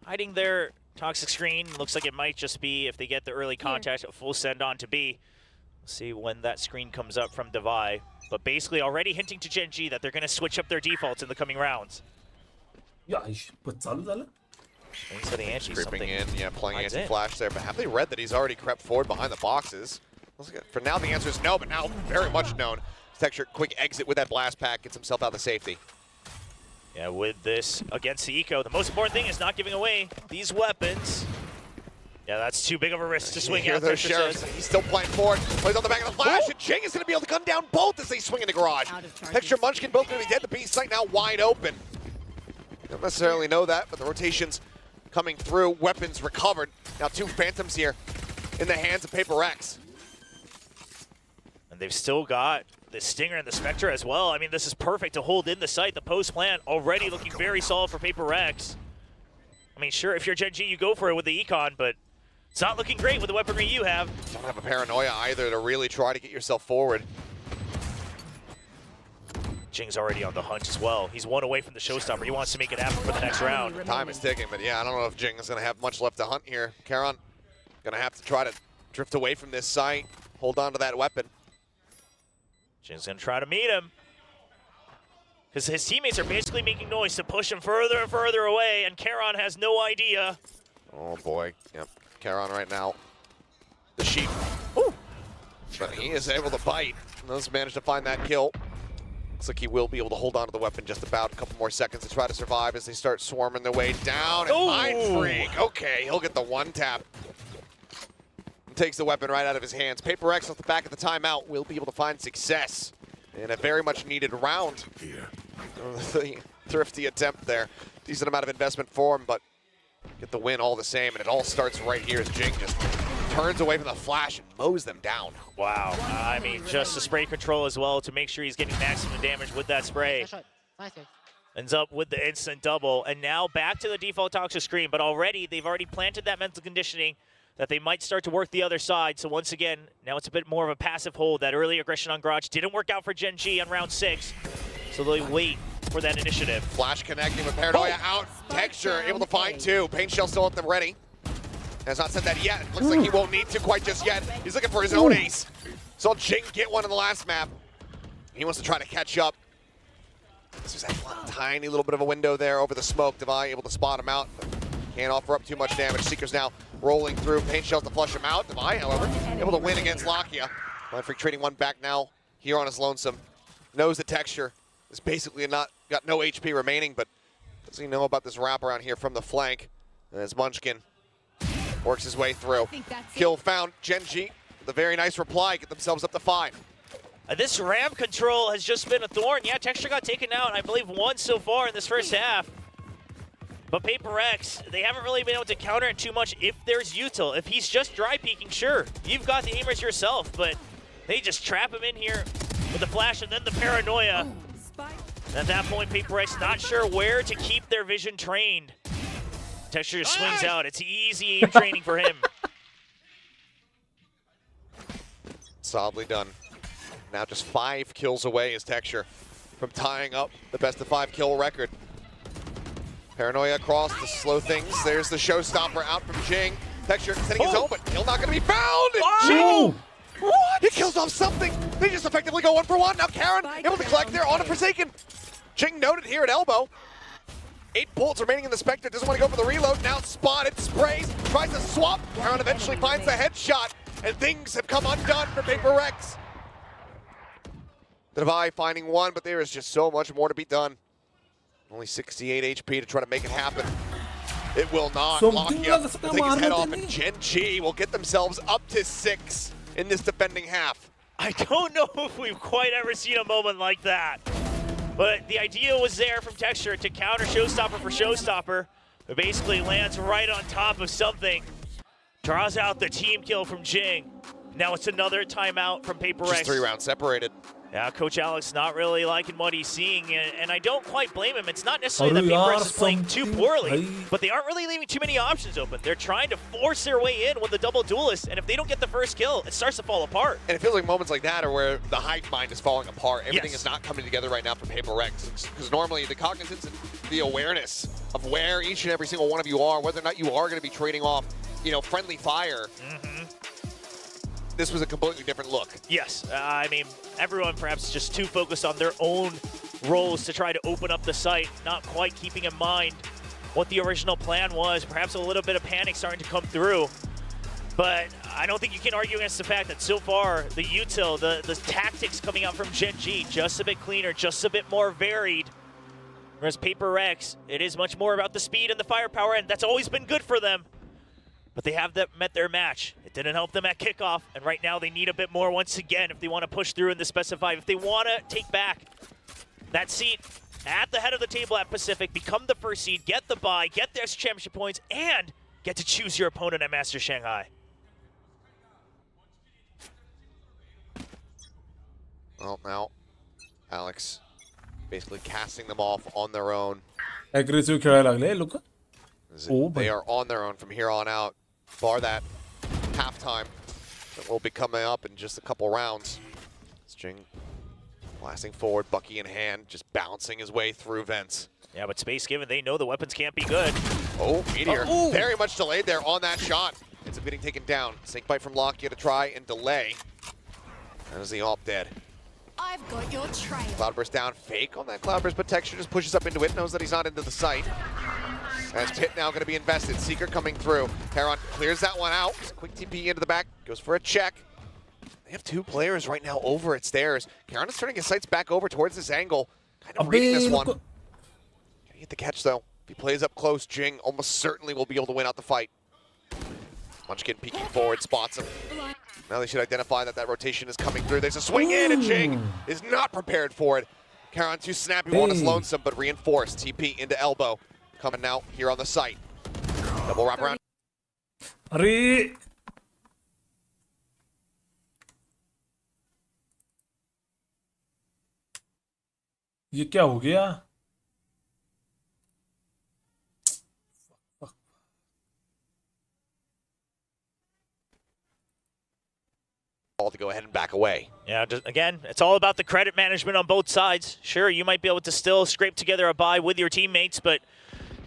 S1: hiding their toxic screen. Looks like it might just be, if they get the early contact, a full send on to B. We'll see when that screen comes up from Devi. But basically already hinting to GENG that they're going to switch up their defaults in the coming rounds. Thanks for the Anchi.
S2: Creeping in, yeah, playing anti-flash there. But have they read that he's already crept forward behind the boxes? For now, the answer is no, but now very much known. Texture, quick exit with that blast pack, gets himself out to safety.
S1: Yeah, with this against the Eco, the most important thing is not giving away these weapons. Yeah, that's too big of a risk to swing out.
S2: Those sheriffs. He's still playing forward. Plays on the back of the flash, and GENG is going to be able to gun down both as they swing in the garage. Texture, Munchkin, both going to be dead. The B site now wide open. Don't necessarily know that, but the rotations coming through. Weapons recovered. Now 2 Phantoms here in the hands of PaperX.
S1: And they've still got the Stinger and the Spectre as well. I mean, this is perfect to hold in the site. The post plant already looking very solid for PaperX. I mean, sure, if you're GENG, you go for it with the Econ, but it's not looking great with the weaponry you have.
S2: Don't have a paranoia either to really try to get yourself forward.
S1: Jing's already on the hunt as well. He's 1 away from the showstopper. He wants to make it happen for the next round.
S2: Time is ticking, but yeah, I don't know if Jing is going to have much left to hunt here. Karon going to have to try to drift away from this site, hold on to that weapon.
S1: Jing's going to try to meet him, because his teammates are basically making noise to push him further and further away, and Karon has no idea.
S2: Oh boy, yep. Karon right now, the sheep. Ooh. But he is able to bite. Does manage to find that kill. Looks like he will be able to hold on to the weapon just about. A couple more seconds to try to survive as they start swarming their way down. And Mind Freak, okay, he'll get the 1 tap. Takes the weapon right out of his hands. PaperX off the back of the timeout will be able to find success in a very much needed round. The thrifty attempt there. Decent amount of investment for him, but get the win all the same. And it all starts right here as Jing just turns away from the flash and mows them down.
S1: Wow. I mean, just the spray control as well to make sure he's getting maximum damage with that spray. Ends up with the instant double. And now back to the default toxic screen, but they've already planted that mental conditioning that they might start to work the other side. So once again, now it's a bit more of a passive hold. That early aggression on Garage didn't work out for GENG on round 6. So they wait for that initiative.
S2: Flash connecting with Paranoia out. Texture able to find 2. Pain Shell still at them ready. Has not said that yet. Looks like he won't need to quite just yet. He's looking for his own ace. Saw Jing get one in the last map. He wants to try to catch up. There's that tiny little bit of a window there over the smoke. Devi able to spot him out. Can't offer up too much damage. Seeker's now rolling through. Paint Shells to flush him out. Devi, however, able to win against Lakia. Mind Freak trading 1 back now here on his lonesome. Knows the Texture is basically got no HP remaining, but does he know about this wraparound here from the flank? As Munchkin works his way through. Kill found. GENG with a very nice reply. Get themselves up to 5.
S1: This ramp control has just been a thorn. Yeah, Texture got taken out, I believe, 1 so far in this first half. But PaperX, they haven't really been able to counter it too much if there's util. If he's just dry peeking, sure, you've got the aimers yourself, but they just trap him in here with the flash and then the paranoia. And at that point, PaperX not sure where to keep their vision trained. Texture just swings out. It's easy aim training for him.
S2: Solidly done. Now just 5 kills away is Texture from tying up the best of 5 kill record. Paranoia across to slow things. There's the showstopper out from Jing. Texture sending his own, but he'll not going to be found. And Jing, what? He kills off something. They just effectively go 1 for 1. Now Karon able to collect there on a Forsaken. Jing noted here at elbow. 8 bullets remaining in the Spectre. Doesn't want to go for the reload. Now spotted, sprays, tries to swap. Karon eventually finds the headshot, and things have come undone for PaperX. Devi finding 1, but there is just so much more to be done. Only 68 HP to try to make it happen. It will not. Lakia will take his head off, and GENG will get themselves up to 6 in this defending half.
S1: I don't know if we've quite ever seen a moment like that. But the idea was there from Texture to counter Showstopper for Showstopper. It basically lands right on top of something. Draws out the team kill from Jing. Now it's another timeout from PaperX.
S2: Just 3 rounds separated.
S1: Yeah, Coach Alex not really liking what he's seeing, and I don't quite blame him. It's not necessarily that PRX is playing too poorly, but they aren't really leaving too many options open. They're trying to force their way in with the double duelist, and if they don't get the first kill, it starts to fall apart.
S2: And it feels like moments like that are where the hive mind is falling apart. Everything
S1: Yes.
S2: is not coming together right now for PRX, because normally the cognizance and the awareness of where each and every single one of you are, whether or not you are going to be trading off, you know, friendly fire. This was a completely different look.
S1: Yes, I mean, everyone perhaps just too focused on their own roles to try to open up the site, not quite keeping in mind what the original plan was. Perhaps a little bit of panic starting to come through. But I don't think you can argue against the fact that so far, the util, the tactics coming out from GENG, just a bit cleaner, just a bit more varied. Whereas PRX, it is much more about the speed and the firepower, and that's always been good for them. But they have met their match. It didn't help them at kickoff, and right now they need a bit more once again if they want to push through in the specified. If they want to take back that seat at the head of the table at Pacific, become the first seed, get the bye, get their championship points, and get to choose your opponent at Master Shanghai.
S2: Well, now Alex basically casting them off on their own.
S3: Aggressive खेळायला लागले लोक.
S2: They are on their own from here on out, bar that halftime that will be coming up in just a couple rounds. GENG blasting forward, Bucky in hand, just bouncing his way through vents.
S1: Yeah, but space given, they know the weapons can't be good.
S2: Oh, Meteor, very much delayed there on that shot. Ends up getting taken down. Snake bite from Lockyer to try and delay. That is the AWP dead.
S4: I've got your trail.
S2: Cloudburst down, fake on that Cloudburst, but Texture just pushes up into it, knows that he's not into the site. As Pit now going to be invested, Seeker coming through. Heron clears that one out. Quick TP into the back, goes for a check. They have two players right now over at stairs. Heron is turning his sights back over towards this angle. Kind of reading this one. Gonna get the catch though. If he plays up close, GENG almost certainly will be able to win out the fight. Munchkin peeking forward, spots him. Now they should identify that that rotation is coming through. There's a swing in, and GENG is not prepared for it. Heron too snappy, one is lonesome, but reinforced. TP into elbow. Coming now here on the site. Double wrap around.
S3: अरे ये क्या हो गया?
S2: To go ahead and back away.
S1: Yeah, just, again, it's all about the credit management on both sides. Sure, you might be able to still scrape together a bye with your teammates, but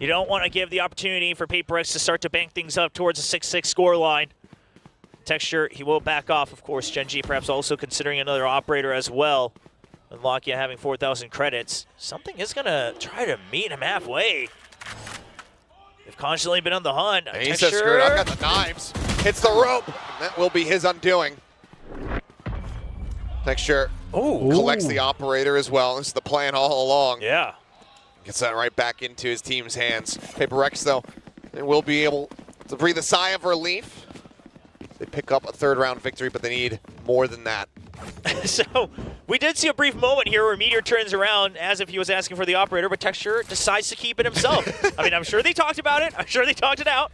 S1: you don't want to give the opportunity for PRX to start to bank things up towards a 6-6 score line. Texture, he will back off, of course. GENG perhaps also considering another operator as well. And Lockyer having 4,000 credits. Something is going to try to meet him halfway. They've constantly been on the hunt.
S2: And he says, screw it, I've got the knives. Hits the rope. And that will be his undoing. Texture collects the operator as well. This is the plan all along.
S1: Yeah.
S2: Gets that right back into his team's hands. PRX, though, they will be able to breathe a sigh of relief. They pick up a third-round victory, but they need more than that.
S1: So we did see a brief moment here where Meteor turns around as if he was asking for the operator, but Texture decides to keep it himself. I mean, I'm sure they talked about it. I'm sure they talked it out.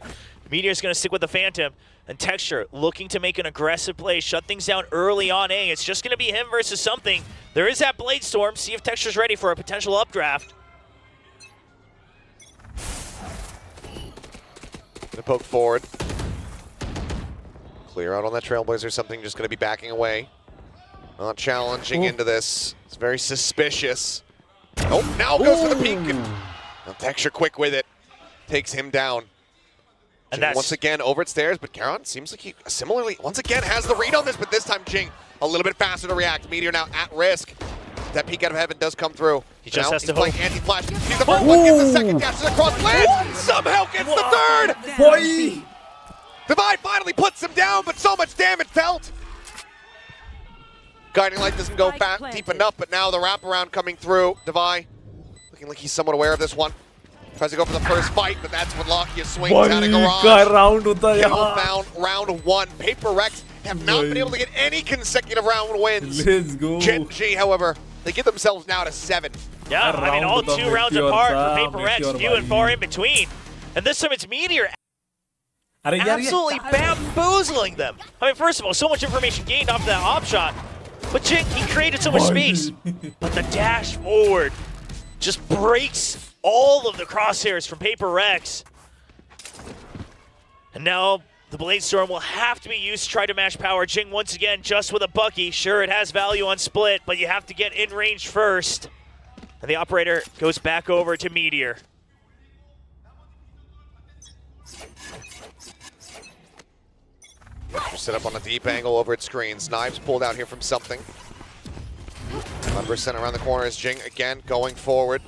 S1: Meteor's going to stick with the Phantom. And Texture looking to make an aggressive play, shut things down early on A. It's just going to be him versus something. There is that Blade Storm. See if Texture's ready for a potential updraft.
S2: Gonna poke forward. Clear out on that Trailblazer. Something just going to be backing away. Not challenging into this. It's very suspicious. Oh, now goes for the peek. Now Texture quick with it. Takes him down. And once again over at stairs, but Caron seems like he similarly once again has the read on this, but this time GENG a little bit faster to react. Meteor now at risk. That peek out of heaven does come through.
S1: He just has to
S2: play anti-flash. He's the first one, gets the second, dashes across, lands, somehow gets the third!
S3: Boy!
S2: Divide finally puts him down, but so much damage felt. Guiding Light doesn't go deep enough, but now the wraparound coming through. Divide looking like he's somewhat aware of this one. Tries to go for the first fight, but that's when Lockyer swings out of garage. Hellbound round one. PRX have not been able to get any consecutive round wins.
S3: Let's go.
S2: GENG, however, they get themselves now to 7.
S1: Yeah, I mean, all 2 rounds apart for PRX, few and far in between. And this time it's Meteor absolutely bamboozling them. I mean, first of all, so much information gained off that op shot. But GENG, he created so much space. But the dash forward just breaks all of the crosshairs from PaperX. And now the Blade Storm will have to be used to try to match power. GENG once again just with a Bucky. Sure, it has value on split, but you have to get in range first. And the operator goes back over to Meteor.
S2: Set up on a deep angle over at screens. Knives pulled out here from something. 100% around the corner is GENG again going forward.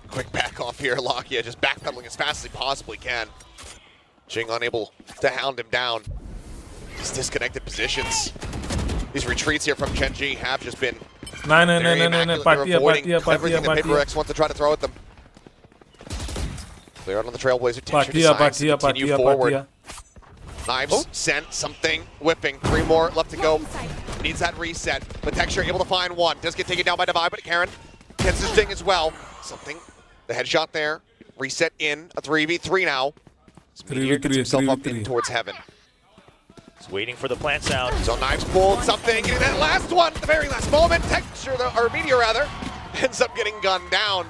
S2: Quick back off here, Lakia just backpedaling as fast as he possibly can. GENG unable to hound him down. These disconnected positions. These retreats here from Genji have just been avoiding everything that PaperX wants to try to throw at them. Clear out on the Trailblazer. Texture decides to continue forward. Knives sent something, whipping. 3 more left to go. Needs that reset. But Texture able to find one. Does get taken down by Divide, but Karen gets his ding as well. Something. The headshot there. Reset in. A 3v3 now. Meteor gets himself up in towards heaven.
S1: He's waiting for the plant sound.
S2: So Knives pulled something. And that last one, at the very last moment, Texture, or Meteor rather, ends up getting gunned down.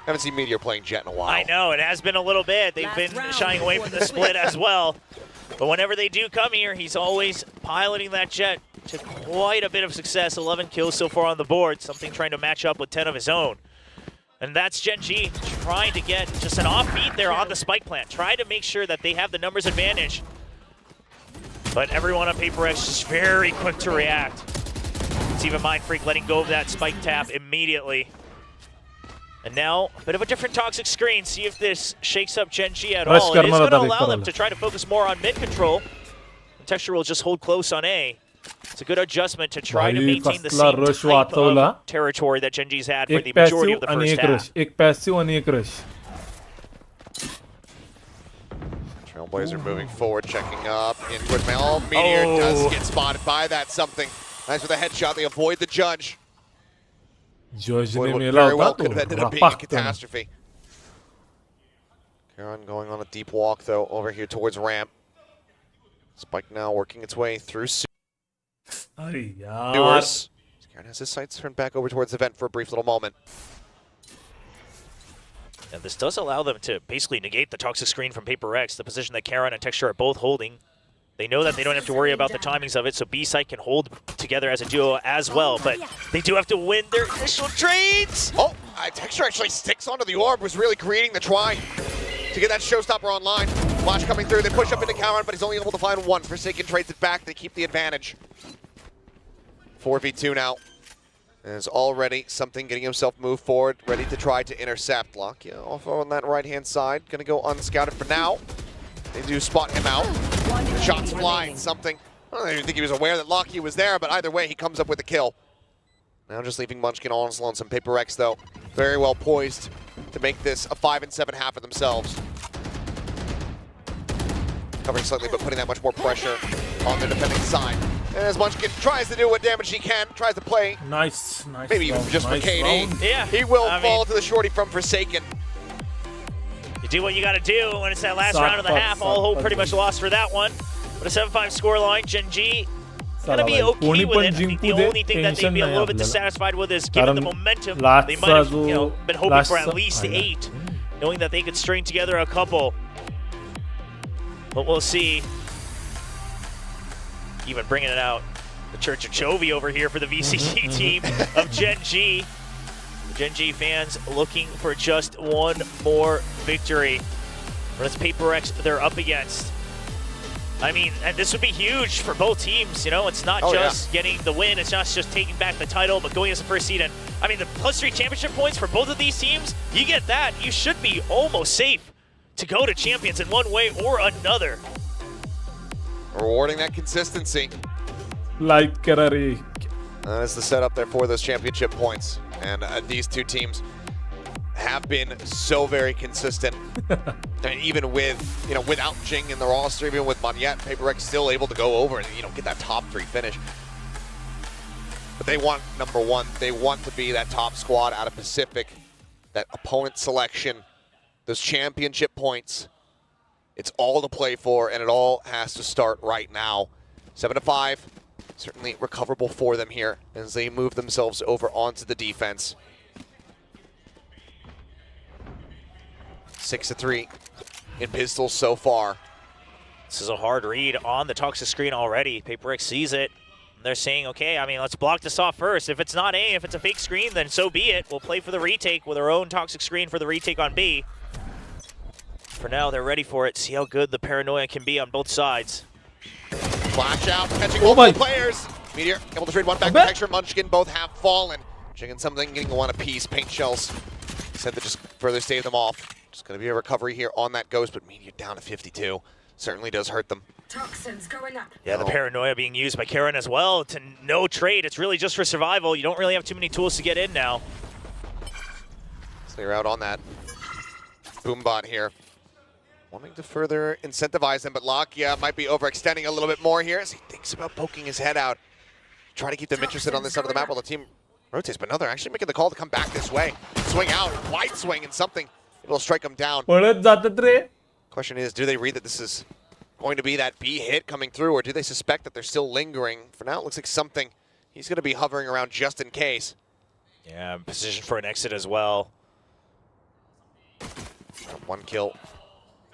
S2: Haven't seen Meteor playing Jet in a while.
S1: I know, it has been a little bit. They've been shying away from the split as well. But whenever they do come here, he's always piloting that Jet to quite a bit of success. 11 kills so far on the board, something trying to match up with 10 of his own. And that's Genji trying to get just an offbeat there on the spike plant. Try to make sure that they have the numbers advantage. But everyone on PaperX is very quick to react. It's even Mindfreak letting go of that spike tap immediately. And now, a bit of a different toxic screen. See if this shakes up Genji at all. It is going to allow them to try to focus more on mid control. And Texture will just hold close on A. It's a good adjustment to try to maintain the same type of territory that Genji's had for the majority of the first half.
S2: Trailblazer moving forward, checking up into it. Meteor does get spotted by that something. Nice with a headshot. They avoid the judge. Very well could have ended up being a catastrophe. Karen going on a deep walk though over here towards ramp. Spike now working its way through sewers. Karen has his sights turned back over towards the vent for a brief little moment.
S1: And this does allow them to basically negate the toxic screen from PaperX, the position that Karen and Texture are both holding. They know that they don't have to worry about the timings of it, so B-Site can hold together as a duo as well, but they do have to win their initial trades!
S2: Oh, Texture actually sticks onto the orb, was really creating the try to get that showstopper online. Flash coming through, they push up into Karen, but he's only able to find one. Forsaken trades it back, they keep the advantage. 4v2 now. There's already something getting himself moved forward, ready to try to intercept. Lakia off on that right-hand side, gonna go unscouted for now. They do spot him out. The shots flying, something. I don't even think he was aware that Lakia was there, but either way, he comes up with a kill. Now just leaving Munchkin all on his lonesome. PaperX, though, very well poised to make this a 5-7 half of themselves. Covering slightly, but putting that much more pressure on their defending side. And as Munchkin tries to do what damage he can, tries to play.
S3: Nice.
S2: Maybe even just for KD.
S1: Yeah,
S2: he will fall to the shorty from Forsaken.
S1: You do what you got to do when it's that last round of the half. All hope pretty much lost for that one. But a 7-5 scoreline. Genji gonna be okay with it. I think the only thing that they'd be a little bit dissatisfied with is given the momentum. They might have, been hoping for at least 8, knowing that they could string together a couple. But we'll see. Even bringing it out, the Church of Chovy over here for the VCG team of Genji. The Genji fans looking for just one more victory. But it's PaperX they're up against. I mean, and this would be huge for both teams. It's not just getting the win. It's not just taking back the title, but going as the first seed. And I mean, the +3 championship points for both of these teams, you get that, you should be almost safe to go to champions in one way or another.
S2: Rewarding that consistency.
S3: Like Kerry.
S2: That's the setup there for those championship points. And these two teams have been so very consistent. And even with, without GENG in the roster, even with Monyet, PaperX still able to go over and, get that top 3 finish. But they want number 1. They want to be that top squad out of Pacific. That opponent selection, those championship points. It's all to play for, and it all has to start right now. 7-5. certainly recoverable for them here as they move themselves over onto the defense. 6-3 in pistols so far.
S1: This is a hard read on the toxic screen already. PaperX sees it. They're saying, okay, I mean, let's block this off first. If it's not A, if it's a fake screen, then so be it. We'll play for the retake with our own toxic screen for the retake on B. For now, they're ready for it. See how good the paranoia can be on both sides.
S2: Flash out, catching multiple players. Meteor able to trade one back to Texture. Munchkin both have fallen. Chicken something getting one apiece. Paint shells said to just further stave them off. Just going to be a recovery here on that Ghost, but Meteor down to 52. Certainly does hurt them.
S4: Toxins going up.
S1: Yeah, the paranoia being used by Karen as well to no trade. It's really just for survival. You don't really have too many tools to get in now.
S2: So they're out on that Boombot here. Wanting to further incentivize them, but Lakia might be overextending a little bit more here as he thinks about poking his head out. Try to keep them interested on this side of the map while the team rotates, but no, they're actually making the call to come back this way. Swing out, wide swing, and something will strike them down. Question is, do they read that this is going to be that B hit coming through, or do they suspect that they're still lingering? For now, it looks like something. He's going to be hovering around just in case.
S1: Yeah, position for an exit as well.
S2: One kill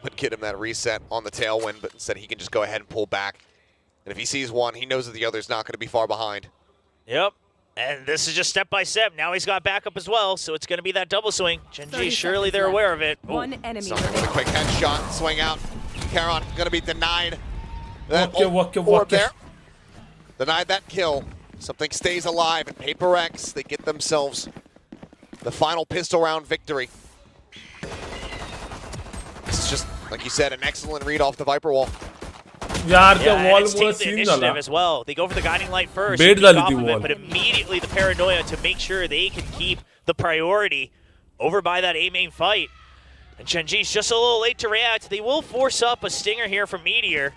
S2: would get him that reset on the tailwind, but instead he can just go ahead and pull back. And if he sees one, he knows that the other's not going to be far behind.
S1: Yep. And this is just step by step. Now he's got backup as well, so it's going to be that double swing. GENG, surely they're aware of it.
S10: One enemy
S2: Something with a quick headshot, swing out. Karon going to be denied that
S3: Walk
S2: orb there. Denied that kill. Something stays alive, and PaperX, they get themselves the final pistol round victory. This is just, like you said, an excellent read off the Viper wall.
S3: Yeah,
S1: and it's taking the initiative as well. They go for the guiding light first, but immediately the paranoia to make sure they can keep the priority over by that A main fight. And GENG's just a little late to react. They will force up a stinger here from Meteor.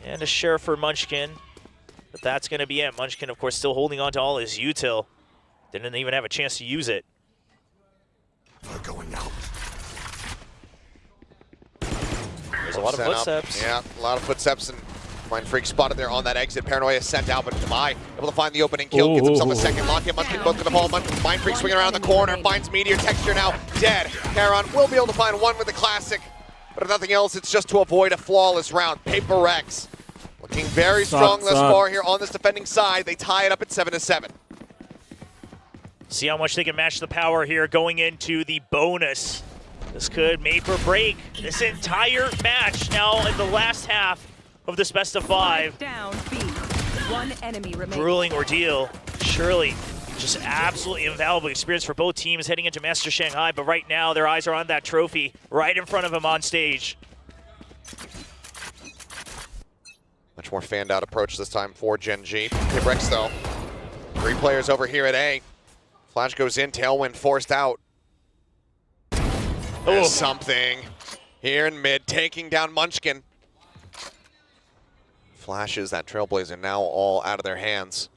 S1: And a share for Munchkin. But that's going to be it. Munchkin, of course, still holding on to all his util. Didn't even have a chance to use it.
S2: They're going out.
S1: There's a lot of footsteps.
S2: Yeah, a lot of footsteps, and Mind Freak spotted there on that exit. Paranoia sent out, but Demai able to find the opening kill, gets himself a second lock. Munchkin both to the ball. Mind Freak swinging around the corner, finds Meteor. Texture now dead. Karon will be able to find one with the classic, but if nothing else, it's just to avoid a flawless round. PaperX looking very strong thus far here on this defending side. They tie it up at 7-7.
S1: See how much they can match the power here going into the bonus. This could make or break this entire match now in the last half of this best of 5.
S10: Down B. One enemy remaining.
S1: Grueling ordeal. Surely just absolutely invaluable experience for both teams heading into Master Shanghai, but right now their eyes are on that trophy right in front of them on stage.
S2: Much more fanned out approach this time for GENG. PaperX though. 3 players over here at A. Flash goes in, tailwind forced out. There's something here in mid, taking down Munchkin. Flashes that Trailblazer now all out of their hands.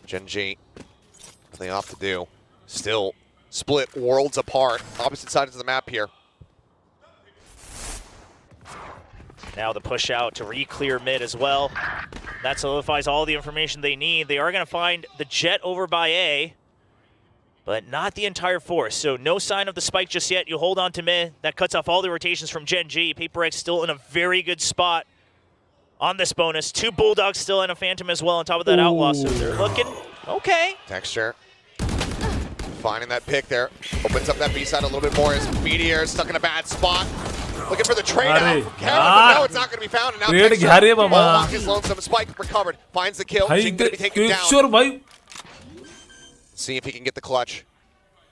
S2: GENG, what they off to do? Still split worlds apart, opposite sides of the map here.
S1: Now the push out to re-clear mid as well. That solidifies all the information they need. They are going to find the Jet over by A, but not the entire force. So no sign of the spike just yet. You hold on to mid. That cuts off all the rotations from GENG. PaperX still in a very good spot on this bonus. 2 Bulldogs still and a Phantom as well on top of that Outlaw. So they're looking okay.
S2: Texture finding that pick there. Opens up that B side a little bit more as Meteor is stuck in a bad spot. Looking for the trade out from Kevin, but no, it's not going to be found. And now Texture, Mohawk is lonesome. Spike recovered. Finds the kill. GENG going to be taken down. See if he can get the clutch.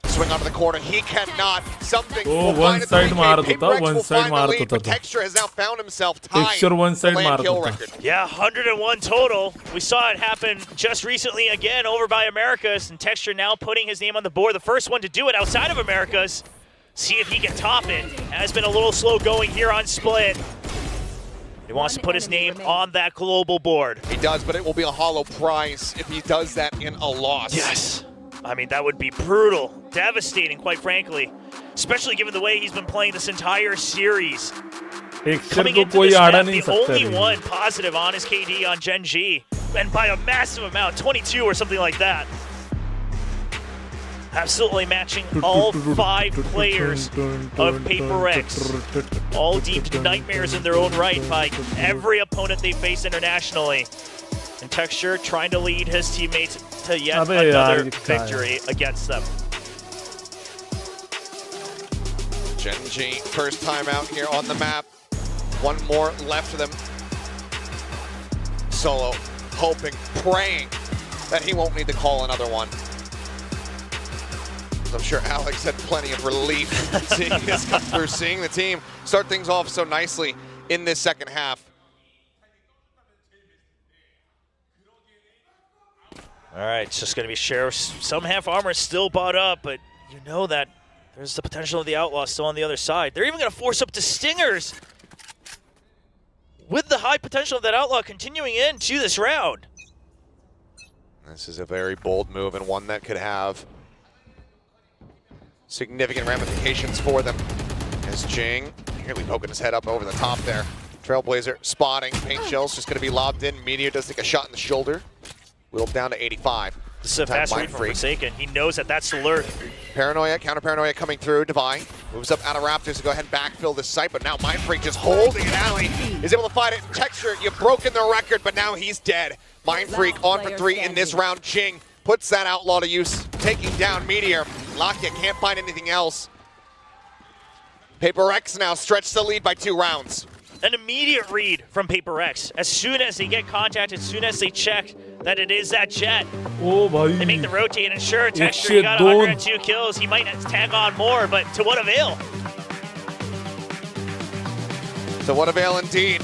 S2: Swing onto the corner. He cannot. Something will find it. PaperX will find the lead, but Texture has now found himself tied the land kill record.
S1: Yeah, 101 total. We saw it happen just recently again over by Americas, and Texture now putting his name on the board. The first one to do it outside of Americas. See if he can top it. Has been a little slow going here on Split. He wants to put his name on that global board.
S2: He does, but it will be a hollow prize if he does that in a loss.
S1: Yes. I mean, that would be brutal, devastating, quite frankly, especially given the way he's been playing this entire series. Coming into this match, the only one positive on his KD on GENG. and by a massive amount, 22 or something like that. Absolutely matching all 5 players of Paper X. All deemed nightmares in their own right by every opponent they face internationally. And Texture trying to lead his teammates to yet another victory against them.
S2: GENG, first time out here on the map. One more left for them. Solo, hoping, praying that he won't need to call another one. I'm sure Alex had plenty of relief seeing this come through, seeing the team start things off so nicely in this second half.
S1: All right, it's just going to be Sheriff's. Some half armor still bought up, but you know that there's the potential of the Outlaw still on the other side. They're even going to force up the Stingers with the high potential of that Outlaw continuing into this round.
S2: This is a very bold move and one that could have significant ramifications for them. As GENG nearly poking his head up over the top there. Trailblazer spotting, paint shells just going to be lobbed in. Meteor does take a shot in the shoulder. Wheeled down to 85.
S1: This is a fast read from Forsaken. He knows that that's the lurk.
S2: Paranoia, counter paranoia coming through. Divine moves up out of Raptors to go ahead and backfill this site, but now Mindfreak just holding it. Alley is able to fight it. Texture, you've broken the record, but now he's dead. Mindfreak on for 3 in this round. GENG puts that Outlaw to use, taking down Meteor. Lakia can't find anything else. Paper X now stretched the lead by 2 rounds.
S1: An immediate read from Paper X. As soon as they get contact, as soon as they check that it is that Jet, they make the rotate, and sure, Texture, he got 102 kills. He might tag on more, but to what avail?
S2: To what avail indeed.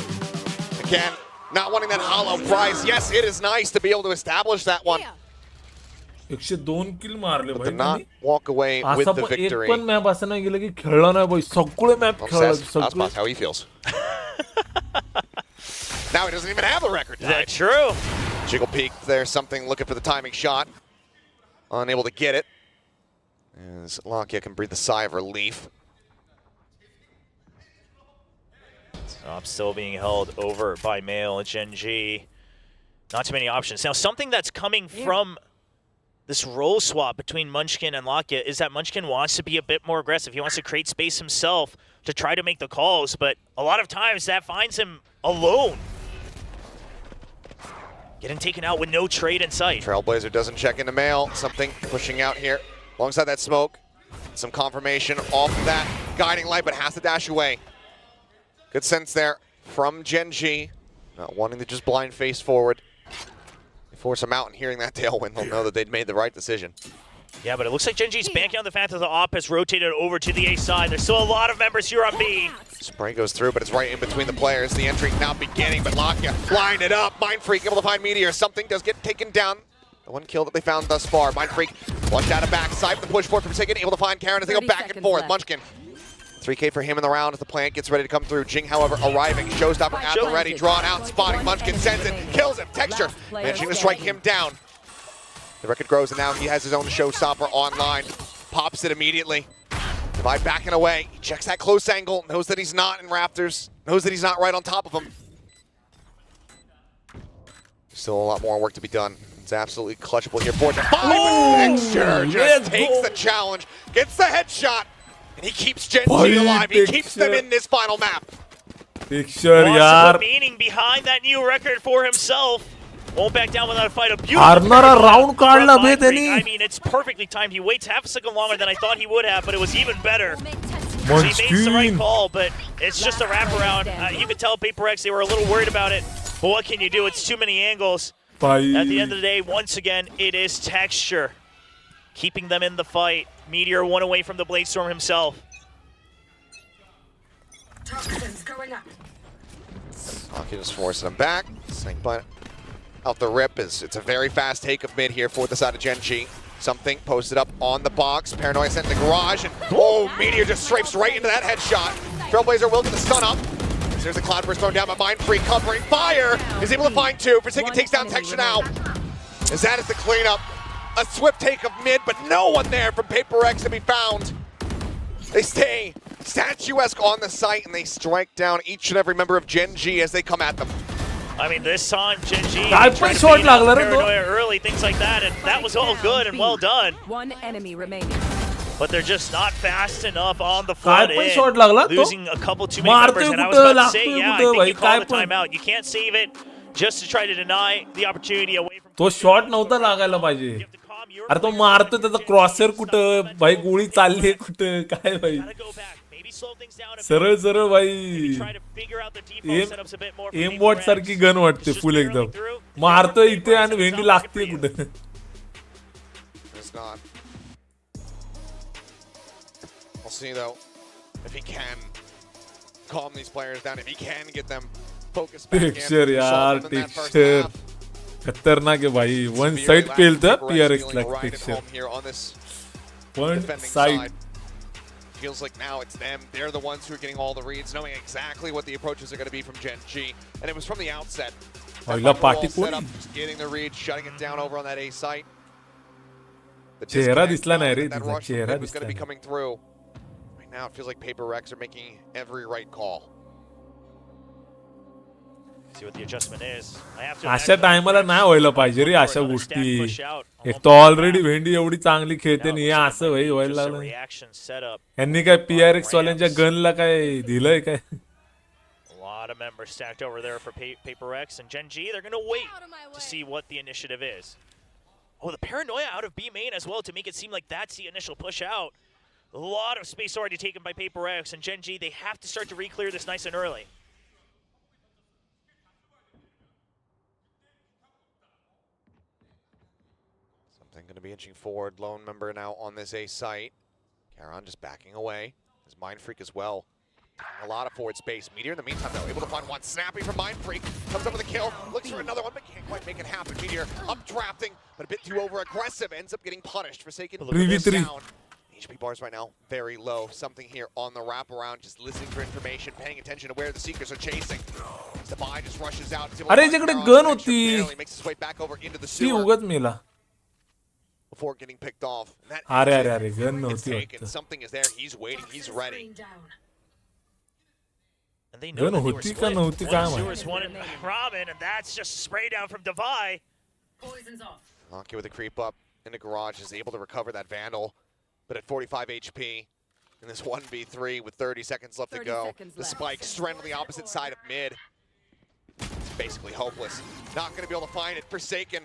S2: Again, not wanting that hollow prize. Yes, it is nice to be able to establish that one.
S3: 102 किल मारले
S2: But to not walk away with the victory.
S3: पण map असं नाही गेलं की खेळला नाही भाई सगळे मॅप खेळला
S2: That's how he feels. Now he doesn't even have a record.
S1: Is that true?
S2: Jiggle peek there, something looking for the timing shot. Unable to get it. As Lakia can breathe a sigh of relief.
S1: I'm still being held over by Male and GENG. Not too many options. Now, something that's coming from this role swap between Munchkin and Lakia is that Munchkin wants to be a bit more aggressive. He wants to create space himself to try to make the calls, but a lot of times that finds him alone. Getting taken out with no trade in sight.
S2: Trailblazer doesn't check into Male. Something pushing out here alongside that smoke. Some confirmation off of that guiding light, but has to dash away. Good sense there from GENG. Not wanting to just blind face forward. They force him out, and hearing that tailwind, they'll know that they'd made the right decision.
S1: Yeah, but it looks like GENG's banking on the fact that the op has rotated over to the A side. There's still a lot of members here on B.
S2: Spray goes through, but it's right in between the players. The entry now beginning, but Lakia blinded up. Mindfreak able to find Meteor. Something does get taken down. The one kill that they found thus far. Mindfreak watch out of backside. The push forward from Forsaken, able to find Karen as they go back and forth. Munchkin. 3K for him in the round as the plant gets ready to come through. GENG, however, arriving. Showstopper at the ready, drawn out, spotting Munchkin, sends it, kills him. Texture managing to strike him down. The record grows, and now he has his own showstopper online. Pops it immediately. Divide backing away. He checks that close angle, knows that he's not in Raptors, knows that he's not right on top of him. Still a lot more work to be done. It's absolutely clutchable here for Divide. Texture just takes the challenge, gets the headshot, and he keeps GENG alive. He keeps them in this final map.
S3: Texture
S1: यार. Meaning behind that new record for himself. Won't back down without a fight. A beautiful
S3: round काढला बे त्यांनी.
S1: I mean, it's perfectly timed. He waits half a second longer than I thought he would have, but it was even better. So he makes the right call, but it's just a wraparound. You could tell Paper X, they were a little worried about it. But what can you do? It's too many angles. At the end of the day, once again, it is Texture keeping them in the fight. Meteor one away from the Bladestorm himself.
S2: Lakia just forcing him back. Snake butt out the rip. It's a very fast take of mid here for the side of GENG. Something posted up on the box. Paranoia sent in the garage, and oh, Meteor just strafes right into that headshot. Trailblazer will get the stun up. There's a Cloudburst thrown down by Mindfreak, covering fire. Is able to find 2. Forsaken takes down Texture now. As that is the cleanup. A swift take of mid, but no one there from Paper X to be found. They stay statuesque on the site, and they strike down each and every member of GENG as they come at them.
S1: I mean, this time, GENG
S3: काय पण
S1: tried to
S3: shot
S1: beat up
S3: लागला रे तो.
S1: Paranoia early, things like that, and that was all good and well done.
S10: One enemy remaining.
S1: But they're just not fast enough on the
S3: काय
S1: front
S3: पण
S1: end.
S3: shot लागला तो.
S1: Losing a couple too many
S3: मारतोय
S1: members, and I was
S3: कुठं,
S1: about to say,
S3: लागतोय
S1: yeah, I
S3: कुठं,
S1: think you
S3: भाई,
S1: call
S3: काय
S1: the
S3: पण.
S1: timeout. You can't save it just to try to deny the opportunity away from.
S3: तो shot नव्हता लागायला पाहिजे.
S1: You have to calm your
S3: अरे तो
S1: players
S3: मारतो
S1: down.
S3: त्याचा क्रॉसर कुठं भाई गोळी चालली कुठं काय भाई
S1: Gotta go back. Maybe slow things down a bit.
S3: सरळ सरळ भाई
S1: Try to figure out the default setups a bit more.
S3: एम बॉट सारखी गन वाटते फुल एकदम मारतोय इथे आणि भेंडी लागते कुठं.
S2: It's not. We'll see though if he can calm these players down, if he can get them focused back in.
S3: Texture यार
S2: Solve them in that first
S3: texture
S2: half.
S3: खतरनाक आहे भाई one
S2: Severely
S3: side
S2: lacking
S3: पेलतं
S2: PRX
S3: पीआरएक्स
S2: feeling
S3: like
S2: right at
S3: texture
S2: home here on this
S3: one
S2: defending
S3: side.
S2: side. Feels like now it's them. They're the ones who are getting all the reads, knowing exactly what the approaches are going to be from GENG. And it was from the outset. That
S3: पहिला party
S2: firewall setup,
S3: कोणी
S2: just getting the read, shutting it down over on that A site. The
S3: चेहरा
S2: disconnect
S3: दिसला नाही रे
S2: that
S3: तिचा
S2: rush from
S3: चेहरा
S2: mid was going to be
S3: दिसला
S2: coming through. Right now, it feels like Paper Rex are making every right call.
S1: See what the adjustment is. I have to
S3: अशा
S1: imagine
S3: टायमाला
S1: that
S3: नाही व्हायला पाहिजे रे
S1: for
S3: अशा
S1: another
S3: गोष्टी.
S1: stack push out.
S3: एक तर ऑलरेडी भेंडी एवढी चांगली खेळते
S1: Now
S3: आणि
S1: it
S3: हे
S1: looks
S3: असं
S1: like
S3: भाई
S1: it might
S3: व्हायला
S1: be just a
S3: लागलं.
S1: reaction setup.
S3: यांनी काय पीआरएक्स वाल्यांच्या गनला काय दिलंय काय.
S1: A lot of members stacked over there for Paper X and GENG. They're going to wait to see what the initiative is. Oh, the paranoia out of B main as well to make it seem like that's the initial push out. A lot of space already taken by Paper X and GENG. They have to start to re-clear this nice and early.
S2: Something going to be inching forward. Lone member now on this A site. Karan just backing away. His Mind Freak as well. A lot of forward space. Meteor in the meantime, though, able to find one. Snappy from Mind Freak. Comes up with a kill. Looks for another one, but can't quite make it happen. Meteor updrafting, but a bit too over-aggressive. Ends up getting punished. Forsaken this down. HP bars right now, very low. Something here on the wraparound. Just listening for information, paying attention to where the Seekers are chasing. The buy just rushes out.
S3: अरे याच्याकडे gun होती.
S2: Barely makes his way back over into the
S3: ती
S2: sewer
S3: उगाच मेला.
S2: before getting picked off. And that
S3: अरे
S2: exit
S3: अरे अरे gun
S2: is
S3: नव्हती
S2: taken.
S3: वाटतं.
S2: Something is there. He's waiting. He's ready.
S1: And they know
S3: gun
S1: that they were
S3: होती का
S1: split.
S3: नव्हती
S1: One
S3: काय
S1: in
S3: माहिती.
S1: sewers, one in Ramen, and that's just a spray down from Devi.
S2: Locky with a creep up in the garage is able to recover that Vandal. But at 45 HP in this 1v3 with 30 seconds left to
S10: 30
S2: go.
S10: seconds
S2: The
S10: left.
S2: spike strand on the opposite side of mid. It's basically hopeless. Not going to be able to find it. Forsaken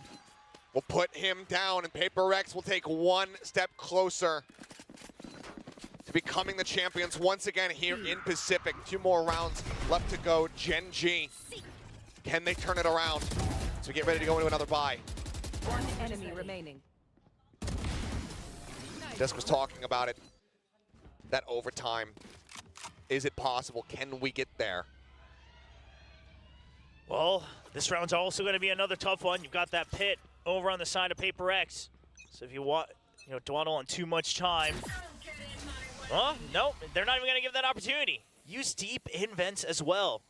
S2: will put him down, and Paper Rex will take one step closer to becoming the champions once again here in Pacific. 2 more rounds left to go. GENG, can they turn it around? So we get ready to go into another bye.
S10: One enemy remaining.
S2: Desk was talking about it. That overtime. Is it possible? Can we get there?
S1: Well, this round's also going to be another tough one. You've got that pit over on the side of Paper X. So if you want, dawdle on too much time. Well, no, they're not even going to give that opportunity. Use deep in vents as well.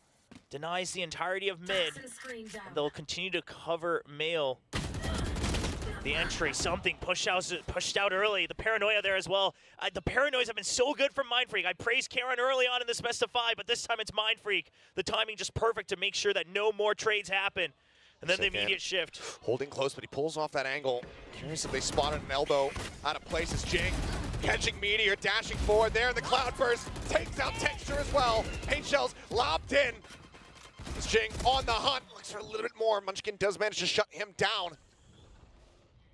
S1: Denies the entirety of mid. And they'll continue to cover male. The entry, something pushed out early. The paranoia there as well. The paranoias have been so good from Mind Freak. I praised Karan early on in this best of 5, but this time it's Mind Freak. The timing just perfect to make sure that no more trades happen. And then the immediate shift.
S2: Holding close, but he pulls off that angle. Curious if they spotted an elbow out of place as GENG catching Meteor, dashing forward there in the cloudburst. Takes out Texture as well. Paint shells lobbed in. As GENG on the hunt. Looks for a little bit more. Munchkin does manage to shut him down.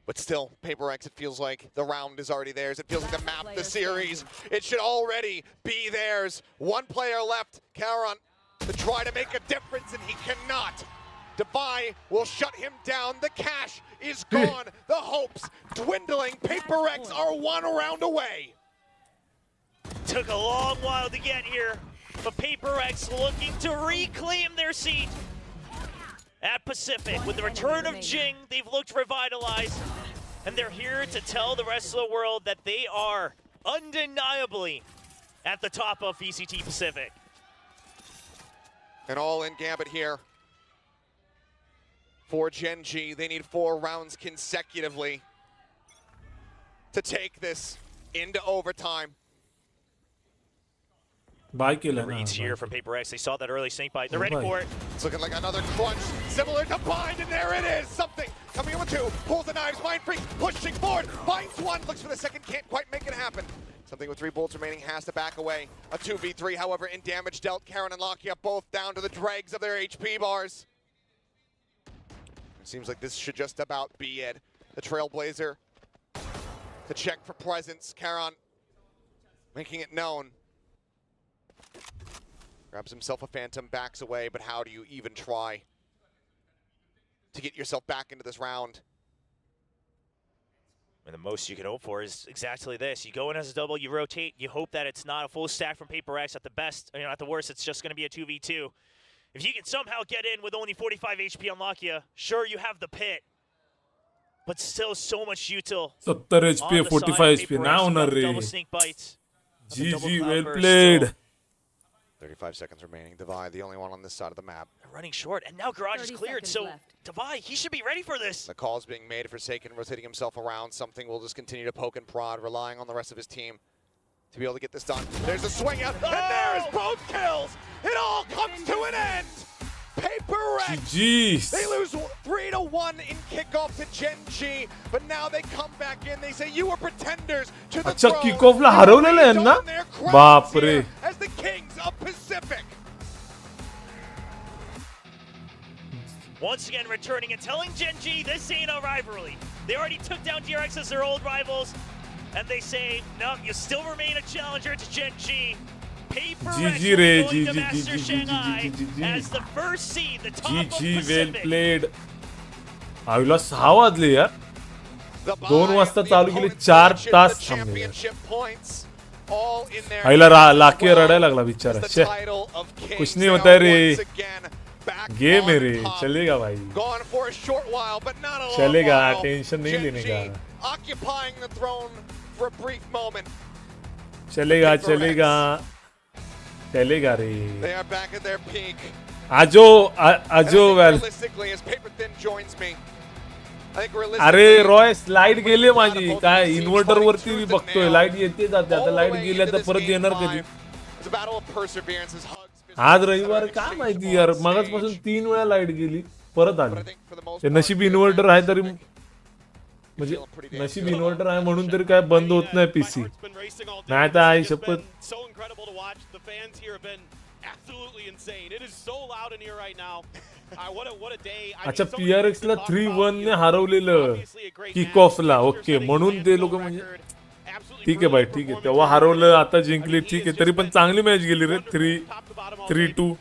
S2: But still, Paper X, it feels like the round is already theirs. It feels like the map, the series. It should already be theirs. One player left, Karan, to try to make a difference, and he cannot. Devi will shut him down. The cash is gone. The hopes dwindling. Paper X are 1 round away.
S1: Took a long while to get here, but Paper X looking to reclaim their seat at Pacific. With the return of GENG, they've looked revitalized, and they're here to tell the rest of the world that they are undeniably at the top of VCT Pacific.
S2: An all-in gambit here for GENG. They need 4 rounds consecutively to take this into overtime.
S3: बाय
S1: The
S3: केलं ना
S1: reads here from Paper X. They saw that early snake bite. They're ready
S3: Bye.
S1: for it.
S2: It's looking like another crunch, similar to Bind, and there it is! Something coming in with two, pulls the knives, Mind Freak pushing forward, finds one, looks for the second, can't quite make it happen. Something with 3 bullets remaining has to back away. A 2v3, however, in damage dealt. Karen and Lakia both down to the dregs of their HP bars. It seems like this should just about be it. The Trailblazer to check for presence. Karen making it known. Grabs himself a Phantom, backs away, but how do you even try to get yourself back into this round?
S1: And the most you can hope for is exactly this. You go in as a double, you rotate, you hope that it's not a full stack from Paper X. At the best, at the worst, it's just going to be a 2v2. If you can somehow get in with only 45 HP on Lakia, sure, you have the pit. But still so much util.
S3: 70 HP, 45 HP. Now होणार रे.
S1: Double snake bites.
S3: GG, well played.
S2: 35 seconds remaining. Divide, the only one on this side of the map.
S1: They're running short, and now Garage is cleared, so Divide, he should be ready for this.
S2: The call is being made. Forsaken rotating himself around. Something will just continue to poke and prod, relying on the rest of his team to be able to get this done. There's a swing out, and there is both kills. It all comes to an end. Paper X.
S3: GG.
S2: They lose 3-1 in kickoff to GENG, but now they come back in. They say you were pretenders to the
S3: अच्छा
S2: throne.
S3: Kick ला हरवलेलं आहे ना. बाप रे.
S2: As the Kings of Pacific.
S1: Once again returning and telling GENG this ain't a rivalry. They already took down DRX as their old rivals, and they say, no, you still remain a challenger to GENG. Paper X
S3: GG रे,
S1: going to
S3: GG,
S1: master
S3: GG,
S1: Shanghai
S3: GG.
S1: as the first seed, the top of
S3: GG, well
S1: Pacific.
S3: played. आईला 6 वाजले यार.
S2: The
S3: 2 वाजता चालू केले 4 तास थांबले.
S2: championship points all in there.
S3: आईला Laki रडायला लागला बिचारा.
S2: छे
S3: कुछ नहीं होता रे. गेम है रे. चलेगा भाई. चलेगा, टेंशन नहीं लेने का.
S2: Occupying the throne for a brief moment.
S3: चलेगा चलेगा चलेगा रे.
S2: They are back at their peak.
S3: आजो well.
S2: Realistically, as Paper Thin joins me, I think
S3: अरे रॉयस लाईट गेली माझी. काय इन्व्हर्टर वरती बघतोय लाईट येते जाते. आता लाईट गेल्या तर परत येणार कधी.
S2: It's a battle of perseverance as hugs.
S3: आज रविवार काय माहिती यार. मगाचपासून 3 वेळा लाईट गेली परत आली. ते नशीब इन्व्हर्टर आहे तरी म्हणजे नशीब इन्व्हर्टर आहे म्हणून तरी काय बंद होत नाही पीसी. नाही तर आई शपथ. अच्छा PRX ला 3-1 ने हरवलेलं किक ऑफ ला. ओके म्हणून ते लोक म्हणजे ठीक आहे भाई ठीक आहे. तेव्हा हरवलं आता जिंकली ठीक आहे. तरी पण चांगली मॅच गेली रे. 3-2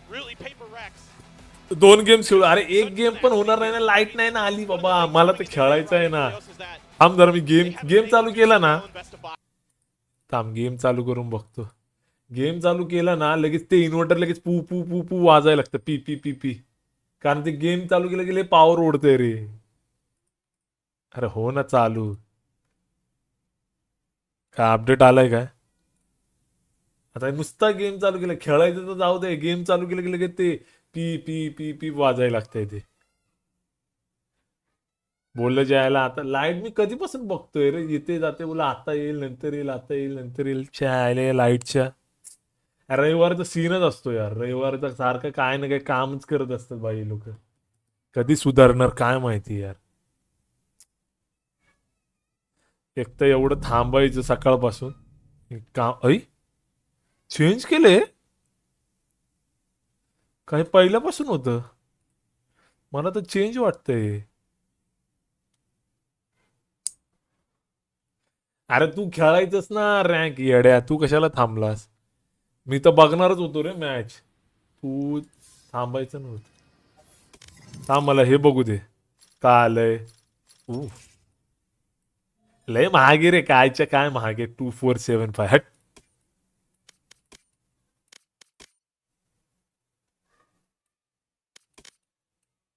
S3: 2 गेम खेळू. अरे एक गेम पण होणार नाही ना. लाईट नाही ना आली बाबा. मला तर खेळायचं आहे ना. थांब जरा मी गेम चालू केला ना. थांब गेम चालू करून बघतो. गेम चालू केला ना लगेच ते इन्व्हर्टर लगेच पू पू पू पू वाजायला लागतं. P P P P. कारण ते गेम चालू केलं गेले पॉवर ओढतंय रे. अरे हो ना चालू. काय अपडेट आलाय काय. आता नुसता गेम चालू केला. खेळायचं तर जाऊ दे. गेम चालू केलं की लगेच ते पी पी पी पी वाजायला लागतंय ते. बोललं जायला आता लाईट मी कधीपासून बघतोय रे. येते जाते बोला आता येईल नंतर येईल आता येईल नंतर येईल. चायले लाईटच्या रविवारचा सीनच असतो यार. रविवारचा सारखं काय ना काय कामच करत असतात बाई लोक. कधी सुधारणार काय माहिती यार. एक तर एवढं थांबायचं सकाळपासून काम. चेंज केले काही पहिल्यापासून होतं. मला तर चेंज वाटतंय. अरे तू खेळायचंस ना रँक येड्या. तू कशाला थांबलास. मी तर बघणारच होतो रे मॅच. तू थांबायचं नव्हतं. थांब मला हे बघू दे काय आलंय. लय महागे रे. कायच्या काय महागे. 2475 हट.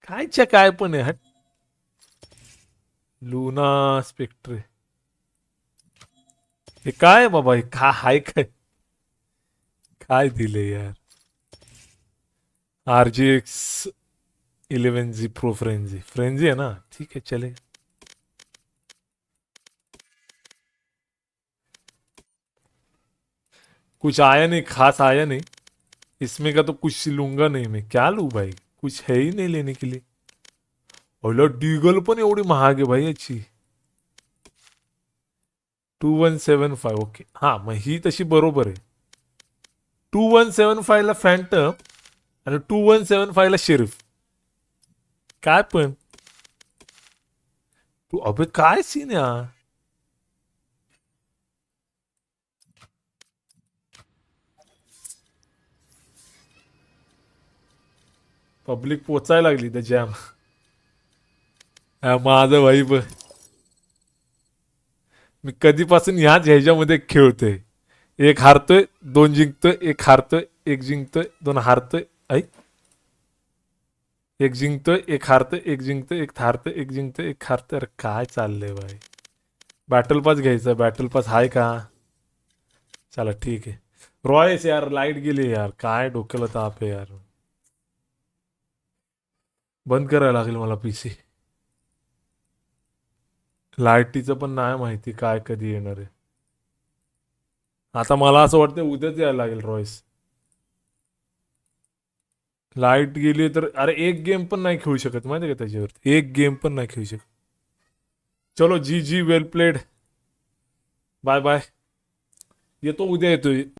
S3: कायच्या काय पण आहे हट. लुना स्पेक्ट्रे हे काय बाबा. हे काय हाय काय काय दिले यार. RGX 11Z Pro फ्रेंजी है ना. ठीक है चले. कुछ आया नहीं, खास आया नहीं इसमें का, तो कुछ लूंगा नहीं मैं. क्या लू भाई, कुछ है ही नहीं लेने के लिए. ओला डीगल पण एवढी महाग आहे भाई याची. 2175. ओके, हा मग ही तशी बरोबर आहे. 2175 ला फॅन्टम आणि 2175 ला शेरिफ. काय पण तू अबे काय सीन आहे हा? पब्लिक पोचायला लागली त्या जॅम. माझं भाई मी कधीपासून ह्याच ह्याच्यामध्ये खेळतोय. एक हारतोय, दोन जिंकतोय, एक हारतोय, एक जिंकतोय, दोन हारतोय. ऐक, एक जिंकतोय, एक हारतोय, एक जिंकतोय, एक हारतोय, एक जिंकतोय, एक हारतोय. अरे काय चाललंय भाई. बॅटल पास घ्यायचा. बॅटल पास आहे का? चला ठीक आहे. रॉयस यार लाईट गेली यार. काय डोक्याला ताप आहे यार. बंद करायला लागेल मला पीसी. लाईटीचं पण नाही माहिती काय कधी येणार आहे. आता मला असं वाटतं उद्याच यायला लागेल रॉयस. लाईट गेली तर अरे एक गेम पण नाही खेळू शकत माहिती का त्याच्यावरती. एक गेम पण नाही खेळू शकत. चलो G G well played. Bye bye. येतो उद्या येतोय.